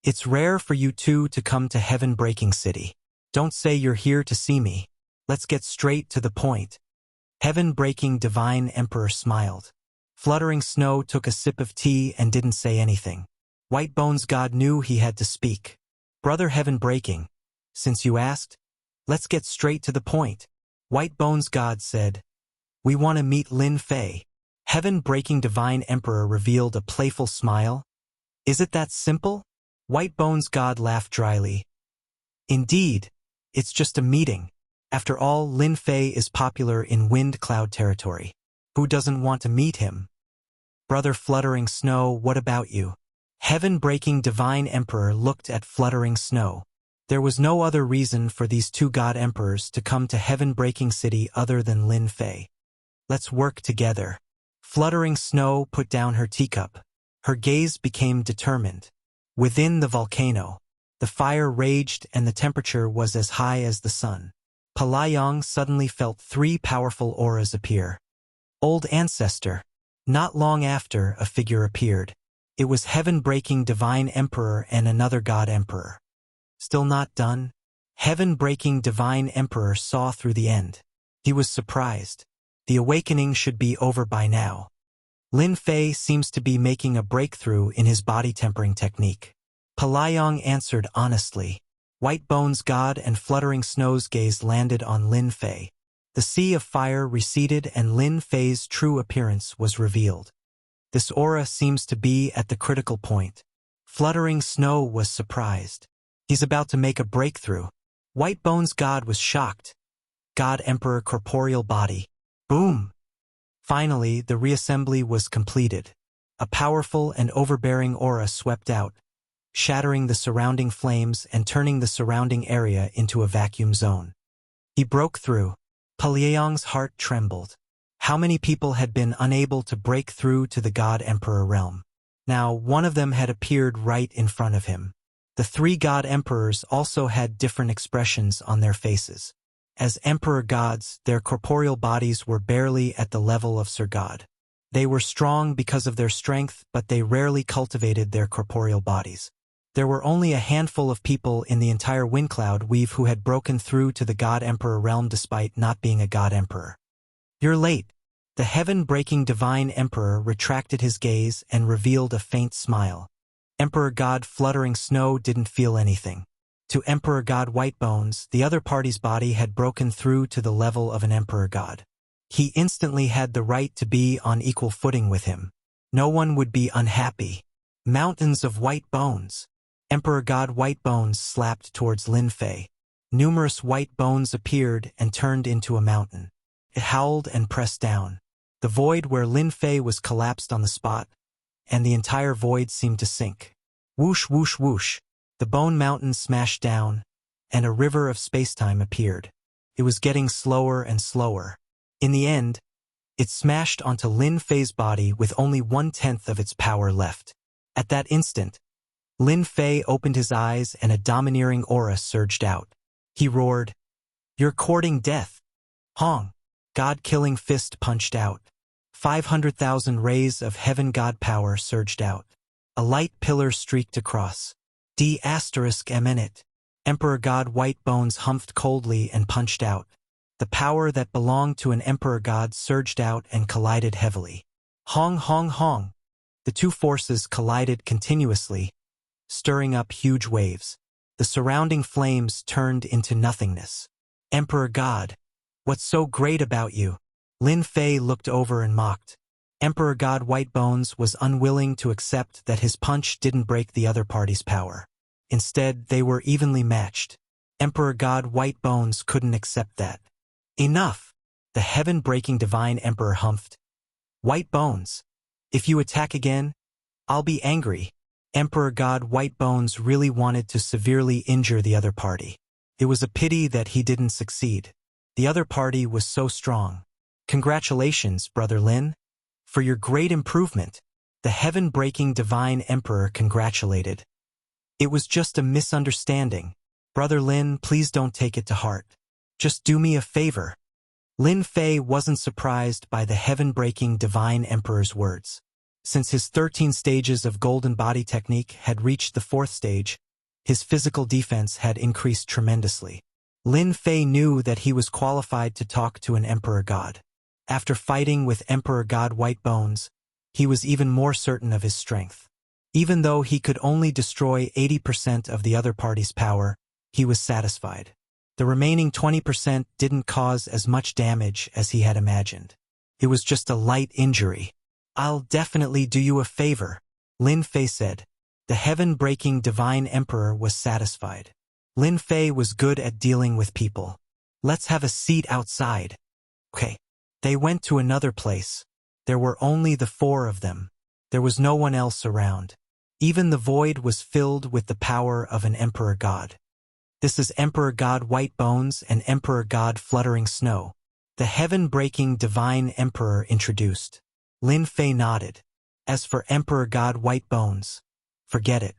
It's rare for you two to come to Heaven-Breaking City. Don't say you're here to see me. Let's get straight to the point. Heaven-Breaking Divine Emperor smiled. Fluttering Snow took a sip of tea and didn't say anything. White Bones God knew he had to speak. Brother Heaven-Breaking, since you asked, let's get straight to the point. White Bones God said, we want to meet Lin Fei. Heaven-Breaking Divine Emperor revealed a playful smile. Is it that simple? White Bones God laughed dryly. Indeed, it's just a meeting. After all, Lin Fei is popular in Wind Cloud territory. Who doesn't want to meet him? Brother Fluttering Snow, what about you? Heaven-Breaking Divine Emperor looked at Fluttering Snow. There was no other reason for these two God Emperors to come to Heaven-Breaking City other than Lin Fei. Let's work together. Fluttering Snow put down her teacup. Her gaze became determined. Within the volcano, the fire raged and the temperature was as high as the sun. Palayang suddenly felt 3 powerful auras appear. Old Ancestor. Not long after, a figure appeared. It was Heaven-Breaking Divine Emperor and another God Emperor. Still not done? Heaven-Breaking Divine Emperor saw through the end. He was surprised. The awakening should be over by now. Lin Fei seems to be making a breakthrough in his body tempering technique. Palayang answered honestly. White Bones God and Fluttering Snow's gaze landed on Lin Fei. The sea of fire receded and Lin Fei's true appearance was revealed. This aura seems to be at the critical point. Fluttering Snow was surprised. He's about to make a breakthrough. White Bones God was shocked. God Emperor Corporeal Body. Boom! Finally, the reassembly was completed. A powerful and overbearing aura swept out, shattering the surrounding flames and turning the surrounding area into a vacuum zone. He broke through. Palayang's heart trembled. How many people had been unable to break through to the God Emperor realm? Now, one of them had appeared right in front of him. The 3 God Emperors also had different expressions on their faces. As Emperor Gods, their corporeal bodies were barely at the level of Sir God. They were strong because of their strength, but they rarely cultivated their corporeal bodies. There were only a handful of people in the entire Windcloud Weave who had broken through to the God Emperor realm despite not being a God Emperor. You're late. The Heaven-Breaking Divine Emperor retracted his gaze and revealed a faint smile. Emperor God Fluttering Snow didn't feel anything. To Emperor God White Bones, the other party's body had broken through to the level of an Emperor God. He instantly had the right to be on equal footing with him. No one would be unhappy. Mountains of white bones. Emperor God White Bones slapped towards Lin Fei. Numerous white bones appeared and turned into a mountain. It howled and pressed down. The void where Lin Fei was collapsed on the spot, and the entire void seemed to sink. Whoosh, whoosh, whoosh. The bone mountain smashed down, and a river of spacetime appeared. It was getting slower and slower. In the end, it smashed onto Lin Fei's body with only 1/10 of its power left. At that instant, Lin Fei opened his eyes and a domineering aura surged out. He roared, "You're courting death." Hong! God-killing fist punched out. 500,000 rays of heaven god power surged out. A light pillar streaked across. D***eminent. Emperor God White Bones humphed coldly and punched out. The power that belonged to an emperor god surged out and collided heavily. Hong hong hong. The two forces collided continuously, stirring up huge waves. The surrounding flames turned into nothingness. Emperor God, what's so great about you? Lin Fei looked over and mocked. Emperor God White Bones was unwilling to accept that his punch didn't break the other party's power. Instead, they were evenly matched. Emperor God White Bones couldn't accept that. Enough! The heaven-breaking divine emperor humphed. White Bones, if you attack again, I'll be angry. Emperor God White Bones really wanted to severely injure the other party. It was a pity that he didn't succeed. The other party was so strong. Congratulations, Brother Lin, for your great improvement. The heaven-breaking divine emperor congratulated. It was just a misunderstanding. Brother Lin, please don't take it to heart. Just do me a favor. Lin Fei wasn't surprised by the heaven-breaking divine emperor's words. Since his 13 stages of golden body technique had reached the 4th stage, his physical defense had increased tremendously. Lin Fei knew that he was qualified to talk to an emperor god. After fighting with Emperor God White Bones, he was even more certain of his strength. Even though he could only destroy 80% of the other party's power, he was satisfied. The remaining 20% didn't cause as much damage as he had imagined. It was just a light injury. I'll definitely do you a favor, Lin Fei said. The heaven-breaking divine emperor was satisfied. Lin Fei was good at dealing with people. Let's have a seat outside. Okay. They went to another place. There were only the 4 of them. There was no one else around. Even the void was filled with the power of an emperor god. This is Emperor God White Bones and Emperor God Fluttering Snow. The heaven-breaking divine emperor introduced. Lin Fei nodded. As for Emperor God White Bones, forget it.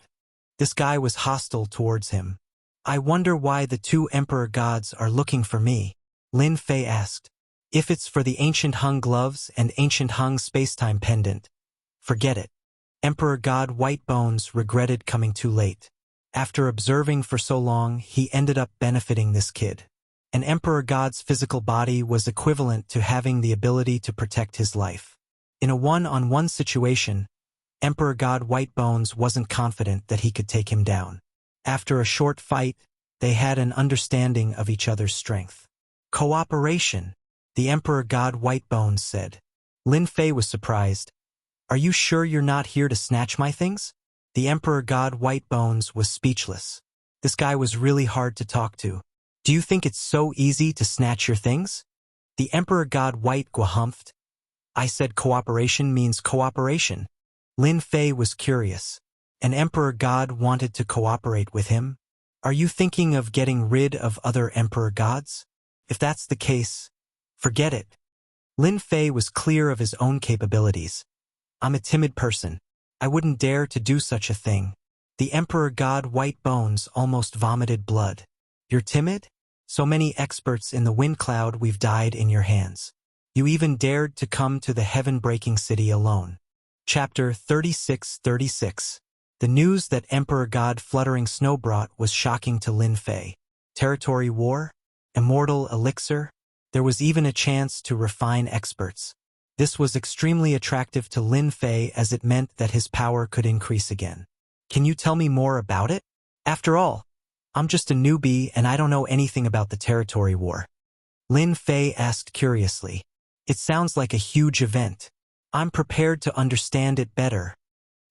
This guy was hostile towards him. I wonder why the 2 emperor gods are looking for me, Lin Fei asked. If it's for the ancient Hung gloves and ancient Hung spacetime pendant, forget it. Emperor God White Bones regretted coming too late. After observing for so long, he ended up benefiting this kid. An emperor god's physical body was equivalent to having the ability to protect his life. In a one-on-one situation, Emperor God White Bones wasn't confident that he could take him down. After a short fight, they had an understanding of each other's strength. Cooperation, the Emperor God White Bones said. Lin Fei was surprised. Are you sure you're not here to snatch my things? The Emperor God White Bones was speechless. This guy was really hard to talk to. Do you think it's so easy to snatch your things? The Emperor God White humphed. I said cooperation means cooperation. Lin Fei was curious. An Emperor God wanted to cooperate with him? Are you thinking of getting rid of other Emperor gods? If that's the case, forget it. Lin Fei was clear of his own capabilities. I'm a timid person. I wouldn't dare to do such a thing. The Emperor God White Bones almost vomited blood. You're timid? So many experts in the wind cloud, we've died in your hands. You even dared to come to the heaven-breaking city alone. Chapter 36:36. The news that Emperor God Fluttering Snow brought was shocking to Lin Fei. Territory war? Immortal elixir? There was even a chance to refine experts. This was extremely attractive to Lin Fei as it meant that his power could increase again. Can you tell me more about it? After all, I'm just a newbie and I don't know anything about the territory war. Lin Fei asked curiously. It sounds like a huge event. I'm prepared to understand it better.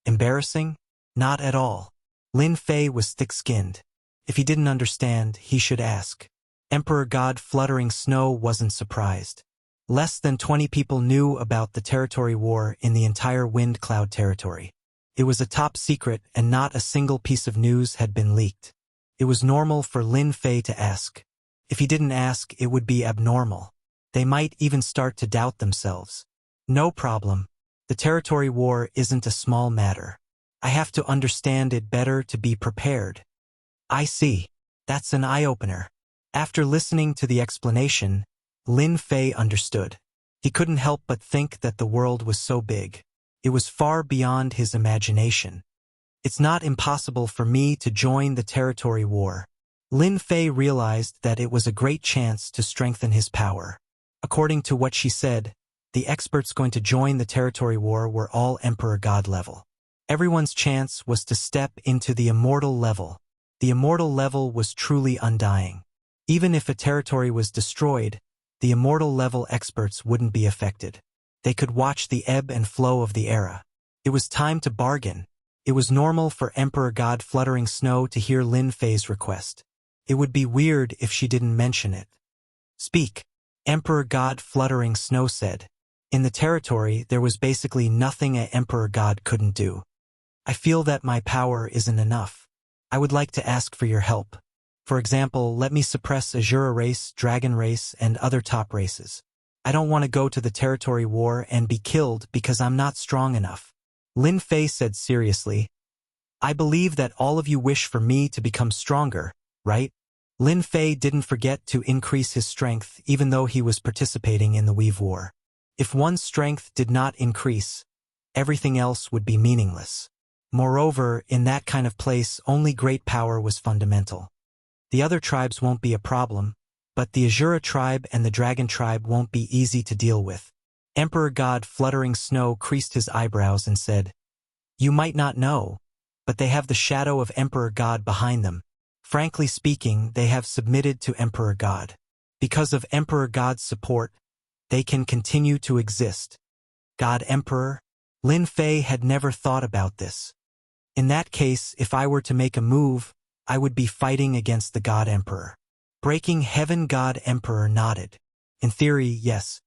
Embarrassing? Not at all. Lin Fei was thick-skinned. If he didn't understand, he should ask. Emperor God Fluttering Snow wasn't surprised. Less than 20 people knew about the territory war in the entire Wind Cloud territory. It was a top secret and not a single piece of news had been leaked. It was normal for Lin Fei to ask. If he didn't ask, it would be abnormal. They might even start to doubt themselves. No problem. The territory war isn't a small matter. I have to understand it better to be prepared. I see. That's an eye-opener. After listening to the explanation, Lin Fei understood. He couldn't help but think that the world was so big. It was far beyond his imagination. It's not impossible for me to join the territory war. Lin Fei realized that it was a great chance to strengthen his power. According to what she said, the experts going to join the territory war were all Emperor God level. Everyone's chance was to step into the immortal level. The immortal level was truly undying. Even if a territory was destroyed, the immortal level experts wouldn't be affected. They could watch the ebb and flow of the era. It was time to bargain. It was normal for Emperor God Fluttering Snow to hear Lin Fei's request. It would be weird if she didn't mention it. Speak, Emperor God Fluttering Snow said. In the territory, there was basically nothing an Emperor God couldn't do. I feel that my power isn't enough. I would like to ask for your help. For example, let me suppress Azura race, Dragon race, and other top races. I don't want to go to the territory war and be killed because I'm not strong enough. Lin Fei said seriously. I believe that all of you wish for me to become stronger, right? Lin Fei didn't forget to increase his strength even though he was participating in the Weave War. If one's strength did not increase, everything else would be meaningless. Moreover, in that kind of place, only great power was fundamental. The other tribes won't be a problem, but the Azura tribe and the Dragon tribe won't be easy to deal with. Emperor God Fluttering Snow creased his eyebrows and said, You might not know, but they have the shadow of Emperor God behind them. Frankly speaking, they have submitted to Emperor God. Because of Emperor God's support, they can continue to exist. God Emperor? Lin Fei had never thought about this. In that case, if I were to make a move, I would be fighting against the God Emperor. Breaking Heaven God Emperor nodded. In theory, yes.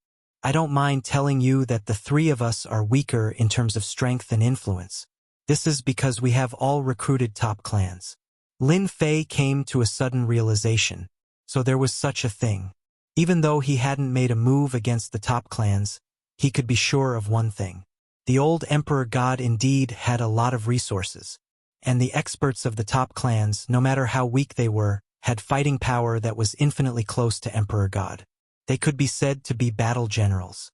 I don't mind telling you that the three of us are weaker in terms of strength and influence. This is because we have all recruited top clans. Lin Fei came to a sudden realization. So there was such a thing. Even though he hadn't made a move against the top clans, he could be sure of one thing. The old Emperor God indeed had a lot of resources. And the experts of the top clans, no matter how weak they were, had fighting power that was infinitely close to Emperor God. They could be said to be battle generals.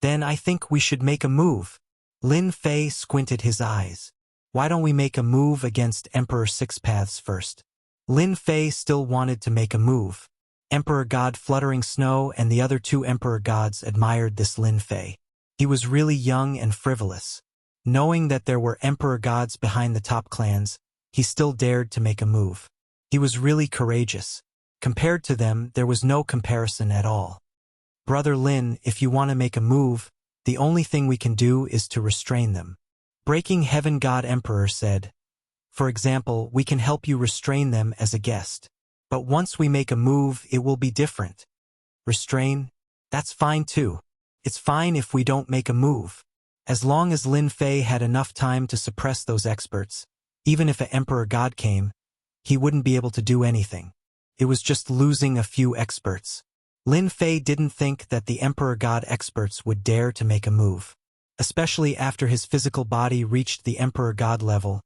Then I think we should make a move. Lin Fei squinted his eyes. Why don't we make a move against Emperor Six Paths first? Lin Fei still wanted to make a move. Emperor God Fluttering Snow and the other two Emperor Gods admired this Lin Fei. He was really young and frivolous. Knowing that there were Emperor Gods behind the top clans, he still dared to make a move. He was really courageous. Compared to them, there was no comparison at all. Brother Lin, if you want to make a move, the only thing we can do is to restrain them. Breaking Heaven God Emperor said, For example, we can help you restrain them as a guest. But once we make a move, it will be different. Restrain? That's fine too. It's fine if we don't make a move. As long as Lin Fei had enough time to suppress those experts, even if an Emperor God came, he wouldn't be able to do anything. It was just losing a few experts. Lin Fei didn't think that the Emperor God experts would dare to make a move. Especially after his physical body reached the Emperor God level,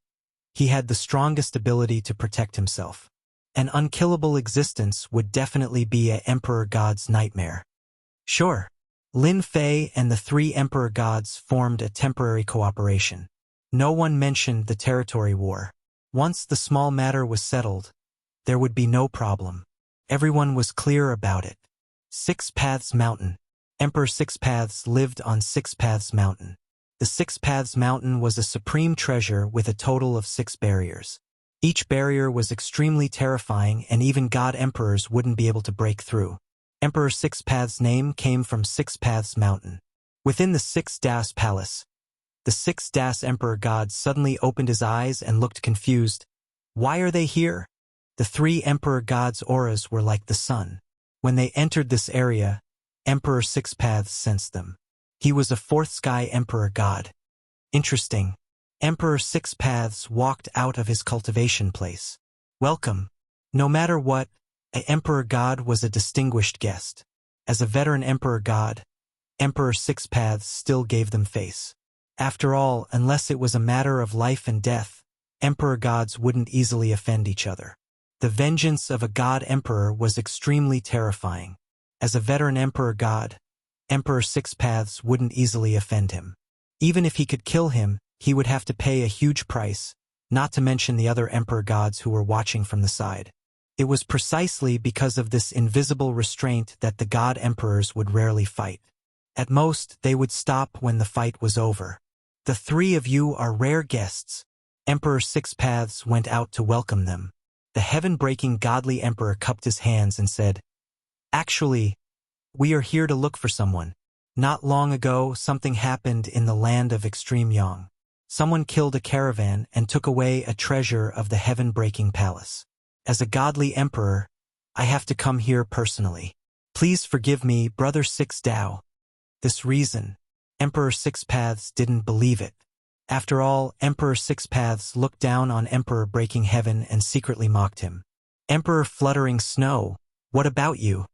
he had the strongest ability to protect himself. An unkillable existence would definitely be an Emperor God's nightmare. Sure. Lin Fei and the three Emperor Gods formed a temporary cooperation. No one mentioned the territory war. Once the small matter was settled, there would be no problem. Everyone was clear about it. Six Paths Mountain. Emperor Six Paths lived on Six Paths Mountain. The Six Paths Mountain was a supreme treasure with a total of 6 barriers. Each barrier was extremely terrifying and even God Emperors wouldn't be able to break through. Emperor Six Paths' name came from Six Paths Mountain. Within the Six Das Palace, the Six Das Emperor God suddenly opened his eyes and looked confused. Why are they here? The 3 Emperor Gods' auras were like the sun. When they entered this area, Emperor Six Paths sensed them. He was a 4th Sky Emperor God. Interesting. Emperor Six Paths walked out of his cultivation place. Welcome. No matter what, an Emperor God was a distinguished guest. As a veteran Emperor God, Emperor Six Paths still gave them face. After all, unless it was a matter of life and death, emperor gods wouldn't easily offend each other. The vengeance of a god emperor was extremely terrifying. As a veteran emperor god, Emperor Six Paths wouldn't easily offend him. Even if he could kill him, he would have to pay a huge price, not to mention the other emperor gods who were watching from the side. It was precisely because of this invisible restraint that the god emperors would rarely fight. At most, they would stop when the fight was over. The three of you are rare guests. Emperor Six Paths went out to welcome them. The heaven-breaking godly emperor cupped his hands and said, "Actually, we are here to look for someone. Not long ago, something happened in the land of Extreme Yang. Someone killed a caravan and took away a treasure of the heaven-breaking palace. As a godly emperor, I have to come here personally. Please forgive me, Brother Six Dao." This reason, Emperor Six Paths didn't believe it. After all, Emperor Six Paths looked down on Emperor Breaking Heaven and secretly mocked him. "Emperor Fluttering Snow, what about you?"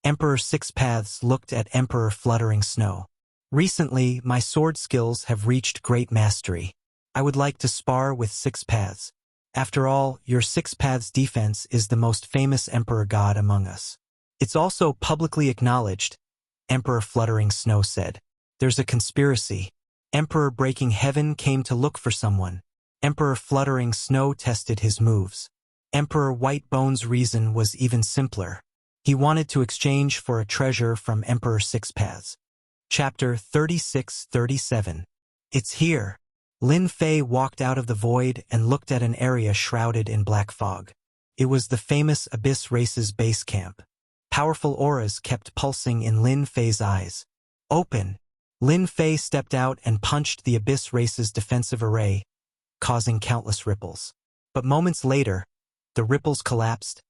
Emperor Six Paths looked at Emperor Fluttering Snow. "Recently, my sword skills have reached great mastery. I would like to spar with Six Paths. After all, your Six Paths defense is the most famous emperor god among us. It's also publicly acknowledged," Emperor Fluttering Snow said. "There's a conspiracy. Emperor Breaking Heaven came to look for someone." Emperor Fluttering Snow tested his moves. Emperor White Bone's reason was even simpler. He wanted to exchange for a treasure from Emperor Six Paths. Chapter 36-37. It's here. Lin Fei walked out of the void and looked at an area shrouded in black fog. It was the famous Abyss Race's base camp. Powerful auras kept pulsing in Lin Fei's eyes. "Open!" Lin Fei stepped out and punched the Abyss Race's defensive array, causing countless ripples. But moments later, the ripples collapsed,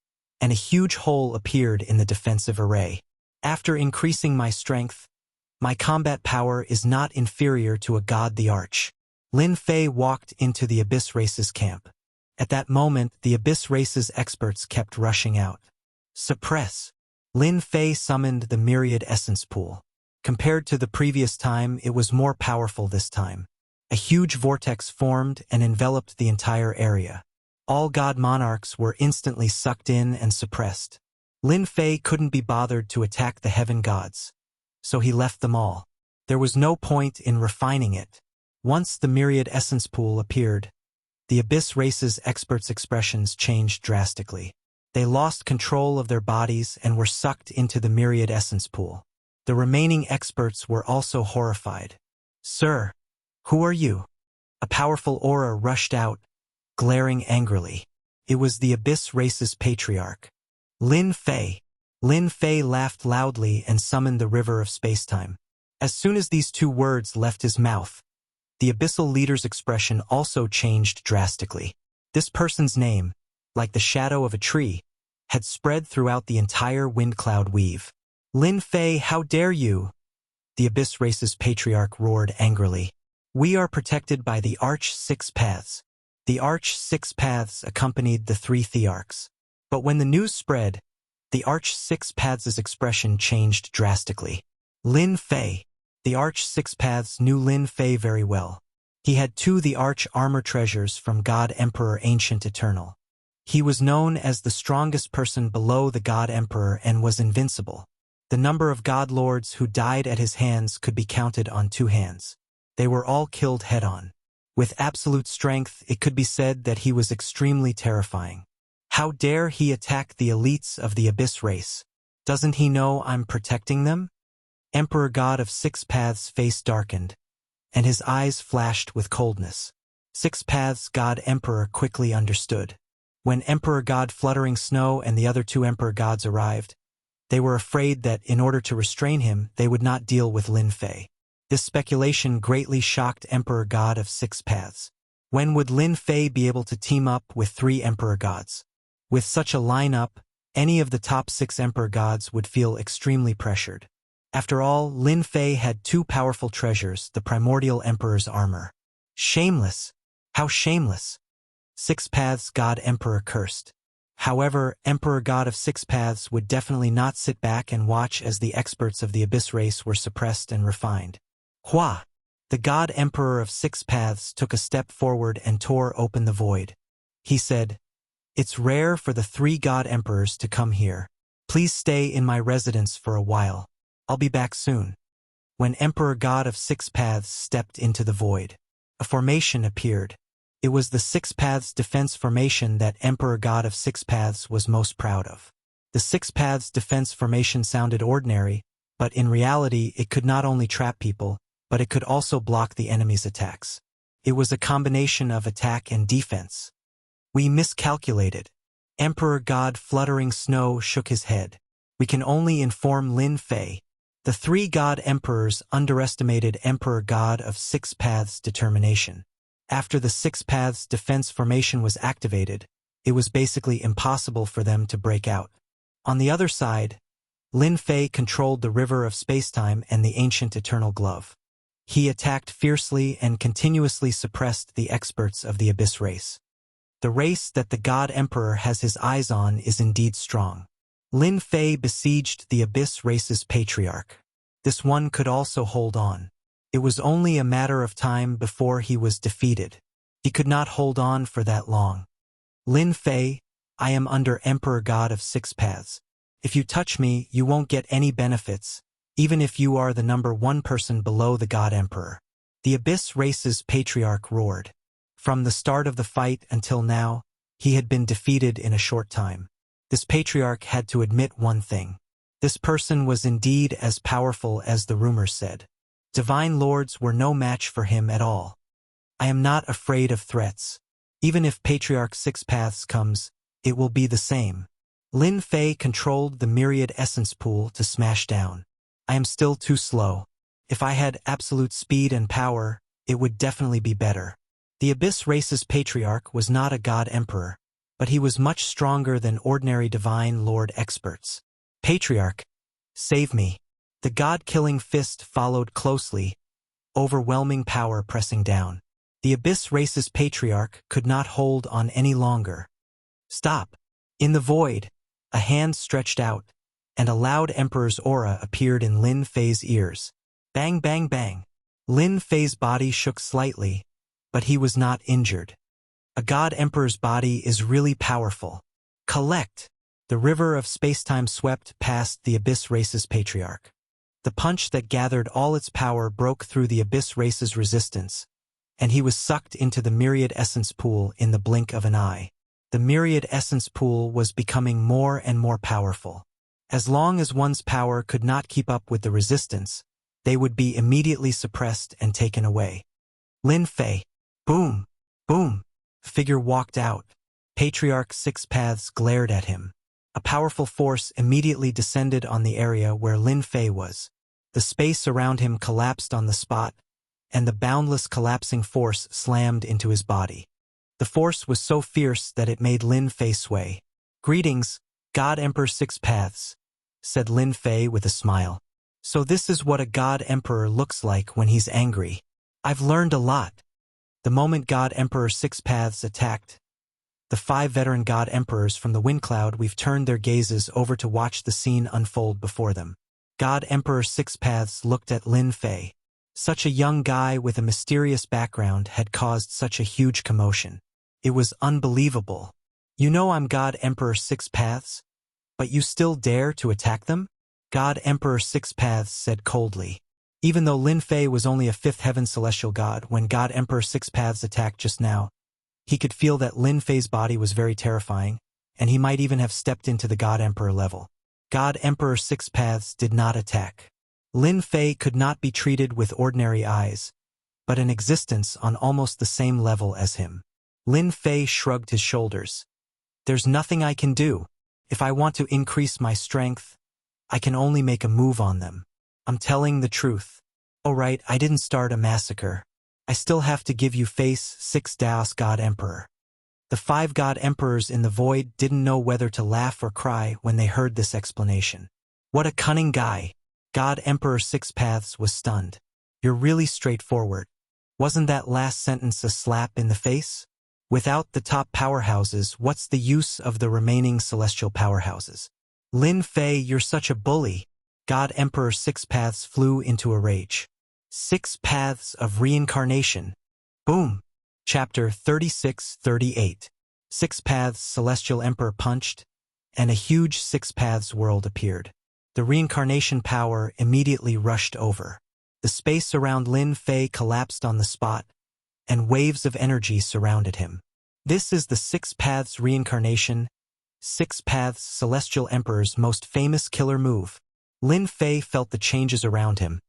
and a huge hole appeared in the defensive array. "After increasing my strength, my combat power is not inferior to a god the Arch." Lin Fei walked into the Abyss Race's camp. At that moment, the Abyss Race's experts kept rushing out. "Suppress!" Lin Fei summoned the Myriad Essence Pool. Compared to the previous time, it was more powerful this time. A huge vortex formed and enveloped the entire area. All god monarchs were instantly sucked in and suppressed. Lin Fei couldn't be bothered to attack the heaven gods, so he left them all. There was no point in refining it. Once the Myriad Essence Pool appeared, the Abyss Race's experts' expressions changed drastically. They lost control of their bodies and were sucked into the Myriad Essence Pool. The remaining experts were also horrified. "Sir, who are you?" A powerful aura rushed out, glaring angrily. It was the Abyss Race's patriarch, Lin Fei. Lin Fei laughed loudly and summoned the river of spacetime. As soon as these two words left his mouth, the abyssal leader's expression also changed drastically. This person's name, like the shadow of a tree, had spread throughout the entire wind cloud weave. "Lin Fei, how dare you!" The Abyss Race's patriarch roared angrily. "We are protected by the Arch Six Paths." The Arch Six Paths accompanied the three Thearchs. But when the news spread, the Arch Six Paths' expression changed drastically. "Lin Fei." The Arch Six Paths knew Lin Fei very well. He had the Arch armor treasures from God Emperor Ancient Eternal. He was known as the strongest person below the God Emperor and was invincible. The number of God Lords who died at his hands could be counted on two hands. They were all killed head-on. With absolute strength, it could be said that he was extremely terrifying. How dare he attack the elites of the Abyss Race? Doesn't he know I'm protecting them? Emperor God of Six Paths' face darkened, and his eyes flashed with coldness. Six Paths' God Emperor quickly understood. When Emperor God Fluttering Snow and the other two Emperor Gods arrived, they were afraid that in order to restrain him, they would not deal with Lin Fei. This speculation greatly shocked Emperor God of Six Paths. When would Lin Fei be able to team up with three Emperor Gods? With such a lineup, any of the top 6 Emperor Gods would feel extremely pressured. After all, Lin Fei had two powerful treasures, the Primordial Emperor's armor. Shameless! How shameless! Six Paths God Emperor cursed. However, Emperor God of Six Paths would definitely not sit back and watch as the experts of the Abyss Race were suppressed and refined. Hua! The God Emperor of Six Paths took a step forward and tore open the void. He said, "It's rare for the 3 God Emperors to come here. Please stay in my residence for a while. I'll be back soon." When Emperor God of Six Paths stepped into the void, a formation appeared. It was the Six Paths defense formation that Emperor God of Six Paths was most proud of. The Six Paths defense formation sounded ordinary, but in reality it could not only trap people, but it could also block the enemy's attacks. It was a combination of attack and defense. "We miscalculated." Emperor God Fluttering Snow shook his head. "We can only inform Lin Fei." The 3 God Emperors underestimated Emperor God of Six Paths' determination. After the Six Paths defense formation was activated, it was basically impossible for them to break out. On the other side, Lin Fei controlled the river of spacetime and the ancient eternal glove. He attacked fiercely and continuously suppressed the experts of the Abyss race. The race that the God Emperor has his eyes on is indeed strong. Lin Fei besieged the Abyss race's patriarch. This one could also hold on. It was only a matter of time before he was defeated. He could not hold on for that long. "Lin Fei, I am under Emperor God of Six Paths. If you touch me, you won't get any benefits, even if you are the number 1 person below the God Emperor." The Abyss race's patriarch roared. From the start of the fight until now, he had been defeated in a short time. This patriarch had to admit one thing. This person was indeed as powerful as the rumors said. Divine Lords were no match for him at all. "I am not afraid of threats. Even if Patriarch Six Paths comes, it will be the same." Lin Fei controlled the myriad essence pool to smash down. "I am still too slow. If I had absolute speed and power, it would definitely be better." The Abyss race's patriarch was not a God Emperor, but he was much stronger than ordinary Divine Lord experts. "Patriarch, save me." The God-killing fist followed closely, overwhelming power pressing down. The Abyss race's patriarch could not hold on any longer. "Stop." In the void, a hand stretched out, and a loud Emperor's aura appeared in Lin Fei's ears. Bang, bang, bang. Lin Fei's body shook slightly, but he was not injured. A God Emperor's body is really powerful. Collect. The river of spacetime swept past the Abyss race's patriarch. The punch that gathered all its power broke through the Abyss race's resistance, and he was sucked into the myriad essence pool in the blink of an eye. The myriad essence pool was becoming more and more powerful. As long as one's power could not keep up with the resistance, they would be immediately suppressed and taken away. Lin Fei. Boom. Boom. Figure walked out. Patriarch Six Paths glared at him. A powerful force immediately descended on the area where Lin Fei was. The space around him collapsed on the spot, and the boundless collapsing force slammed into his body. The force was so fierce that it made Lin Fei sway. "Greetings, God Emperor Six Paths," said Lin Fei with a smile. "So this is what a God Emperor looks like when he's angry. I've learned a lot." The moment God Emperor Six Paths attacked, the 5 veteran God Emperors from the wind cloud we've turned their gazes over to watch the scene unfold before them. God Emperor Six Paths looked at Lin Fei. Such a young guy with a mysterious background had caused such a huge commotion. It was unbelievable. "You know I'm God Emperor Six Paths, but you still dare to attack them?" God Emperor Six Paths said coldly. Even though Lin Fei was only a 5th heaven celestial god when God Emperor Six Paths attacked just now, he could feel that Lin Fei's body was very terrifying, and he might even have stepped into the God Emperor level. God Emperor Six Paths did not attack. Lin Fei could not be treated with ordinary eyes, but an existence on almost the same level as him. Lin Fei shrugged his shoulders. "There's nothing I can do. If I want to increase my strength, I can only make a move on them. I'm telling the truth. Oh right, I didn't start a massacre. I still have to give you face 6 Daos God Emperor." The 5 God Emperors in the void didn't know whether to laugh or cry when they heard this explanation. What a cunning guy. God Emperor Six Paths was stunned. "You're really straightforward. Wasn't that last sentence a slap in the face? Without the top powerhouses, what's the use of the remaining celestial powerhouses?" "Lin Fei, you're such a bully." God Emperor Six Paths flew into a rage. 6 Paths of Reincarnation. Boom! Chapter 36-38. 6 Paths. Celestial Emperor punched, and a huge 6 Paths world appeared. The reincarnation power immediately rushed over. The space around Lin Fei collapsed on the spot, and waves of energy surrounded him. This is the 6 Paths reincarnation, 6 Paths Celestial Emperor's most famous killer move. Lin Fei felt the changes around him,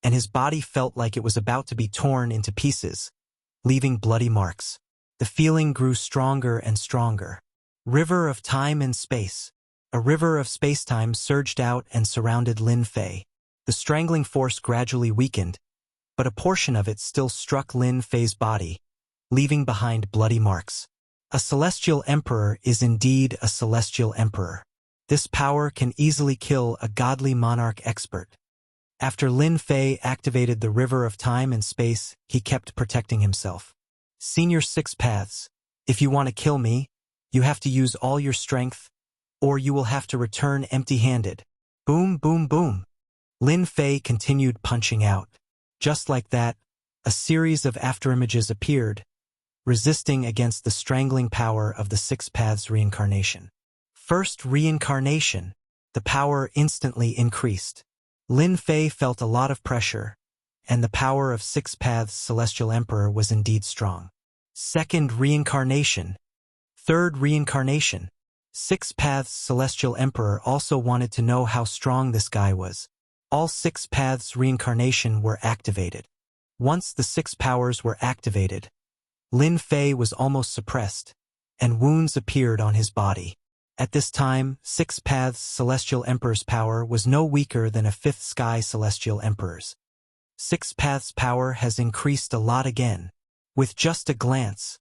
and his body felt like it was about to be torn into pieces, leaving bloody marks. The feeling grew stronger and stronger. River of time and space. A river of space-time surged out and surrounded Lin Fei. The strangling force gradually weakened, but a portion of it still struck Lin Fei's body, leaving behind bloody marks. A celestial emperor is indeed a celestial emperor. This power can easily kill a godly monarch expert. After Lin Fei activated the river of time and space, he kept protecting himself. Senior 6 Paths, if you want to kill me, you have to use all your strength, or you will have to return empty-handed. Boom, boom, boom. Lin Fei continued punching out. Just like that, a series of afterimages appeared, resisting against the strangling power of the 6 Paths reincarnation. First reincarnation. The power instantly increased. Lin Fei felt a lot of pressure, and the power of 6 Paths Celestial Emperor was indeed strong. Second reincarnation. Third reincarnation. 6 Paths Celestial Emperor also wanted to know how strong this guy was. All 6 Paths reincarnation were activated. Once the 6 powers were activated, Lin Fei was almost suppressed, and wounds appeared on his body. At this time, 6 Paths Celestial Emperor's power was no weaker than a 5th Sky Celestial Emperor's. 6 Paths' power has increased a lot again. With just a glance,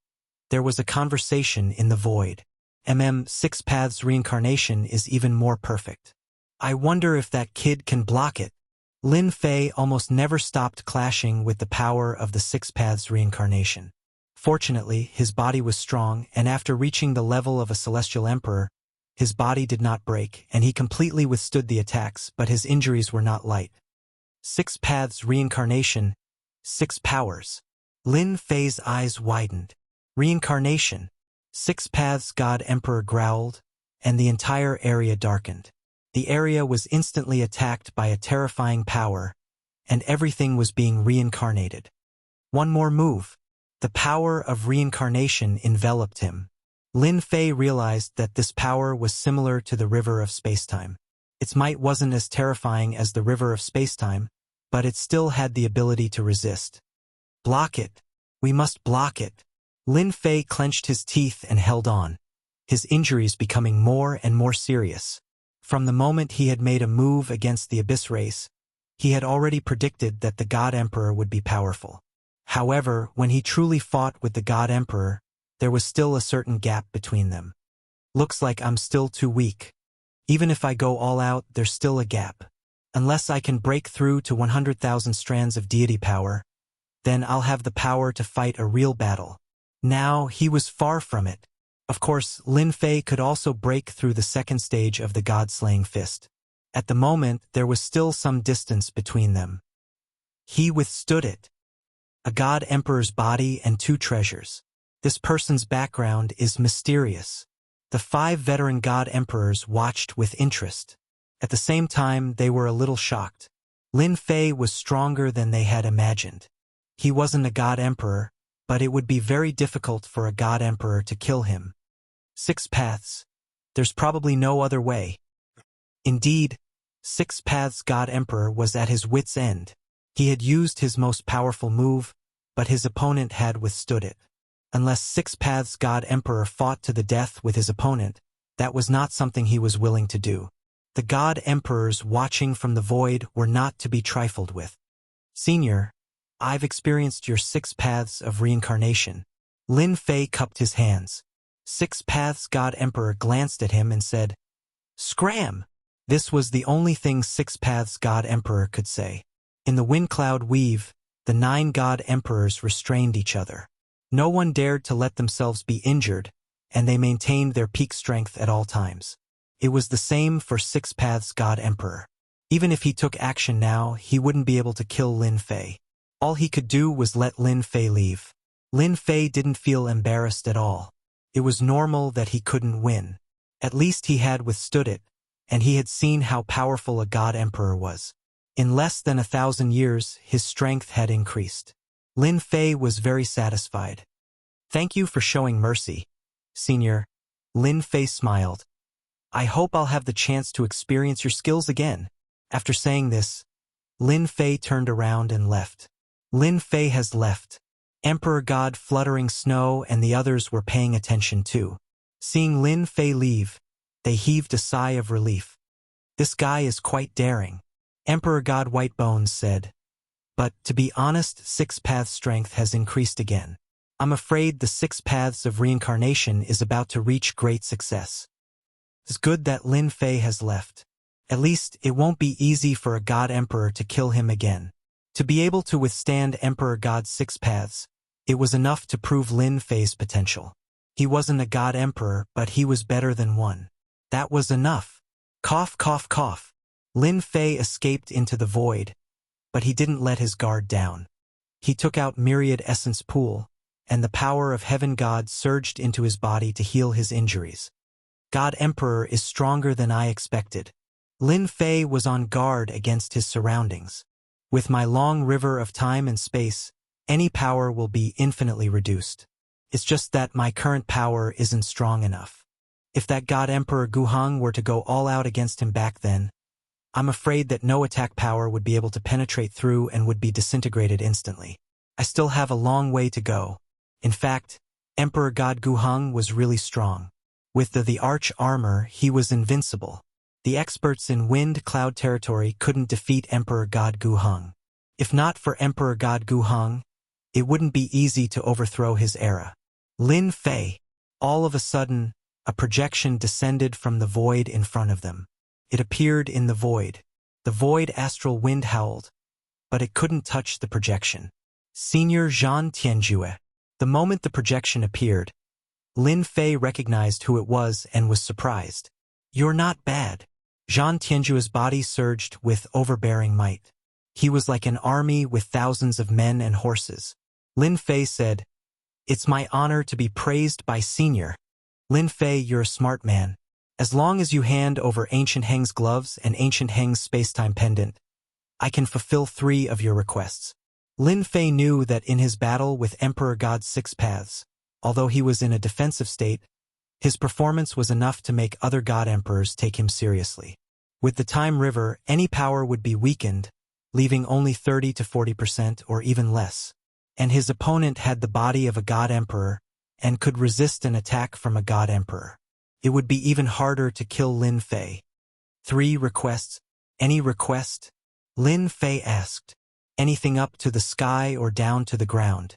there was a conversation in the void. 6 Paths reincarnation is even more perfect. I wonder if that kid can block it. Lin Fei almost never stopped clashing with the power of the 6 Paths reincarnation. Fortunately, his body was strong, and after reaching the level of a Celestial Emperor, his body did not break, and he completely withstood the attacks, but his injuries were not light. 6 Paths reincarnation, 6 powers. Lin Fei's eyes widened. Reincarnation. 6 Paths God Emperor growled, and the entire area darkened. The area was instantly attacked by a terrifying power, and everything was being reincarnated. One more move. The power of reincarnation enveloped him. Lin Fei realized that this power was similar to the river of spacetime. Its might wasn't as terrifying as the river of spacetime, but it still had the ability to resist. Block it. We must block it. Lin Fei clenched his teeth and held on, his injuries becoming more and more serious. From the moment he had made a move against the Abyss race, he had already predicted that the God Emperor would be powerful. However, when he truly fought with the God Emperor, there was still a certain gap between them. Looks like I'm still too weak. Even if I go all out, there's still a gap. Unless I can break through to 100,000 strands of deity power, then I'll have the power to fight a real battle. Now, he was far from it. Of course, Lin Fei could also break through the second stage of the God-slaying fist. At the moment, there was still some distance between them. He withstood it. A God Emperor's body and 2 treasures. This person's background is mysterious. The 5 veteran God Emperors watched with interest. At the same time, they were a little shocked. Lin Fei was stronger than they had imagined. He wasn't a God Emperor, but it would be very difficult for a God Emperor to kill him. 6 Paths. There's probably no other way. Indeed, 6 Paths God Emperor was at his wit's end. He had used his most powerful move, but his opponent had withstood it. Unless 6 Paths God Emperor fought to the death with his opponent, that was not something he was willing to do. The God Emperors watching from the void were not to be trifled with. Senior, I've experienced your 6 Paths of reincarnation. Lin Fei cupped his hands. 6 Paths God Emperor glanced at him and said, "Scram!" This was the only thing 6 Paths God Emperor could say. In the wind cloud weave, the 9 God Emperors restrained each other. No one dared to let themselves be injured, and they maintained their peak strength at all times. It was the same for 6 Paths God Emperor. Even if he took action now, he wouldn't be able to kill Lin Fei. All he could do was let Lin Fei leave. Lin Fei didn't feel embarrassed at all. It was normal that he couldn't win. At least he had withstood it, and he had seen how powerful a god emperor was. In less than 1,000 years, his strength had increased. Lin Fei was very satisfied. "Thank you for showing mercy, Senior." Lin Fei smiled. "I hope I'll have the chance to experience your skills again." After saying this, Lin Fei turned around and left. Lin Fei has left. Emperor God Fluttering Snow and the others were paying attention too. Seeing Lin Fei leave, they heaved a sigh of relief. "This guy is quite daring," Emperor God Whitebones said. "But, to be honest, Six Paths' strength has increased again. I'm afraid the Six Paths of Reincarnation is about to reach great success." It's good that Lin Fei has left. At least, it won't be easy for a God Emperor to kill him again. To be able to withstand Emperor God's Six Paths, it was enough to prove Lin Fei's potential. He wasn't a God Emperor, but he was better than one. That was enough. Cough, cough, cough. Lin Fei escaped into the void, but he didn't let his guard down. He took out Myriad Essence Pool, and the power of Heaven God surged into his body to heal his injuries. God Emperor is stronger than I expected. Lin Fei was on guard against his surroundings. With my long river of time and space, any power will be infinitely reduced. It's just that my current power isn't strong enough. If that God Emperor Guheng were to go all out against him back then, I'm afraid that no attack power would be able to penetrate through and would be disintegrated instantly. I still have a long way to go. In fact, Emperor God Guheng was really strong. With the arch armor, he was invincible. The experts in Wind Cloud territory couldn't defeat Emperor God Guheng. If not for Emperor God Guheng, it wouldn't be easy to overthrow his era. Lin Fei. All of a sudden, a projection descended from the void in front of them. It appeared in the void. The void astral wind howled, but it couldn't touch the projection. Senior Zhan Tianjue. The moment the projection appeared, Lin Fei recognized who it was and was surprised. "You're not bad." Zhan Tianjue's body surged with overbearing might. He was like an army with thousands of men and horses. Lin Fei said, "It's my honor to be praised by Senior." "Lin Fei, you're a smart man. As long as you hand over Ancient Heng's gloves and Ancient Heng's space-time pendant, I can fulfill 3 of your requests." Lin Fei knew that in his battle with Emperor God's Six Paths, although he was in a defensive state, his performance was enough to make other God Emperors take him seriously. With the Time River, any power would be weakened, leaving only 30 to 40% or even less. And his opponent had the body of a God Emperor and could resist an attack from a God Emperor. It would be even harder to kill Lin Fei. 3 requests. Any request? Lin Fei asked. Anything up to the sky or down to the ground.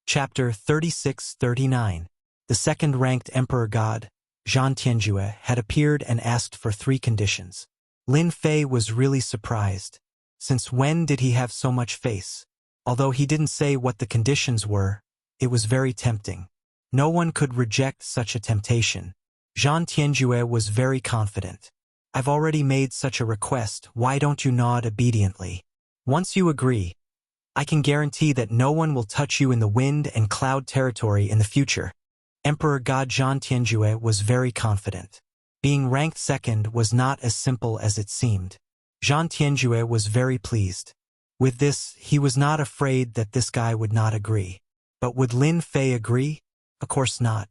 Chapter 36-39. The second-ranked Emperor God, Zhan Tianjue, had appeared and asked for 3 conditions. Lin Fei was really surprised. Since when did he have so much face? Although he didn't say what the conditions were, it was very tempting. No one could reject such a temptation. Zhan Tianjue was very confident. "I've already made such a request, why don't you nod obediently? Once you agree, I can guarantee that no one will touch you in the Wind and Cloud territory in the future." Emperor God Zhan Tianjue was very confident. Being ranked second was not as simple as it seemed. Zhan Tianjue was very pleased. With this, he was not afraid that this guy would not agree. But would Lin Fei agree? Of course not.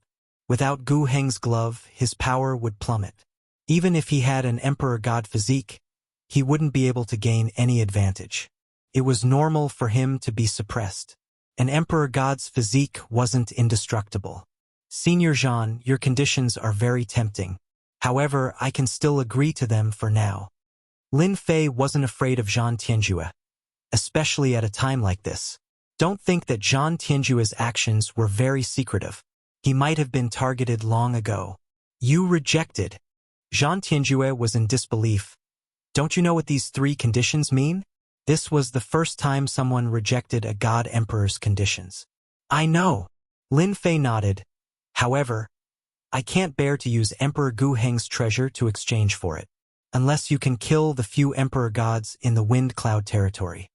Without Gu Heng's glove, his power would plummet. Even if he had an Emperor God physique, he wouldn't be able to gain any advantage. It was normal for him to be suppressed. An Emperor God's physique wasn't indestructible. "Senior Zhan, your conditions are very tempting. However, I can still agree to them for now." Lin Fei wasn't afraid of Zhan Tianjue, especially at a time like this. Don't think that Zhan Tianjue's actions were very secretive. He might have been targeted long ago. "You rejected." Zhan Tianjue was in disbelief. "Don't you know what these 3 conditions mean?" This was the first time someone rejected a God Emperor's conditions. "I know." Lin Fei nodded. "However, I can't bear to use Emperor Gu Heng's treasure to exchange for it, unless you can kill the few Emperor Gods in the Wind Cloud territory."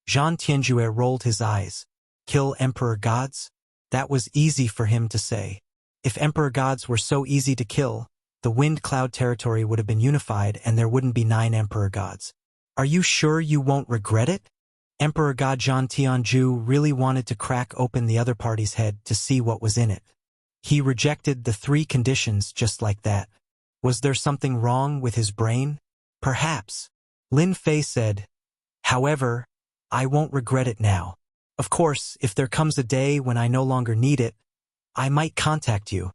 Jean Tianjue rolled his eyes. Kill Emperor gods? That was easy for him to say. If Emperor gods were so easy to kill, the Wind Cloud territory would have been unified and there wouldn't be 9 Emperor gods. Are you sure you won't regret it? Emperor God Jean Tianjue really wanted to crack open the other party's head to see what was in it. He rejected the 3 conditions just like that. Was there something wrong with his brain? Perhaps. Lin Fei said, however, I won't regret it now. Of course, if there comes a day when I no longer need it, I might contact you.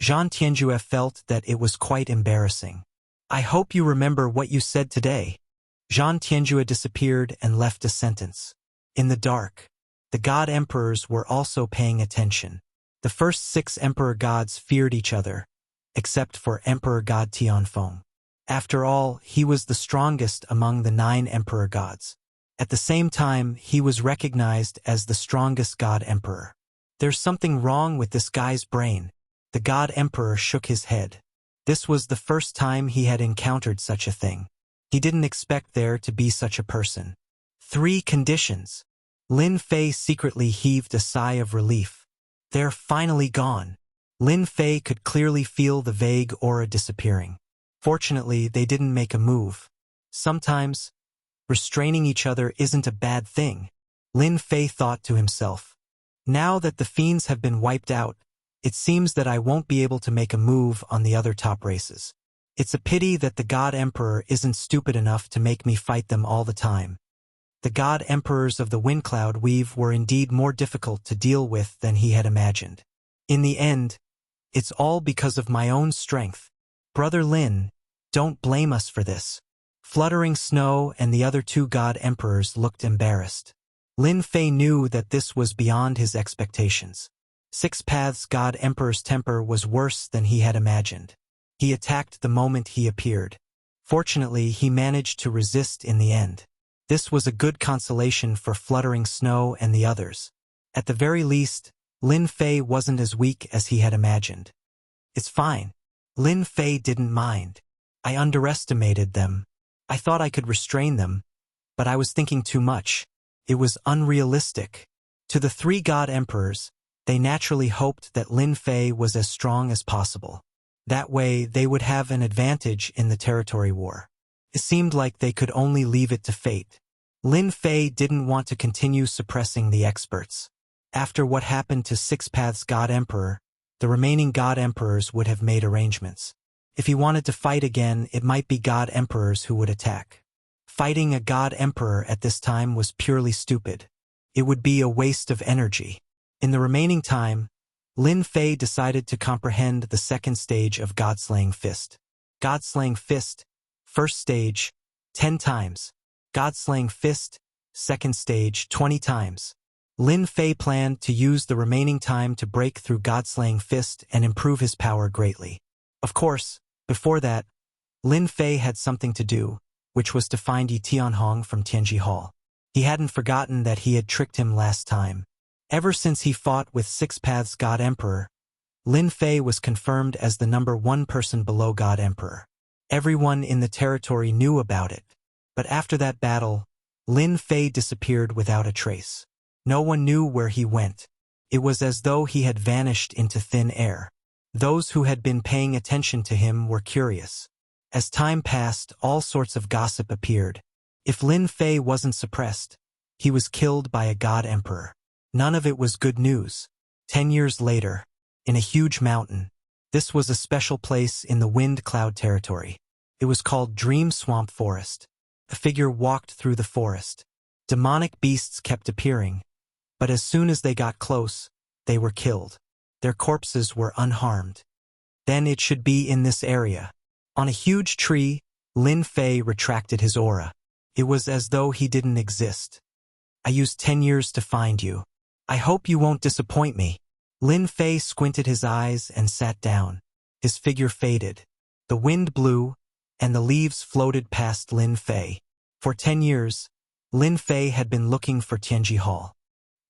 Jean Tianjue felt that it was quite embarrassing. I hope you remember what you said today. Jean Tianjue disappeared and left a sentence. In the dark, the god emperors were also paying attention. The first 6 emperor gods feared each other, except for Emperor God Tianfeng. After all, he was the strongest among the 9 emperor gods. At the same time, he was recognized as the strongest god emperor. There's something wrong with this guy's brain. The god emperor shook his head. This was the first time he had encountered such a thing. He didn't expect there to be such a person. 3 conditions. Lin Fei secretly heaved a sigh of relief. They're finally gone. Lin Fei could clearly feel the vague aura disappearing. Fortunately, they didn't make a move. Sometimes, restraining each other isn't a bad thing, Lin Fei thought to himself. Now that the fiends have been wiped out, it seems that I won't be able to make a move on the other top races. It's a pity that the God Emperor isn't stupid enough to make me fight them all the time. The God Emperors of the Windcloud Weave were indeed more difficult to deal with than he had imagined. In the end, it's all because of my own strength. Brother Lin, don't blame us for this. Fluttering Snow and the other 2 God Emperors looked embarrassed. Lin Fei knew that this was beyond his expectations. 6 Paths God Emperor's temper was worse than he had imagined. He attacked the moment he appeared. Fortunately, he managed to resist in the end. This was a good consolation for Fluttering Snow and the others. At the very least, Lin Fei wasn't as weak as he had imagined. It's fine. Lin Fei didn't mind. I underestimated them. I thought I could restrain them, but I was thinking too much. It was unrealistic. To the 3 God Emperors, they naturally hoped that Lin Fei was as strong as possible. That way, they would have an advantage in the territory war. It seemed like they could only leave it to fate. Lin Fei didn't want to continue suppressing the experts. After what happened to 6 Paths God Emperor, the remaining God Emperors would have made arrangements. If he wanted to fight again, it might be God Emperors who would attack. Fighting a God Emperor at this time was purely stupid. It would be a waste of energy. In the remaining time, Lin Fei decided to comprehend the 2nd stage of God-Slaying Fist. God-Slaying Fist, 1st stage, 10 times. God-Slaying Fist, 2nd stage, 20 times. Lin Fei planned to use the remaining time to break through God-Slaying Fist and improve his power greatly. Of course, before that, Lin Fei had something to do, which was to find Yi Tianhong from Tianji Hall. He hadn't forgotten that he had tricked him last time. Ever since he fought with 6 Paths God Emperor, Lin Fei was confirmed as the number 1 person below God Emperor. Everyone in the territory knew about it. But after that battle, Lin Fei disappeared without a trace. No one knew where he went. It was as though he had vanished into thin air. Those who had been paying attention to him were curious. As time passed, all sorts of gossip appeared. If Lin Fei wasn't suppressed, he was killed by a God Emperor. None of it was good news. 10 years later, in a huge mountain, this was a special place in the Wind Cloud territory. It was called Dream Swamp Forest. A figure walked through the forest. Demonic beasts kept appearing, but as soon as they got close, they were killed. Their corpses were unharmed. Then it should be in this area. On a huge tree, Lin Fei retracted his aura. It was as though he didn't exist. I used 10 years to find you. I hope you won't disappoint me. Lin Fei squinted his eyes and sat down. His figure faded. The wind blew, and the leaves floated past Lin Fei. For 10 years, Lin Fei had been looking for Tianji Hall.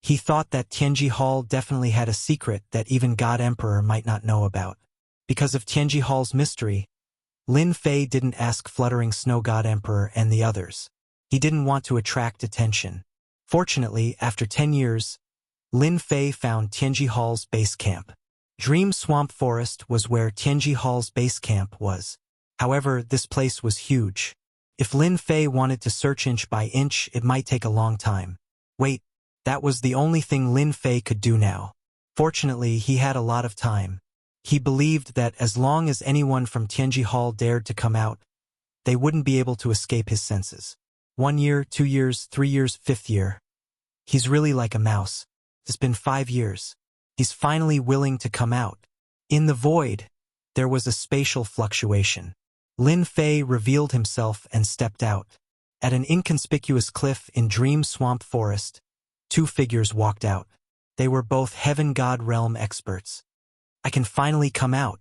He thought that Tianji Hall definitely had a secret that even God Emperor might not know about. Because of Tianji Hall's mystery, Lin Fei didn't ask Fluttering Snow God Emperor and the others. He didn't want to attract attention. Fortunately, after 10 years, Lin Fei found Tianji Hall's base camp. Dream Swamp Forest was where Tianji Hall's base camp was. However, this place was huge. If Lin Fei wanted to search inch by inch, it might take a long time. Wait, that was the only thing Lin Fei could do now. Fortunately, he had a lot of time. He believed that as long as anyone from Tianji Hall dared to come out, they wouldn't be able to escape his senses. 1 year, 2 years, 3 years, 5th year. He's really like a mouse. It's been 5 years. He's finally willing to come out. In the void, there was a spatial fluctuation. Lin Fei revealed himself and stepped out. At an inconspicuous cliff in Dream Swamp Forest, 2 figures walked out. They were both Heaven God Realm experts. I can finally come out.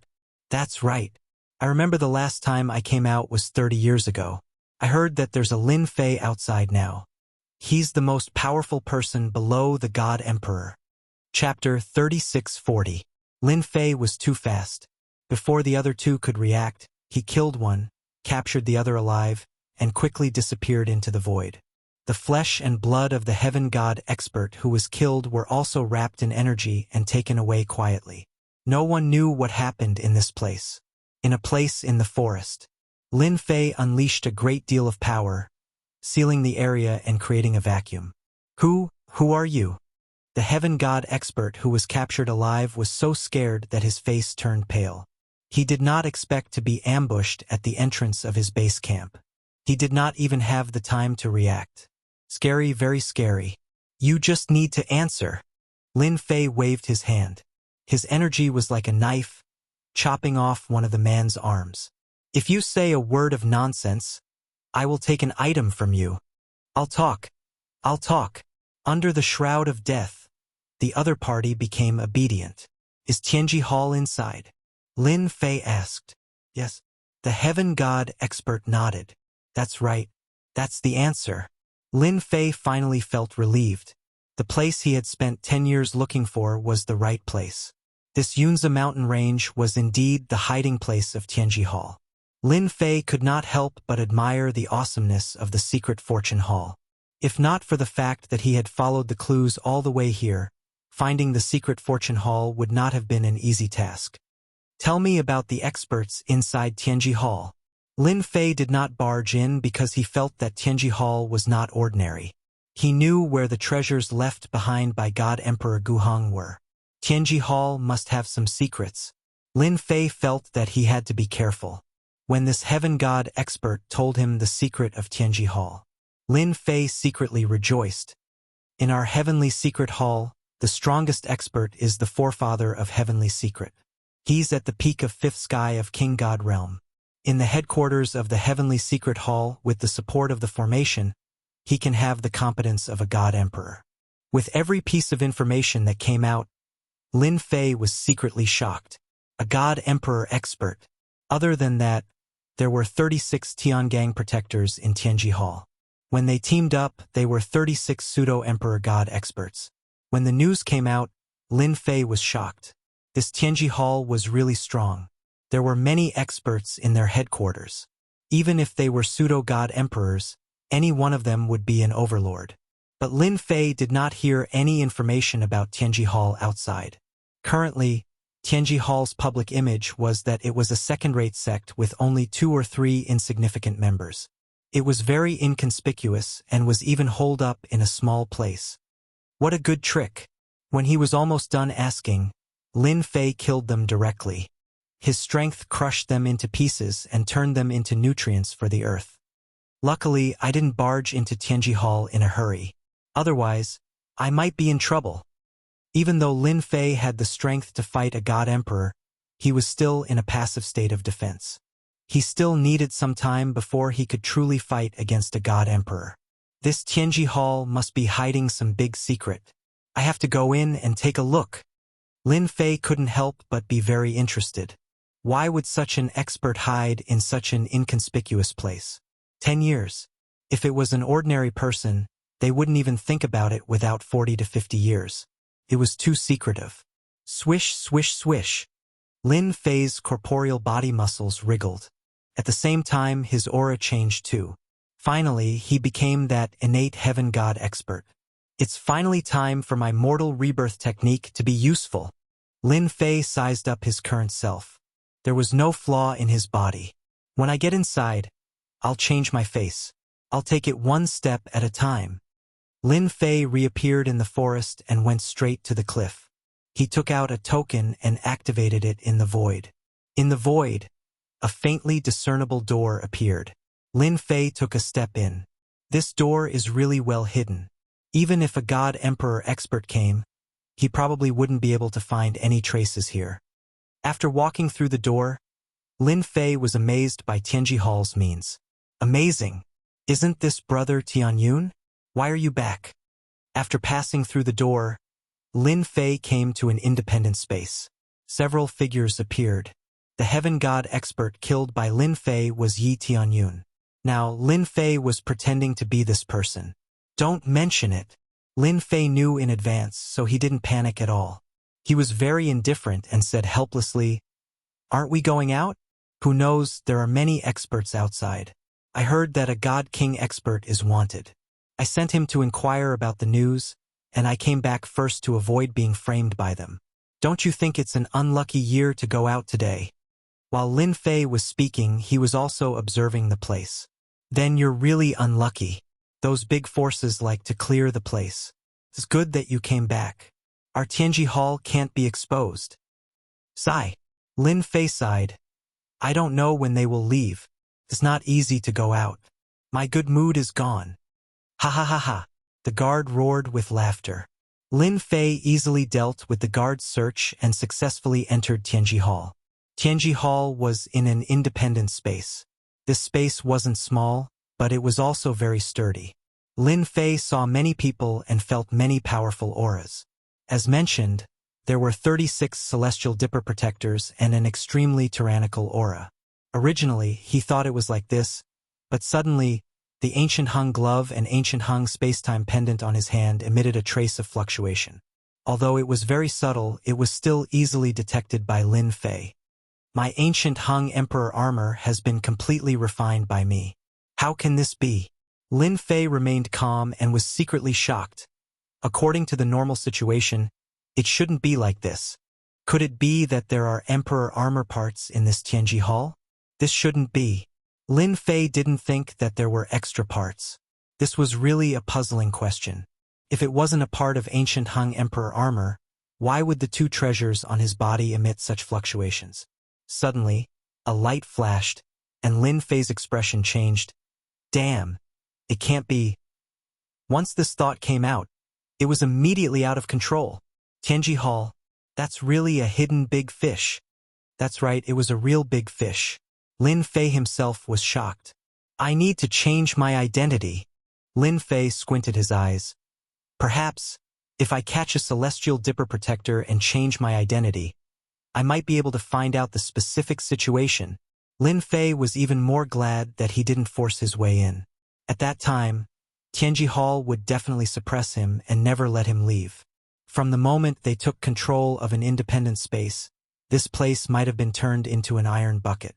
That's right. I remember the last time I came out was 30 years ago. I heard that there's a Lin Fei outside now. He's the most powerful person below the God Emperor. Chapter 3640. Lin Fei was too fast. Before the other 2 could react, he killed one, captured the other alive, and quickly disappeared into the void. The flesh and blood of the Heaven God expert who was killed were also wrapped in energy and taken away quietly. No one knew what happened in this place. In a place in the forest, Lin Fei unleashed a great deal of power, sealing the area and creating a vacuum. Who are you? The Heaven God expert who was captured alive was so scared that his face turned pale. He did not expect to be ambushed at the entrance of his base camp. He did not even have the time to react. Scary, very scary. You just need to answer. Lin Fei waved his hand. His energy was like a knife, chopping off one of the man's arms. If you say a word of nonsense, I will take an item from you. I'll talk. Under the shroud of death, the other party became obedient. Is Tianji Hall inside? Lin Fei asked. Yes. The Heaven God expert nodded. That's right. That's the answer. Lin Fei finally felt relieved. The place he had spent 10 years looking for was the right place. This Yunzi mountain range was indeed the hiding place of Tianji Hall. Lin Fei could not help but admire the awesomeness of the secret fortune hall. If not for the fact that he had followed the clues all the way here, finding the secret fortune hall would not have been an easy task. Tell me about the experts inside Tianji Hall. Lin Fei did not barge in because he felt that Tianji Hall was not ordinary. He knew where the treasures left behind by God Emperor Guheng were. Tianji Hall must have some secrets. Lin Fei felt that he had to be careful. When this Heaven God expert told him the secret of Tianji Hall, Lin Fei secretly rejoiced. In our Heavenly Secret Hall, the strongest expert is the forefather of Heavenly Secret. He's at the peak of 5th sky of King God Realm. In the headquarters of the Heavenly Secret Hall, with the support of the formation, he can have the competence of a God Emperor. With every piece of information that came out, Lin Fei was secretly shocked. A God Emperor expert. Other than that, there were 36 Tiangang protectors in Tianji Hall. When they teamed up, they were 36 pseudo-emperor god experts. When the news came out, Lin Fei was shocked. This Tianji Hall was really strong. There were many experts in their headquarters. Even if they were pseudo-god emperors, any one of them would be an overlord. But Lin Fei did not hear any information about Tianji Hall outside. Currently, Tianji Hall's public image was that it was a second-rate sect with only 2 or 3 insignificant members. It was very inconspicuous and was even holed up in a small place. What a good trick! When he was almost done asking, Lin Fei killed them directly. His strength crushed them into pieces and turned them into nutrients for the earth. Luckily, I didn't barge into Tianji Hall in a hurry. Otherwise, I might be in trouble. Even though Lin Fei had the strength to fight a god emperor, he was still in a passive state of defense. He still needed some time before he could truly fight against a god emperor. This Tianji Hall must be hiding some big secret. I have to go in and take a look. Lin Fei couldn't help but be very interested. Why would such an expert hide in such an inconspicuous place? 10 years. If it was an ordinary person, they wouldn't even think about it without 40 to 50 years. It was too secretive. Swish, swish, swish. Lin Fei's corporeal body muscles wriggled. At the same time, his aura changed too. Finally, he became that innate heaven god expert. It's finally time for my mortal rebirth technique to be useful. Lin Fei sized up his current self. There was no flaw in his body. When I get inside, I'll change my face. I'll take it one step at a time. Lin Fei reappeared in the forest and went straight to the cliff. He took out a token and activated it in the void. In the void, a faintly discernible door appeared. Lin Fei took a step in. This door is really well hidden. Even if a God Emperor expert came, he probably wouldn't be able to find any traces here. After walking through the door, Lin Fei was amazed by Tianji Hall's means. Amazing! Isn't this brother Tianyun? Why are you back? After passing through the door, Lin Fei came to an independent space. Several figures appeared. The heaven god expert killed by Lin Fei was Yi Tianyun. Now, Lin Fei was pretending to be this person. Don't mention it. Lin Fei knew in advance, so he didn't panic at all. He was very indifferent and said helplessly, "Aren't we going out? Who knows, there are many experts outside. I heard that a God King expert is wanted. I sent him to inquire about the news, and I came back first to avoid being framed by them. Don't you think it's an unlucky year to go out today?" While Lin Fei was speaking, he was also observing the place. Then you're really unlucky. Those big forces like to clear the place. It's good that you came back. Our Tianji Hall can't be exposed. Sigh. Lin Fei sighed. I don't know when they will leave. It's not easy to go out. My good mood is gone. Ha ha ha ha. The guard roared with laughter. Lin Fei easily dealt with the guard's search and successfully entered Tianji Hall. Tianji Hall was in an independent space. This space wasn't small, but it was also very sturdy. Lin Fei saw many people and felt many powerful auras. As mentioned, there were 36 celestial dipper protectors and an extremely tyrannical aura. Originally, he thought it was like this, but suddenly, the ancient Hung glove and ancient Hung spacetime pendant on his hand emitted a trace of fluctuation. Although it was very subtle, it was still easily detected by Lin Fei. My ancient Hung Emperor armor has been completely refined by me. How can this be? Lin Fei remained calm and was secretly shocked. According to the normal situation, it shouldn't be like this. Could it be that there are Emperor armor parts in this Tianji Hall? This shouldn't be. Lin Fei didn't think that there were extra parts. This was really a puzzling question. If it wasn't a part of ancient Hung Emperor armor, why would the two treasures on his body emit such fluctuations? Suddenly, a light flashed, and Lin Fei's expression changed. Damn, it can't be. Once this thought came out, it was immediately out of control. Tianji Hall, that's really a hidden big fish. That's right, it was a real big fish. Lin Fei himself was shocked. I need to change my identity. Lin Fei squinted his eyes. Perhaps, if I catch a celestial dipper protector and change my identity, I might be able to find out the specific situation. Lin Fei was even more glad that he didn't force his way in. At that time, Tianji Hall would definitely suppress him and never let him leave. From the moment they took control of an independent space, this place might have been turned into an iron bucket.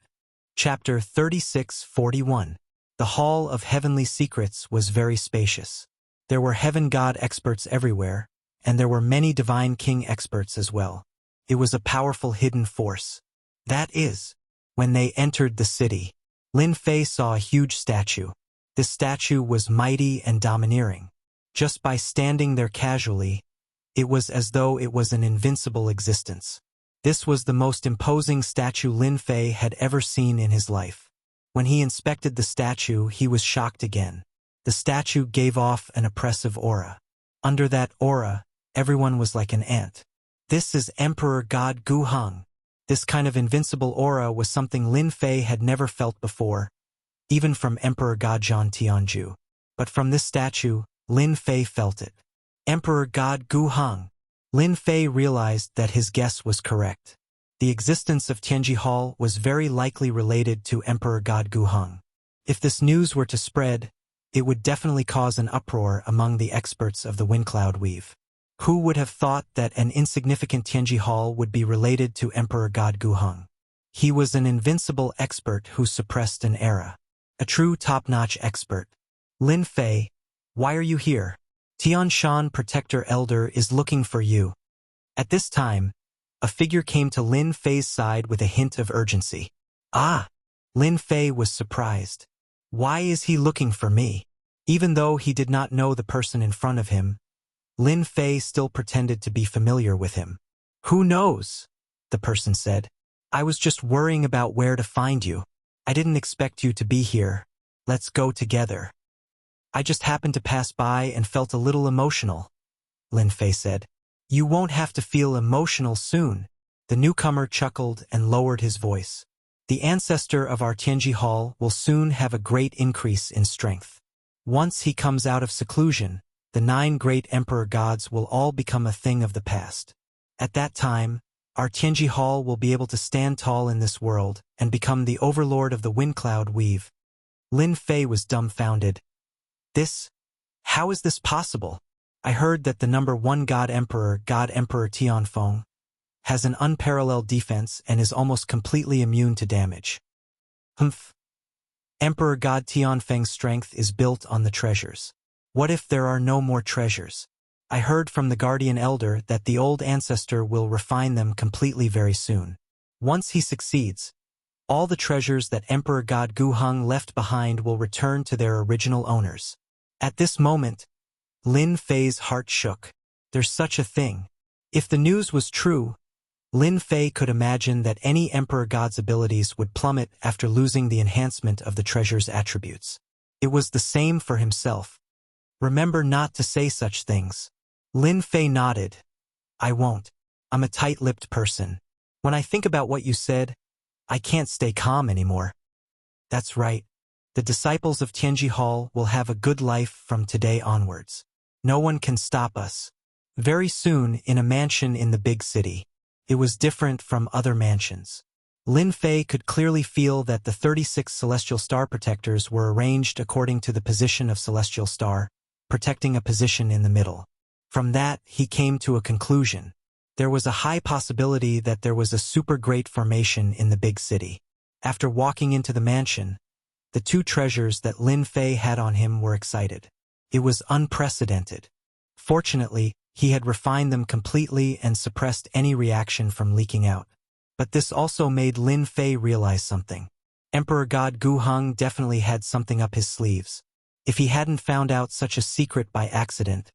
Chapter 3641. The Hall of Heavenly Secrets was very spacious. There were heaven god experts everywhere, and there were many divine king experts as well. It was a powerful hidden force. That is, when they entered the city, Lin Fei saw a huge statue. This statue was mighty and domineering. Just by standing there casually, it was as though it was an invincible existence. This was the most imposing statue Lin Fei had ever seen in his life. When he inspected the statue, he was shocked again. The statue gave off an oppressive aura. Under that aura, everyone was like an ant. This is Emperor God Gu Heng. This kind of invincible aura was something Lin Fei had never felt before, even from Emperor God Zhan Tianju. But from this statue, Lin Fei felt it. Emperor God Gu Heng. Lin Fei realized that his guess was correct. The existence of Tianji Hall was very likely related to Emperor God Gu Heng. If this news were to spread, it would definitely cause an uproar among the experts of the Windcloud Weave. Who would have thought that an insignificant Tianji Hall would be related to Emperor God Gu Heng? He was an invincible expert who suppressed an era. A true top-notch expert. Lin Fei, why are you here? Tianshan Protector Elder is looking for you. At this time, a figure came to Lin Fei's side with a hint of urgency. Ah! Lin Fei was surprised. Why is he looking for me? Even though he did not know the person in front of him, Lin Fei still pretended to be familiar with him. Who knows? The person said. I was just worrying about where to find you. I didn't expect you to be here. Let's go together. I just happened to pass by and felt a little emotional, Lin Fei said. You won't have to feel emotional soon. The newcomer chuckled and lowered his voice. The ancestor of our Tianji Hall will soon have a great increase in strength. Once he comes out of seclusion, the 9 great emperor gods will all become a thing of the past. At that time, our Tianji Hall will be able to stand tall in this world and become the overlord of the wind cloud weave. Lin Fei was dumbfounded. How is this possible? I heard that the number 1 God Emperor Tianfeng, has an unparalleled defense and is almost completely immune to damage. Emperor God Tianfeng's strength is built on the treasures. What if there are no more treasures? I heard from the Guardian Elder that the old ancestor will refine them completely very soon. Once he succeeds, all the treasures that Emperor God Guheng left behind will return to their original owners. At this moment, Lin Fei's heart shook. There's such a thing. If the news was true, Lin Fei could imagine that any Emperor God's abilities would plummet after losing the enhancement of the treasure's attributes. It was the same for himself. Remember not to say such things. Lin Fei nodded. I won't. I'm a tight-lipped person. When I think about what you said, I can't stay calm anymore. That's right. The disciples of Tianji Hall will have a good life from today onwards. No one can stop us. Very soon, in a mansion in the big city. It was different from other mansions. Lin Fei could clearly feel that the 36 celestial star protectors were arranged according to the position of celestial star, protecting a position in the middle. From that, he came to a conclusion. There was a high possibility that there was a super great formation in the big city. After walking into the mansion, the 2 treasures that Lin Fei had on him were excited. It was unprecedented. Fortunately, he had refined them completely and suppressed any reaction from leaking out. But this also made Lin Fei realize something. Emperor God Guheng definitely had something up his sleeves. If he hadn't found out such a secret by accident,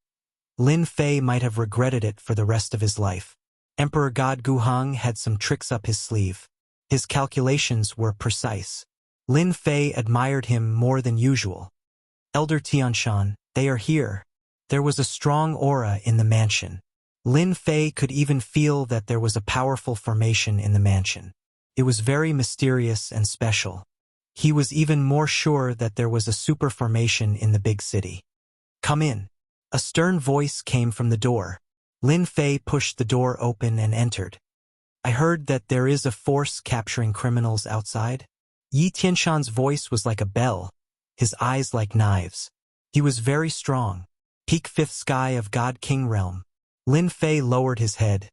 Lin Fei might have regretted it for the rest of his life. Emperor God Guheng had some tricks up his sleeve. His calculations were precise. Lin Fei admired him more than usual. Elder Tianshan, they are here. There was a strong aura in the mansion. Lin Fei could even feel that there was a powerful formation in the mansion. It was very mysterious and special. He was even more sure that there was a super formation in the big city. Come in. A stern voice came from the door. Lin Fei pushed the door open and entered. I heard that there is a force capturing criminals outside. Yi Tianshan's voice was like a bell, his eyes like knives. He was very strong. Peak 5th sky of God King realm. Lin Fei lowered his head.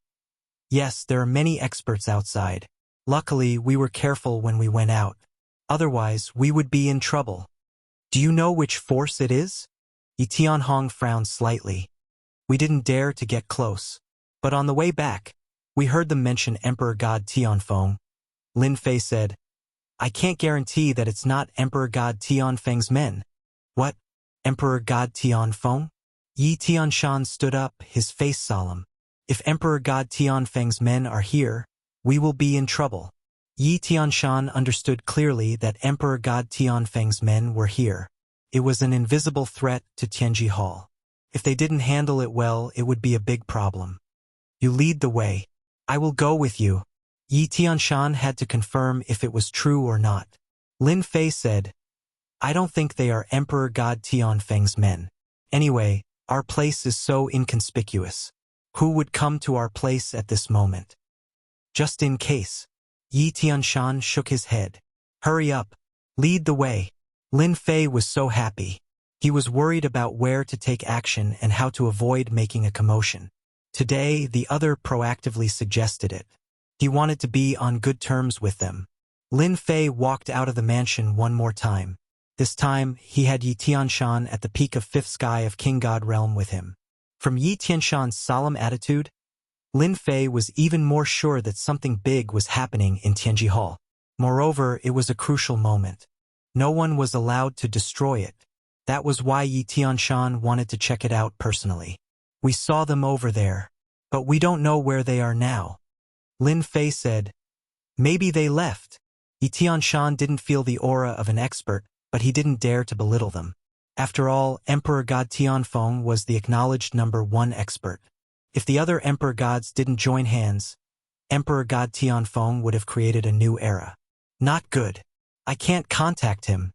Yes, there are many experts outside. Luckily, we were careful when we went out. Otherwise, we would be in trouble. Do you know which force it is? Yi Tianhong frowned slightly. We didn't dare to get close. But on the way back, we heard them mention Emperor God Tianfeng. Lin Fei said, I can't guarantee that it's not Emperor God Tianfeng's men. What? Emperor God Tianfeng? Yi Tianshan stood up, his face solemn. If Emperor God Tianfeng's men are here, we will be in trouble. Yi Tianshan understood clearly that Emperor God Tianfeng's men were here. It was an invisible threat to Tianji Hall. If they didn't handle it well, it would be a big problem. You lead the way. I will go with you. Yi Tianshan had to confirm if it was true or not. Lin Fei said, I don't think they are Emperor God Tianfeng's men. Anyway, our place is so inconspicuous. Who would come to our place at this moment? Just in case. Yi Tianshan shook his head. Hurry up. Lead the way. Lin Fei was so happy. He was worried about where to take action and how to avoid making a commotion. Today, the other proactively suggested it. He wanted to be on good terms with them. Lin Fei walked out of the mansion one more time. This time, he had Yi Tianshan at the peak of fifth sky of King God realm with him. From Yi Tianshan's solemn attitude, Lin Fei was even more sure that something big was happening in Tianji Hall. Moreover, it was a crucial moment. No one was allowed to destroy it. That was why Yi Tianshan wanted to check it out personally. We saw them over there, but we don't know where they are now. Lin Fei said, maybe they left. Yi Tianshan didn't feel the aura of an expert, but he didn't dare to belittle them. After all, Emperor God Tianfeng was the acknowledged #1 expert. If the other Emperor Gods didn't join hands, Emperor God Tianfeng would have created a new era. Not good. I can't contact him.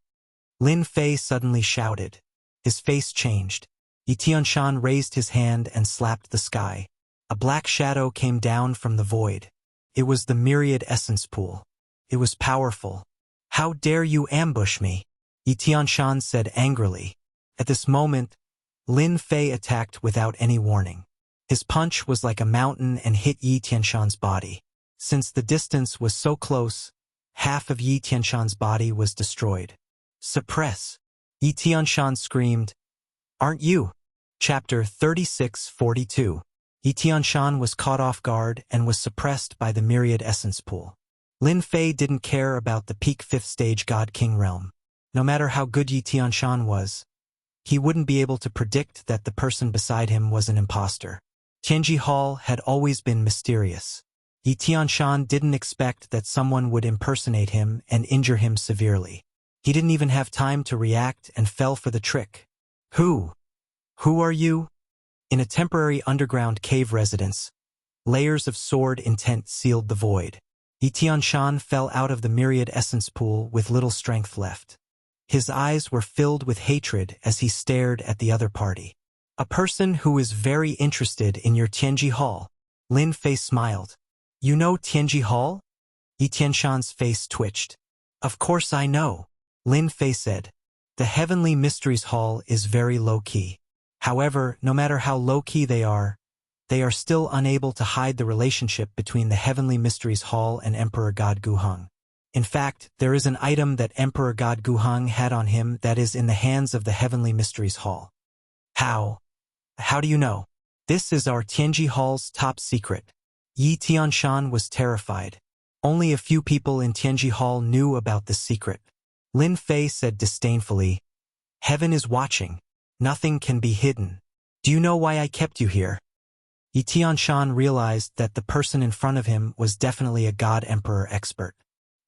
Lin Fei suddenly shouted. His face changed. Yi Tianshan raised his hand and slapped the sky. A black shadow came down from the void. It was the myriad essence pool. It was powerful. How dare you ambush me? Yi Tianshan said angrily. At this moment, Lin Fei attacked without any warning. His punch was like a mountain and hit Yi Tianshan's body. Since the distance was so close, half of Yi Tianshan's body was destroyed. Suppress! Yi Tianshan screamed. Aren't you? Chapter 3642. Yi Tianshan was caught off guard and was suppressed by the myriad essence pool. Lin Fei didn't care about the peak 5th stage God King realm. No matter how good Yi Tianshan was, he wouldn't be able to predict that the person beside him was an imposter. Tianji Hall had always been mysterious. Yi Tianshan didn't expect that someone would impersonate him and injure him severely. He didn't even have time to react and fell for the trick. Who are you? In a temporary underground cave residence, layers of sword intent sealed the void. Yi Tianshan fell out of the myriad essence pool with little strength left. His eyes were filled with hatred as he stared at the other party. A person who is very interested in your Tianji Hall. Lin Fei smiled. You know Tianji Hall? Yi Tianshan's face twitched. Of course I know. Lin Fei said. The Heavenly Mysteries Hall is very low-key. However, no matter how low-key they are still unable to hide the relationship between the Heavenly Mysteries Hall and Emperor God Guheng. In fact, there is an item that Emperor God Guheng had on him that is in the hands of the Heavenly Mysteries Hall. How? How do you know? This is our Tianji Hall's top secret. Yi Tianshan was terrified. Only a few people in Tianji Hall knew about this secret. Lin Fei said disdainfully, Heaven is watching. Nothing can be hidden. Do you know why I kept you here? Yi Tianshan realized that the person in front of him was definitely a God Emperor expert.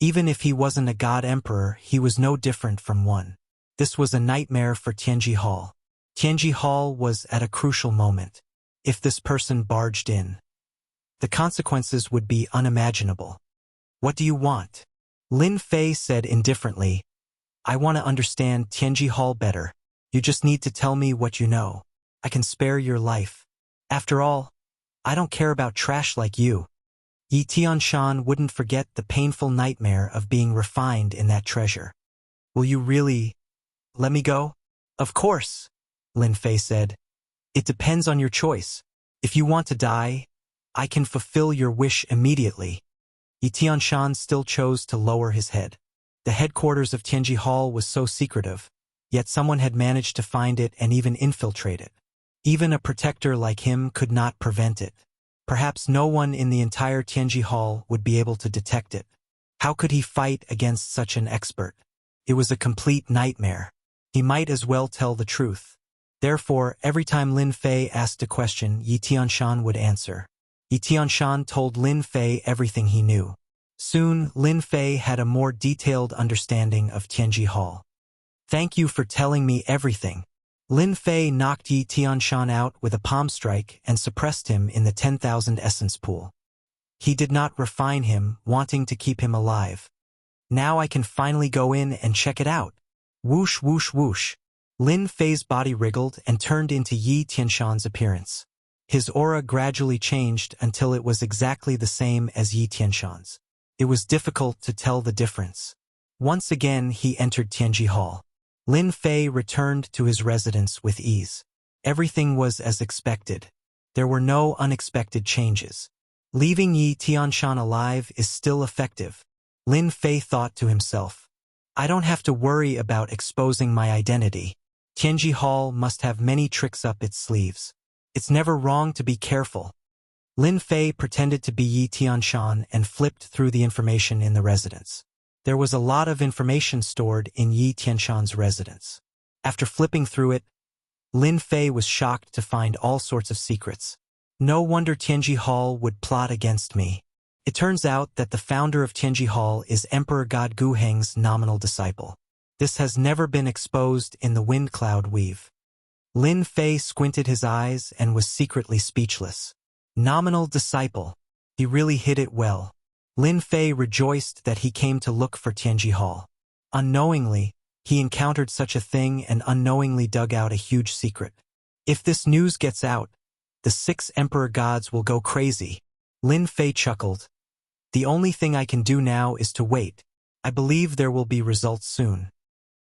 Even if he wasn't a God Emperor, he was no different from one. This was a nightmare for Tianji Hall. Tianji Hall was at a crucial moment. If this person barged in, the consequences would be unimaginable. What do you want? Lin Fei said indifferently, I want to understand Tianji Hall better. You just need to tell me what you know. I can spare your life. After all, I don't care about trash like you. Yi Tianshan wouldn't forget the painful nightmare of being refined in that treasure. Will you really let me go? Of course, Lin Fei said. It depends on your choice. If you want to die, I can fulfill your wish immediately. Yi Tianshan still chose to lower his head. The headquarters of Tianji Hall was so secretive, yet someone had managed to find it and even infiltrate it. Even a protector like him could not prevent it. Perhaps no one in the entire Tianji Hall would be able to detect it. How could he fight against such an expert? It was a complete nightmare. He might as well tell the truth. Therefore, every time Lin Fei asked a question, Yi Tianshan would answer. Yi Tianshan told Lin Fei everything he knew. Soon, Lin Fei had a more detailed understanding of Tianji Hall. Thank you for telling me everything. Lin Fei knocked Yi Tianshan out with a palm strike and suppressed him in the 10,000 essence pool. He did not refine him, wanting to keep him alive. Now I can finally go in and check it out. Whoosh whoosh whoosh. Lin Fei's body wriggled and turned into Yi Tianshan's appearance. His aura gradually changed until it was exactly the same as Yi Tianshan's. It was difficult to tell the difference. Once again he entered Tianji Hall. Lin Fei returned to his residence with ease. Everything was as expected. There were no unexpected changes. Leaving Yi Tianshan alive is still effective. Lin Fei thought to himself. I don't have to worry about exposing my identity. Tianji Hall must have many tricks up its sleeves. It's never wrong to be careful. Lin Fei pretended to be Yi Tianshan and flipped through the information in the residence. There was a lot of information stored in Yi Tianshan's residence. After flipping through it, Lin Fei was shocked to find all sorts of secrets. No wonder Tianji Hall would plot against me. It turns out that the founder of Tianji Hall is Emperor God Gu Heng's nominal disciple. This has never been exposed in the wind cloud weave. Lin Fei squinted his eyes and was secretly speechless. Nominal disciple. He really hid it well. Lin Fei rejoiced that he came to look for Tianji Hall. Unknowingly, he encountered such a thing and unknowingly dug out a huge secret. If this news gets out, the 6 emperor gods will go crazy. Lin Fei chuckled. The only thing I can do now is to wait. I believe there will be results soon.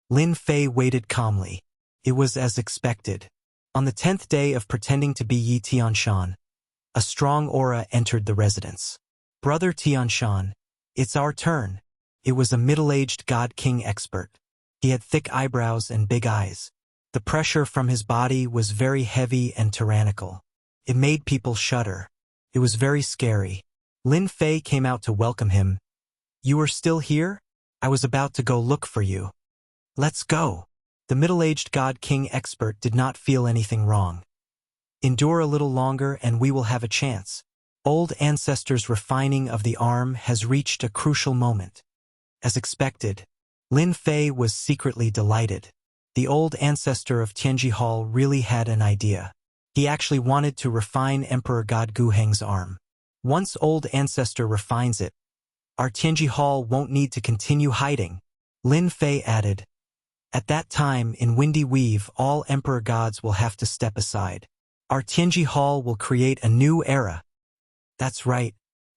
Lin Fei waited calmly. It was as expected. On the 10th day of pretending to be Yi Tianshan, a strong aura entered the residence. Brother Tianshan, it's our turn. It was a middle-aged god-king expert. He had thick eyebrows and big eyes. The pressure from his body was very heavy and tyrannical. It made people shudder. It was very scary. Lin Fei came out to welcome him. You are still here? I was about to go look for you. Let's go. The middle-aged god-king expert did not feel anything wrong. Endure a little longer and we will have a chance. Old ancestors' refining of the arm has reached a crucial moment. As expected, Lin Fei was secretly delighted. The old ancestor of Tianji Hall really had an idea. He actually wanted to refine Emperor God Gu Heng's arm. Once old ancestor refines it, our Tianji Hall won't need to continue hiding, Lin Fei added. At that time, in Windy Weave, all emperor gods will have to step aside. Our Tianji Hall will create a new era. That's right,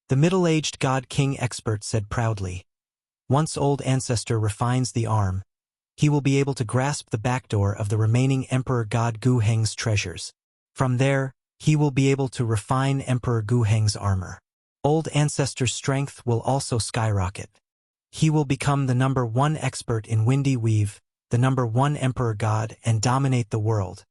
the middle-aged god-king expert said proudly. Once old ancestor refines the arm, he will be able to grasp the backdoor of the remaining Emperor God Gu Heng's treasures. From there, he will be able to refine Emperor Gu Heng's armor. Old ancestor's strength will also skyrocket. He will become the #1 expert in Windy Weave, the #1 emperor god, and dominate the world.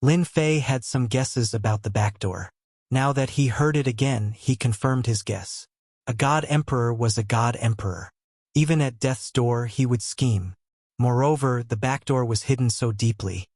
Lin Fei had some guesses about the backdoor. Now that he heard it again, he confirmed his guess. A god emperor was a god emperor. Even at death's door he would scheme. Moreover, the backdoor was hidden so deeply.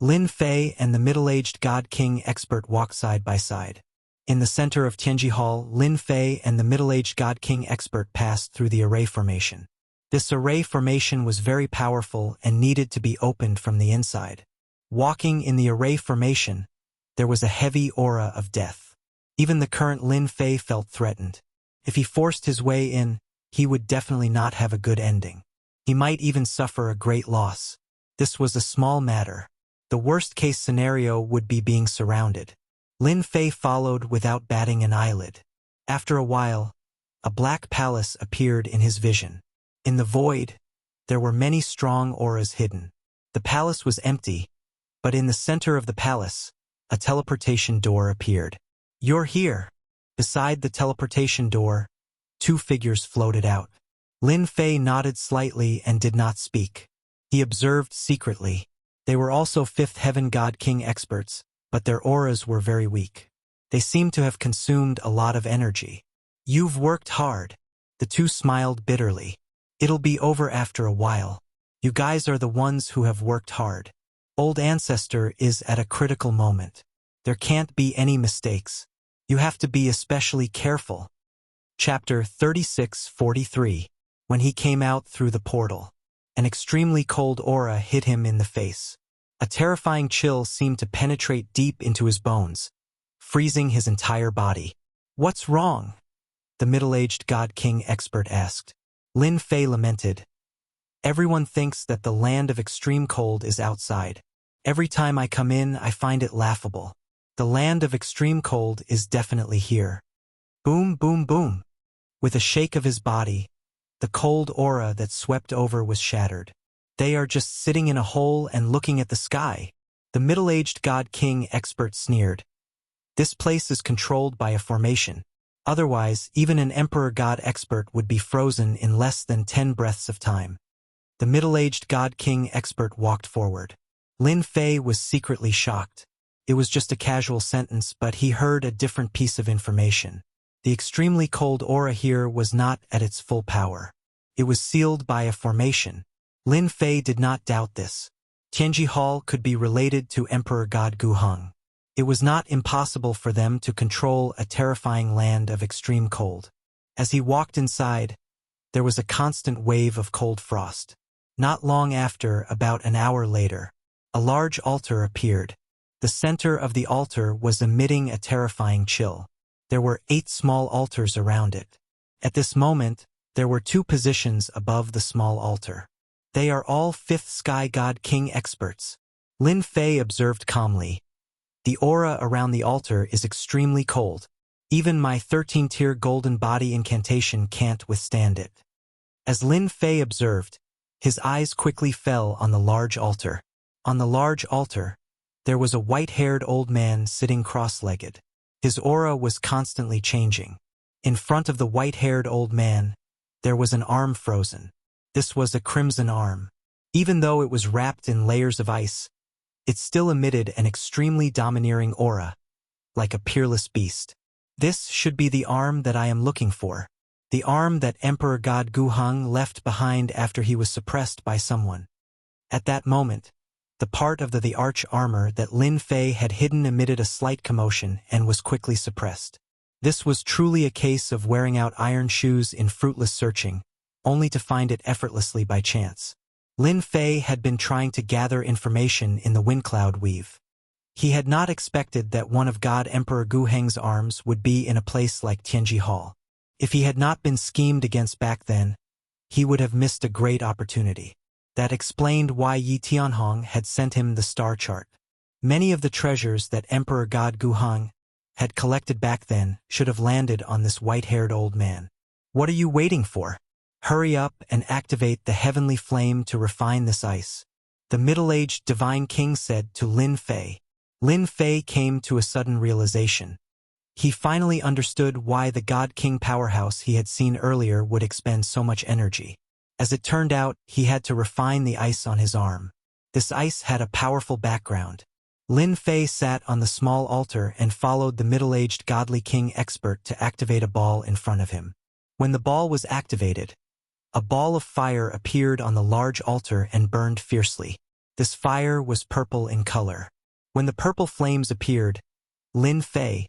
Lin Fei and the middle-aged god-king expert walked side by side. In the center of Tianji Hall, Lin Fei and the middle-aged god-king expert passed through the array formation. This array formation was very powerful and needed to be opened from the inside. Walking in the array formation, there was a heavy aura of death. Even the current Lin Fei felt threatened. If he forced his way in, he would definitely not have a good ending. He might even suffer a great loss. This was a small matter. The worst-case scenario would be being surrounded. Lin Fei followed without batting an eyelid. After a while, a black palace appeared in his vision. In the void, there were many strong auras hidden. The palace was empty, but in the center of the palace, a teleportation door appeared. You're here. Beside the teleportation door, 2 figures floated out. Lin Fei nodded slightly and did not speak. He observed secretly. They were also 5th Heaven God King experts, but their auras were very weak. They seemed to have consumed a lot of energy. You've worked hard. The 2 smiled bitterly. It'll be over after a while. You guys are the ones who have worked hard. Old Ancestor is at a critical moment. There can't be any mistakes. You have to be especially careful. Chapter 36:43. When he came out through the portal, an extremely cold aura hit him in the face. A terrifying chill seemed to penetrate deep into his bones, freezing his entire body. What's wrong? The middle-aged God King expert asked. Lin Fei lamented. Everyone thinks that the land of extreme cold is outside. Every time I come in, I find it laughable. The land of extreme cold is definitely here. Boom, boom, boom. With a shake of his body, the cold aura that swept over was shattered. They are just sitting in a hole and looking at the sky. The middle-aged God King expert sneered. This place is controlled by a formation. Otherwise, even an Emperor God expert would be frozen in less than 10 breaths of time. The middle-aged God King expert walked forward. Lin Fei was secretly shocked. It was just a casual sentence, but he heard a different piece of information. The extremely cold aura here was not at its full power. It was sealed by a formation. Lin Fei did not doubt this. Tianji Hall could be related to Emperor God Guheng. It was not impossible for them to control a terrifying land of extreme cold. As he walked inside, there was a constant wave of cold frost. Not long after, about an hour later, a large altar appeared. The center of the altar was emitting a terrifying chill. There were 8 small altars around it. At this moment, there were 2 positions above the small altar. They are all 5th Sky God King experts. Lin Fei observed calmly. The aura around the altar is extremely cold. Even my 13-tier golden body incantation can't withstand it. As Lin Fei observed, his eyes quickly fell on the large altar. On the large altar, there was a white-haired old man sitting cross-legged. His aura was constantly changing. In front of the white-haired old man, there was an arm frozen. This was a crimson arm. Even though it was wrapped in layers of ice, it still emitted an extremely domineering aura, like a peerless beast. This should be the arm that I am looking for. The arm that Emperor God Guheng left behind after he was suppressed by someone. At that moment, the part of the arch armor that Lin Fei had hidden emitted a slight commotion and was quickly suppressed. This was truly a case of wearing out iron shoes in fruitless searching, only to find it effortlessly by chance. Lin Fei had been trying to gather information in the wind cloud weave. He had not expected that one of God Emperor Guheng's arms would be in a place like Tianji Hall. If he had not been schemed against back then, he would have missed a great opportunity. That explained why Yi Tianhong had sent him the star chart. Many of the treasures that Emperor God Guheng had collected back then should have landed on this white-haired old man. What are you waiting for? Hurry up and activate the heavenly flame to refine this ice, the middle-aged divine king said to Lin Fei. Lin Fei came to a sudden realization. He finally understood why the God King powerhouse he had seen earlier would expend so much energy. As it turned out, he had to refine the ice on his arm. This ice had a powerful background. Lin Fei sat on the small altar and followed the middle-aged godly king expert to activate a ball in front of him. When the ball was activated, a ball of fire appeared on the large altar and burned fiercely. This fire was purple in color. When the purple flames appeared, Lin Fei,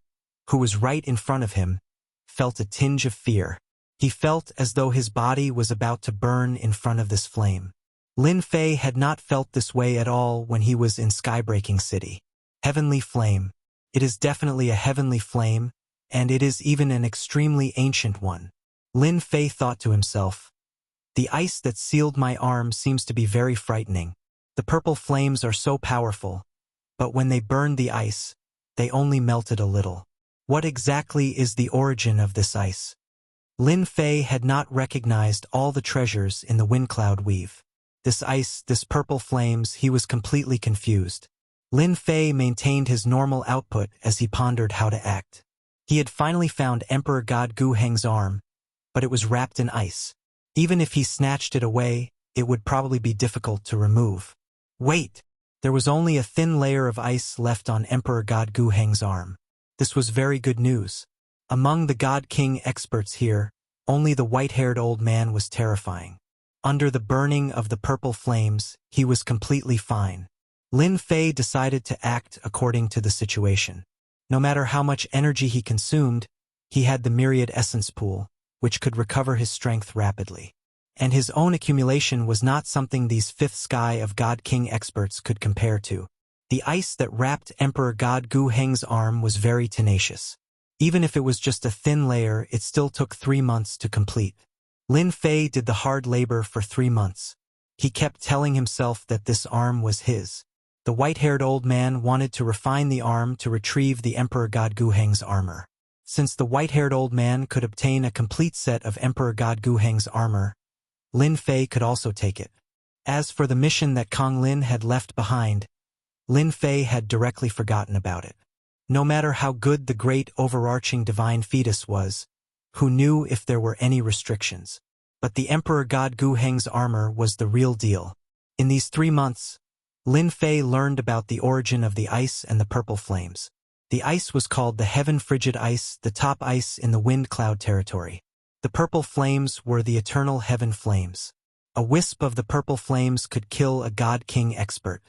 who was right in front of him, felt a tinge of fear. He felt as though his body was about to burn in front of this flame. Lin Fei had not felt this way at all when he was in Skybreaking City. Heavenly flame. It is definitely a heavenly flame, and it is even an extremely ancient one. Lin Fei thought to himself, the ice that sealed my arm seems to be very frightening. The purple flames are so powerful, but when they burned the ice, they only melted a little. What exactly is the origin of this ice? Lin Fei had not recognized all the treasures in the wind cloud weave. This ice, this purple flames, he was completely confused. Lin Fei maintained his normal output as he pondered how to act. He had finally found Emperor God Guheng's arm, but it was wrapped in ice. Even if he snatched it away, it would probably be difficult to remove. Wait! There was only a thin layer of ice left on Emperor God Guheng's arm. This was very good news. Among the God King experts here, only the white-haired old man was terrifying. Under the burning of the purple flames, he was completely fine. Lin Fei decided to act according to the situation. No matter how much energy he consumed, he had the myriad essence pool, which could recover his strength rapidly. And his own accumulation was not something these fifth sky of God King experts could compare to. The ice that wrapped Emperor God Guheng's arm was very tenacious. Even if it was just a thin layer, it still took 3 months to complete. Lin Fei did the hard labor for 3 months. He kept telling himself that this arm was his. The white-haired old man wanted to refine the arm to retrieve the Emperor God Guheng's armor. Since the white-haired old man could obtain a complete set of Emperor God Guheng's armor, Lin Fei could also take it. As for the mission that Kong Lin had left behind, Lin Fei had directly forgotten about it. No matter how good the great overarching divine fetus was, who knew if there were any restrictions? But the Emperor God Gu Heng's armor was the real deal. In these 3 months, Lin Fei learned about the origin of the ice and the purple flames. The ice was called the Heaven Frigid Ice, the top ice in the wind cloud territory. The purple flames were the eternal heaven flames. A wisp of the purple flames could kill a god king expert.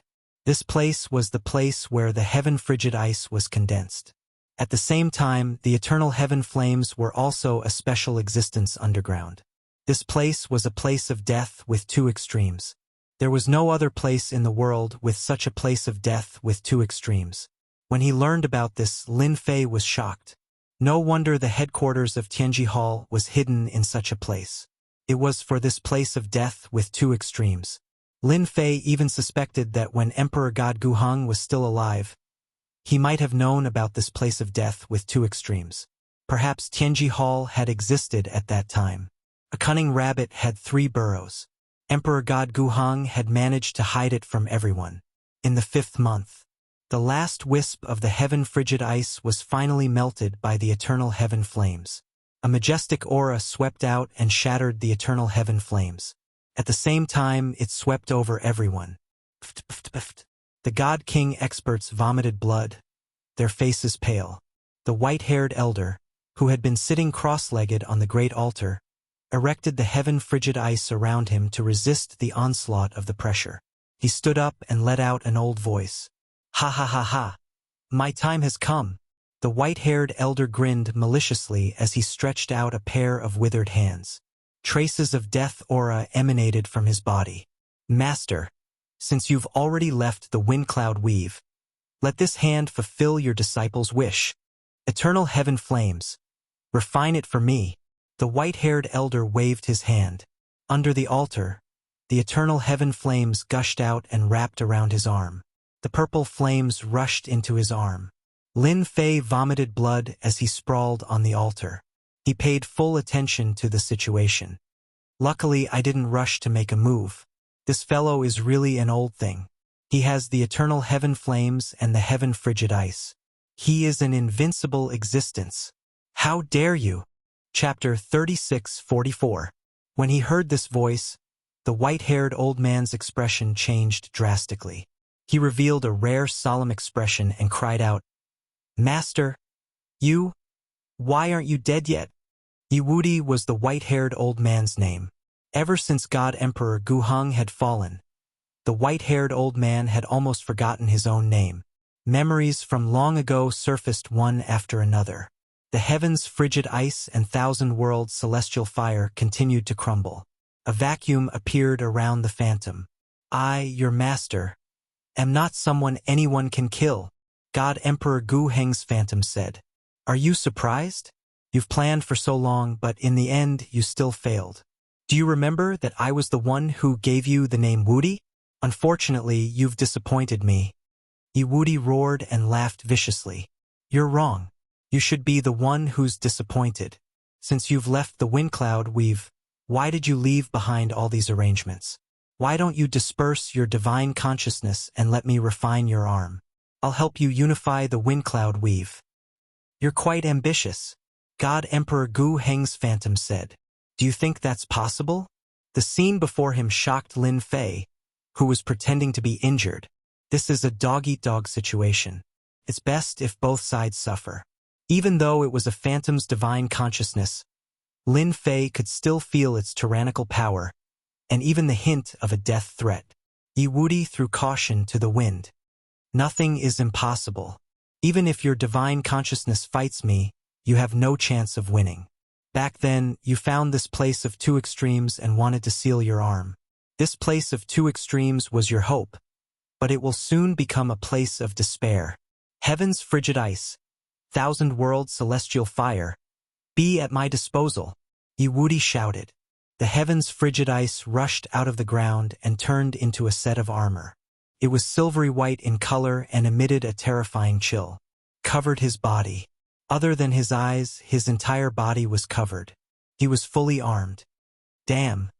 This place was the place where the Heaven Frigid Ice was condensed. At the same time, the eternal heaven flames were also a special existence underground. This place was a place of death with 2 extremes. There was no other place in the world with such a place of death with 2 extremes. When he learned about this, Lin Fei was shocked. No wonder the headquarters of Tianji Hall was hidden in such a place. It was for this place of death with 2 extremes. Lin Fei even suspected that when Emperor God Gu Heng was still alive, he might have known about this place of death with 2 extremes. Perhaps Tianji Hall had existed at that time. A cunning rabbit had 3 burrows. Emperor God Gu Heng had managed to hide it from everyone. In the 5th month, the last wisp of the Heaven Frigid Ice was finally melted by the eternal heaven flames. A majestic aura swept out and shattered the eternal heaven flames. At the same time, it swept over everyone. The God King experts vomited blood, their faces pale. The white-haired elder, who had been sitting cross-legged on the great altar, erected the Heaven Frigid Ice around him to resist the onslaught of the pressure. He stood up and let out an old voice. Ha ha ha ha! My time has come! The white-haired elder grinned maliciously as he stretched out a pair of withered hands. Traces of death aura emanated from his body. Master, since you've already left the wind cloud weave, let this hand fulfill your disciple's wish. Eternal heaven flames, refine it for me. The white-haired elder waved his hand. Under the altar, the eternal heaven flames gushed out and wrapped around his arm. The purple flames rushed into his arm. Lin Fei vomited blood as he sprawled on the altar. He paid full attention to the situation. Luckily, I didn't rush to make a move. This fellow is really an old thing. He has the eternal heaven flames and the heaven frigid ice. He is an invincible existence. How dare you? Chapter 36:44. When he heard this voice, the white-haired old man's expression changed drastically. He revealed a rare solemn expression and cried out, Master, why aren't you dead yet? Yiwudi was the white-haired old man's name. Ever since God Emperor Gu Heng had fallen, the white-haired old man had almost forgotten his own name. Memories from long ago surfaced one after another. The heavens' frigid ice and thousand worlds' celestial fire continued to crumble. A vacuum appeared around the phantom. I, your master, am not someone anyone can kill, God Emperor Gu Heng's phantom said. Are you surprised? You've planned for so long, but in the end you still failed. Do you remember that I was the one who gave you the name Wudi? Unfortunately, you've disappointed me. Yiwudi roared and laughed viciously. You're wrong. You should be the one who's disappointed. Since you've left the wind cloud weave, why did you leave behind all these arrangements? Why don't you disperse your divine consciousness and let me refine your arm? I'll help you unify the wind cloud weave. You're quite ambitious, God Emperor Gu Heng's phantom said. Do you think that's possible? The scene before him shocked Lin Fei, who was pretending to be injured. This is a dog-eat-dog situation. It's best if both sides suffer. Even though it was a phantom's divine consciousness, Lin Fei could still feel its tyrannical power, and even the hint of a death threat. Yiwudi threw caution to the wind. Nothing is impossible. Even if your divine consciousness fights me, you have no chance of winning. Back then, you found this place of 2 extremes and wanted to seal your arm. This place of 2 extremes was your hope, but it will soon become a place of despair. Heaven's frigid ice, thousand worlds' celestial fire, be at my disposal, Yiwudi shouted. The heavens' frigid ice rushed out of the ground and turned into a set of armor. It was silvery white in color and emitted a terrifying chill. Covered his body. Other than his eyes, his entire body was covered. He was fully armed. Damn.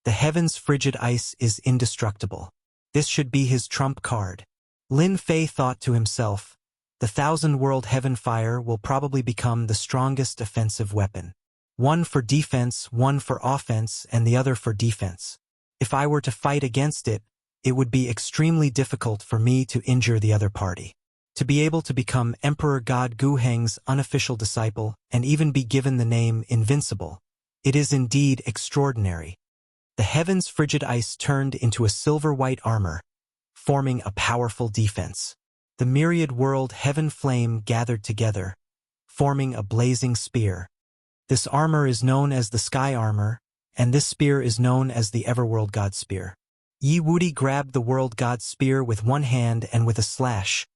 The heavens' frigid ice is indestructible. This should be his trump card. Lin Fei thought to himself, the thousand-world heaven fire will probably become the strongest offensive weapon. One for defense, one for offense, and the other for defense. If I were to fight against it, it would be extremely difficult for me to injure the other party. To be able to become Emperor God Gu Heng's unofficial disciple and even be given the name Invincible, it is indeed extraordinary. The heaven's frigid ice turned into a silver-white armor, forming a powerful defense. The myriad world heaven flame gathered together, forming a blazing spear. This armor is known as the Sky Armor, and this spear is known as the Everworld God Spear. Yi Wuti grabbed the World God Spear with one hand, and with a slash,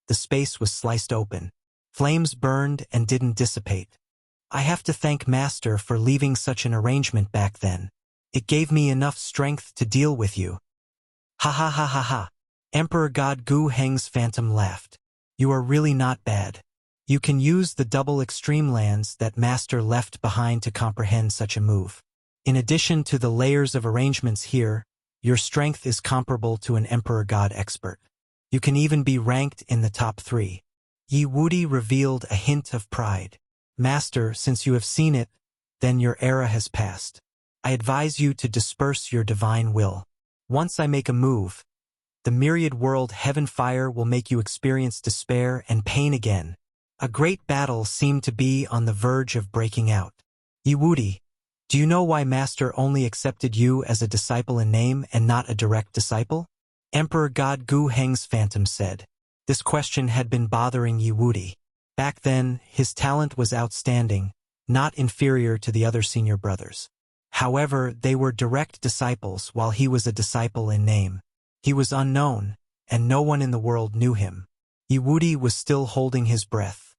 the space was sliced open. Flames burned and didn't dissipate. I have to thank Master for leaving such an arrangement back then. It gave me enough strength to deal with you. Ha ha ha ha ha. Emperor God Gu Heng's phantom laughed. You are really not bad. You can use the double extreme lands that Master left behind to comprehend such a move. In addition to the layers of arrangements here, your strength is comparable to an Emperor God expert. You can even be ranked in the top 3. Yi Wuti revealed a hint of pride. Master, since you have seen it, then your era has passed. I advise you to disperse your divine will. Once I make a move, the myriad world heaven fire will make you experience despair and pain again. A great battle seemed to be on the verge of breaking out. Yi Wuti, do you know why Master only accepted you as a disciple in name and not a direct disciple? Emperor God Gu Heng's phantom said. This question had been bothering Yi Wuti. Back then, his talent was outstanding, not inferior to the other senior brothers. However, they were direct disciples while he was a disciple in name. He was unknown, and no one in the world knew him. Yi Wuti was still holding his breath.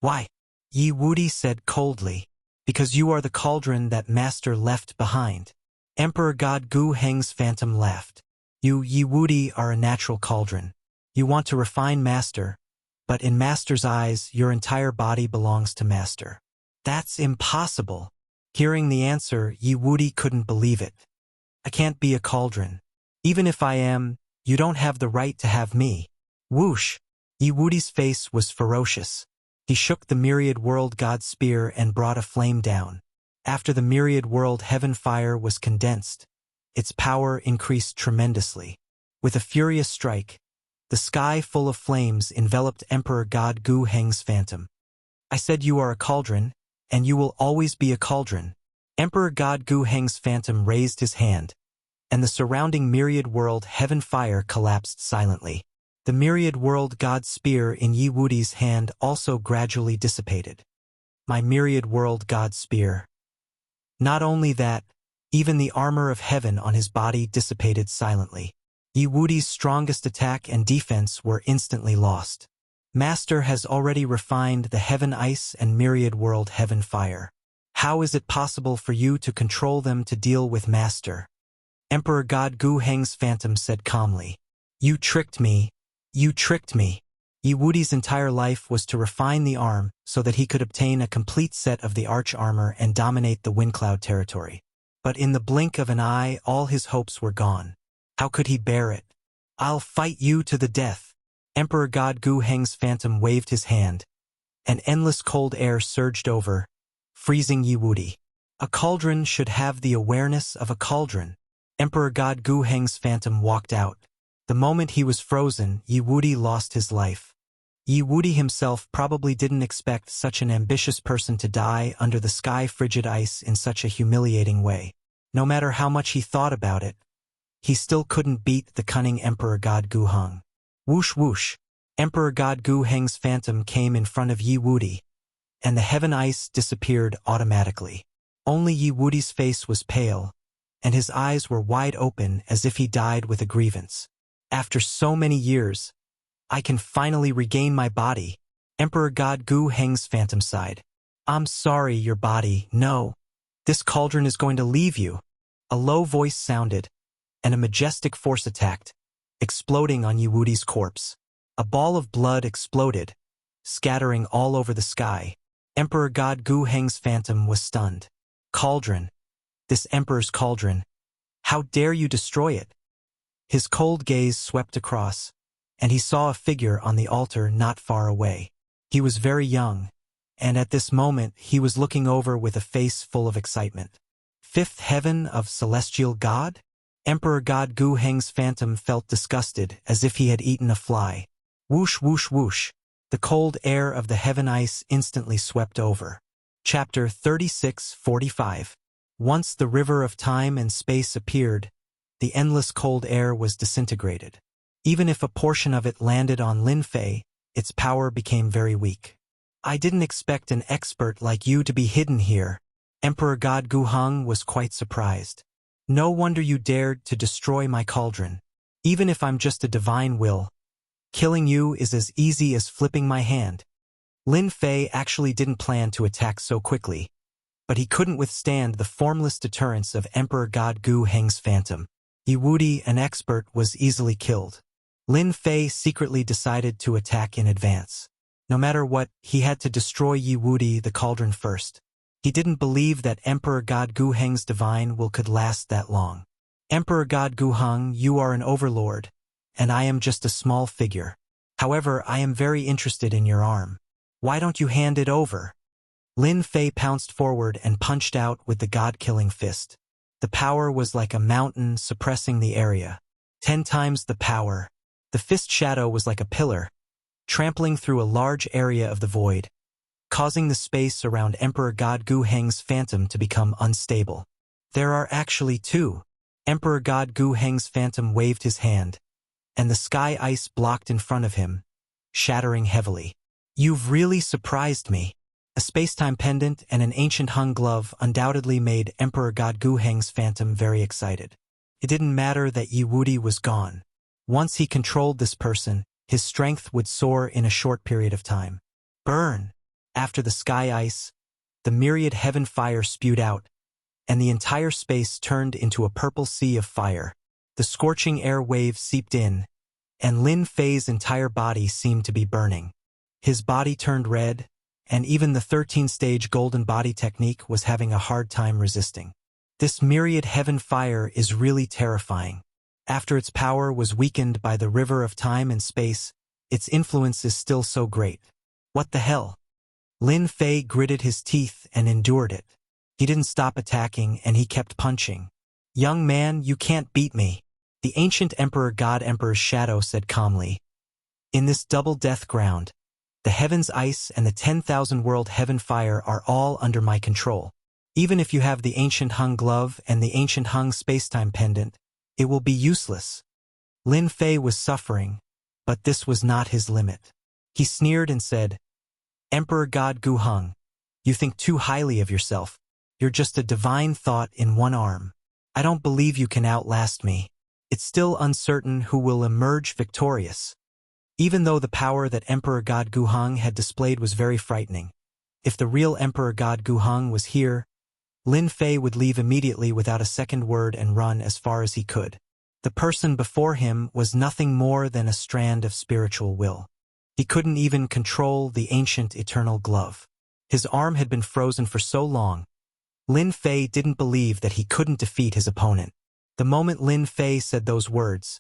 Why? Yi Wuti said coldly. Because you are the cauldron that Master left behind. Emperor God Gu Heng's phantom laughed. You, Yi Wuti, are a natural cauldron. You want to refine Master, but in Master's eyes, your entire body belongs to Master. That's impossible. Hearing the answer, Yi Wuti couldn't believe it. I can't be a cauldron. Even if I am, you don't have the right to have me. Whoosh! Yi Wuti's face was ferocious. He shook the myriad world God spear and brought a flame down. After the myriad world heaven fire was condensed, its power increased tremendously. With a furious strike, the sky full of flames enveloped Emperor God Gu Heng's phantom. I said you are a cauldron, and you will always be a cauldron. Emperor God Gu Heng's phantom raised his hand, and the surrounding myriad world heaven fire collapsed silently. The myriad world God spear in Yi Wuti's hand also gradually dissipated. My myriad world God spear. Not only that, even the armor of heaven on his body dissipated silently. Yi Wuti's strongest attack and defense were instantly lost. Master has already refined the heaven ice and myriad world heaven fire. How is it possible for you to control them to deal with Master? Emperor God Gu Heng's phantom said calmly. You tricked me. You tricked me. Yi Wuti's entire life was to refine the arm so that he could obtain a complete set of the arch armor and dominate the Windcloud territory. But in the blink of an eye, all his hopes were gone. How could he bear it? I'll fight you to the death. Emperor God Gu Heng's phantom waved his hand. An endless cold air surged over, freezing Yi Wuti. A cauldron should have the awareness of a cauldron. Emperor God Gu Heng's phantom walked out. The moment he was frozen, Yi Wuti lost his life. Yi Wuti himself probably didn't expect such an ambitious person to die under the sky frigid ice in such a humiliating way. No matter how much he thought about it, he still couldn't beat the cunning Emperor God Gu Heng. Whoosh whoosh! Emperor God Gu Heng's phantom came in front of Yi Wuti, and the heaven ice disappeared automatically. Only Yi Wuti's face was pale, and his eyes were wide open as if he died with a grievance. After so many years, I can finally regain my body. Emperor God Gu Heng's phantom sighed. I'm sorry, your body, no. This cauldron is going to leave you. A low voice sounded, and a majestic force attacked, exploding on Yi Wuti's corpse. A ball of blood exploded, scattering all over the sky. Emperor God Gu Heng's phantom was stunned. Cauldron. This Emperor's cauldron. How dare you destroy it? His cold gaze swept across, and he saw a figure on the altar not far away. He was very young, and at this moment he was looking over with a face full of excitement. Fifth heaven of celestial god? Emperor God Gu Heng's phantom felt disgusted, as if he had eaten a fly. Whoosh whoosh whoosh. The cold air of the heaven ice instantly swept over. Chapter 36:45. Once the river of time and space appeared, the endless cold air was disintegrated. Even if a portion of it landed on Lin Fei, its power became very weak. I didn't expect an expert like you to be hidden here. Emperor God Gu Heng was quite surprised. No wonder you dared to destroy my cauldron. Even if I'm just a divine will, killing you is as easy as flipping my hand. Lin Fei actually didn't plan to attack so quickly, but he couldn't withstand the formless deterrence of Emperor God Gu Heng's phantom. Yi Wudi, an expert, was easily killed. Lin Fei secretly decided to attack in advance. No matter what, he had to destroy Yi Wudi, the cauldron, first. He didn't believe that Emperor God Gu Heng's divine will could last that long. Emperor God Gu Heng, you are an overlord, and I am just a small figure. However, I am very interested in your arm. Why don't you hand it over? Lin Fei pounced forward and punched out with the god-killing fist. The power was like a mountain suppressing the area. 10 times the power. The fist shadow was like a pillar, trampling through a large area of the void, causing the space around Emperor God Gu Heng's phantom to become unstable. There are actually two. Emperor God Gu Heng's phantom waved his hand, and the sky ice blocked in front of him, shattering heavily. You've really surprised me. A space-time pendant and an ancient hung glove undoubtedly made Emperor God Gu Heng's phantom very excited. It didn't matter that Yi Wudi was gone. Once he controlled this person, his strength would soar in a short period of time. Burn! After the sky ice, the myriad heaven fire spewed out, and the entire space turned into a purple sea of fire. The scorching air wave seeped in, and Lin Fei's entire body seemed to be burning. His body turned red, and even the 13-stage golden body technique was having a hard time resisting. This myriad heaven fire is really terrifying. After its power was weakened by the river of time and space, its influence is still so great. What the hell? Lin Fei gritted his teeth and endured it. He didn't stop attacking, and he kept punching. Young man, you can't beat me. The ancient Emperor God Emperor's shadow said calmly. In this double death ground, the heaven's ice and the 10,000 world heaven fire are all under my control. Even if you have the ancient hung glove and the ancient hung spacetime pendant, it will be useless. Lin Fei was suffering, but this was not his limit. He sneered and said, Emperor God Gu Heng, you think too highly of yourself. You're just a divine thought in one arm. I don't believe you can outlast me. It's still uncertain who will emerge victorious. Even though the power that Emperor God Gu Heng had displayed was very frightening, if the real Emperor God Gu Heng was here, Lin Fei would leave immediately without a second word and run as far as he could. The person before him was nothing more than a strand of spiritual will. He couldn't even control the ancient eternal glove. His arm had been frozen for so long. Lin Fei didn't believe that he couldn't defeat his opponent. The moment Lin Fei said those words,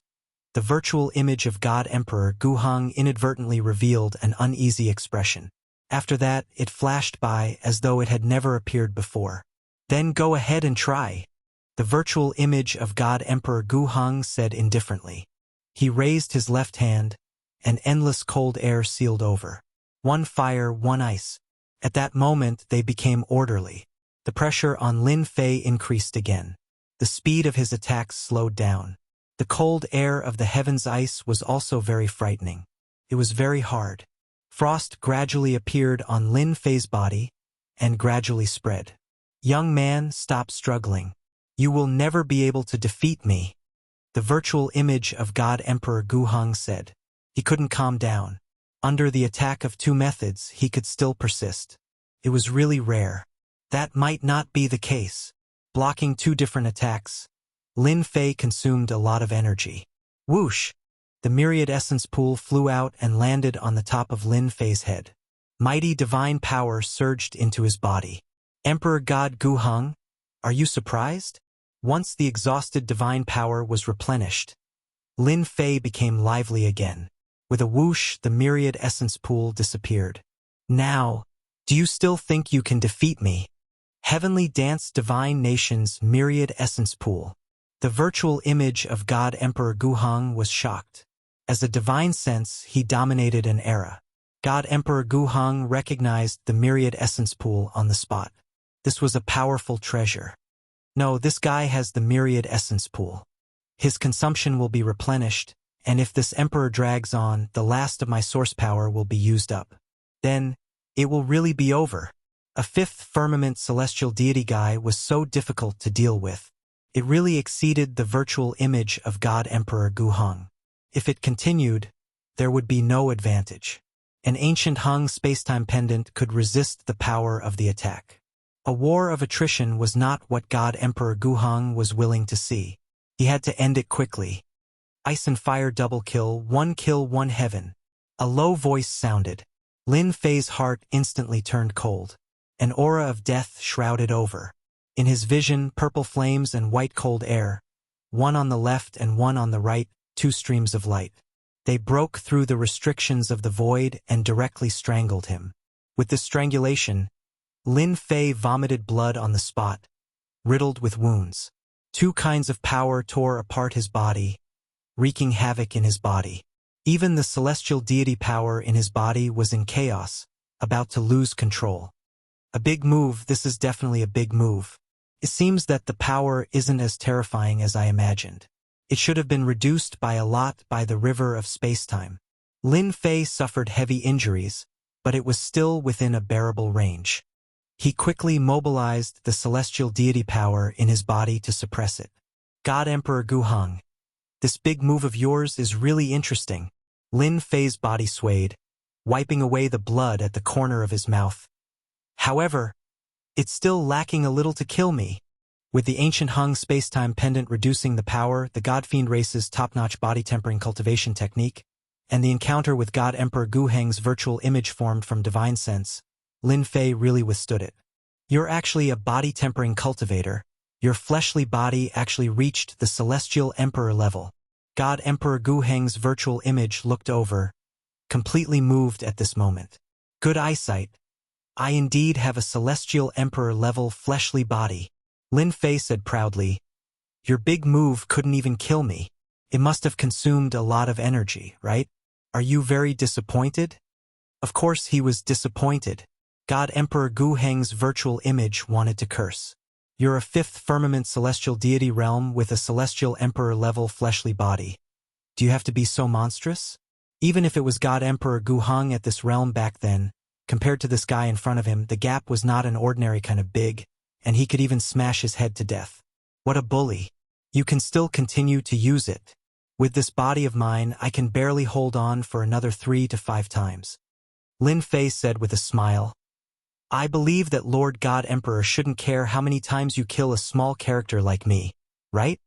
the virtual image of God Emperor Gu Heng inadvertently revealed an uneasy expression. After that, it flashed by as though it had never appeared before. Then go ahead and try. The virtual image of God Emperor Gu Heng said indifferently. He raised his left hand, and endless cold air sealed over. One fire, one ice. At that moment, they became orderly. The pressure on Lin Fei increased again. The speed of his attacks slowed down. The cold air of the heavens ice was also very frightening. It was very hard. Frost gradually appeared on Lin Fei's body, and gradually spread. Young man, stop struggling. You will never be able to defeat me, the virtual image of God Emperor Gu Heng said. He couldn't calm down. Under the attack of two methods, he could still persist. It was really rare. That might not be the case. Blocking two different attacks, Lin Fei consumed a lot of energy. Whoosh! The myriad essence pool flew out and landed on the top of Lin Fei's head. Mighty divine power surged into his body. Emperor God Gu Heng, are you surprised? Once the exhausted divine power was replenished, Lin Fei became lively again. With a whoosh, the myriad essence pool disappeared. Now, Do you still think you can defeat me? Heavenly Dance Divine Nation's Myriad Essence Pool. The virtual image of God Emperor Guheng was shocked. As a divine sense, he dominated an era. God Emperor Guheng recognized the Myriad Essence Pool on the spot. This was a powerful treasure. No, this guy has the Myriad Essence Pool. His consumption will be replenished, and if this emperor drags on, the last of my source power will be used up. Then, it will really be over. A fifth firmament celestial deity guy was so difficult to deal with. It really exceeded the virtual image of God Emperor Guheng. If it continued, there would be no advantage. An ancient Hung spacetime pendant could resist the power of the attack. A war of attrition was not what God Emperor Guheng was willing to see. He had to end it quickly. Ice and fire double kill, one heaven. A low voice sounded. Lin Fei's heart instantly turned cold. An aura of death shrouded over. In his vision, purple flames and white cold air. One on the left and one on the right, two streams of light. They broke through the restrictions of the void and directly strangled him. With this strangulation, Lin Fei vomited blood on the spot, riddled with wounds. Two kinds of power tore apart his body, wreaking havoc in his body. Even the celestial deity power in his body was in chaos, about to lose control. A big move, this is definitely a big move. It seems that the power isn't as terrifying as I imagined. It should have been reduced by a lot by the river of spacetime. Lin Fei suffered heavy injuries, but it was still within a bearable range. He quickly mobilized the celestial deity power in his body to suppress it. God Emperor Guheng, this big move of yours is really interesting. Lin Fei's body swayed, wiping away the blood at the corner of his mouth. However, it's still lacking a little to kill me. With the ancient Hung spacetime pendant reducing the power, the God-Fiend race's top-notch body-tempering cultivation technique, and the encounter with God Emperor Guheng's virtual image formed from divine sense, Lin Fei really withstood it. You're actually a body-tempering cultivator. Your fleshly body actually reached the celestial emperor level. God Emperor Guheng's virtual image looked over, completely moved at this moment. Good eyesight. I indeed have a celestial emperor-level fleshly body. Lin Fei said proudly. Your big move couldn't even kill me. It must have consumed a lot of energy, right? Are you very disappointed? Of course he was disappointed. God Emperor Guheng's virtual image wanted to curse. You're a fifth firmament celestial deity realm with a celestial emperor-level fleshly body. Do you have to be so monstrous? Even if it was God Emperor Guheng at this realm back then, compared to this guy in front of him, the gap was not an ordinary kind of big, and he could even smash his head to death. What a bully. You can still continue to use it. With this body of mine, I can barely hold on for another 3 to 5 times. Lin Fei said with a smile. I believe that Lord God Emperor shouldn't care how many times you kill a small character like me, right?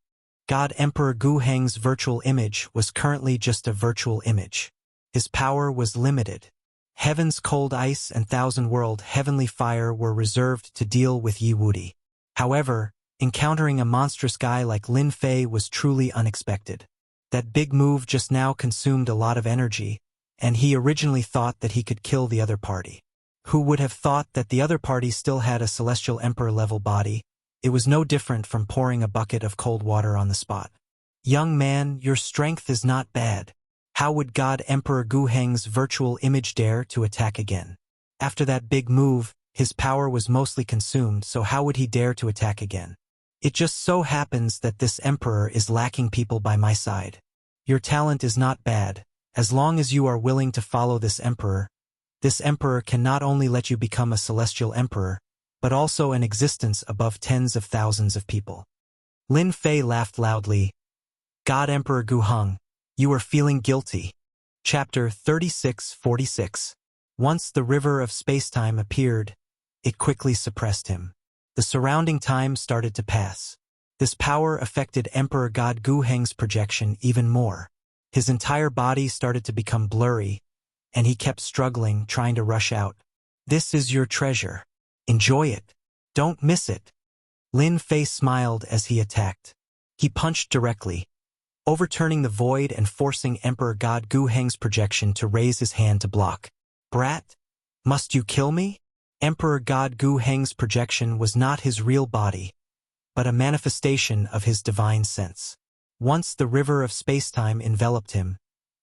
God Emperor Guheng's virtual image was currently just a virtual image. His power was limited. Heaven's cold ice and thousand world heavenly fire were reserved to deal with Yi Wudi. However, encountering a monstrous guy like Lin Fei was truly unexpected. That big move just now consumed a lot of energy, and he originally thought that he could kill the other party. Who would have thought that the other party still had a celestial emperor-level body? It was no different from pouring a bucket of cold water on the spot. Young man, your strength is not bad. How would God Emperor Guheng's virtual image dare to attack again? After that big move, his power was mostly consumed, so how would he dare to attack again? It just so happens that this emperor is lacking people by my side. Your talent is not bad. As long as you are willing to follow this emperor can not only let you become a celestial emperor, but also an existence above tens of thousands of people. Lin Fei laughed loudly. God Emperor Guheng, you are feeling guilty. Chapter 3646. Once the river of spacetime appeared, it quickly suppressed him. The surrounding time started to pass. This power affected Emperor God Guheng's projection even more. His entire body started to become blurry, and he kept struggling, trying to rush out. This is your treasure. Enjoy it. Don't miss it. Lin Fei smiled as he attacked. He punched directly, overturning the void and forcing Emperor God Guheng's projection to raise his hand to block. Brat, must you kill me? Emperor God Gu Heng's projection was not his real body, but a manifestation of his divine sense. Once the river of spacetime enveloped him,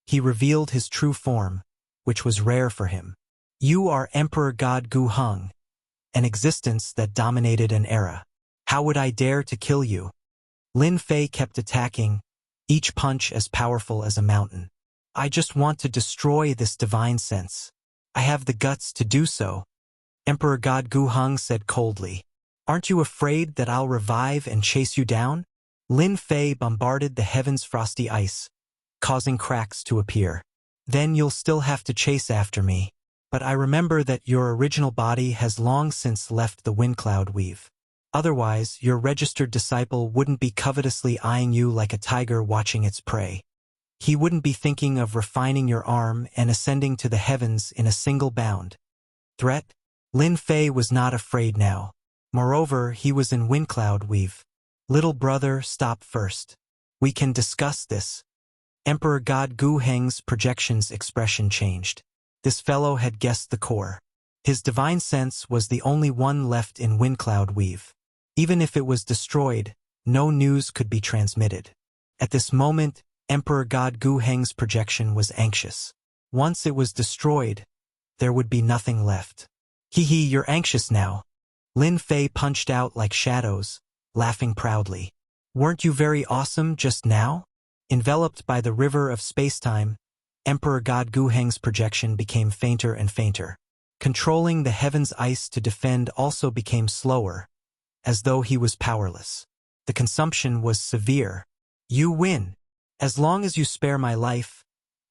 he revealed his true form, which was rare for him. You are Emperor God Gu Heng, an existence that dominated an era. How would I dare to kill you? Lin Fei kept attacking, each punch as powerful as a mountain. I just want to destroy this divine sense. I have the guts to do so, Emperor God Gu Heng said coldly. Aren't you afraid that I'll revive and chase you down? Lin Fei bombarded the heavens' frosty ice, causing cracks to appear. Then you'll still have to chase after me. But I remember that your original body has long since left the wind cloud weave. Otherwise, your registered disciple wouldn't be covetously eyeing you like a tiger watching its prey. He wouldn't be thinking of refining your arm and ascending to the heavens in a single bound. Threat? Lin Fei was not afraid now. Moreover, he was in wind cloud weave. Little brother, stop first. We can discuss this. Emperor God Gu Heng's projection's expression changed. This fellow had guessed the core. His divine sense was the only one left in wind cloud weave. Even if it was destroyed, no news could be transmitted. At this moment, Emperor God Gu Heng's projection was anxious. Once it was destroyed, there would be nothing left. Hee hee, you're anxious now. Lin Fei punched out like shadows, laughing proudly. Weren't you very awesome just now? Enveloped by the river of spacetime, Emperor God Gu Heng's projection became fainter and fainter. Controlling the heavens' ice to defend also became slower, as though he was powerless. The consumption was severe. You win. As long as you spare my life,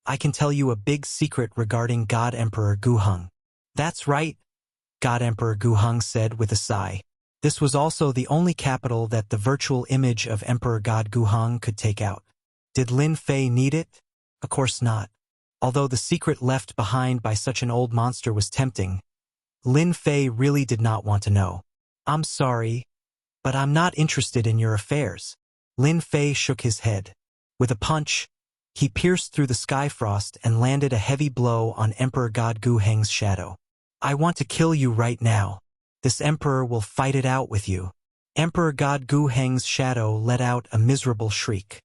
I can tell you a big secret regarding God Emperor Gu Heng. That's right, God Emperor Gu Heng said with a sigh. This was also the only capital that the virtual image of Emperor God Gu Heng could take out. Did Lin Fei need it? Of course not. Although the secret left behind by such an old monster was tempting, Lin Fei really did not want to know. I'm sorry, but I'm not interested in your affairs. Lin Fei shook his head. With a punch, he pierced through the skyfrost and landed a heavy blow on Emperor God Gu Heng's shadow. I want to kill you right now. This emperor will fight it out with you. Emperor God Gu Heng's shadow let out a miserable shriek.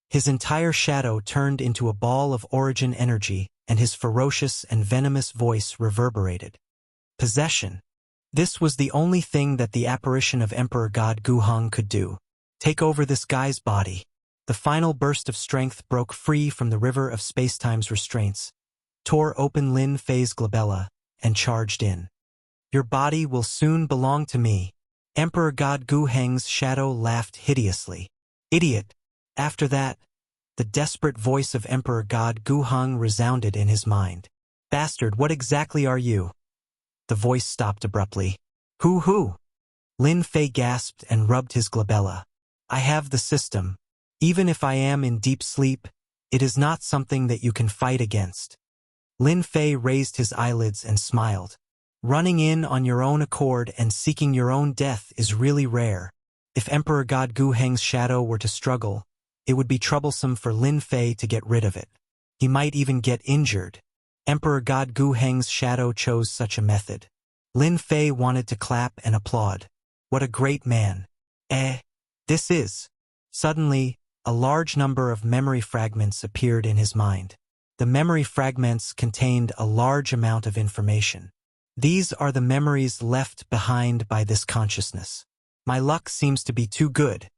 His entire shadow turned into a ball of origin energy, and his ferocious and venomous voice reverberated. Possession. This was the only thing that the apparition of Emperor God Gu Heng could do. Take over this guy's body. The final burst of strength broke free from the river of spacetime's restraints, tore open Lin Fei's glabella, and charged in. Your body will soon belong to me. Emperor God Gu Heng's shadow laughed hideously. Idiot. After that, the desperate voice of Emperor God Gu Heng resounded in his mind. Bastard, what exactly are you? The voice stopped abruptly. Who? Lin Fei gasped and rubbed his glabella. I have the system. Even if I am in deep sleep, it is not something that you can fight against. Lin Fei raised his eyelids and smiled. Running in on your own accord and seeking your own death is really rare. If Emperor God Gu Heng's shadow were to struggle, it would be troublesome for Lin Fei to get rid of it. He might even get injured. Emperor God Gu Heng's shadow chose such a method. Lin Fei wanted to clap and applaud. What a great man. This is. Suddenly, a large number of memory fragments appeared in his mind. The memory fragments contained a large amount of information. These are the memories left behind by this consciousness. My luck seems to be too good.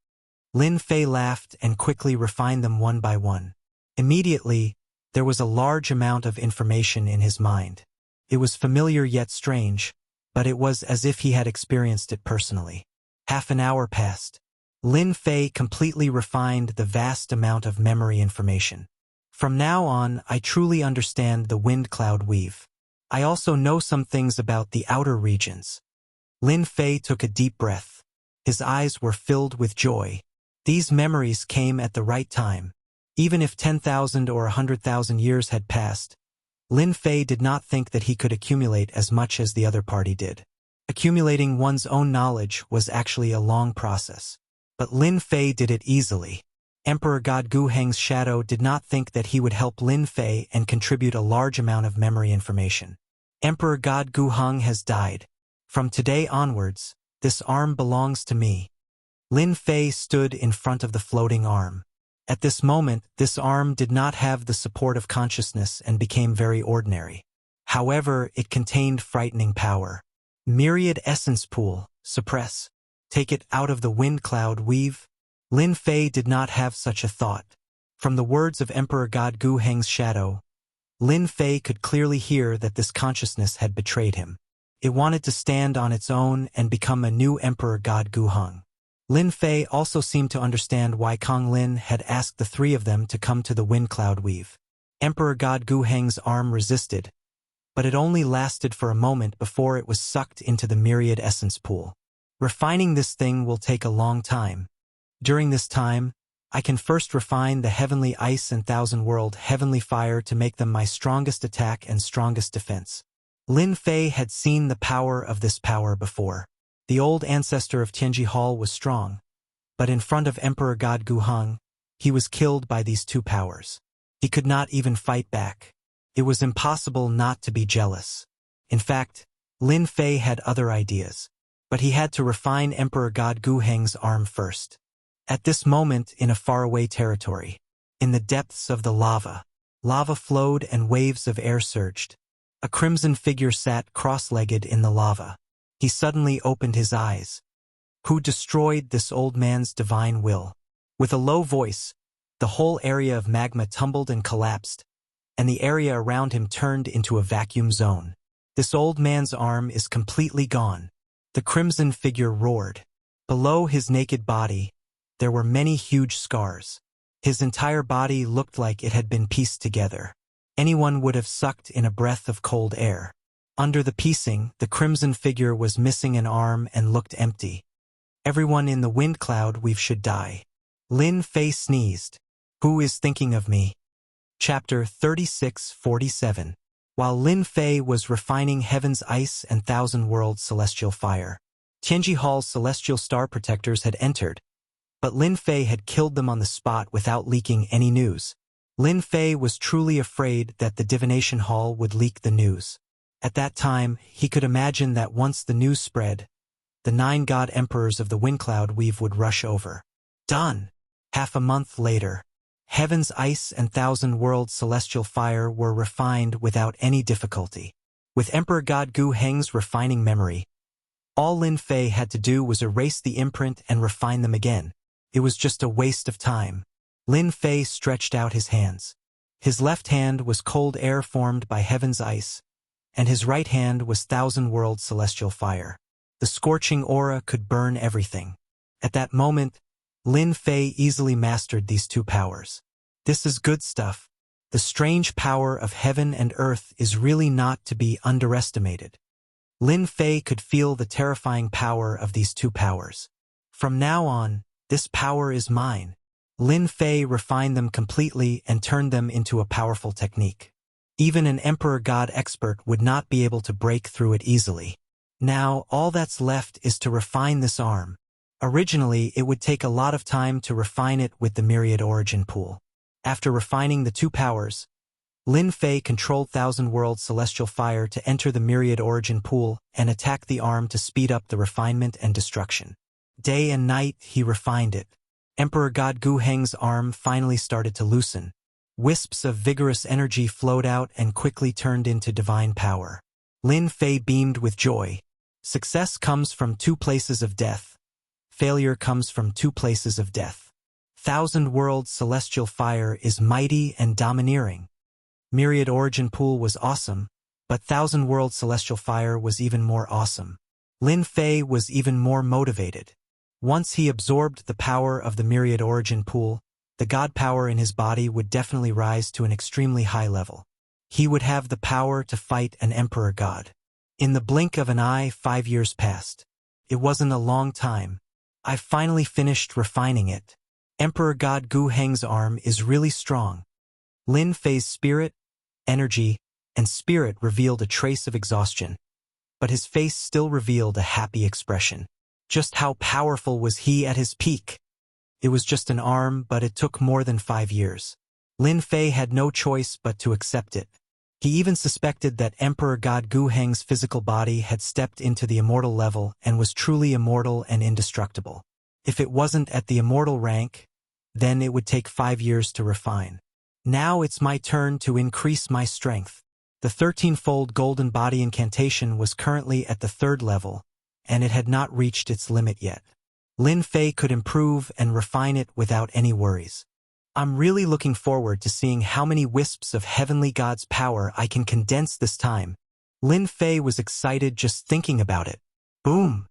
Lin Fei laughed and quickly refined them one by one. Immediately, there was a large amount of information in his mind. It was familiar yet strange, but it was as if he had experienced it personally. Half an hour passed. Lin Fei completely refined the vast amount of memory information. From now on, I truly understand the wind cloud weave. I also know some things about the outer regions. Lin Fei took a deep breath. His eyes were filled with joy. These memories came at the right time. Even if 10,000 or 100,000 years had passed, Lin Fei did not think that he could accumulate as much as the other party did. Accumulating one's own knowledge was actually a long process. But Lin Fei did it easily. Emperor God Gu Heng's shadow did not think that he would help Lin Fei and contribute a large amount of memory information. Emperor God Gu Heng has died. From today onwards, this arm belongs to me. Lin Fei stood in front of the floating arm. At this moment, this arm did not have the support of consciousness and became very ordinary. However, it contained frightening power. Myriad essence pool, suppress. Take it out of the wind cloud weave. Lin Fei did not have such a thought. From the words of Emperor God Gu Heng's shadow, Lin Fei could clearly hear that this consciousness had betrayed him. It wanted to stand on its own and become a new Emperor God Gu Heng. Lin Fei also seemed to understand why Kong Lin had asked the three of them to come to the wind cloud weave. Emperor God Gu Heng's arm resisted, but it only lasted for a moment before it was sucked into the myriad essence pool. Refining this thing will take a long time. During this time, I can first refine the heavenly ice and thousand-world heavenly fire to make them my strongest attack and strongest defense. Lin Fei had seen the power of this power before. The old ancestor of Tianji Hall was strong, but in front of Emperor God Gu Heng, he was killed by these two powers. He could not even fight back. It was impossible not to be jealous. In fact, Lin Fei had other ideas, but he had to refine Emperor God Gu Heng's arm first. At this moment, in a faraway territory, in the depths of the lava flowed and waves of air surged. A crimson figure sat cross-legged in the lava. He suddenly opened his eyes. Who destroyed this old man's divine will? With a low voice, the whole area of magma tumbled and collapsed, and the area around him turned into a vacuum zone. This old man's arm is completely gone. The crimson figure roared. Below his naked body, there were many huge scars. His entire body looked like it had been pieced together. Anyone would have sucked in a breath of cold air. Under the piecing, the crimson figure was missing an arm and looked empty. Everyone in the wind cloud weave should die. Lin Fei sneezed. Who is thinking of me? Chapter 36-47. While Lin Fei was refining heaven's ice and thousand-world celestial fire, Tianji Hall's celestial star protectors had entered, but Lin Fei had killed them on the spot without leaking any news. Lin Fei was truly afraid that the divination hall would leak the news. At that time, he could imagine that once the news spread, the 9 god emperors of the wind cloud weave would rush over. Done! Half a month later, heaven's ice and thousand-world celestial fire were refined without any difficulty. With Emperor God Gu Heng's refining memory, all Lin Fei had to do was erase the imprint and refine them again. It was just a waste of time. Lin Fei stretched out his hands. His left hand was cold air formed by heaven's ice, and his right hand was thousand-world celestial fire. The scorching aura could burn everything. At that moment, Lin Fei easily mastered these two powers. This is good stuff. The strange power of heaven and earth is really not to be underestimated. Lin Fei could feel the terrifying power of these two powers. From now on, this power is mine. Lin Fei refined them completely and turned them into a powerful technique. Even an Emperor God expert would not be able to break through it easily. Now, all that's left is to refine this arm. Originally, it would take a lot of time to refine it with the myriad origin pool. After refining the two powers, Lin Fei controlled thousand-world celestial fire to enter the myriad origin pool and attack the arm to speed up the refinement and destruction. Day and night, he refined it. Emperor God Gu Heng's arm finally started to loosen. Wisps of vigorous energy flowed out and quickly turned into divine power. Lin Fei beamed with joy. Success comes from two places of death. Failure comes from two places of death. Thousand-world celestial fire is mighty and domineering. Myriad origin pool was awesome, but thousand-world celestial fire was even more awesome. Lin Fei was even more motivated. Once he absorbed the power of the myriad origin pool, the god power in his body would definitely rise to an extremely high level. He would have the power to fight an emperor god. In the blink of an eye, 5 years passed. It wasn't a long time. I finally finished refining it. Emperor God Gu Heng's arm is really strong. Lin Fei's spirit, energy, and spirit revealed a trace of exhaustion, but his face still revealed a happy expression. Just how powerful was he at his peak? It was just an arm, but it took more than 5 years. Lin Fei had no choice but to accept it. He even suspected that Emperor God Gu Heng's physical body had stepped into the immortal level and was truly immortal and indestructible. If it wasn't at the immortal rank, then it would take 5 years to refine. Now it's my turn to increase my strength. The 13-fold golden body incantation was currently at the 3rd level, and it had not reached its limit yet. Lin Fei could improve and refine it without any worries. I'm really looking forward to seeing how many wisps of Heavenly God's power I can condense this time. Lin Fei was excited just thinking about it. Boom!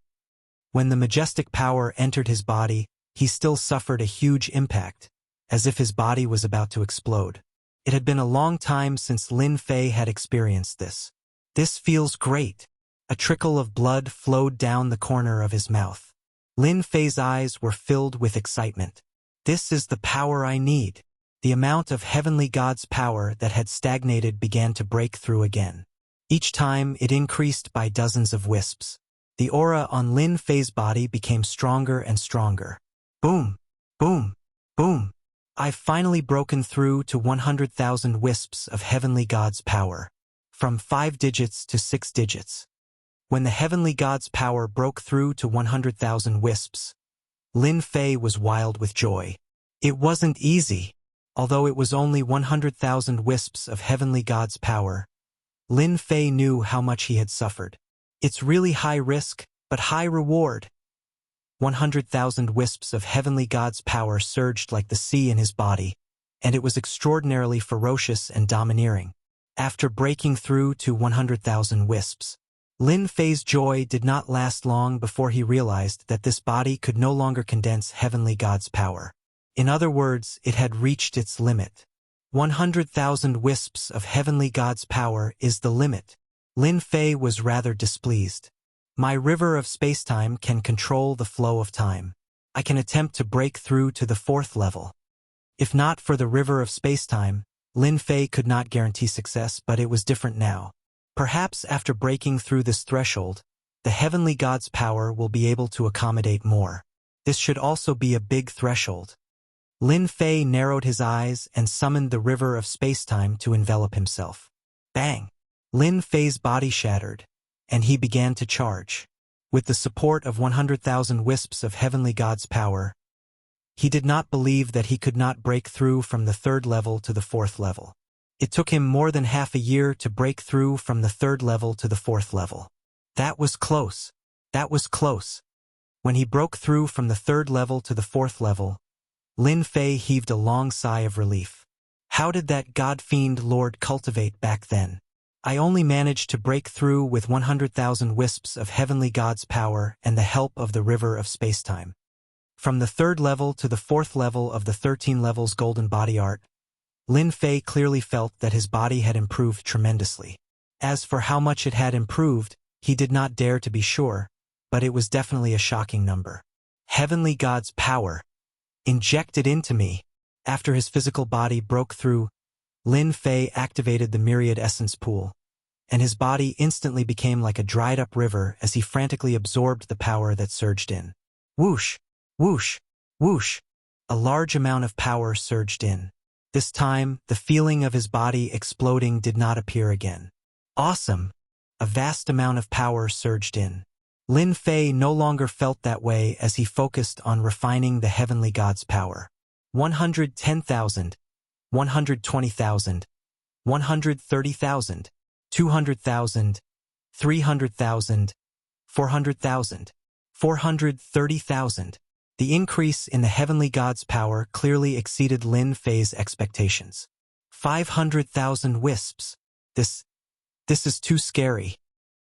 When the majestic power entered his body, he still suffered a huge impact, as if his body was about to explode. It had been a long time since Lin Fei had experienced this. This feels great. A trickle of blood flowed down the corner of his mouth. Lin Fei's eyes were filled with excitement. This is the power I need. The amount of Heavenly God's power that had stagnated began to break through again. Each time it increased by dozens of wisps. The aura on Lin Fei's body became stronger and stronger. Boom! Boom! Boom! I've finally broken through to 100,000 wisps of Heavenly God's power. From 5 digits to 6 digits. When the Heavenly God's power broke through to 100,000 wisps, Lin Fei was wild with joy. It wasn't easy. Although it was only 100,000 wisps of Heavenly God's power, Lin Fei knew how much he had suffered. It's really high risk, but high reward. 100,000 wisps of Heavenly God's power surged like the sea in his body, and it was extraordinarily ferocious and domineering. After breaking through to 100,000 wisps, Lin Fei's joy did not last long before he realized that this body could no longer condense Heavenly God's power. In other words, it had reached its limit. 100,000 wisps of Heavenly God's power is the limit. Lin Fei was rather displeased. My river of spacetime can control the flow of time. I can attempt to break through to the 4th level. If not for the river of spacetime, Lin Fei could not guarantee success, but it was different now. Perhaps after breaking through this threshold, the Heavenly God's power will be able to accommodate more. This should also be a big threshold. Lin Fei narrowed his eyes and summoned the river of spacetime to envelop himself. Bang! Lin Fei's body shattered, and he began to charge. With the support of 100,000 wisps of Heavenly God's power, he did not believe that he could not break through from the 3rd level to the 4th level. It took him more than half a year to break through from the 3rd level to the 4th level. That was close. That was close. When he broke through from the 3rd level to the 4th level, Lin Fei heaved a long sigh of relief. How did that God-fiend Lord cultivate back then? I only managed to break through with 100,000 wisps of Heavenly God's power and the help of the river of spacetime. From the 3rd level to the 4th level of the 13 levels golden body art, Lin Fei clearly felt that his body had improved tremendously. As for how much it had improved, he did not dare to be sure, but it was definitely a shocking number. Heavenly God's power injected into me. After his physical body broke through, Lin Fei activated the myriad essence pool, and his body instantly became like a dried-up river as he frantically absorbed the power that surged in. Whoosh! Whoosh! Whoosh! A large amount of power surged in. This time, the feeling of his body exploding did not appear again. Awesome! A vast amount of power surged in. Lin Fei no longer felt that way as he focused on refining the Heavenly God's power. 110,000, 120,000, 130,000, 200,000, 300,000, 400,000, 430,000. The increase in the Heavenly God's power clearly exceeded Lin Fei's expectations. 500,000 wisps. This is too scary.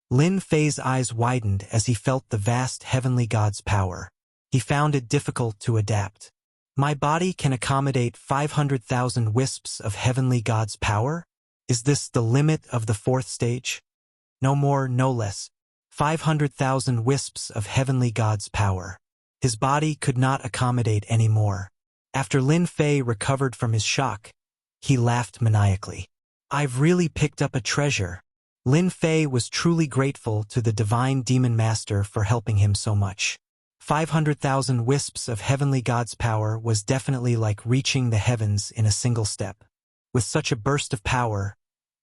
Lin Fei's eyes widened as he felt the vast Heavenly God's power. He found it difficult to adapt. My body can accommodate 500,000 wisps of Heavenly God's power? Is this the limit of the 4th stage? No more, no less. 500,000 wisps of Heavenly God's power. His body could not accommodate any more. After Lin Fei recovered from his shock, he laughed maniacally. I've really picked up a treasure. Lin Fei was truly grateful to the divine demon master for helping him so much. 500,000 wisps of Heavenly God's power was definitely like reaching the heavens in a single step. With such a burst of power,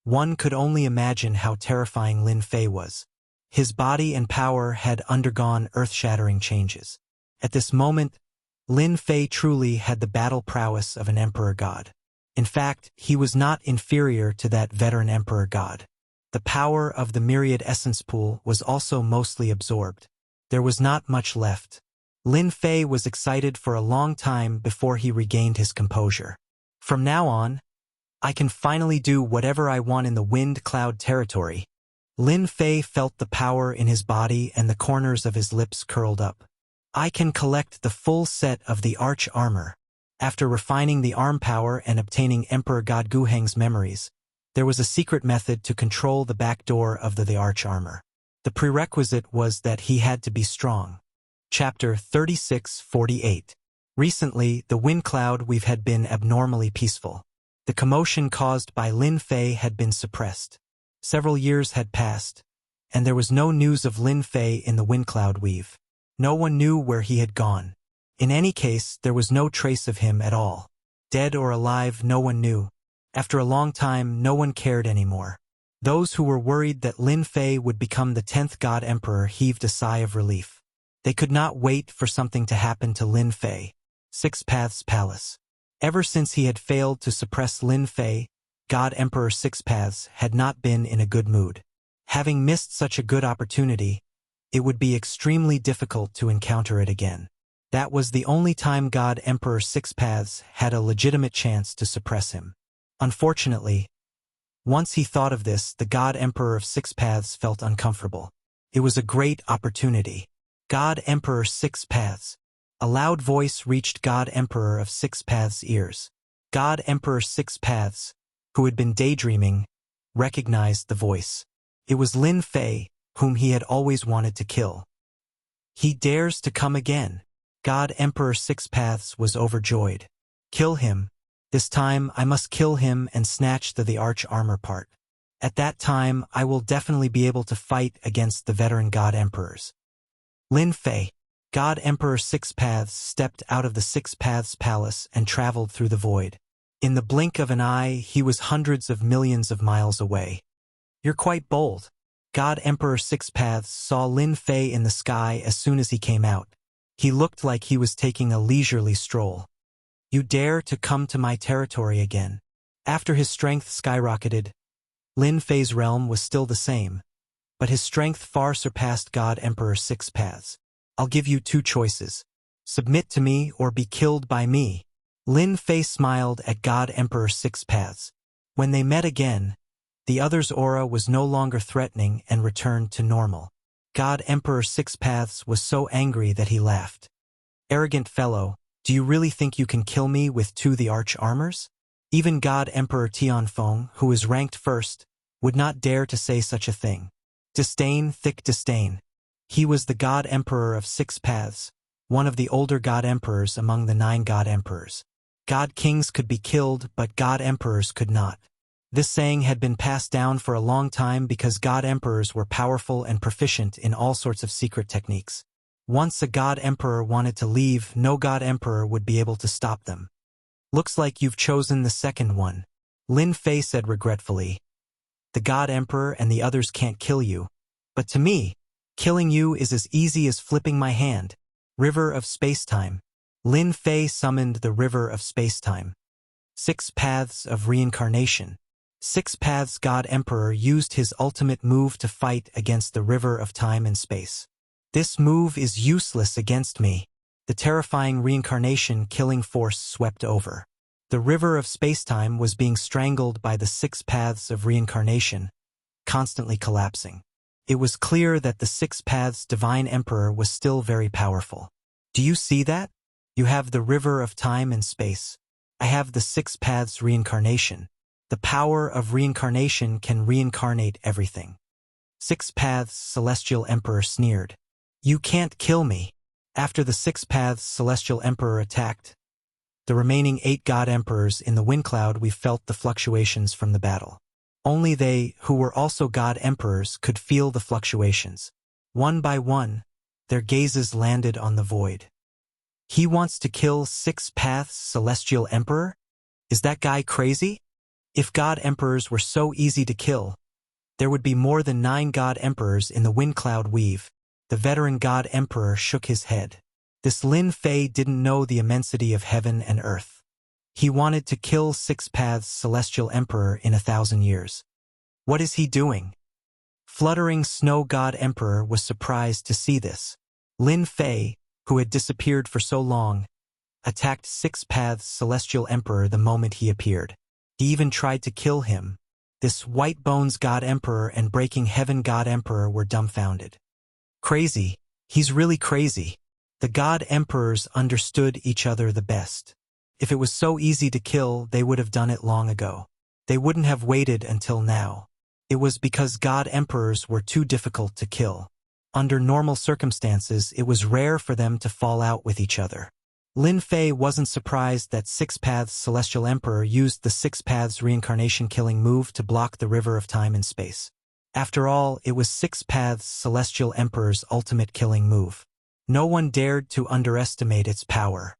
One could only imagine how terrifying Lin Fei was. His body and power had undergone earth-shattering changes. At this moment, Lin Fei truly had the battle prowess of an emperor god. In fact, he was not inferior to that veteran emperor god. The power of the myriad essence pool was also mostly absorbed. There was not much left. Lin Fei was excited for a long time before he regained his composure. From now on, I can finally do whatever I want in the wind cloud territory. Lin Fei felt the power in his body and the corners of his lips curled up. I can collect the full set of the arch armor. After refining the arm power and obtaining Emperor God Guheng's memories, there was a secret method to control the back door of the arch armor. The prerequisite was that he had to be strong. Chapter 36:48. Recently, the wind cloud we've had been abnormally peaceful. The commotion caused by Lin Fei had been suppressed. Several years had passed, and there was no news of Lin Fei in the wind cloud weave. No one knew where he had gone. In any case, there was no trace of him at all. Dead or alive, no one knew. After a long time, no one cared anymore. Those who were worried that Lin Fei would become the 10th God Emperor heaved a sigh of relief. They could not wait for something to happen to Lin Fei. Six Paths Palace. Ever since he had failed to suppress Lin Fei, God Emperor Six Paths had not been in a good mood. Having missed such a good opportunity, it would be extremely difficult to encounter it again. That was the only time God Emperor Six Paths had a legitimate chance to suppress him. Unfortunately, once he thought of this, the God Emperor of Six Paths felt uncomfortable. It was a great opportunity. God Emperor Six Paths. A loud voice reached God Emperor of Six Paths' ears. God Emperor Six Paths, who had been daydreaming, recognized the voice. It was Lin Fei, whom he had always wanted to kill. He dares to come again. God Emperor Six Paths was overjoyed. Kill him. This time I must kill him and snatch the arch armor part. At that time I will definitely be able to fight against the veteran God Emperors. Lin Fei. God Emperor Six Paths stepped out of the Six Paths Palace and traveled through the void. In the blink of an eye, he was hundreds of millions of miles away. You're quite bold. God Emperor Six Paths saw Lin Fei in the sky as soon as he came out. He looked like he was taking a leisurely stroll. You dare to come to my territory again. After his strength skyrocketed, Lin Fei's realm was still the same, but his strength far surpassed God Emperor Six Paths. I'll give you two choices. Submit to me or be killed by me. Lin Fei smiled at God Emperor Six Paths. When they met again, the other's aura was no longer threatening and returned to normal. God Emperor Six Paths was so angry that he laughed. Arrogant fellow, do you really think you can kill me with the arch armors? Even God Emperor Tianfeng, who is ranked first, would not dare to say such a thing. Disdain, thick disdain. He was the God Emperor of Six Paths, one of the older God Emperors among the 9 God Emperors. God Kings could be killed, but God Emperors could not. This saying had been passed down for a long time because God Emperors were powerful and proficient in all sorts of secret techniques. Once a God Emperor wanted to leave, no God Emperor would be able to stop them. Looks like you've chosen the second one, Lin Fei said regretfully. The God Emperor and the others can't kill you, but to me, killing you is as easy as flipping my hand. River of Spacetime. Lin Fei summoned the River of Spacetime. Six Paths of Reincarnation. Six Paths God Emperor used his ultimate move to fight against the River of Time and Space. This move is useless against me. The terrifying reincarnation killing force swept over. The River of Spacetime was being strangled by the Six Paths of Reincarnation, constantly collapsing. It was clear that the Six Paths Divine Emperor was still very powerful. Do you see that? You have the River of Time and Space. I have the Six Paths Reincarnation. The power of reincarnation can reincarnate everything. Six Paths Celestial Emperor sneered. You can't kill me. After the Six Paths Celestial Emperor attacked, the remaining 8 God Emperors in the wind cloud, we felt the fluctuations from the battle. Only they, who were also God Emperors, could feel the fluctuations. One by one, their gazes landed on the void. He wants to kill Six Paths Celestial Emperor? Is that guy crazy? If God Emperors were so easy to kill, there would be more than 9 God Emperors in the wind cloud weave. The veteran God Emperor shook his head. This Lin Fei didn't know the immensity of heaven and earth. He wanted to kill 6 Paths Celestial Emperor in 1,000 years. What is he doing? Fluttering Snow God Emperor was surprised to see this. Lin Fei, who had disappeared for so long, attacked 6 Paths Celestial Emperor the moment he appeared. He even tried to kill him. This White Bones God Emperor and Breaking Heaven God Emperor were dumbfounded. Crazy. He's really crazy. The God Emperors understood each other the best. If it was so easy to kill, they would have done it long ago. They wouldn't have waited until now. It was because God Emperors were too difficult to kill. Under normal circumstances, it was rare for them to fall out with each other. Lin Fei wasn't surprised that 6 Paths Celestial Emperor used the 6 Paths Reincarnation killing move to block the river of time and space. After all, it was 6 Paths Celestial Emperor's ultimate killing move. No one dared to underestimate its power.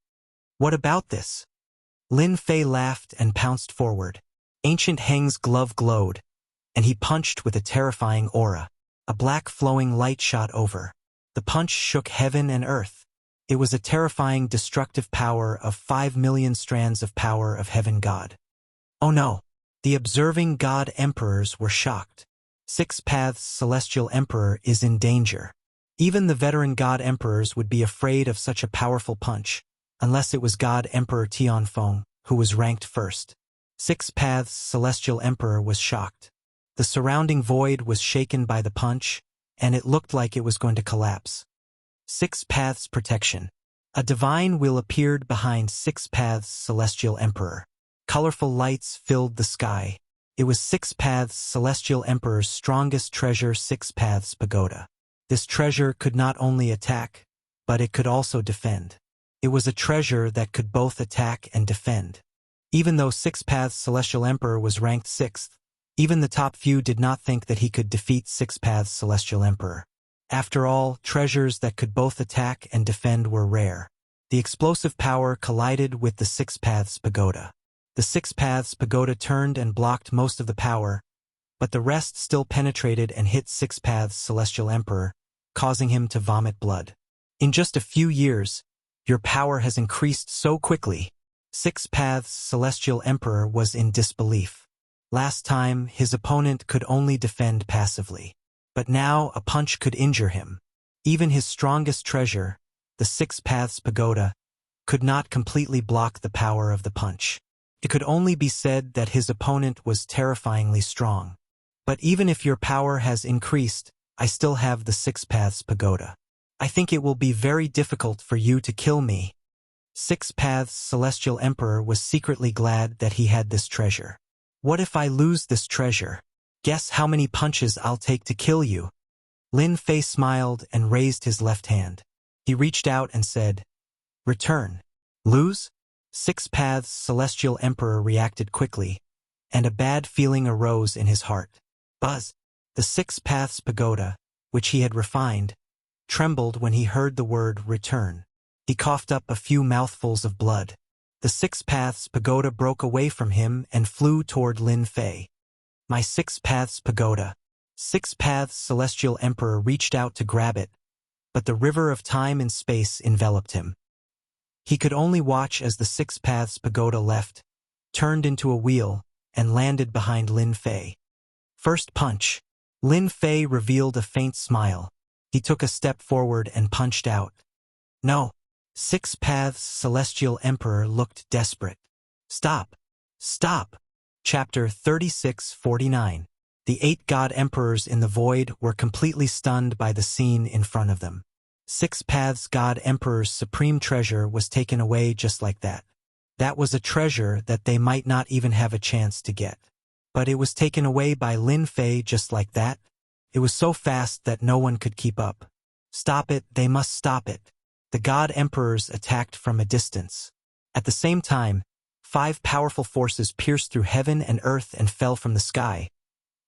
What about this? Lin Fei laughed and pounced forward. Ancient Heng's glove glowed, and he punched with a terrifying aura. A black flowing light shot over. The punch shook heaven and earth. It was a terrifying destructive power of 5 million strands of power of heaven God. Oh no! The observing God Emperors were shocked. 6 Paths Celestial Emperor is in danger. Even the veteran God Emperors would be afraid of such a powerful punch, unless it was God Emperor Tianfeng, who was ranked first. 6 Paths Celestial Emperor was shocked. The surrounding void was shaken by the punch, and it looked like it was going to collapse. 6 Paths Protection. A divine will appeared behind 6 Paths Celestial Emperor. Colorful lights filled the sky. It was 6 Paths Celestial Emperor's strongest treasure, 6 Paths Pagoda. This treasure could not only attack, but it could also defend. It was a treasure that could both attack and defend. Even though 6 Paths Celestial Emperor was ranked 6th, even the top few did not think that he could defeat 6 Paths Celestial Emperor. After all, treasures that could both attack and defend were rare. The explosive power collided with the 6 Paths Pagoda. The 6 Paths Pagoda turned and blocked most of the power, but the rest still penetrated and hit 6 Paths Celestial Emperor, causing him to vomit blood. In just a few years, your power has increased so quickly. 6 Paths Celestial Emperor was in disbelief. Last time, his opponent could only defend passively. But now, a punch could injure him. Even his strongest treasure, the 6 Paths Pagoda, could not completely block the power of the punch. It could only be said that his opponent was terrifyingly strong. But even if your power has increased, I still have the 6 Paths Pagoda. I think it will be very difficult for you to kill me. 6 Paths Celestial Emperor was secretly glad that he had this treasure. What if I lose this treasure? Guess how many punches I'll take to kill you? Lin Fei smiled and raised his left hand. He reached out and said, "Return." Lose? 6 Paths Celestial Emperor reacted quickly, and a bad feeling arose in his heart. Buzz! The 6 Paths Pagoda, which he had refined, trembled when he heard the word return. He coughed up a few mouthfuls of blood. The 6 Paths Pagoda broke away from him and flew toward Lin Fei. My 6 Paths Pagoda. 6 Paths Celestial Emperor reached out to grab it, but the river of time and space enveloped him. He could only watch as the 6 Paths Pagoda left, turned into a wheel, and landed behind Lin Fei. First punch. Lin Fei revealed a faint smile. He took a step forward and punched out. No. 6 Paths Celestial Emperor looked desperate. Stop! Stop! Chapter 36-49. The 8 God Emperors in the void were completely stunned by the scene in front of them. 6 Paths God Emperor's supreme treasure was taken away just like that. That was a treasure that they might not even have a chance to get. But it was taken away by Lin Fei just like that. It was so fast that no one could keep up. Stop it, they must stop it. The God Emperors attacked from a distance. At the same time, 5 powerful forces pierced through heaven and earth and fell from the sky,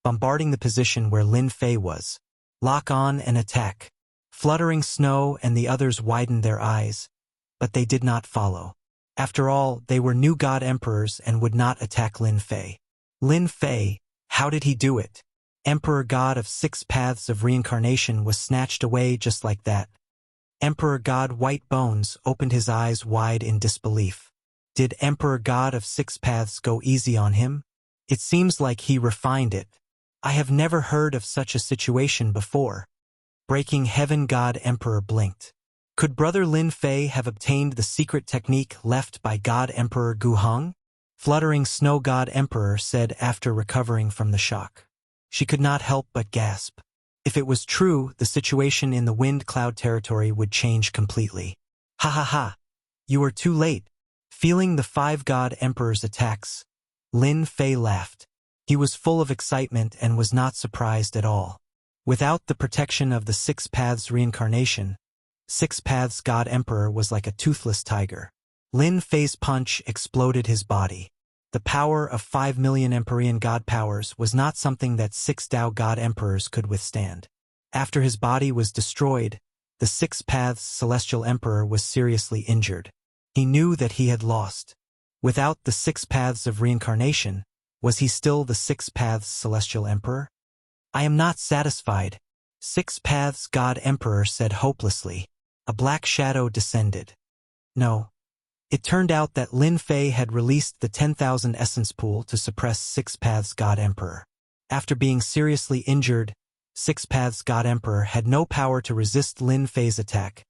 bombarding the position where Lin Fei was. Lock on and attack. Fluttering Snow and the others widened their eyes, but they did not follow. After all, they were new God Emperors and would not attack Lin Fei. Lin Fei, how did he do it? Emperor God of 6 Paths of Reincarnation was snatched away just like that. Emperor God White Bones opened his eyes wide in disbelief. Did Emperor God of 6 Paths go easy on him? It seems like he refined it. I have never heard of such a situation before. Breaking Heaven God Emperor blinked. Could Brother Lin Fei have obtained the secret technique left by God Emperor Gu Hong? Fluttering Snow God Emperor said after recovering from the shock. She could not help but gasp. If it was true, the situation in the Wind Cloud territory would change completely. Ha ha ha! You are too late. Feeling the 5 God Emperor's attacks, Lin Fei laughed. He was full of excitement and was not surprised at all. Without the protection of the 6 Paths Reincarnation, 6 Paths God Emperor was like a toothless tiger. Lin Fei's punch exploded his body. The power of 5 million Empyrean God powers was not something that 6 Tao God Emperors could withstand. After his body was destroyed, the 6 Paths Celestial Emperor was seriously injured. He knew that he had lost. Without the 6 Paths of Reincarnation, was he still the 6 Paths Celestial Emperor? I am not satisfied, 6 Paths God Emperor said hopelessly. A black shadow descended. No. It turned out that Lin Fei had released the 10,000 essence pool to suppress 6 Paths God Emperor. After being seriously injured, 6 Paths God Emperor had no power to resist Lin Fei's attack,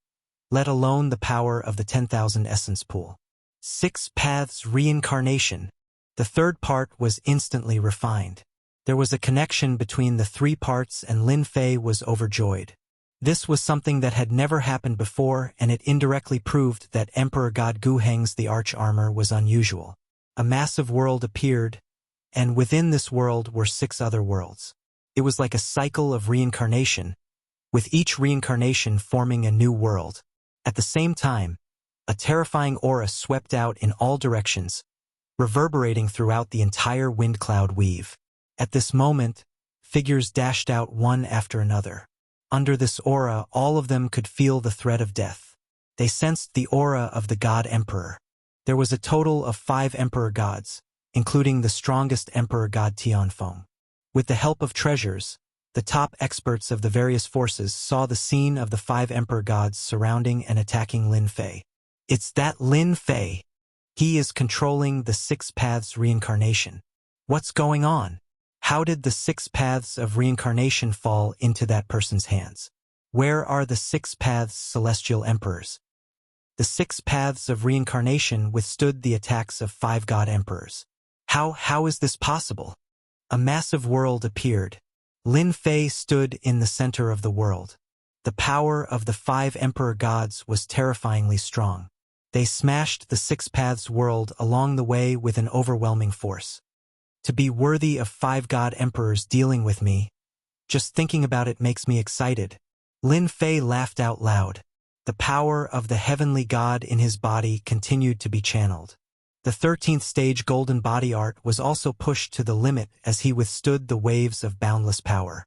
let alone the power of the 10,000 essence pool. 6 Paths Reincarnation. The third part was instantly refined. There was a connection between the 3 parts and Lin Fei was overjoyed. This was something that had never happened before, and it indirectly proved that Emperor God Gu Heng's the arch armor was unusual. A massive world appeared, and within this world were 6 other worlds. It was like a cycle of reincarnation, with each reincarnation forming a new world. At the same time, a terrifying aura swept out in all directions, reverberating throughout the entire wind cloud weave. At this moment, figures dashed out one after another. Under this aura, all of them could feel the threat of death. They sensed the aura of the God Emperor. There was a total of 5 Emperor Gods, including the strongest Emperor God Tianfeng. With the help of treasures, the top experts of the various forces saw the scene of the 5 Emperor Gods surrounding and attacking Lin Fei. It's that Lin Fei. He is controlling the 6 Paths Reincarnation. What's going on? How did the 6 Paths of Reincarnation fall into that person's hands? Where are the 6 Paths Celestial Emperors? The 6 Paths of Reincarnation withstood the attacks of 5 God Emperors. How is this possible? A massive world appeared. Lin Fei stood in the center of the world. The power of the 5 Emperor Gods was terrifyingly strong. They smashed the 6 Paths world along the way with an overwhelming force. To be worthy of 5 God Emperors dealing with me, just thinking about it makes me excited. Lin Fei laughed out loud. The power of the heavenly God in his body continued to be channeled. The 13th stage golden body art was also pushed to the limit as he withstood the waves of boundless power.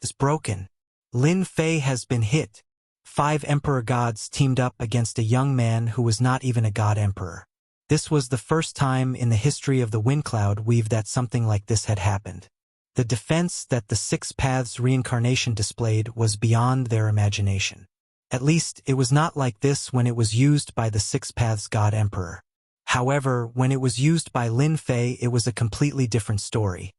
It's broken. Lin Fei has been hit. 5 Emperor Gods teamed up against a young man who was not even a God Emperor. This was the first time in the history of the Wind Cloud weave that something like this had happened. The defense that the 6 Paths Reincarnation displayed was beyond their imagination. At least, it was not like this when it was used by the 6 Paths God Emperor. However, when it was used by Lin Fei, it was a completely different story.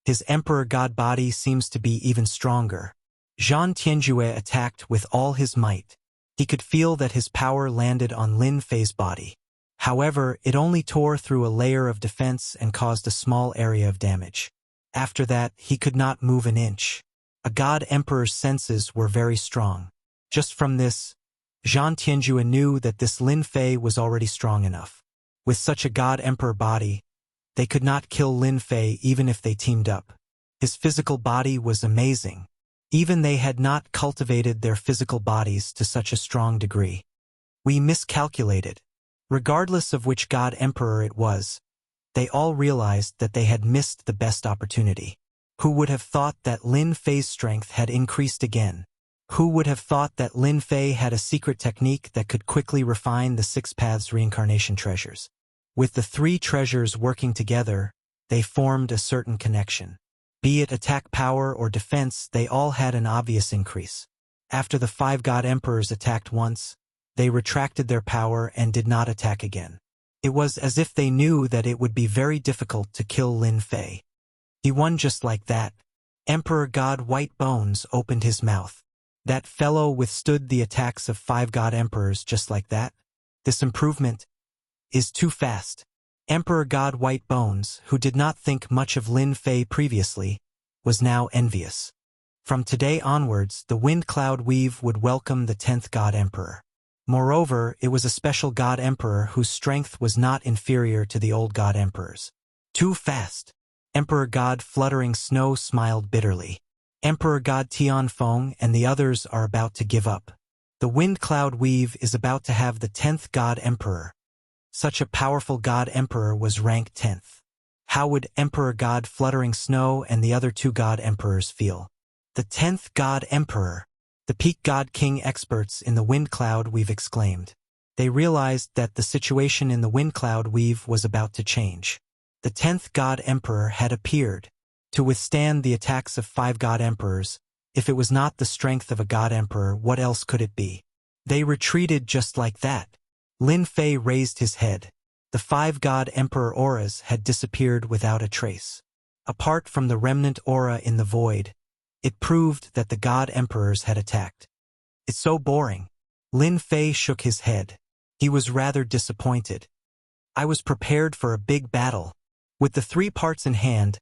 His Emperor God body seems to be even stronger. Zhan Tianjue attacked with all his might. He could feel that his power landed on Lin Fei's body. However, it only tore through a layer of defense and caused a small area of damage. After that, he could not move an inch. A God Emperor's senses were very strong. Just from this, Zhan Tianjue knew that this Lin Fei was already strong enough. With such a God Emperor body, they could not kill Lin Fei even if they teamed up. His physical body was amazing. Even they had not cultivated their physical bodies to such a strong degree. We miscalculated. Regardless of which God Emperor it was, they all realized that they had missed the best opportunity. Who would have thought that Lin Fei's strength had increased again? Who would have thought that Lin Fei had a secret technique that could quickly refine the 6 Paths Reincarnation treasures? With the 3 treasures working together, they formed a certain connection. Be it attack power or defense, they all had an obvious increase. After the 5 god emperors attacked once, they retracted their power and did not attack again. It was as if they knew that it would be very difficult to kill Lin Fei. He won just like that. Emperor God White Bones opened his mouth. That fellow withstood the attacks of 5 god emperors just like that? This improvement is too fast. Emperor God White Bones, who did not think much of Lin Fei previously, was now envious. From today onwards, the Wind Cloud Weave would welcome the 10th God Emperor. Moreover, it was a special God Emperor whose strength was not inferior to the old God Emperors. Too fast. Emperor God Fluttering Snow smiled bitterly. Emperor God Tianfeng and the others are about to give up. The Wind Cloud Weave is about to have the 10th God Emperor. Such a powerful God Emperor was ranked 10th. How would Emperor God Fluttering Snow and the other 2 God Emperors feel? The 10th God Emperor. The Peak God King experts in the Wind Cloud Weave exclaimed. They realized that the situation in the Wind Cloud Weave was about to change. The 10th God Emperor had appeared. To withstand the attacks of 5 God Emperors, if it was not the strength of a God Emperor, what else could it be? They retreated just like that. Lin Fei raised his head. The 5 God Emperor auras had disappeared without a trace. Apart from the remnant aura in the void, it proved that the God Emperors had attacked. It's so boring. Lin Fei shook his head. He was rather disappointed. I was prepared for a big battle. With the 3 parts in hand,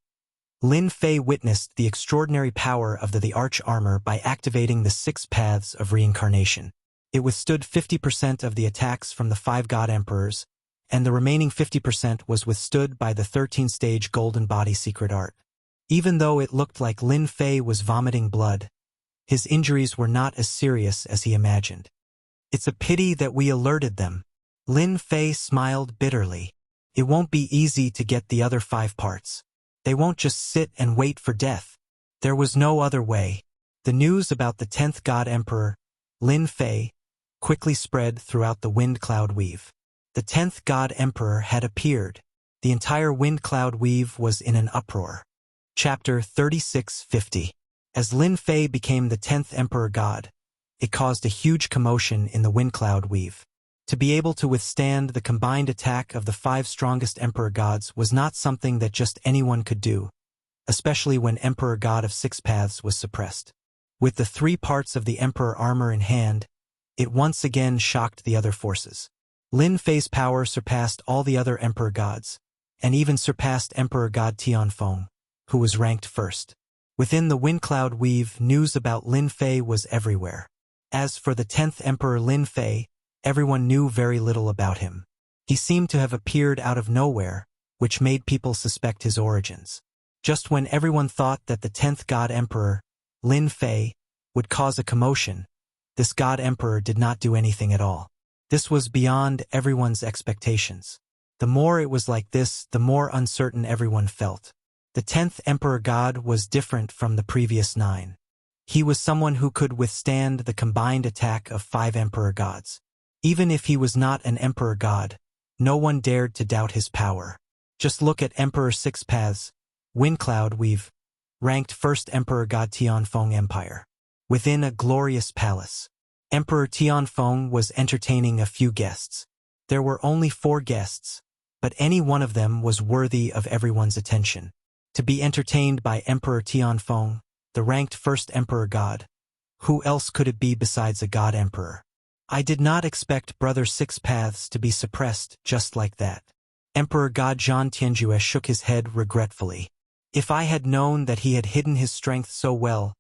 Lin Fei witnessed the extraordinary power of the Arch Armor by activating the 6 paths of reincarnation. It withstood 50% of the attacks from the 5 God Emperors, and the remaining 50% was withstood by the 13-stage Golden Body Secret Art. Even though it looked like Lin Fei was vomiting blood, his injuries were not as serious as he imagined. It's a pity that we alerted them. Lin Fei smiled bitterly. It won't be easy to get the other 5 parts. They won't just sit and wait for death. There was no other way. The news about the 10th God Emperor, Lin Fei, quickly spread throughout the Wind Cloud Weave. The 10th God Emperor had appeared. The entire Wind Cloud Weave was in an uproar. Chapter 3650. As Lin Fei became the 10th Emperor God, it caused a huge commotion in the Wind Cloud Weave. To be able to withstand the combined attack of the 5 strongest Emperor Gods was not something that just anyone could do, especially when Emperor God of 6 Paths was suppressed. With the 3 parts of the Emperor armor in hand, it once again shocked the other forces. Lin Fei's power surpassed all the other Emperor Gods, and even surpassed Emperor God Tianfeng, who was ranked first. Within the Wind Cloud Weave, news about Lin Fei was everywhere. As for the 10th Emperor Lin Fei, everyone knew very little about him. He seemed to have appeared out of nowhere, which made people suspect his origins. Just when everyone thought that the 10th God Emperor, Lin Fei, would cause a commotion, this God Emperor did not do anything at all. This was beyond everyone's expectations. The more it was like this, the more uncertain everyone felt. The 10th Emperor God was different from the previous 9. He was someone who could withstand the combined attack of 5 Emperor Gods. Even if he was not an Emperor God, no one dared to doubt his power. Just look at Emperor 6 Paths, Wind Cloud Weave, ranked first Emperor God Tianfeng Empire. Within a glorious palace, Emperor Tianfeng was entertaining a few guests. There were only 4 guests, but any one of them was worthy of everyone's attention. To be entertained by Emperor Tianfeng, the ranked first Emperor God, who else could it be besides a God Emperor? I did not expect Brother 6 Paths to be suppressed just like that. Emperor God Zhan Tianjue shook his head regretfully. If I had known that he had hidden his strength so well,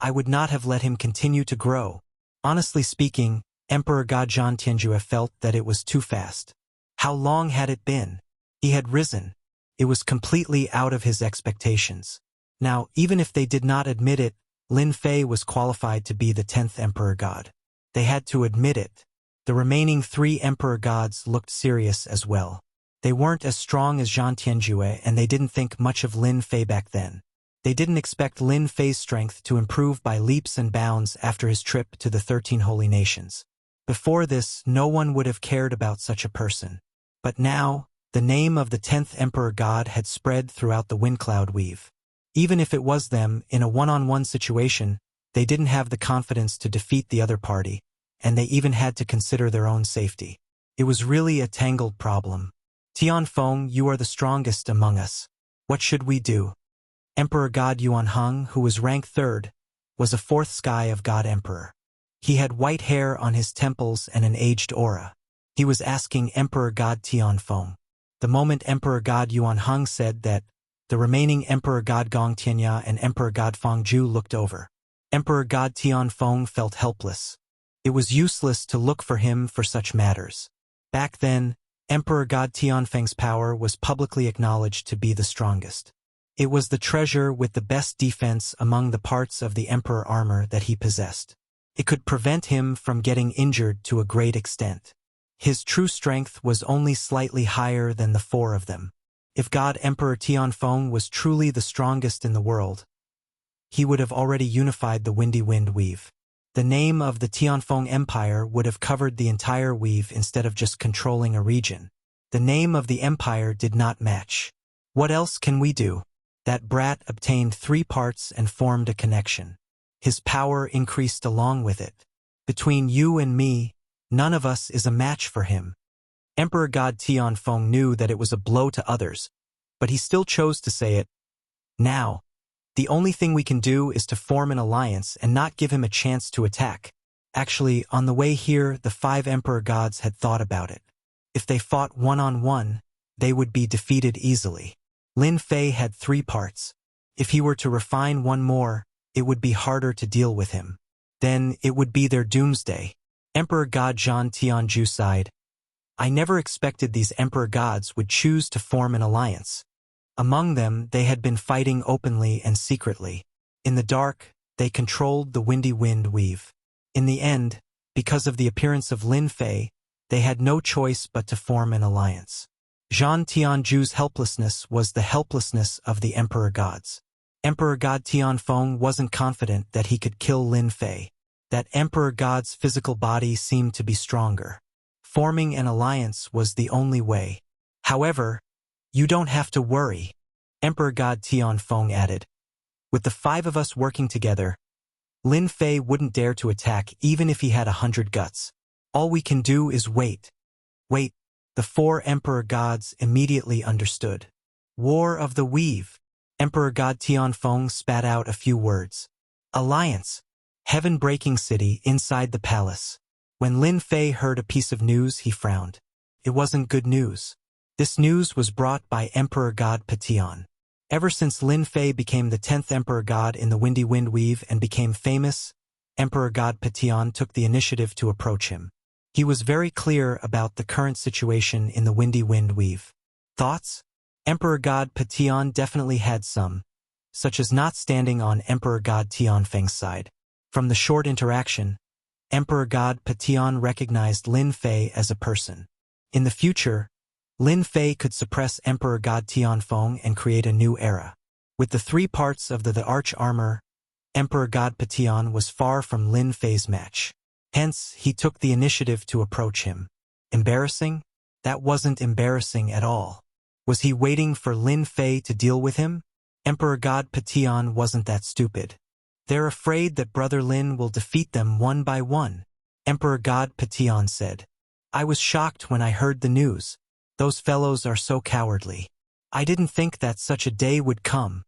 I would not have let him continue to grow. Honestly speaking, Emperor God Zhan Tianjue felt that it was too fast. How long had it been? He had risen. It was completely out of his expectations. Now, even if they did not admit it, Lin Fei was qualified to be the 10th Emperor God. They had to admit it. The remaining 3 Emperor Gods looked serious as well. They weren't as strong as Zhan Tianjue, and they didn't think much of Lin Fei back then. They didn't expect Lin Fei's strength to improve by leaps and bounds after his trip to the 13 Holy Nations. Before this, no one would have cared about such a person. But now, The name of the 10th Emperor God had spread throughout the Windcloud Weave. Even if it was them, in a one-on-one situation, they didn't have the confidence to defeat the other party, and they even had to consider their own safety. It was really a tangled problem. Tianfeng, you are the strongest among us. What should we do? Emperor God Yuanheng, who was ranked 3rd, was a 4th sky of God Emperor. He had white hair on his temples and an aged aura. He was asking Emperor God Tianfeng. The moment Emperor God Yuanheng said that, the remaining Emperor God Gong Tianya and Emperor God Fengju looked over. Emperor God Tianfeng felt helpless. It was useless to look for him for such matters. Back then, Emperor God Tianfeng's power was publicly acknowledged to be the strongest. It was the treasure with the best defense among the parts of the Emperor armor that he possessed. It could prevent him from getting injured to a great extent. His true strength was only slightly higher than the 4 of them. If God Emperor Tianfeng was truly the strongest in the world, he would have already unified the Windy Wind Weave. The name of the Tianfeng Empire would have covered the entire weave instead of just controlling a region. The name of the empire did not match. What else can we do? That brat obtained 3 parts and formed a connection. His power increased along with it. Between you and me, none of us is a match for him. Emperor God Tianfeng knew that it was a blow to others, but he still chose to say it. Now, the only thing we can do is to form an alliance and not give him a chance to attack. Actually, on the way here, the 5 Emperor Gods had thought about it. If they fought one-on-one, they would be defeated easily. Lin Fei had 3 parts. If he were to refine one more, it would be harder to deal with him. Then it would be their doomsday. Emperor God Zhan Tianju sighed. I never expected these Emperor Gods would choose to form an alliance. Among them, they had been fighting openly and secretly. In the dark, they controlled the Windy Wind Weave. In the end, because of the appearance of Lin Fei, they had no choice but to form an alliance. Zhan Tianju's helplessness was the helplessness of the Emperor Gods. Emperor God Tianfeng wasn't confident that he could kill Lin Fei. That Emperor God's physical body seemed to be stronger. Forming an alliance was the only way. However, you don't have to worry, Emperor God Tianfeng added. With the 5 of us working together, Lin Fei wouldn't dare to attack even if he had 100 guts. All we can do is wait. Wait, the 4 Emperor Gods immediately understood. War of the Weave. Emperor God Tianfeng spat out a few words. Alliance. Heaven-breaking city inside the palace. When Lin Fei heard a piece of news, he frowned. It wasn't good news. This news was brought by Emperor God Patian. Ever since Lin Fei became the 10th Emperor God in the Windy Wind Weave and became famous, Emperor God Patian took the initiative to approach him. He was very clear about the current situation in the Windy Wind Weave. Thoughts? Emperor God Patian definitely had some, such as not standing on Emperor God Tianfeng's side. From the short interaction, Emperor God Patian recognized Lin Fei as a person. In the future, Lin Fei could suppress Emperor God Tianfeng and create a new era. With the 3 parts of the arch armor, Emperor God Patian was far from Lin Fei's match. Hence, he took the initiative to approach him. Embarrassing? That wasn't embarrassing at all. Was he waiting for Lin Fei to deal with him? Emperor God Patian wasn't that stupid. They're afraid that Brother Lin will defeat them one by one, Emperor God Patian said. I was shocked when I heard the news. Those fellows are so cowardly. I didn't think that such a day would come.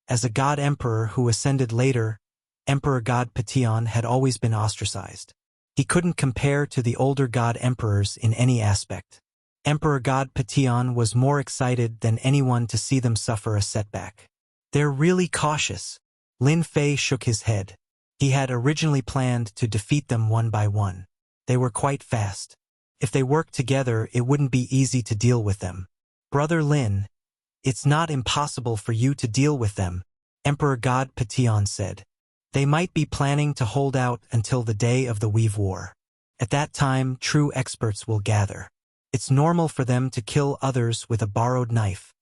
As a God Emperor who ascended later, Emperor God Patian had always been ostracized. He couldn't compare to the older God Emperors in any aspect. Emperor God Patian was more excited than anyone to see them suffer a setback. They're really cautious. Lin Fei shook his head. He had originally planned to defeat them one by one. They were quite fast. If they worked together, it wouldn't be easy to deal with them. Brother Lin, it's not impossible for you to deal with them, Emperor God Patian said. They might be planning to hold out until the day of the Weave War. At that time, true experts will gather. It's normal for them to kill others with a borrowed knife.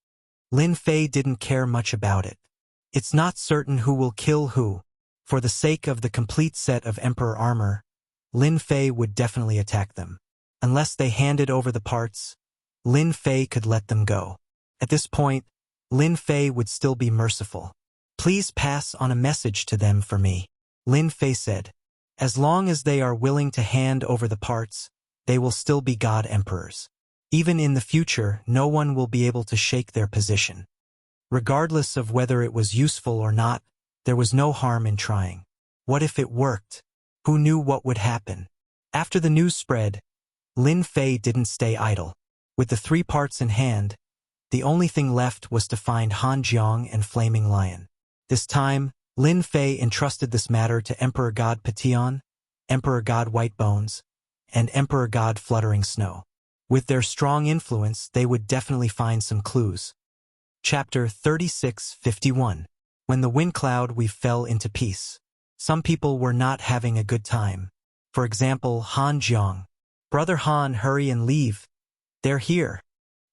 Lin Fei didn't care much about it. It's not certain who will kill who. For the sake of the complete set of Emperor armor, Lin Fei would definitely attack them. Unless they handed over the parts, Lin Fei could let them go. At this point, Lin Fei would still be merciful. "Please pass on a message to them for me," Lin Fei said. "As long as they are willing to hand over the parts, they will still be God Emperors. Even in the future, no one will be able to shake their position." Regardless of whether it was useful or not, there was no harm in trying. What if it worked? Who knew what would happen? After the news spread, Lin Fei didn't stay idle. With the 3 parts in hand, the only thing left was to find Han Jiang and Flaming Lion. This time, Lin Fei entrusted this matter to Emperor God Petion, Emperor God White Bones, and Emperor God Fluttering Snow. With their strong influence, they would definitely find some clues. Chapter 36:51. When the wind cloud we fell into peace. Some people were not having a good time. For example, Han Jiang. "Brother Han, hurry and leave. They're here."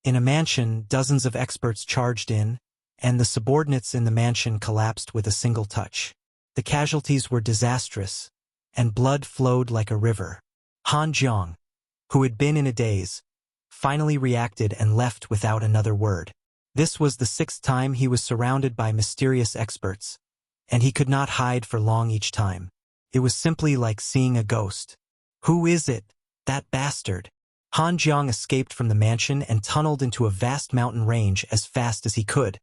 In a mansion, dozens of experts charged in, and the subordinates in the mansion collapsed with a single touch. The casualties were disastrous, and blood flowed like a river. Han Jiang, who had been in a daze, finally reacted and left without another word. This was the 6th time he was surrounded by mysterious experts, and he could not hide for long each time. It was simply like seeing a ghost. "Who is it? That bastard?" Han Jiang escaped from the mansion and tunneled into a vast mountain range as fast as he could,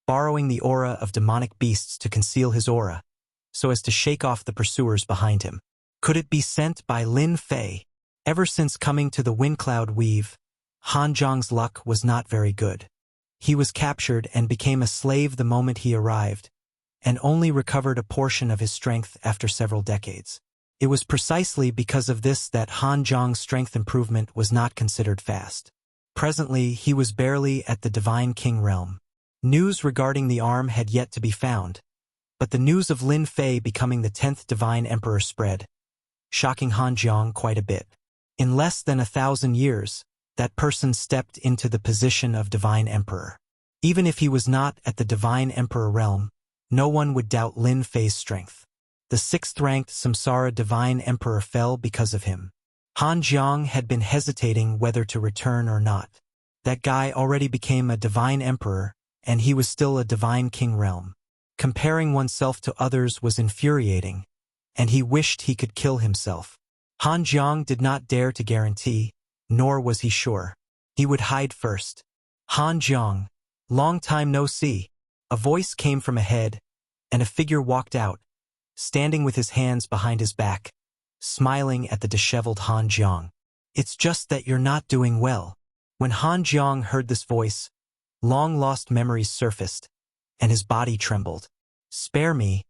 borrowing the aura of demonic beasts to conceal his aura, so as to shake off the pursuers behind him. Could it be sent by Lin Fei? Ever since coming to the Wind Cloud Weave, Han Jiang's luck was not very good. He was captured and became a slave the moment he arrived, and only recovered a portion of his strength after several decades. It was precisely because of this that Han Jiang's strength improvement was not considered fast. Presently, he was barely at the Divine King realm. News regarding the arm had yet to be found, but the news of Lin Fei becoming the 10th Divine Emperor spread, shocking Han Jiang quite a bit. In less than 1,000 years, that person stepped into the position of Divine Emperor. Even if he was not at the Divine Emperor realm, no one would doubt Lin Fei's strength. The 6th-ranked Samsara Divine Emperor fell because of him. Han Jiang had been hesitating whether to return or not. That guy already became a Divine Emperor, and he was still a Divine King realm. Comparing oneself to others was infuriating, and he wished he could kill himself. Han Jiang did not dare to guarantee, nor was he sure. He would hide first. "Han Jiang, long time no see." A voice came from ahead, and a figure walked out, standing with his hands behind his back, smiling at the disheveled Han Jiang. "It's just that you're not doing well." When Han Jiang heard this voice, long-lost memories surfaced, and his body trembled. "Spare me,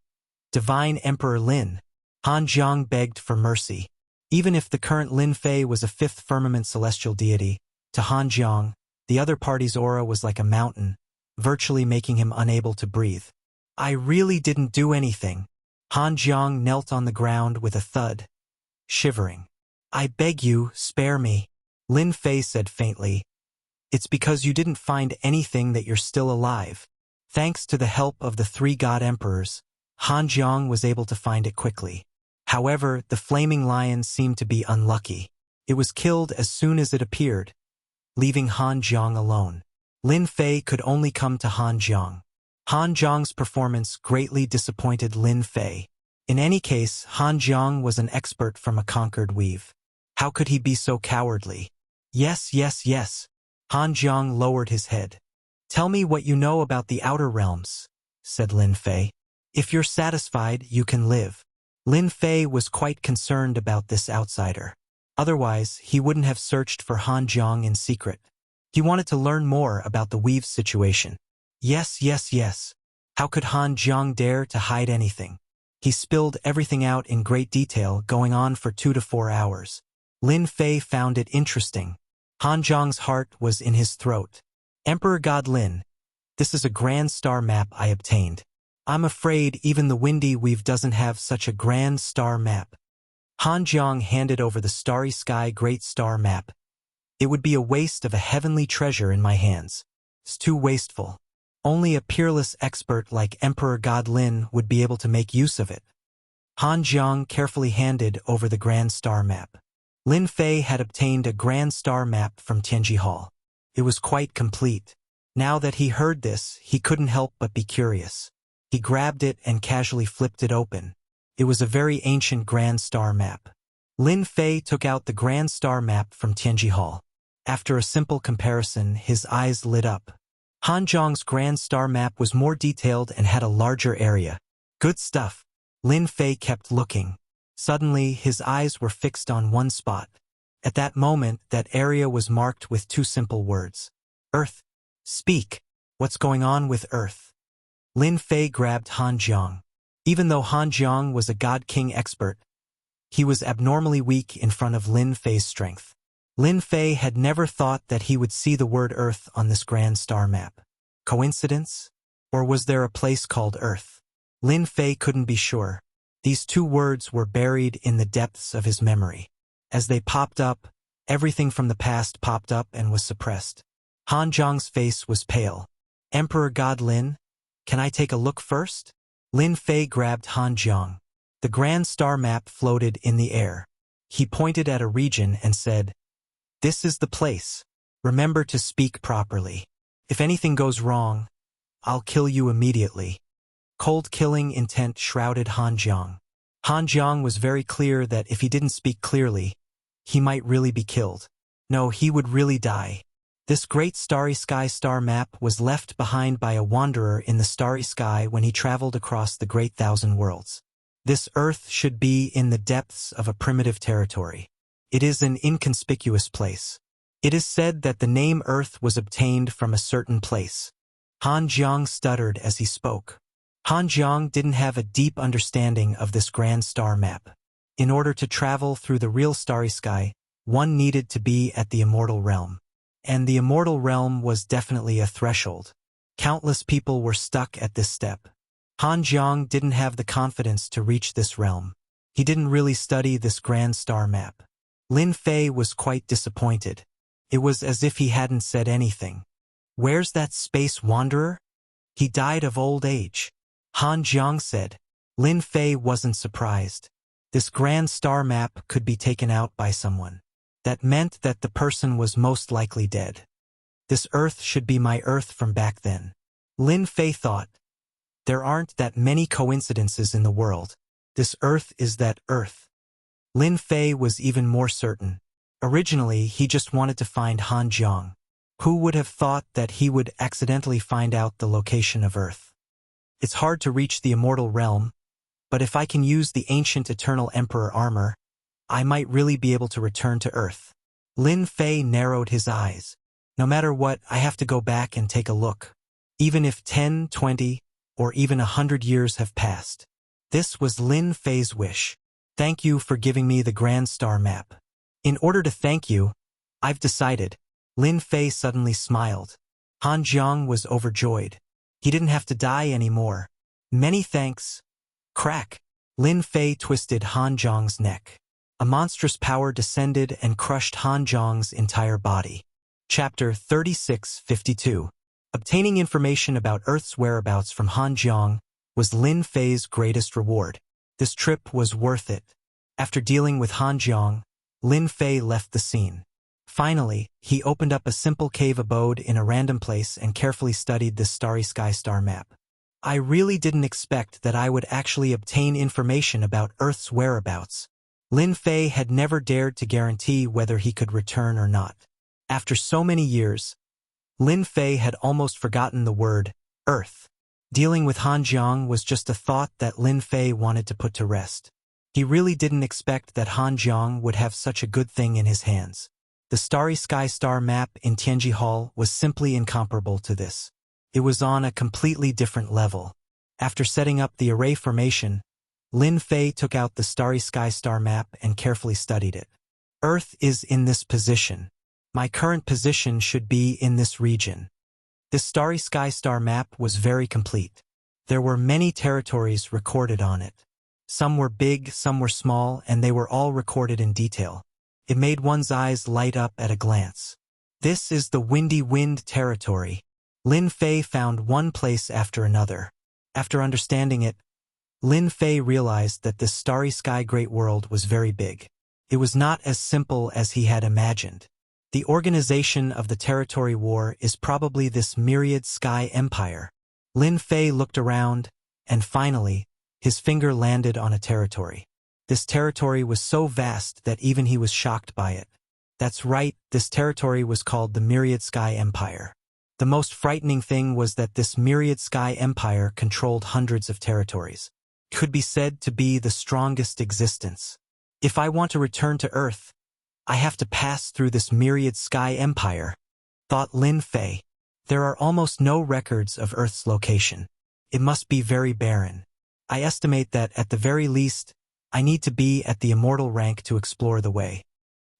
Divine Emperor Lin." Han Jiang begged for mercy. Even if the current Lin Fei was a 5th firmament celestial deity, to Han Jiang, the other party's aura was like a mountain, virtually making him unable to breathe. "I really didn't do anything." Han Jiang knelt on the ground with a thud, shivering. "I beg you, spare me." Lin Fei said faintly, "It's because you didn't find anything that you're still alive." Thanks to the help of the 3 God Emperors, Han Jiang was able to find it quickly. However, the Flaming Lion seemed to be unlucky. It was killed as soon as it appeared, leaving Han Jiang alone. Lin Fei could only come to Han Jiang. Han Jiang's performance greatly disappointed Lin Fei. In any case, Han Jiang was an expert from a conquered weave. How could he be so cowardly? "Yes, yes, yes." Han Jiang lowered his head. "Tell me what you know about the outer realms," said Lin Fei. "If you're satisfied, you can live." Lin Fei was quite concerned about this outsider. Otherwise, he wouldn't have searched for Han Jiang in secret. He wanted to learn more about the weave's situation. Yes, yes, yes. How could Han Jiang dare to hide anything? He spilled everything out in great detail, going on for 2 to 4 hours. Lin Fei found it interesting. Han Jiang's heart was in his throat. "Emperor God Lin, this is a grand star map I obtained. I'm afraid even the Windy Weave doesn't have such a grand star map." Han Jiang handed over the Starry Sky Great Star Map. "It would be a waste of a heavenly treasure in my hands. It's too wasteful. Only a peerless expert like Emperor God Lin would be able to make use of it." Han Jiang carefully handed over the Grand Star Map. Lin Fei had obtained a Grand Star Map from Tianji Hall. It was quite complete. Now that he heard this, he couldn't help but be curious. He grabbed it and casually flipped it open. It was a very ancient Grand Star map. Lin Fei took out the Grand Star map from Tianji Hall. After a simple comparison, his eyes lit up. Han Zhong's Grand Star map was more detailed and had a larger area. Good stuff. Lin Fei kept looking. Suddenly, his eyes were fixed on one spot. At that moment, that area was marked with two simple words. Earth. Speak. What's going on with Earth? Lin Fei grabbed Han Zhong. Even though Han Zhong was a God King expert, he was abnormally weak in front of Lin Fei's strength. Lin Fei had never thought that he would see the word Earth on this Grand Star map. Coincidence? Or was there a place called Earth? Lin Fei couldn't be sure. These two words were buried in the depths of his memory. As they popped up, everything from the past popped up and was suppressed. Han Zhong's face was pale. Emperor God Lin, can I take a look first? Lin Fei grabbed Han Zhong. The Grand Star map floated in the air. He pointed at a region and said, "This is the place. Remember to speak properly. If anything goes wrong, I'll kill you immediately." Cold killing intent shrouded Han Zhong. Han Zhong was very clear that if he didn't speak clearly, he might really be killed. No, he would really die. This great starry sky star map was left behind by a wanderer in the starry sky when he traveled across the great thousand worlds. This Earth should be in the depths of a primitive territory. It is an inconspicuous place. It is said that the name Earth was obtained from a certain place. Han Zhong stuttered as he spoke. Han Zhong didn't have a deep understanding of this grand star map. In order to travel through the real starry sky, one needed to be at the immortal realm. And the immortal realm was definitely a threshold. Countless people were stuck at this step. Han Zhong didn't have the confidence to reach this realm. He didn't really study this grand star map. Lin Fei was quite disappointed. It was as if he hadn't said anything. "Where's that space wanderer?" "He died of old age," Han Zhong said. Lin Fei wasn't surprised. This grand star map could be taken out by someone. That meant that the person was most likely dead. This Earth should be my Earth from back then. Lin Fei thought. There aren't that many coincidences in the world. This Earth is that Earth. Lin Fei was even more certain. Originally, he just wanted to find Han Zhong. Who would have thought that he would accidentally find out the location of Earth? It's hard to reach the immortal realm, but if I can use the ancient eternal emperor armor, I might really be able to return to Earth. Lin Fei narrowed his eyes. No matter what, I have to go back and take a look. Even if 10, 20, or even 100 years have passed. This was Lin Fei's wish. Thank you for giving me the Grand Star map. In order to thank you, I've decided. Lin Fei suddenly smiled. Han Zhong was overjoyed. He didn't have to die anymore. Many thanks. Crack. Lin Fei twisted Han Zhong's neck. A monstrous power descended and crushed Han Zhong's entire body. Chapter 3652. Obtaining information about Earth's whereabouts from Han Zhong was Lin Fei's greatest reward. This trip was worth it. After dealing with Han Zhong, Lin Fei left the scene. Finally, he opened up a simple cave abode in a random place and carefully studied this starry sky star map. I really didn't expect that I would actually obtain information about Earth's whereabouts. Lin Fei had never dared to guarantee whether he could return or not. After so many years, Lin Fei had almost forgotten the word Earth. Dealing with Han Zhong was just a thought that Lin Fei wanted to put to rest. He really didn't expect that Han Zhong would have such a good thing in his hands. The starry sky star map in Tianji Hall was simply incomparable to this. It was on a completely different level. After setting up the array formation, Lin Fei took out the starry sky star map and carefully studied it. Earth is in this position. My current position should be in this region. This starry sky star map was very complete. There were many territories recorded on it. Some were big, some were small, and they were all recorded in detail. It made one's eyes light up at a glance. This is the Windy Wind territory. Lin Fei found one place after another. After understanding it, Lin Fei realized that this starry sky great world was very big. It was not as simple as he had imagined. The organization of the territory war is probably this myriad sky empire. Lin Fei looked around, and finally, his finger landed on a territory. This territory was so vast that even he was shocked by it. That's right, this territory was called the Myriad Sky Empire. The most frightening thing was that this Myriad Sky Empire controlled hundreds of territories. It could be said to be the strongest existence. If I want to return to Earth, I have to pass through this Myriad Sky Empire, thought Lin Fei. There are almost no records of Earth's location. It must be very barren. I estimate that, at the very least, I need to be at the immortal rank to explore the way.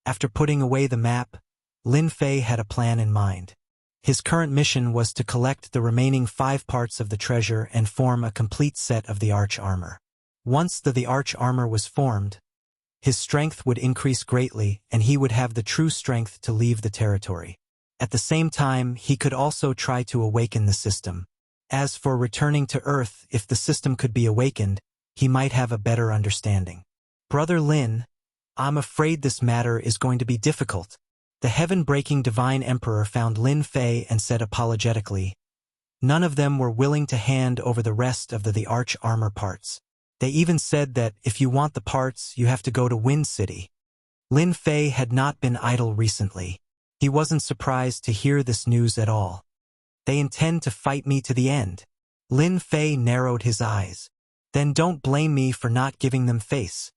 After putting away the map, Lin Fei had a plan in mind. His current mission was to collect the remaining 5 parts of the treasure and form a complete set of the arch armor. Once the arch armor was formed, his strength would increase greatly and he would have the true strength to leave the territory. At the same time, he could also try to awaken the system. As for returning to Earth, if the system could be awakened, he might have a better understanding. Brother Lin, I'm afraid this matter is going to be difficult. The heaven-breaking Divine Emperor found Lin Fei and said apologetically, none of them were willing to hand over the rest of the arch armor parts. They even said that if you want the parts, you have to go to Wind City. Lin Fei had not been idle recently. He wasn't surprised to hear this news at all. They intend to fight me to the end. Lin Fei narrowed his eyes. Then don't blame me for not giving them face.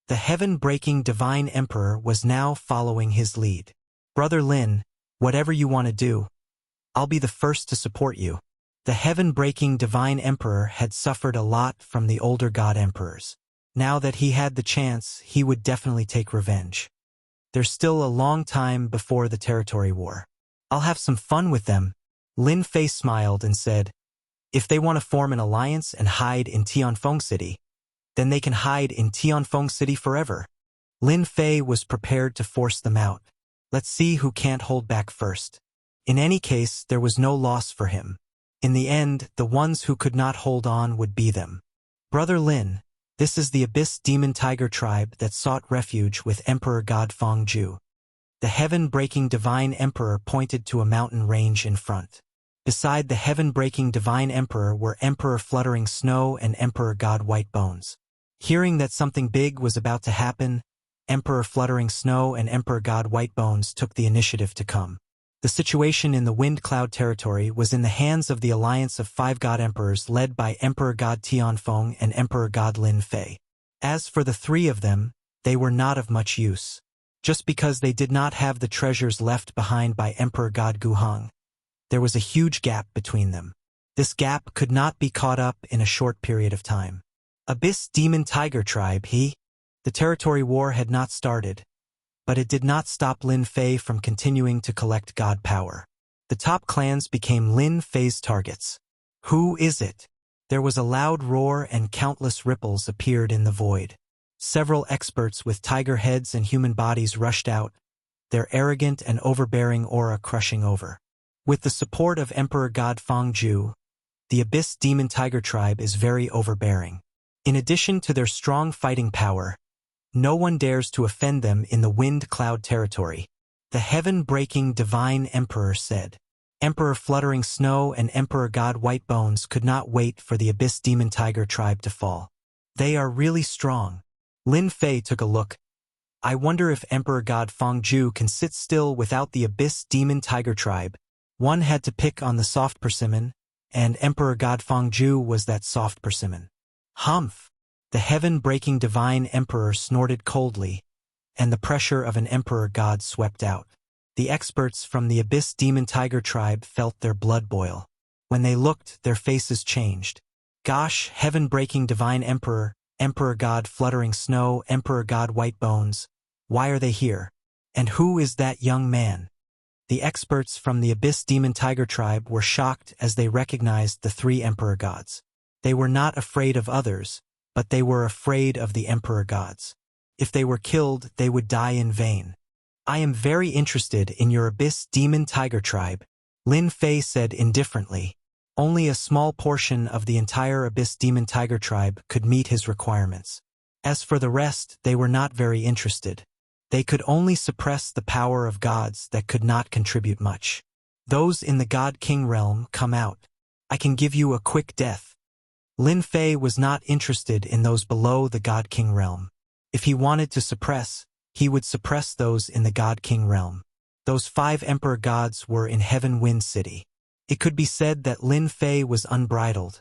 The heaven-breaking Divine Emperor was now following his lead. Brother Lin, whatever you want to do, I'll be the first to support you. The heaven-breaking Divine Emperor had suffered a lot from the older God Emperors. Now that he had the chance, he would definitely take revenge. There's still a long time before the territory war. I'll have some fun with them. Lin Fei smiled and said, if they want to form an alliance and hide in Tianfeng City, then they can hide in Tianfeng City forever. Lin Fei was prepared to force them out. Let's see who can't hold back first. In any case, there was no loss for him. In the end, the ones who could not hold on would be them. Brother Lin, this is the Abyss Demon Tiger tribe that sought refuge with Emperor God Fangju. The heaven-breaking Divine Emperor pointed to a mountain range in front. Beside the heaven-breaking Divine Emperor were Emperor Fluttering Snow and Emperor God White Bones. Hearing that something big was about to happen, Emperor Fluttering Snow and Emperor God White Bones took the initiative to come. The situation in the Wind Cloud territory was in the hands of the alliance of 5 God Emperors led by Emperor God Tianfeng and Emperor God Lin Fei. As for the 3 of them, they were not of much use. Just because they did not have the treasures left behind by Emperor God Guheng, there was a huge gap between them. This gap could not be caught up in a short period of time. Abyss Demon Tiger tribe, The territory war had not started, but it did not stop Lin Fei from continuing to collect God power. The top clans became Lin Fei's targets. Who is it? There was a loud roar and countless ripples appeared in the void. Several experts with tiger heads and human bodies rushed out, their arrogant and overbearing aura crushing over. With the support of Emperor God Fangju, the Abyss Demon Tiger tribe is very overbearing. In addition to their strong fighting power, no one dares to offend them in the Wind Cloud territory, the heaven-breaking Divine Emperor said. Emperor Fluttering Snow and Emperor God White Bones could not wait for the Abyss Demon Tiger tribe to fall. They are really strong. Lin Fei took a look. I wonder if Emperor God Fangju can sit still without the Abyss Demon Tiger tribe. One had to pick on the soft persimmon, and Emperor God Fangju was that soft persimmon. Humph! The heaven-breaking Divine Emperor snorted coldly, and the pressure of an Emperor God swept out. The experts from the Abyss Demon Tiger tribe felt their blood boil. When they looked, their faces changed. Gosh, heaven-breaking Divine Emperor, Emperor God Fluttering Snow, Emperor God White Bones, why are they here? And who is that young man? The experts from the Abyss Demon Tiger tribe were shocked as they recognized the 3 Emperor Gods. They were not afraid of others, but they were afraid of the Emperor Gods. If they were killed, they would die in vain. I am very interested in your Abyss Demon Tiger tribe, Lin Fei said indifferently. Only a small portion of the entire Abyss Demon Tiger tribe could meet his requirements. As for the rest, they were not very interested. They could only suppress the power of gods that could not contribute much. Those in the God-King realm come out. I can give you a quick death. Lin Fei was not interested in those below the God-King realm. If he wanted to suppress, he would suppress those in the God-King realm. Those 5 emperor gods were in Heaven Wind City. It could be said that Lin Fei was unbridled,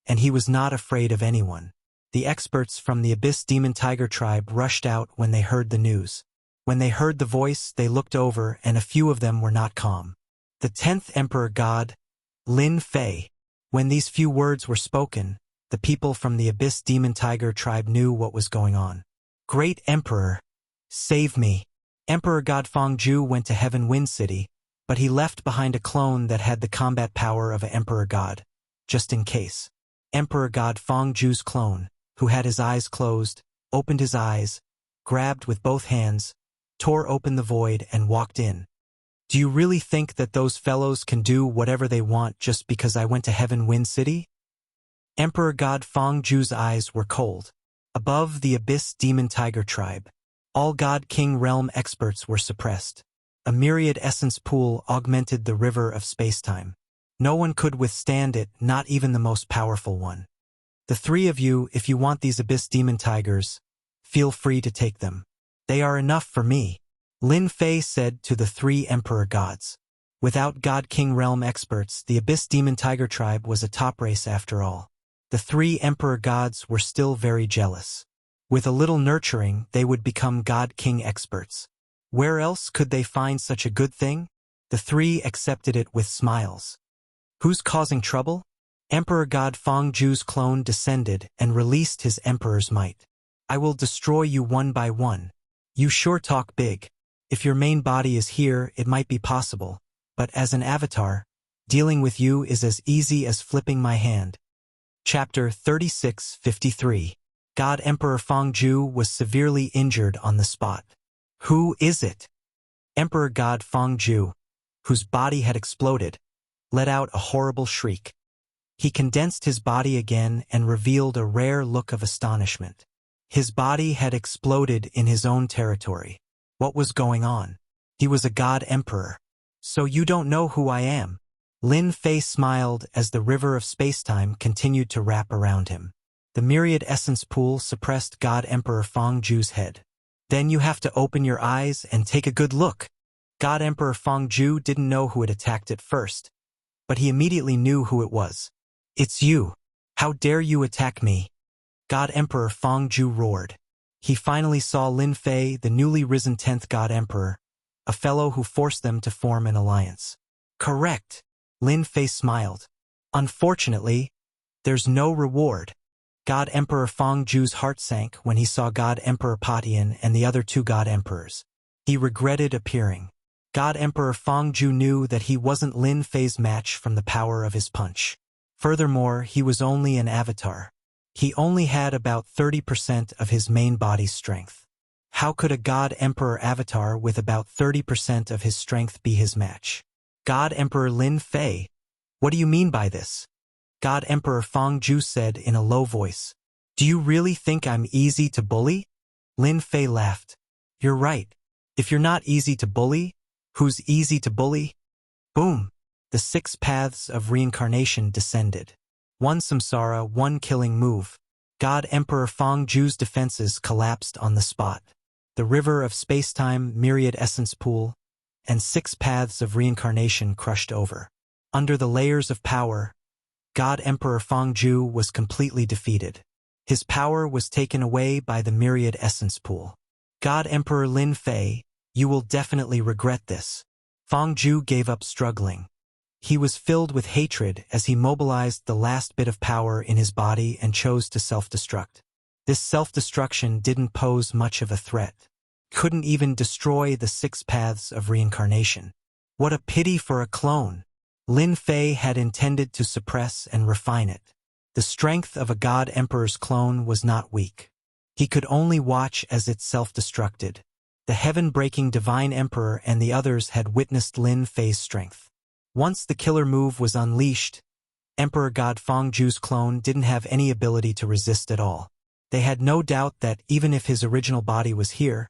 and he was not afraid of anyone. The experts from the Abyss Demon Tiger tribe rushed out when they heard the news. When they heard the voice, they looked over, and a few of them were not calm. The 10th emperor god, Lin Fei. When these few words were spoken, the people from the Abyss Demon Tiger tribe knew what was going on. Great Emperor, save me. Emperor God Fangju went to Heaven Wind City, but he left behind a clone that had the combat power of an emperor god, just in case. Emperor God Fangju's clone, who had his eyes closed, opened his eyes, grabbed with both hands, tore open the void and walked in. Do you really think that those fellows can do whatever they want just because I went to Heaven Wind City? Emperor God Fangju's eyes were cold. Above the Abyss Demon Tiger tribe, all God-King realm experts were suppressed. A myriad essence pool augmented the river of spacetime. No one could withstand it, not even the most powerful one. The 3 of you, if you want these Abyss Demon Tigers, feel free to take them. They are enough for me, Lin Fei said to the 3 emperor gods. Without God-King realm experts, the Abyss Demon Tiger tribe was a top race after all. The 3 emperor gods were still very jealous. With a little nurturing, they would become God-King experts. Where else could they find such a good thing? The 3 accepted it with smiles. Who's causing trouble? Emperor God Fangju's clone descended and released his emperor's might. I will destroy you one by one. You sure talk big. If your main body is here, it might be possible, but as an avatar, dealing with you is as easy as flipping my hand. Chapter 36:53. God Emperor Fangju was severely injured on the spot. Who is it? Emperor God Fangju, whose body had exploded, let out a horrible shriek. He condensed his body again and revealed a rare look of astonishment. His body had exploded in his own territory. What was going on? He was a god emperor. So you don't know who I am? Lin Fei smiled as the river of spacetime continued to wrap around him. The myriad essence pool suppressed God Emperor Fangju's head. Then you have to open your eyes and take a good look. God Emperor Fangju didn't know who had attacked at first, but he immediately knew who it was. It's you. How dare you attack me? God Emperor Fangju roared. He finally saw Lin Fei, the newly risen 10th God Emperor, a fellow who forced them to form an alliance. Correct. Lin Fei smiled. Unfortunately, there's no reward. God Emperor Fangju's heart sank when he saw God Emperor Patian and the other 2 God Emperors. He regretted appearing. God Emperor Fangju knew that he wasn't Lin Fei's match from the power of his punch. Furthermore, he was only an avatar. He only had about 30% of his main body's strength. How could a God Emperor avatar with about 30% of his strength be his match? God Emperor Lin Fei, what do you mean by this? God Emperor Fangju said in a low voice. Do you really think I'm easy to bully? Lin Fei laughed. You're right. If you're not easy to bully, who's easy to bully? Boom! The 6 paths of reincarnation descended. 1 samsara, 1 killing move. God Emperor Fangju's defenses collapsed on the spot. The river of spacetime, myriad essence pool, and 6 paths of reincarnation crushed over. Under the layers of power, God Emperor Fangju was completely defeated. His power was taken away by the myriad essence pool. God Emperor Lin Fei, you will definitely regret this. Fangju gave up struggling. He was filled with hatred as he mobilized the last bit of power in his body and chose to self-destruct. This self-destruction didn't pose much of a threat. Couldn't even destroy the 6 paths of reincarnation. What a pity for a clone. Lin Fei had intended to suppress and refine it. The strength of a God Emperor's clone was not weak. He could only watch as it self-destructed. The heaven-breaking Divine Emperor and the others had witnessed Lin Fei's strength. Once the killer move was unleashed, Emperor God Fangju's clone didn't have any ability to resist at all. They had no doubt that even if his original body was here,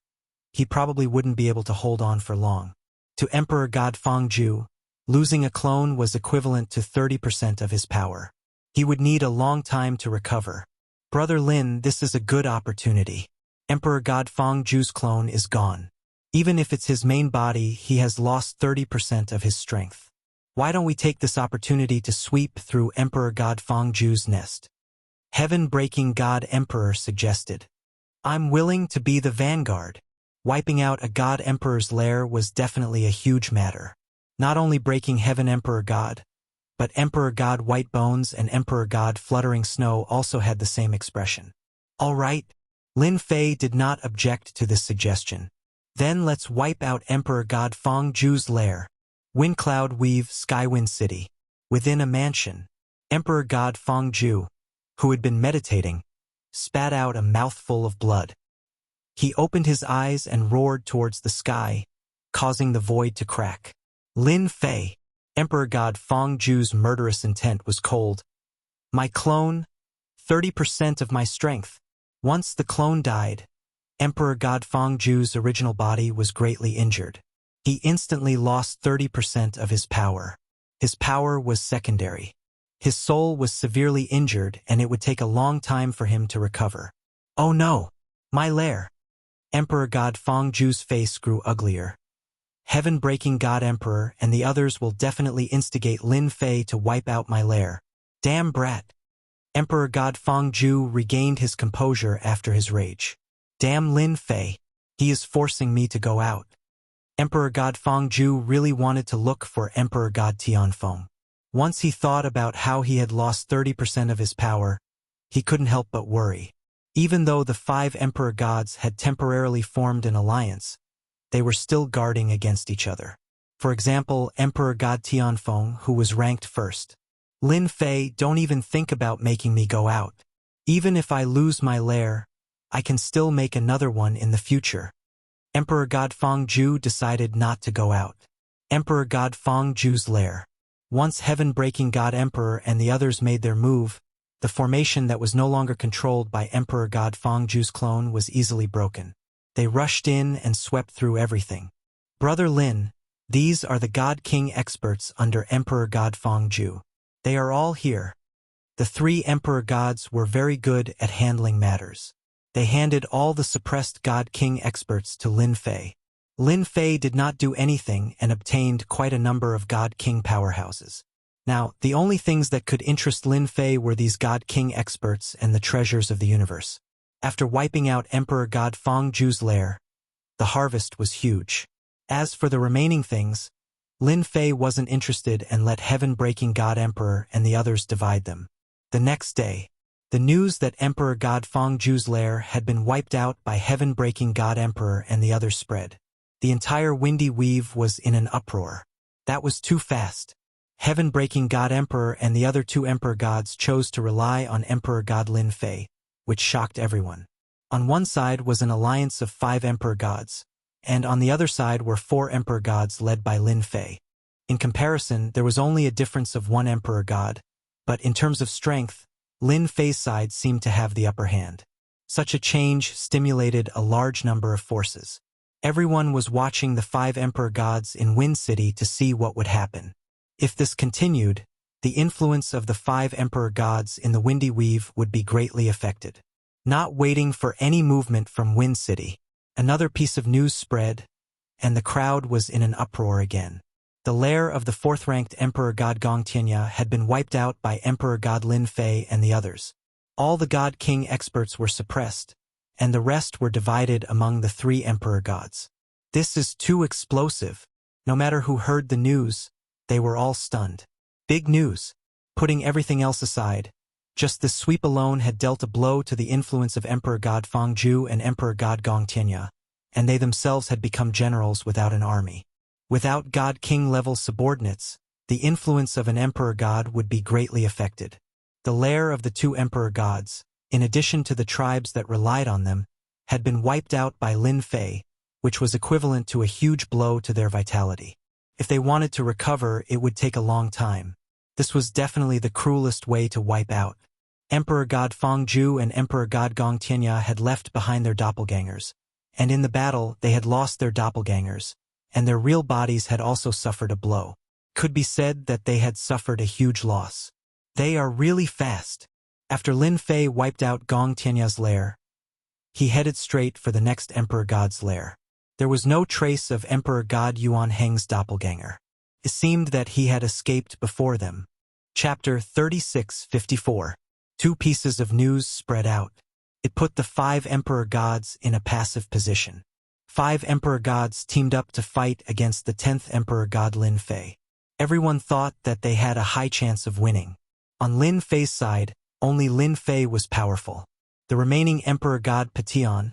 he probably wouldn't be able to hold on for long. To Emperor God Fangju, losing a clone was equivalent to 30% of his power. He would need a long time to recover. Brother Lin, this is a good opportunity. Emperor God Fangju's clone is gone. Even if it's his main body, he has lost 30% of his strength. Why don't we take this opportunity to sweep through Emperor God Fangju's nest? Heaven-breaking God Emperor suggested. I'm willing to be the vanguard. Wiping out a God Emperor's lair was definitely a huge matter. Not only breaking Heaven Emperor God, but Emperor God White Bones and Emperor God Fluttering Snow also had the same expression. All right, Lin Fei did not object to this suggestion. Then let's wipe out Emperor God Fangju's lair. Wind Cloud Weave Skywind City. Within a mansion, Emperor God Fangju, who had been meditating, spat out a mouthful of blood. He opened his eyes and roared towards the sky, causing the void to crack. Lin Fei, Emperor God Fangju's murderous intent was cold. My clone, 30% of my strength. Once the clone died, Emperor God Fangju's original body was greatly injured. He instantly lost 30% of his power. His power was secondary. His soul was severely injured and it would take a long time for him to recover. Oh no! My lair! Emperor God Fangju's face grew uglier. Heaven-breaking God Emperor and the others will definitely instigate Lin Fei to wipe out my lair. Damn brat! Emperor God Fangju regained his composure after his rage. Damn Lin Fei! He is forcing me to go out. Emperor God Fangju really wanted to look for Emperor God Tianfeng. Once he thought about how he had lost 30% of his power, he couldn't help but worry. Even though the 5 Emperor Gods had temporarily formed an alliance, they were still guarding against each other. For example, Emperor God Tianfeng, who was ranked first. Lin Fei, don't even think about making me go out. Even if I lose my lair, I can still make another one in the future. Emperor God Fangju decided not to go out. Emperor God Fangju's lair. Once Heaven-breaking God Emperor and the others made their move, the formation that was no longer controlled by Emperor God Fangju's clone was easily broken. They rushed in and swept through everything. Brother Lin, these are the God King experts under Emperor God Fangju. They are all here. The 3 Emperor Gods were very good at handling matters. They handed all the suppressed God King experts to Lin Fei. Lin Fei did not do anything and obtained quite a number of God King powerhouses. Now, the only things that could interest Lin Fei were these God King experts and the treasures of the universe. After wiping out Emperor God Fangju's lair, the harvest was huge. As for the remaining things, Lin Fei wasn't interested and let Heaven-breaking God Emperor and the others divide them. The next day, the news that Emperor God Fangju's lair had been wiped out by Heaven-breaking God Emperor and the others spread. The entire Windy Weave was in an uproar. That was too fast. Heaven-breaking God Emperor and the other 2 Emperor Gods chose to rely on Emperor God Lin Fei, which shocked everyone. On one side was an alliance of 5 Emperor Gods, and on the other side were 4 Emperor Gods led by Lin Fei. In comparison, there was only a difference of 1 Emperor God, but in terms of strength, Lin Fei's side seemed to have the upper hand. Such a change stimulated a large number of forces. Everyone was watching the 5 Emperor Gods in Wind City to see what would happen. If this continued, the influence of the 5 Emperor Gods in the Windy Weave would be greatly affected. Not waiting for any movement from Wind City, another piece of news spread, and the crowd was in an uproar again. The lair of the 4th-ranked Emperor God Gongtianya had been wiped out by Emperor God Lin Fei and the others. All the God King experts were suppressed, and the rest were divided among the 3 Emperor Gods. This is too explosive. No matter who heard the news, they were all stunned. Big news. Putting everything else aside, just this sweep alone had dealt a blow to the influence of Emperor God Fangju and Emperor God Gongtianya, and they themselves had become generals without an army. Without God King level subordinates, the influence of an Emperor God would be greatly affected. The lair of the 2 Emperor Gods, in addition to the tribes that relied on them, had been wiped out by Lin Fei, which was equivalent to a huge blow to their vitality. If they wanted to recover, it would take a long time. This was definitely the cruelest way to wipe out. Emperor God Fangju and Emperor God Gongtianya had left behind their doppelgangers, and in the battle they had lost their doppelgangers, and their real bodies had also suffered a blow. Could be said that they had suffered a huge loss. They are really fast. After Lin Fei wiped out Gong Tianya's lair, he headed straight for the next Emperor God's lair. There was no trace of Emperor God Yuan Heng's doppelganger. It seemed that he had escaped before them. Chapter 36:54. Two pieces of news spread out. It put the 5 Emperor Gods in a passive position. 5 Emperor Gods teamed up to fight against the 10th Emperor God Lin Fei. Everyone thought that they had a high chance of winning. On Lin Fei's side, only Lin Fei was powerful. The remaining Emperor God Patian,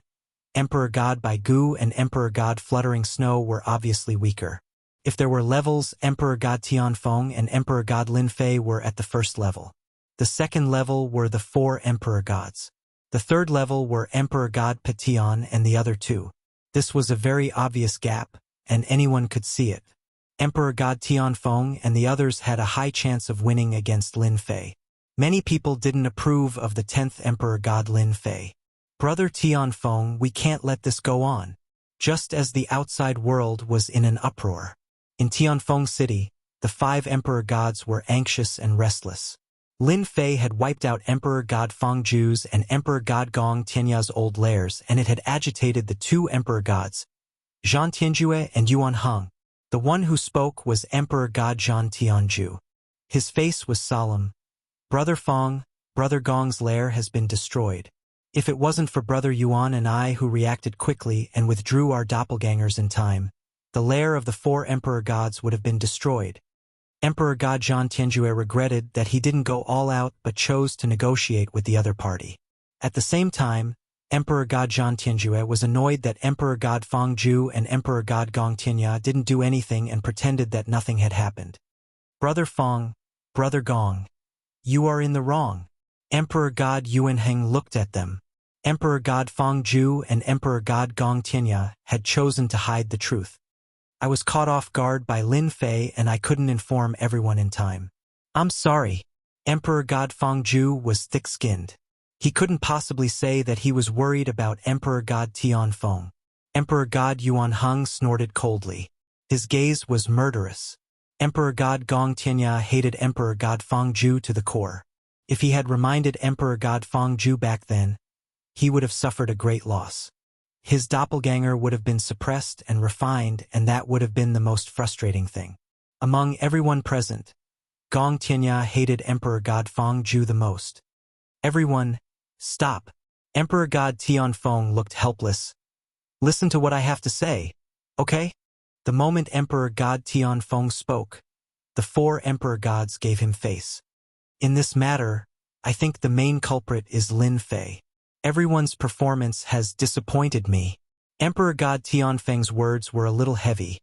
Emperor God Baigu and Emperor God Fluttering Snow were obviously weaker. If there were levels, Emperor God Tianfeng and Emperor God Lin Fei were at the first level. The second level were the 4 Emperor Gods. The third level were Emperor God Patian and the other 2. This was a very obvious gap, and anyone could see it. Emperor God Tianfeng and the others had a high chance of winning against Lin Fei. Many people didn't approve of the 10th Emperor God Lin Fei. Brother Tianfeng, we can't let this go on. Just as the outside world was in an uproar. In Tianfeng City, the 5 Emperor Gods were anxious and restless. Lin Fei had wiped out Emperor God Fengju's and Emperor God Gong Tianya's old lairs, and it had agitated the 2 Emperor Gods, Zhan Tianjue and Yuan Heng. The one who spoke was Emperor God Zhan Tianju. His face was solemn. Brother Feng, Brother Gong's lair has been destroyed. If it wasn't for Brother Yuan and I who reacted quickly and withdrew our doppelgangers in time, the lair of the 4 Emperor Gods would have been destroyed. Emperor God Zhan Tianjue regretted that he didn't go all out but chose to negotiate with the other party. At the same time, Emperor God Zhan Tianjue was annoyed that Emperor God Fengju and Emperor God Gong Tianya didn't do anything and pretended that nothing had happened. Brother Feng, Brother Gong, you are in the wrong. Emperor God Yuan Heng looked at them. Emperor God Fengju and Emperor God Gong Tianya had chosen to hide the truth. I was caught off guard by Lin Fei and I couldn't inform everyone in time. I'm sorry. Emperor God Fengju was thick-skinned. He couldn't possibly say that he was worried about Emperor God Tianfeng. Emperor God Yuan Heng snorted coldly. His gaze was murderous. Emperor God Gong Tianya hated Emperor God Fengju to the core. If he had reminded Emperor God Fengju back then, he would have suffered a great loss. His doppelganger would have been suppressed and refined, and that would have been the most frustrating thing. Among everyone present, Gong Tianya hated Emperor God Fengju the most. Everyone, stop. Emperor God Tianfeng looked helpless. Listen to what I have to say, okay? The moment Emperor God Tianfeng spoke, the 4 Emperor Gods gave him face. In this matter, I think the main culprit is Lin Fei. Everyone's performance has disappointed me. Emperor God Tianfeng's words were a little heavy.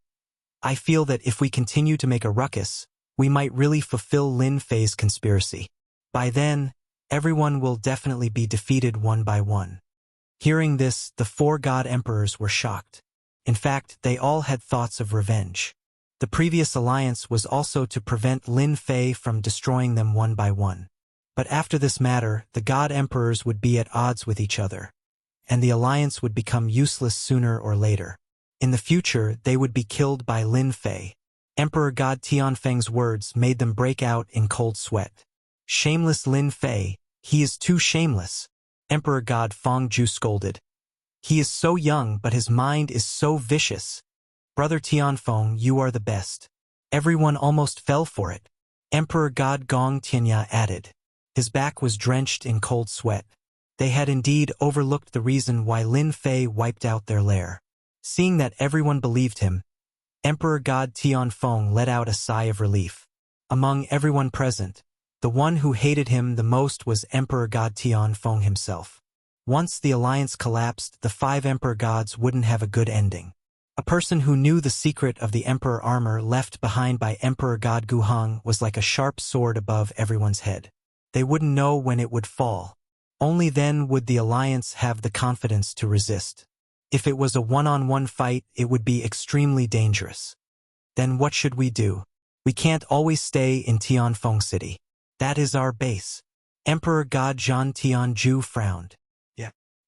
I feel that if we continue to make a ruckus, we might really fulfill Lin Fei's conspiracy. By then, everyone will definitely be defeated one by one. Hearing this, the 4 God Emperors were shocked. In fact, they all had thoughts of revenge. The previous alliance was also to prevent Lin Fei from destroying them one by one. But after this matter, the God Emperors would be at odds with each other, and the alliance would become useless sooner or later. In the future, they would be killed by Lin Fei. Emperor God Tianfeng's words made them break out in cold sweat. Shameless Lin Fei, he is too shameless. Emperor God Fengju scolded. He is so young, but his mind is so vicious. Brother Tianfeng, you are the best. Everyone almost fell for it. Emperor God Gong Tianya added. His back was drenched in cold sweat. They had indeed overlooked the reason why Lin Fei wiped out their lair. Seeing that everyone believed him, Emperor God Tianfeng let out a sigh of relief. Among everyone present, the one who hated him the most was Emperor God Tianfeng himself. Once the alliance collapsed, the 5 Emperor Gods wouldn't have a good ending. A person who knew the secret of the Emperor armor left behind by Emperor God Guhang was like a sharp sword above everyone's head. They wouldn't know when it would fall. Only then would the alliance have the confidence to resist. If it was a one-on-one fight, it would be extremely dangerous. Then what should we do? We can't always stay in Tianfeng City. That is our base. Emperor God Zhan Tianju frowned.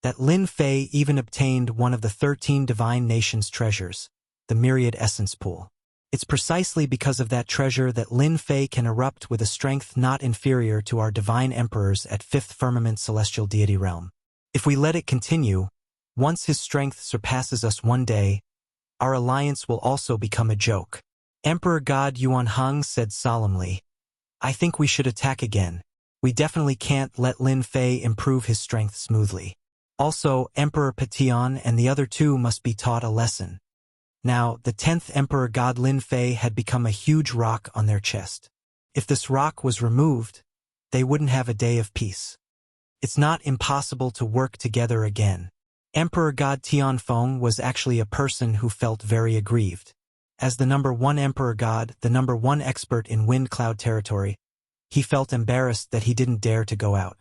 that Lin Fei even obtained one of the 13 divine nations' treasures, the Myriad Essence Pool. It's precisely because of that treasure that Lin Fei can erupt with a strength not inferior to our divine emperors at 5th Firmament Celestial Deity Realm. If we let it continue, once his strength surpasses us one day, our alliance will also become a joke. Emperor God Yuan Heng said solemnly, I think we should attack again. We definitely can't let Lin Fei improve his strength smoothly. Also, Emperor Patian and the other two must be taught a lesson. Now, the 10th Emperor God Lin Fei had become a huge rock on their chest. If this rock was removed, they wouldn't have a day of peace. It's not impossible to work together again. Emperor God Tianfeng was actually a person who felt very aggrieved. As the number 1 Emperor God, the number 1 expert in Wind Cloud territory, he felt embarrassed that he didn't dare to go out.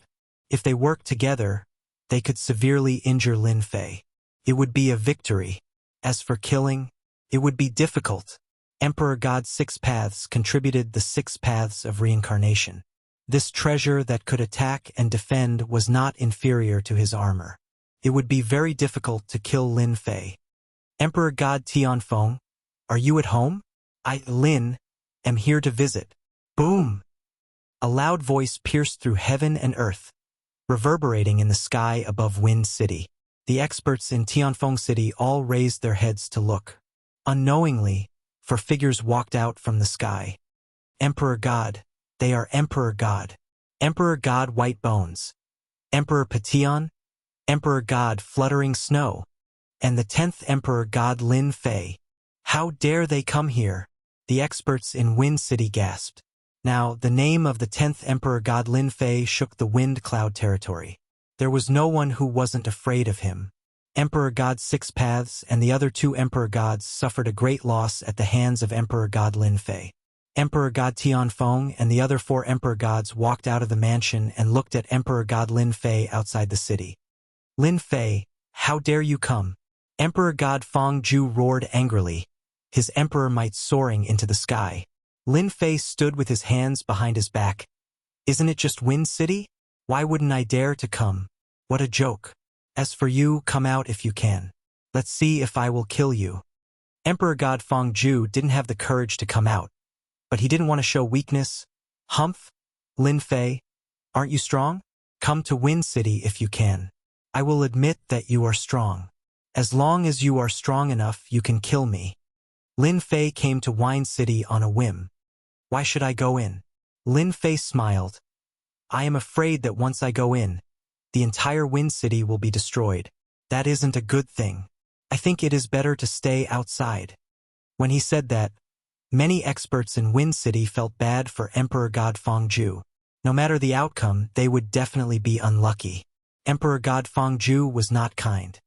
If they worked together, they could severely injure Lin Fei. It would be a victory. As for killing, it would be difficult. Emperor God's 6 paths contributed the 6 paths of reincarnation. This treasure that could attack and defend was not inferior to his armor. It would be very difficult to kill Lin Fei. Emperor God Tianfeng, are you at home? Lin, am here to visit. Boom! A loud voice pierced through heaven and earth, reverberating in the sky above Wind City. The experts in Tianfeng City all raised their heads to look. Unknowingly, 4 figures walked out from the sky. Emperor God, they are Emperor God. Emperor God White Bones. Emperor Patian, Emperor God Fluttering Snow, and the 10th Emperor God Lin Fei. How dare they come here? The experts in Wind City gasped. Now, the name of the 10th Emperor God Lin Fei shook the Wind Cloud territory. There was no one who wasn't afraid of him. Emperor God's 6 paths and the other 2 Emperor Gods suffered a great loss at the hands of Emperor God Lin Fei. Emperor God Tianfeng and the other 4 Emperor Gods walked out of the mansion and looked at Emperor God Lin Fei outside the city. Lin Fei, how dare you come? Emperor God Feng Ju roared angrily, his emperor might soaring into the sky. Lin Fei stood with his hands behind his back. Isn't it just Wind City? Why wouldn't I dare to come? What a joke. As for you, come out if you can. Let's see if I will kill you. Emperor God Feng Ju didn't have the courage to come out, but he didn't want to show weakness. Humph? Lin Fei, aren't you strong? Come to Wind City if you can. I will admit that you are strong. As long as you are strong enough, you can kill me. Lin Fei came to Wind City on a whim. Why should I go in? Lin Fei smiled. I am afraid that once I go in, the entire Wind City will be destroyed. That isn't a good thing. I think it is better to stay outside. When he said that, many experts in Wind City felt bad for Emperor God Feng Ju. No matter the outcome, they would definitely be unlucky. Emperor God Feng Ju was not kind.